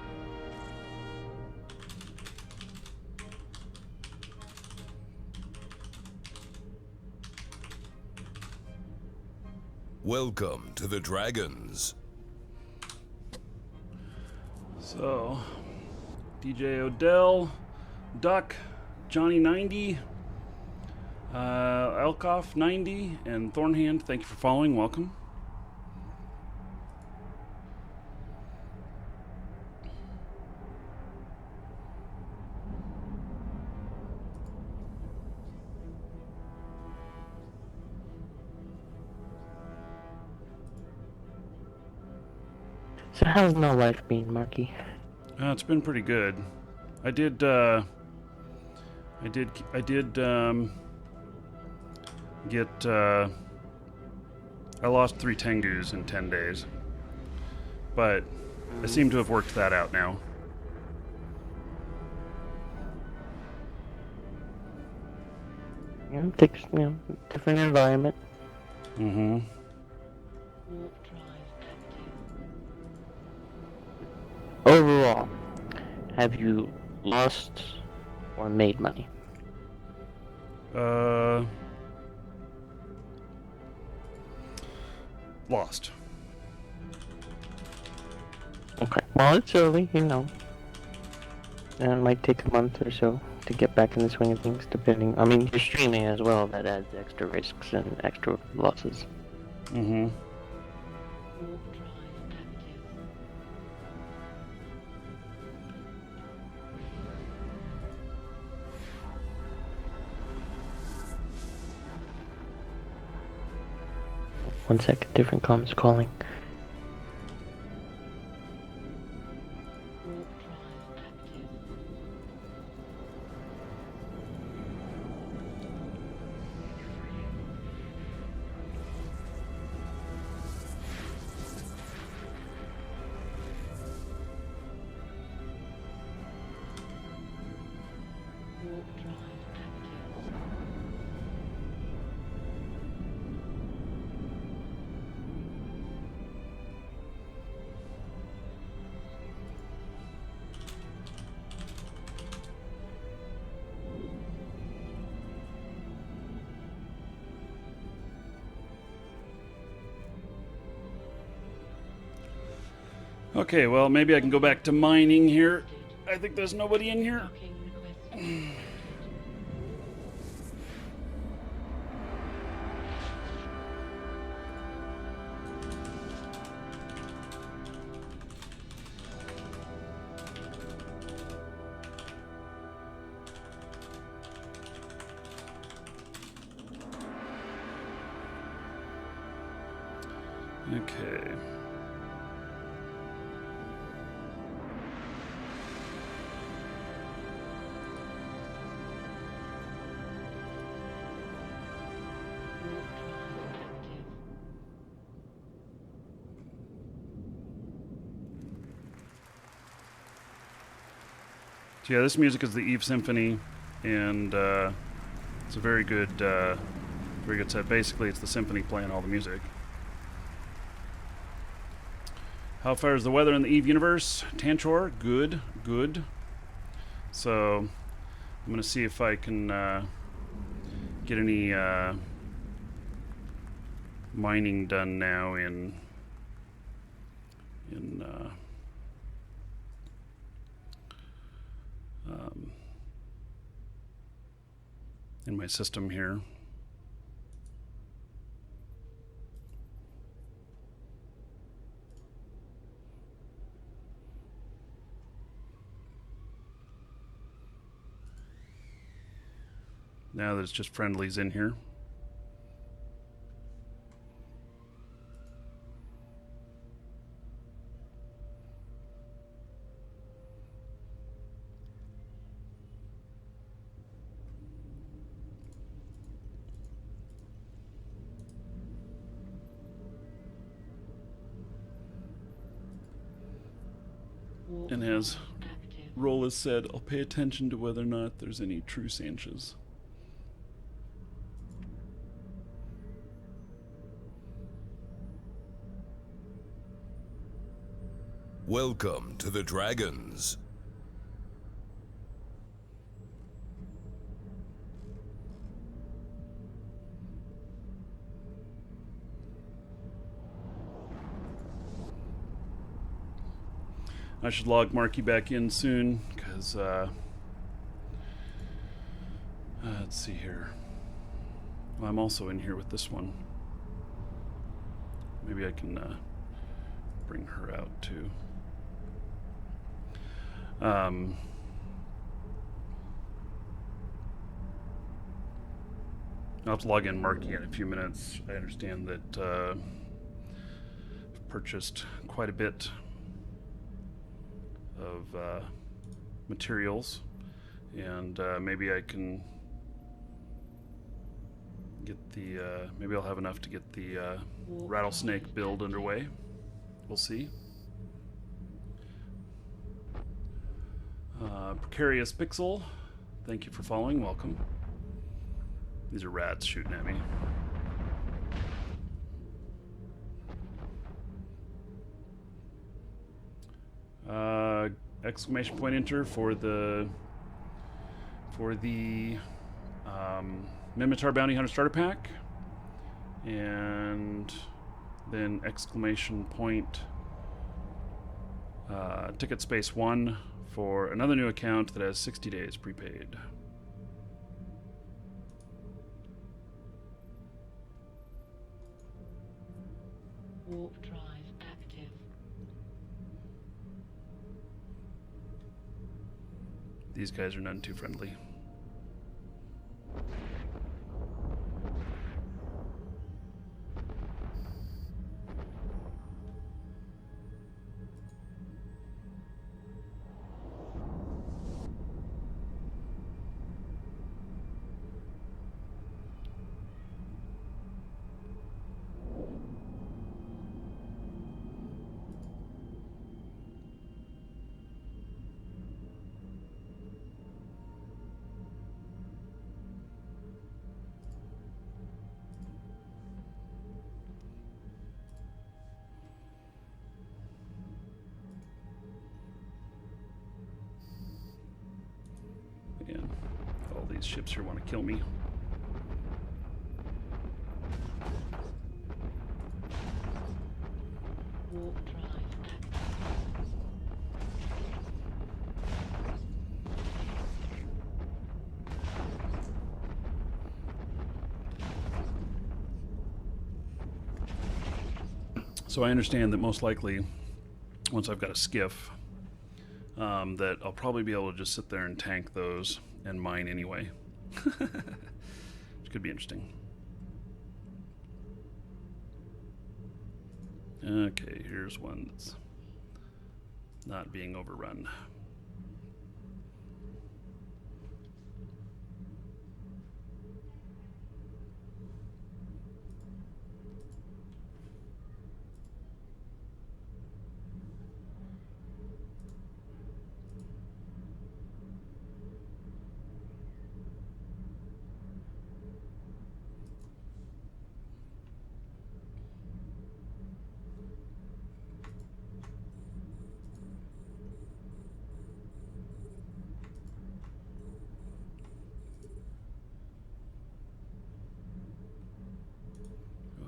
Welcome to the Dragons. So, DJ Odell, Duck, Johnny 90, Elkoff 90, and Thornhand, thank you for following. Welcome. So how's my life been, Marky? It's been pretty good. I did get I lost 3 Tengus in 10 days, but I seem to have worked that out now. Different environment. Mm-hmm. Warp drive active. Overall, have you lost or made money? Lost. Okay. Well, it's early, you know. And it might take a month or so to get back in the swing of things, depending. I mean, you're streaming as well, that adds extra risks and extra losses. Mm-hmm. Warp drive active. One second, different comms calling. Warp drive active. Warp drive active. Okay, well, maybe I can go back to mining here. I think there's nobody in here. Docking request accepted. Okay. Warp drive active. So yeah, this music is the Eve Symphony, and it's a very good set. Basically, it's the symphony playing all the music. How far is the weather in the Eve universe? Tanchor, good, good. So I'm gonna see if I can get any mining done now in in my system here. Now there's just friendlies in here. Warp And as active. Rolla said, I'll pay attention to whether or not there's any true Sanches. Welcome to the Dragons. I should log Marky back in soon, because, let's see here. Well, I'm also in here with this one. Maybe I can bring her out too. I'll have to log in Marky in a few minutes. I understand that I've purchased quite a bit of materials, and maybe I can get the maybe I'll have enough to get the rattlesnake build underway. We'll see. Precarious Pixel, thank you for following. Welcome. These are rats shooting at me. Exclamation point enter for the Minotaur Bounty Hunter Starter Pack, and then exclamation point ticket space 1 for another new account that has 60 days prepaid. Warp drive active. These guys are none too friendly. Man, all these ships here want to kill me. Warp drive active. So I understand that most likely, once I've got a skiff, that I'll probably be able to just sit there and tank those and mine anyway. Which could be interesting. Okay, here's one that's not being overrun.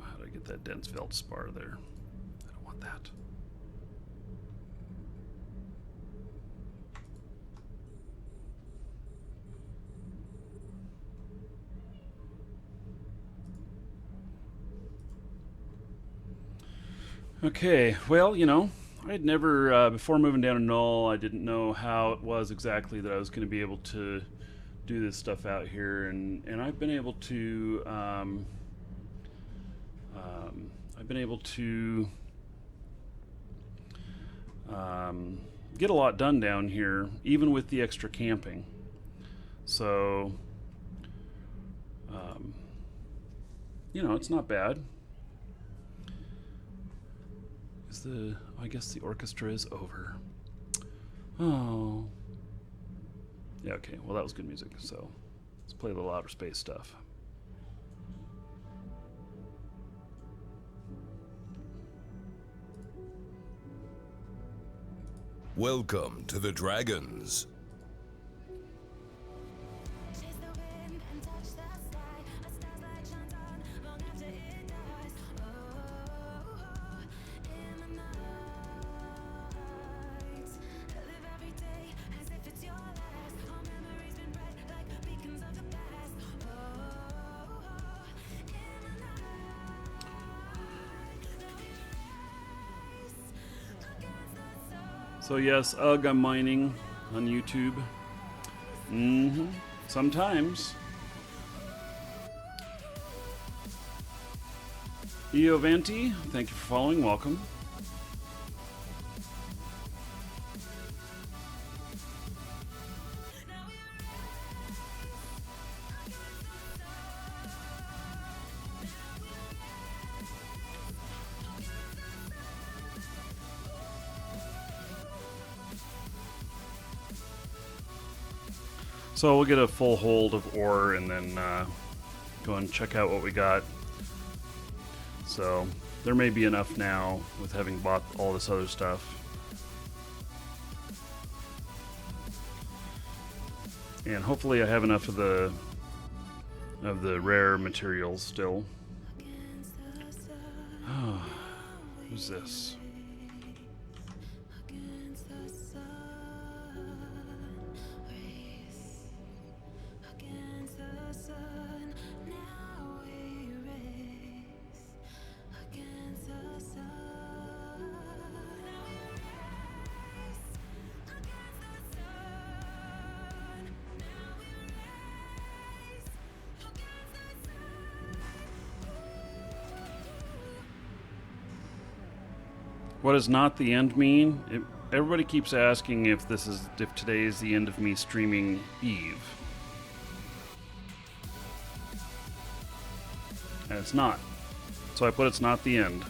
How do I get that dense feldspar there? I don't want that. Okay, well, you know, I'd never, before moving down to Null, I didn't know how it was exactly that I was going to be able to do this stuff out here, and I've been able to, get a lot done down here, even with the extra camping. So, you know, it's not bad. I guess the orchestra is over. Oh. Yeah, okay. Well, that was good music. So let's play a little outer space stuff. Welcome to the Dragons. So yes, ugh, I'm mining on YouTube. Sometimes. Eovanti, thank you for following. Welcome. So we'll get a full hold of ore and then go and check out what we got. So there may be enough now with having bought all this other stuff. And hopefully I have enough of the rare materials still. Who's this? What does not the end mean? Everybody keeps asking if today is the end of me streaming Eve. And it's not. So I put it's not the end.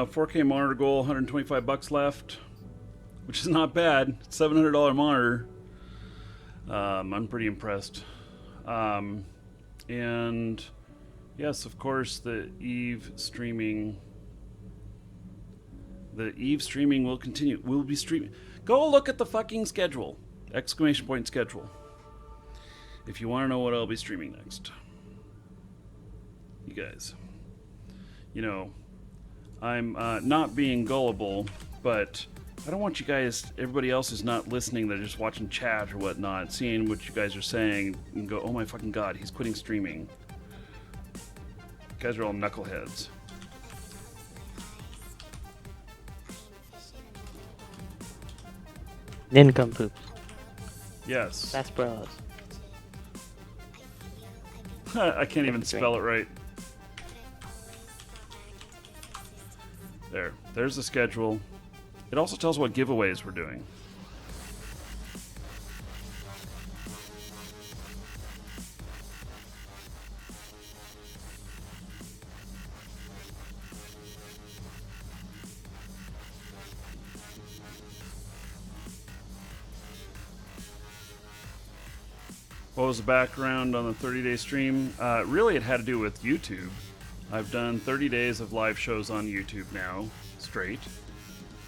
$4K monitor goal, $125 left, which is not bad. $700 monitor. I'm pretty impressed. And yes, of course, the Eve streaming will continue. We'll be streaming. Go look at the fucking schedule. Exclamation point schedule. If you want to know what I'll be streaming next. You guys. You know, I'm not being gullible, but I don't want you guys, everybody else is not listening, they're just watching chat or whatnot, seeing what you guys are saying, and go, oh my fucking god, he's quitting streaming. You guys are all knuckleheads. Nincompoops. Yes. That's bros. I can't even That's great. spell it right. There's the schedule. It also tells what giveaways we're doing. What was the background on the 30-day stream? Really, it had to do with YouTube. I've done 30 days of live shows on YouTube now, straight.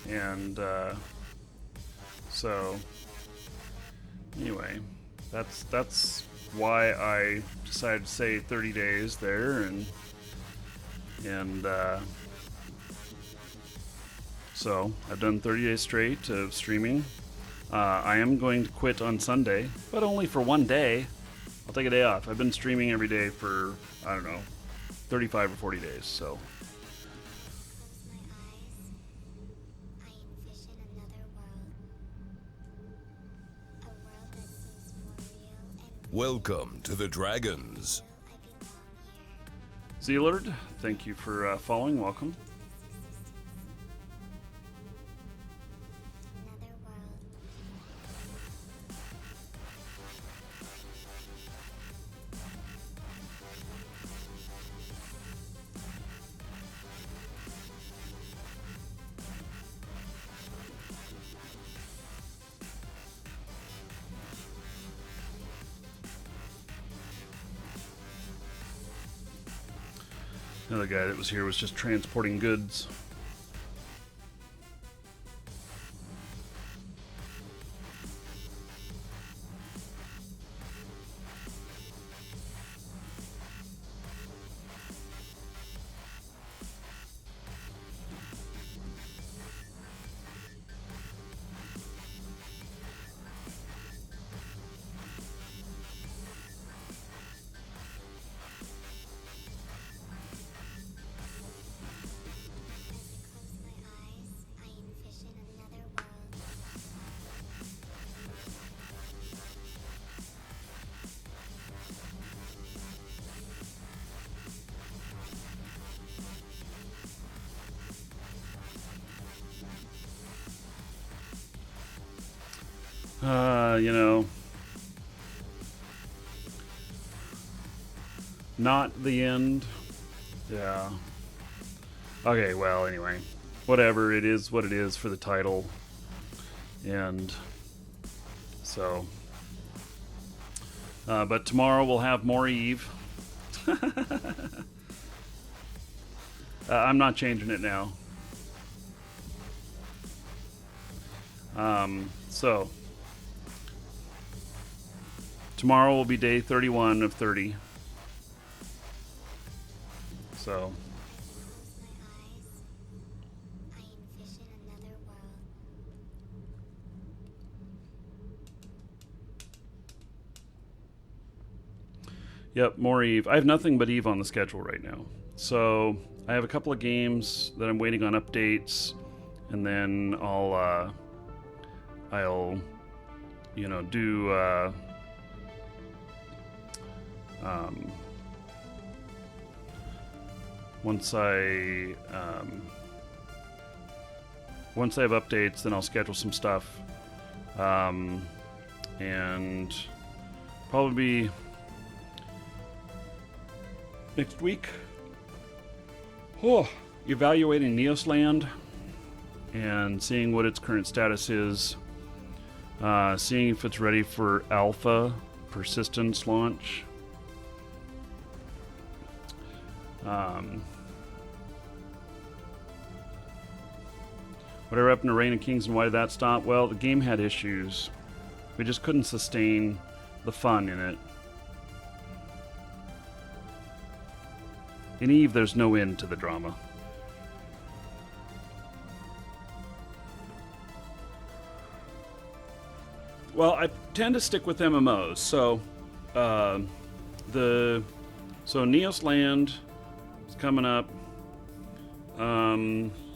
And so, anyway, that's why I decided to say 30 days there, and so I've done 30 days straight of streaming. I am going to quit on Sunday, but only for one day. I'll take a day off. I've been streaming every day for, I don't know, 35 or 40 days, so. I envision another world. A world that seems more real Welcome to the Dragons. Zealard, thank you for following. Welcome. Another guy that was here was just transporting goods. You know, not the end. Yeah. Okay, well, anyway. Whatever, it is what it is for the title. And so. But tomorrow we'll have more Eve. I'm not changing it now. So. Tomorrow will be day 31 of 30. So. Yep, more Eve. I have nothing but Eve on the schedule right now. So I have a couple of games that I'm waiting on updates, and then I'll you know, do once I have updates, then I'll schedule some stuff, and probably next week. Evaluating Neosland and seeing what its current status is, seeing if it's ready for alpha persistence launch. Whatever happened to Reign of Kings and why did that stop? Well, the game had issues. We just couldn't sustain the fun in it. In Eve, there's no end to the drama. Well, I tend to stick with MMOs. So, Neos Land is coming up.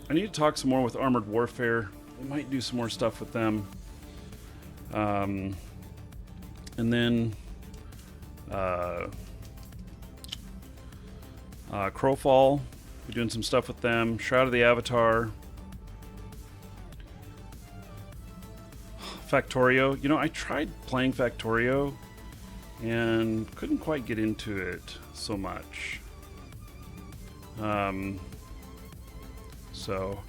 I need to talk some more with Armored Warfare. We might do some more stuff with them. And then Crowfall, we're doing some stuff with them. Shroud of the Avatar. Factorio. You know, I tried playing Factorio and couldn't quite get into it so much. So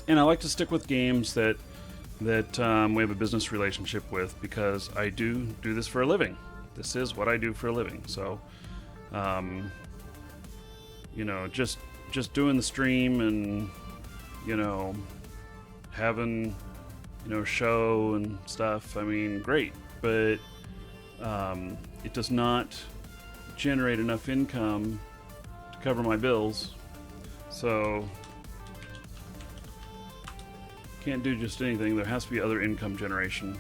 and I like to stick with games that we have a business relationship with, because I do this for a living. This is what I do for a living. So, you know, just doing the stream and, you know, having, you know, show and stuff. I mean, great, but it does not generate enough income to cover my bills. So can't do just anything. There has to be other income generation.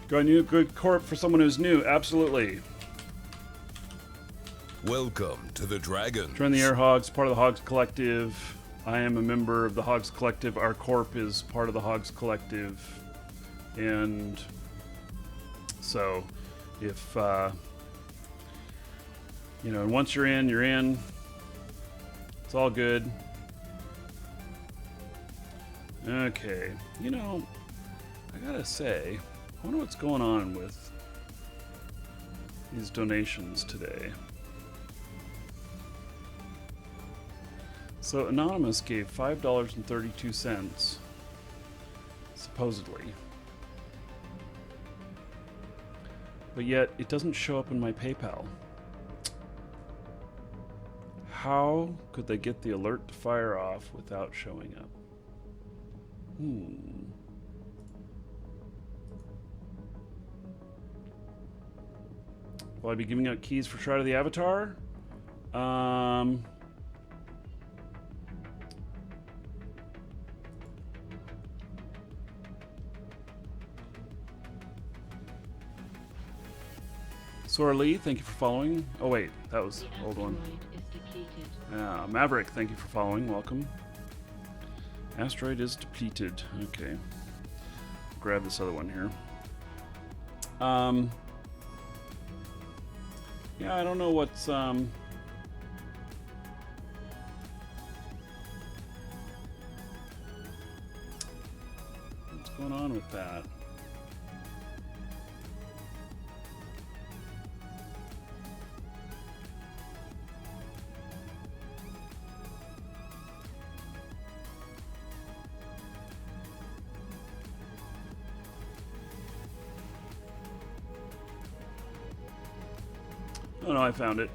Go new good corp for someone who's new. Absolutely. Welcome to the Dragons. Join the Air Hogs, part of the Hogs Collective. I am a member of the Hogs Collective. Our corp is part of the Hogs Collective. And so, if, you know, once you're in, you're in. It's all good. Okay. You know, I gotta say, I wonder what's going on with these donations today. So Anonymous gave $5.32, supposedly. But yet, it doesn't show up in my PayPal. How could they get the alert to fire off without showing up? Will I be giving out keys for Shroud of the Avatar? Sora Lee, thank you for following. Oh wait, that was the old one. Asteroid is depleted. Maverick, thank you for following. Welcome. Asteroid is depleted. Okay. Grab this other one here. Yeah, I don't know what's what's going on with that. Oh no, I found it.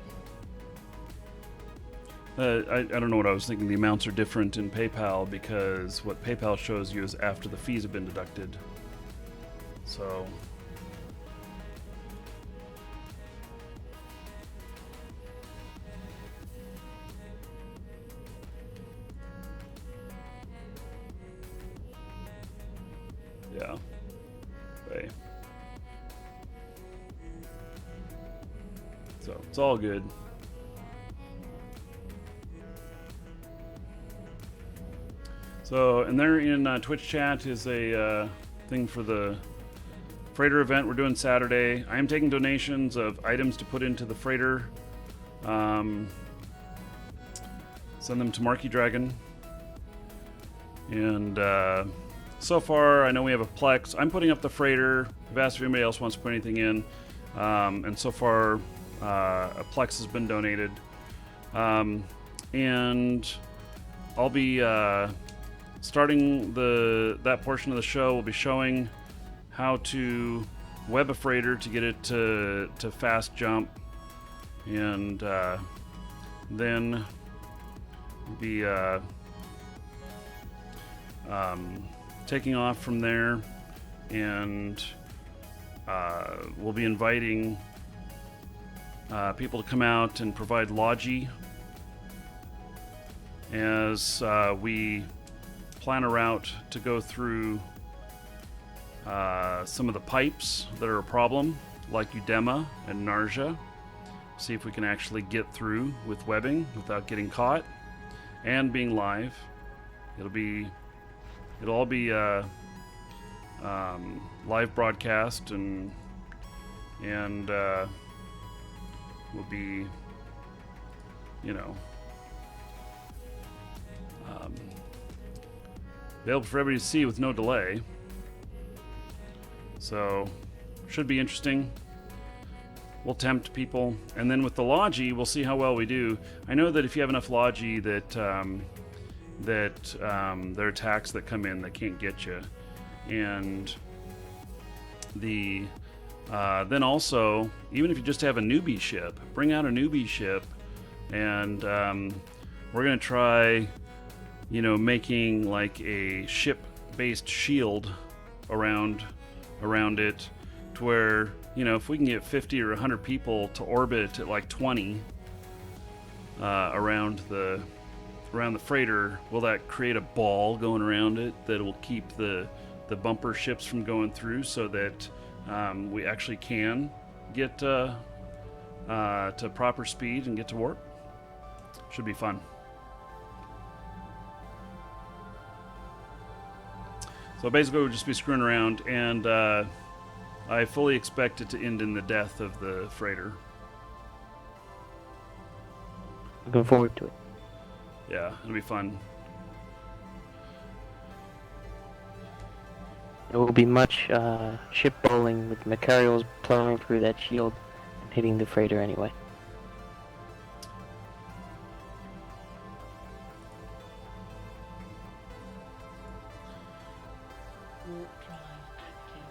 I don't know what I was thinking. The amounts are different in PayPal because what PayPal shows you is after the fees have been deducted. So. Yeah. Okay. So it's all good. So, and there in Twitch chat is a thing for the freighter event we're doing Saturday. I am taking donations of items to put into the freighter. Send them to Marky Dragon. And so far, I know we have a Plex. I'm putting up the freighter. I've asked if anybody else wants to put anything in. And so far, a Plex has been donated. And I'll be starting that portion of the show. We'll be showing how to web a freighter to get it to fast jump. And then we'll be taking off from there. And we'll be inviting people to come out and provide logi as we plan a route to go through some of the pipes that are a problem, like Udema and Narja. See if we can actually get through with webbing without getting caught and being live. It'll all be live broadcast and will be, you know, available for everybody to see with no delay. So, should be interesting. We'll tempt people, and then with the logi, we'll see how well we do. I know that if you have enough logi that there are attacks that come in that can't get you, and then also, even if you just have a newbie ship, bring out a newbie ship, and we're gonna try, you know, making like a ship-based shield around it, to where, you know, if we can get 50 or 100 people to orbit at like 20 around the freighter, will that create a ball going around it that will keep the bumper ships from going through, so that we actually can get to proper speed and get to warp. Should be fun. So basically we'll just be screwing around, and I fully expect it to end in the death of the freighter. Looking forward to it. Yeah, it'll be fun. There will be much ship bowling with Macarials plowing through that shield and hitting the freighter anyway. Warp drive active.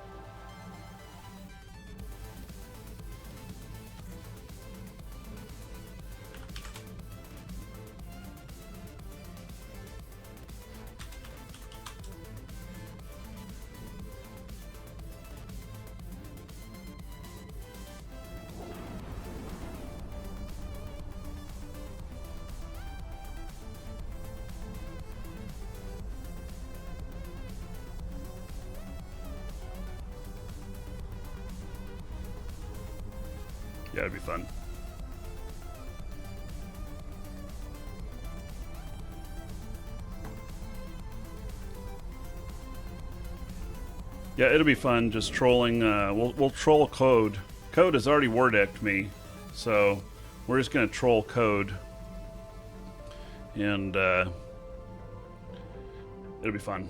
Yeah, it'd be fun. Yeah, it'll be fun just trolling. We'll troll Code. Code has already war decked me, so we're just gonna troll Code, and it'll be fun.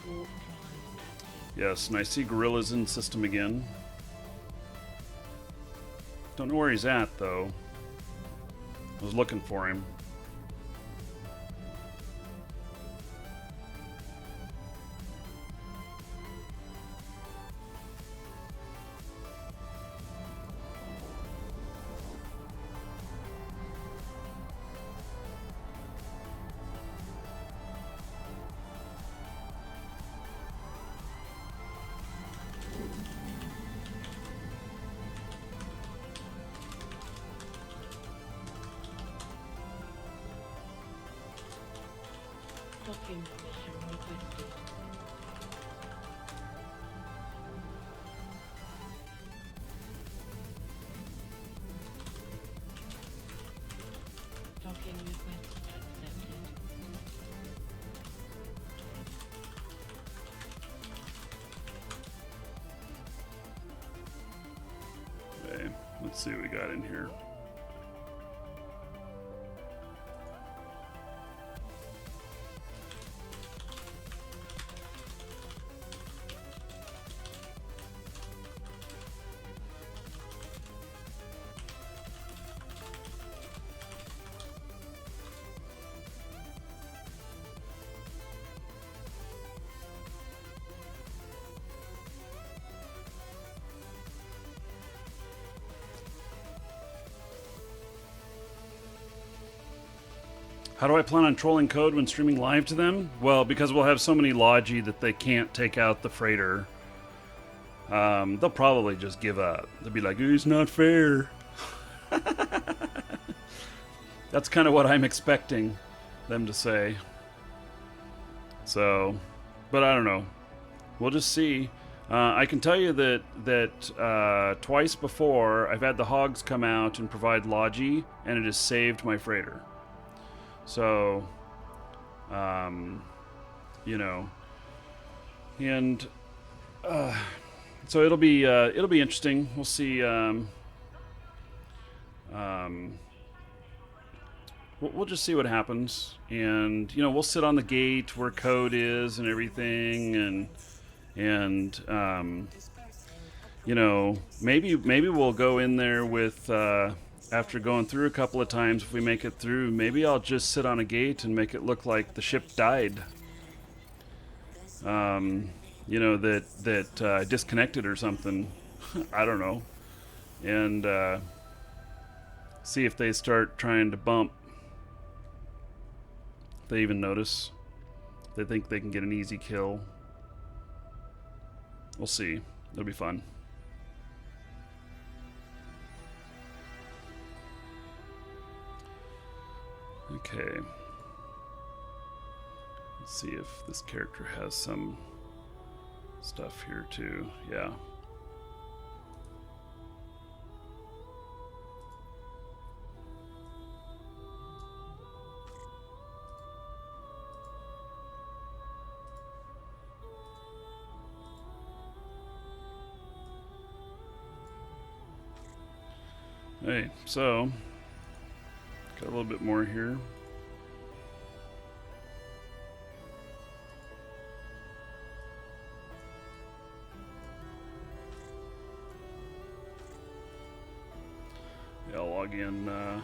Warp drive active. Yes, and I see Gorilla's in system again. Don't know where he's at though. I was looking for him. Docking position requested. Docking request accepted. Okay, let's see what we got in here. How do I plan on trolling Code when streaming live to them? Well, because we'll have so many Logi that they can't take out the freighter. They'll probably just give up. They'll be like, it's not fair. That's kind of what I'm expecting them to say. So, but I don't know. We'll just see. I can tell you that twice before I've had the hogs come out and provide Logi, and it has saved my freighter. So, you know, and so it'll be interesting. We'll see. We'll just see what happens, and you know, we'll sit on the gate where Code is and everything, and you know, maybe we'll go in there with. After going through a couple of times, if we make it through, maybe I'll just sit on a gate and make it look like the ship died. You know, that disconnected or something. I don't know. And see if they start trying to bump. If they even notice. They think they can get an easy kill. We'll see. It'll be fun. Okay. Let's see if this character has some stuff here too. Yeah. Hey, so got a little bit more here. Yeah, I'll log in.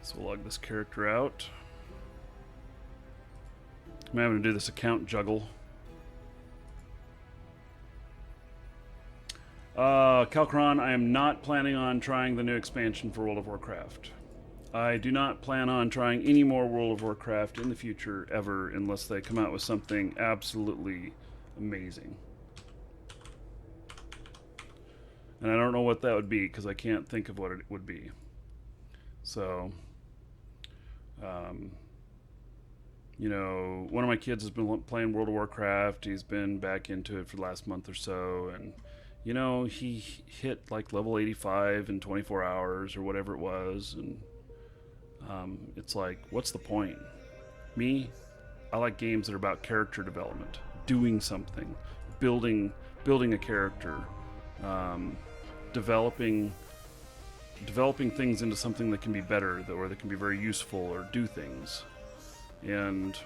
So we'll log this character out. I'm having to do this account juggle. Calcron, I am not planning on trying the new expansion for World of Warcraft. I do not plan on trying any more World of Warcraft in the future, ever, unless they come out with something absolutely amazing. And I don't know what that would be, because I can't think of what it would be. So... you know, one of my kids has been playing World of Warcraft. He's been back into it for the last month or so, and you know, he hit like level 85 in 24 hours or whatever it was, and it's like, what's the point? Me, I like games that are about character development, doing something, building a character, developing things into something that can be better, or that can be very useful, or do things. And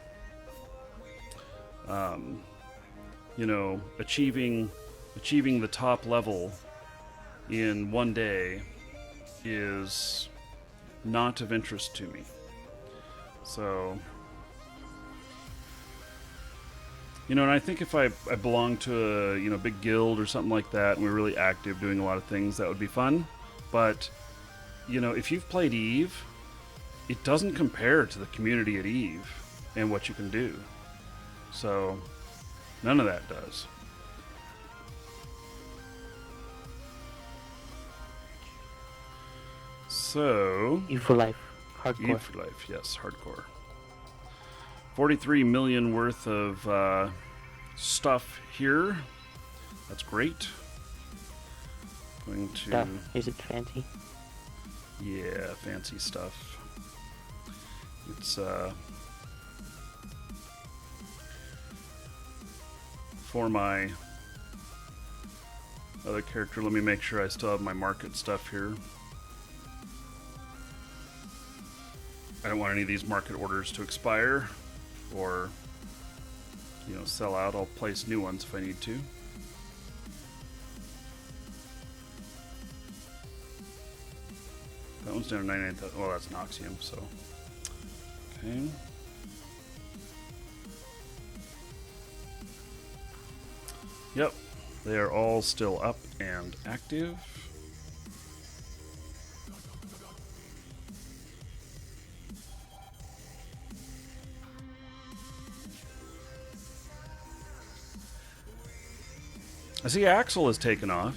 you know, achieving the top level in one day is not of interest to me. So, you know, and I think if I belonged to a big guild or something like that, and we're really active doing a lot of things, that would be fun. But you know, if you've played EVE, it doesn't compare to the community at EVE and what you can do. So, none of that does. So... EVE for life. Hardcore. EVE for life, yes, hardcore. 43 million worth of stuff here. That's great. Going to... Stuff. Is it fancy? Yeah, fancy stuff. It's for my other character. Let me make sure I still have my market stuff here. I don't want any of these market orders to expire or, you know, sell out. I'll place new ones if I need to. That one's down to 99,000. Well, that's Noxium, so. Okay. Yep, they are all still up and active. I see Axel has taken off.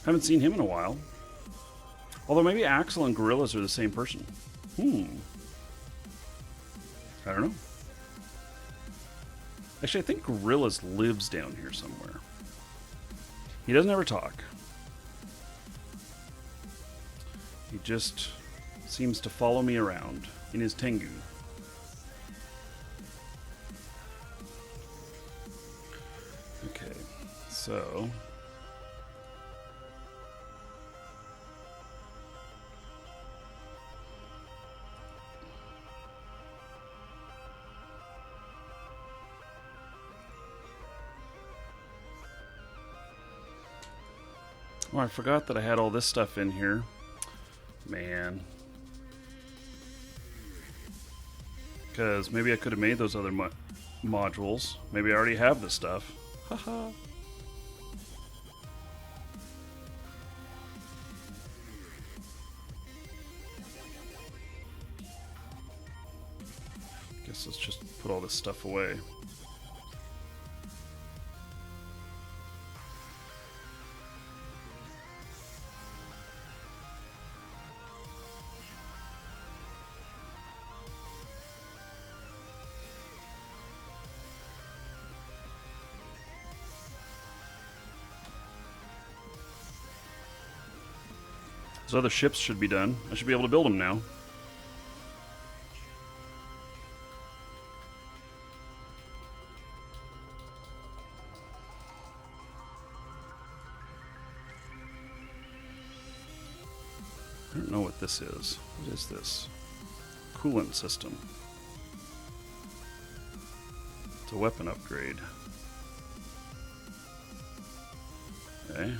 Haven't seen him in a while. Although maybe Axel and Gorillas are the same person. I don't know. Actually, I think Gorillas lives down here somewhere. He doesn't ever talk. He just seems to follow me around in his Tengu. Okay, so... Oh, I forgot that I had all this stuff in here. Man. Because maybe I could have made those other modules. Maybe I already have this stuff. Haha. So let's just put all this stuff away. Those other ships should be done. I should be able to build them now. I don't know what this is. What is this? Coolant system. It's a weapon upgrade. Okay.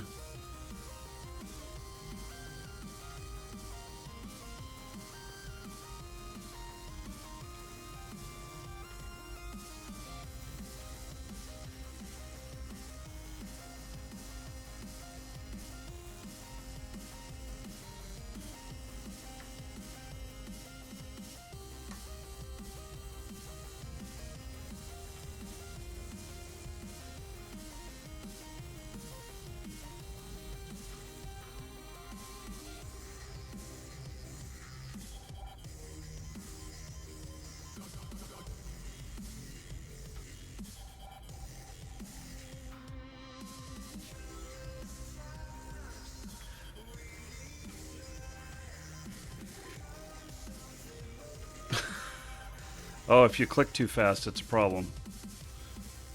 Oh, if you click too fast, it's a problem.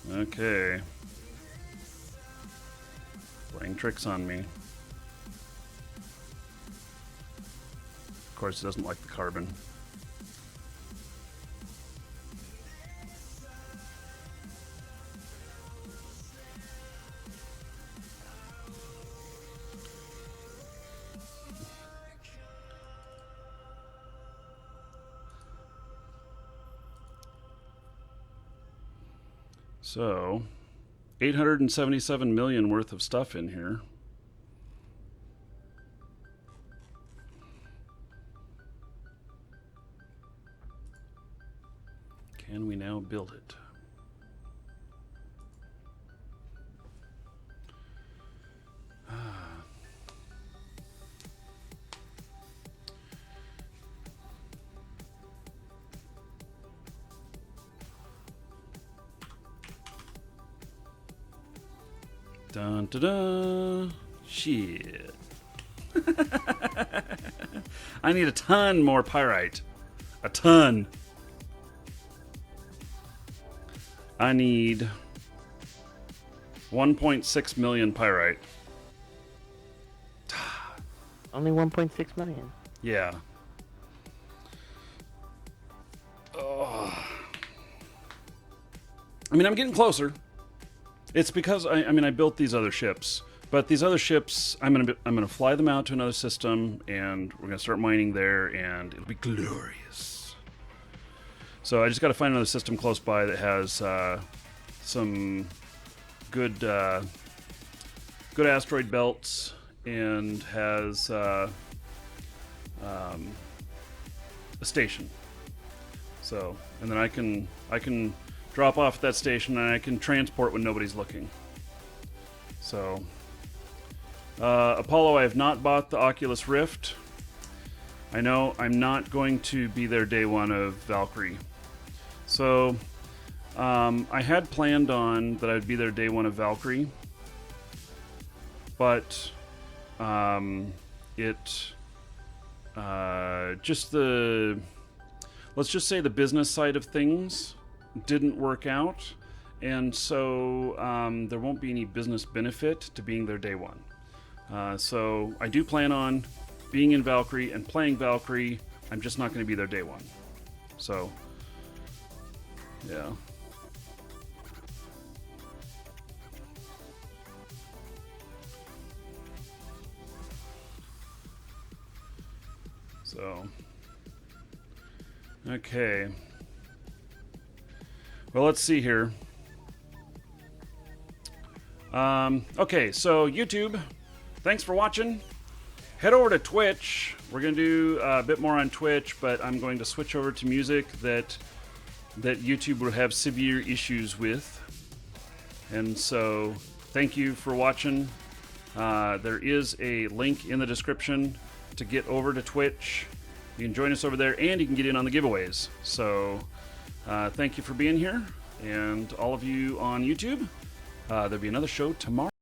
Okay. Playing tricks on me. Of course, it doesn't like the carbon. So, 877 million worth of stuff in here. Can we now build it? Dun dun dun. Shit. I need a ton more pyrite. A ton. I need 1.6 million pyrite. Only 1.6 million. Yeah. Oh. I mean, I'm getting closer. It's because I mean I built these other ships, but these other ships I'm gonna fly them out to another system, and we're gonna start mining there, and it'll be glorious. So I just got to find another system close by that has some good good asteroid belts and has a station. So, and then I can drop off at that station, and I can transport when nobody's looking. So, Apollo, I have not bought the Oculus Rift. I know I'm not going to be there day one of Valkyrie. So, I had planned on that I'd be there day one of Valkyrie, but let's just say the business side of things didn't work out, and so there won't be any business benefit to being there day one. So I do plan on being in Valkyrie and playing Valkyrie. I'm just not going to be there day one. So, yeah. So, okay. Well, let's see here. Okay, so YouTube, thanks for watching. Head over to Twitch. We're going to do a bit more on Twitch, but I'm going to switch over to music that that YouTube will have severe issues with. And so, thank you for watching. There is a link in the description to get over to Twitch. You can join us over there, and you can get in on the giveaways. So, thank you for being here, and all of you on YouTube. There'll be another show tomorrow.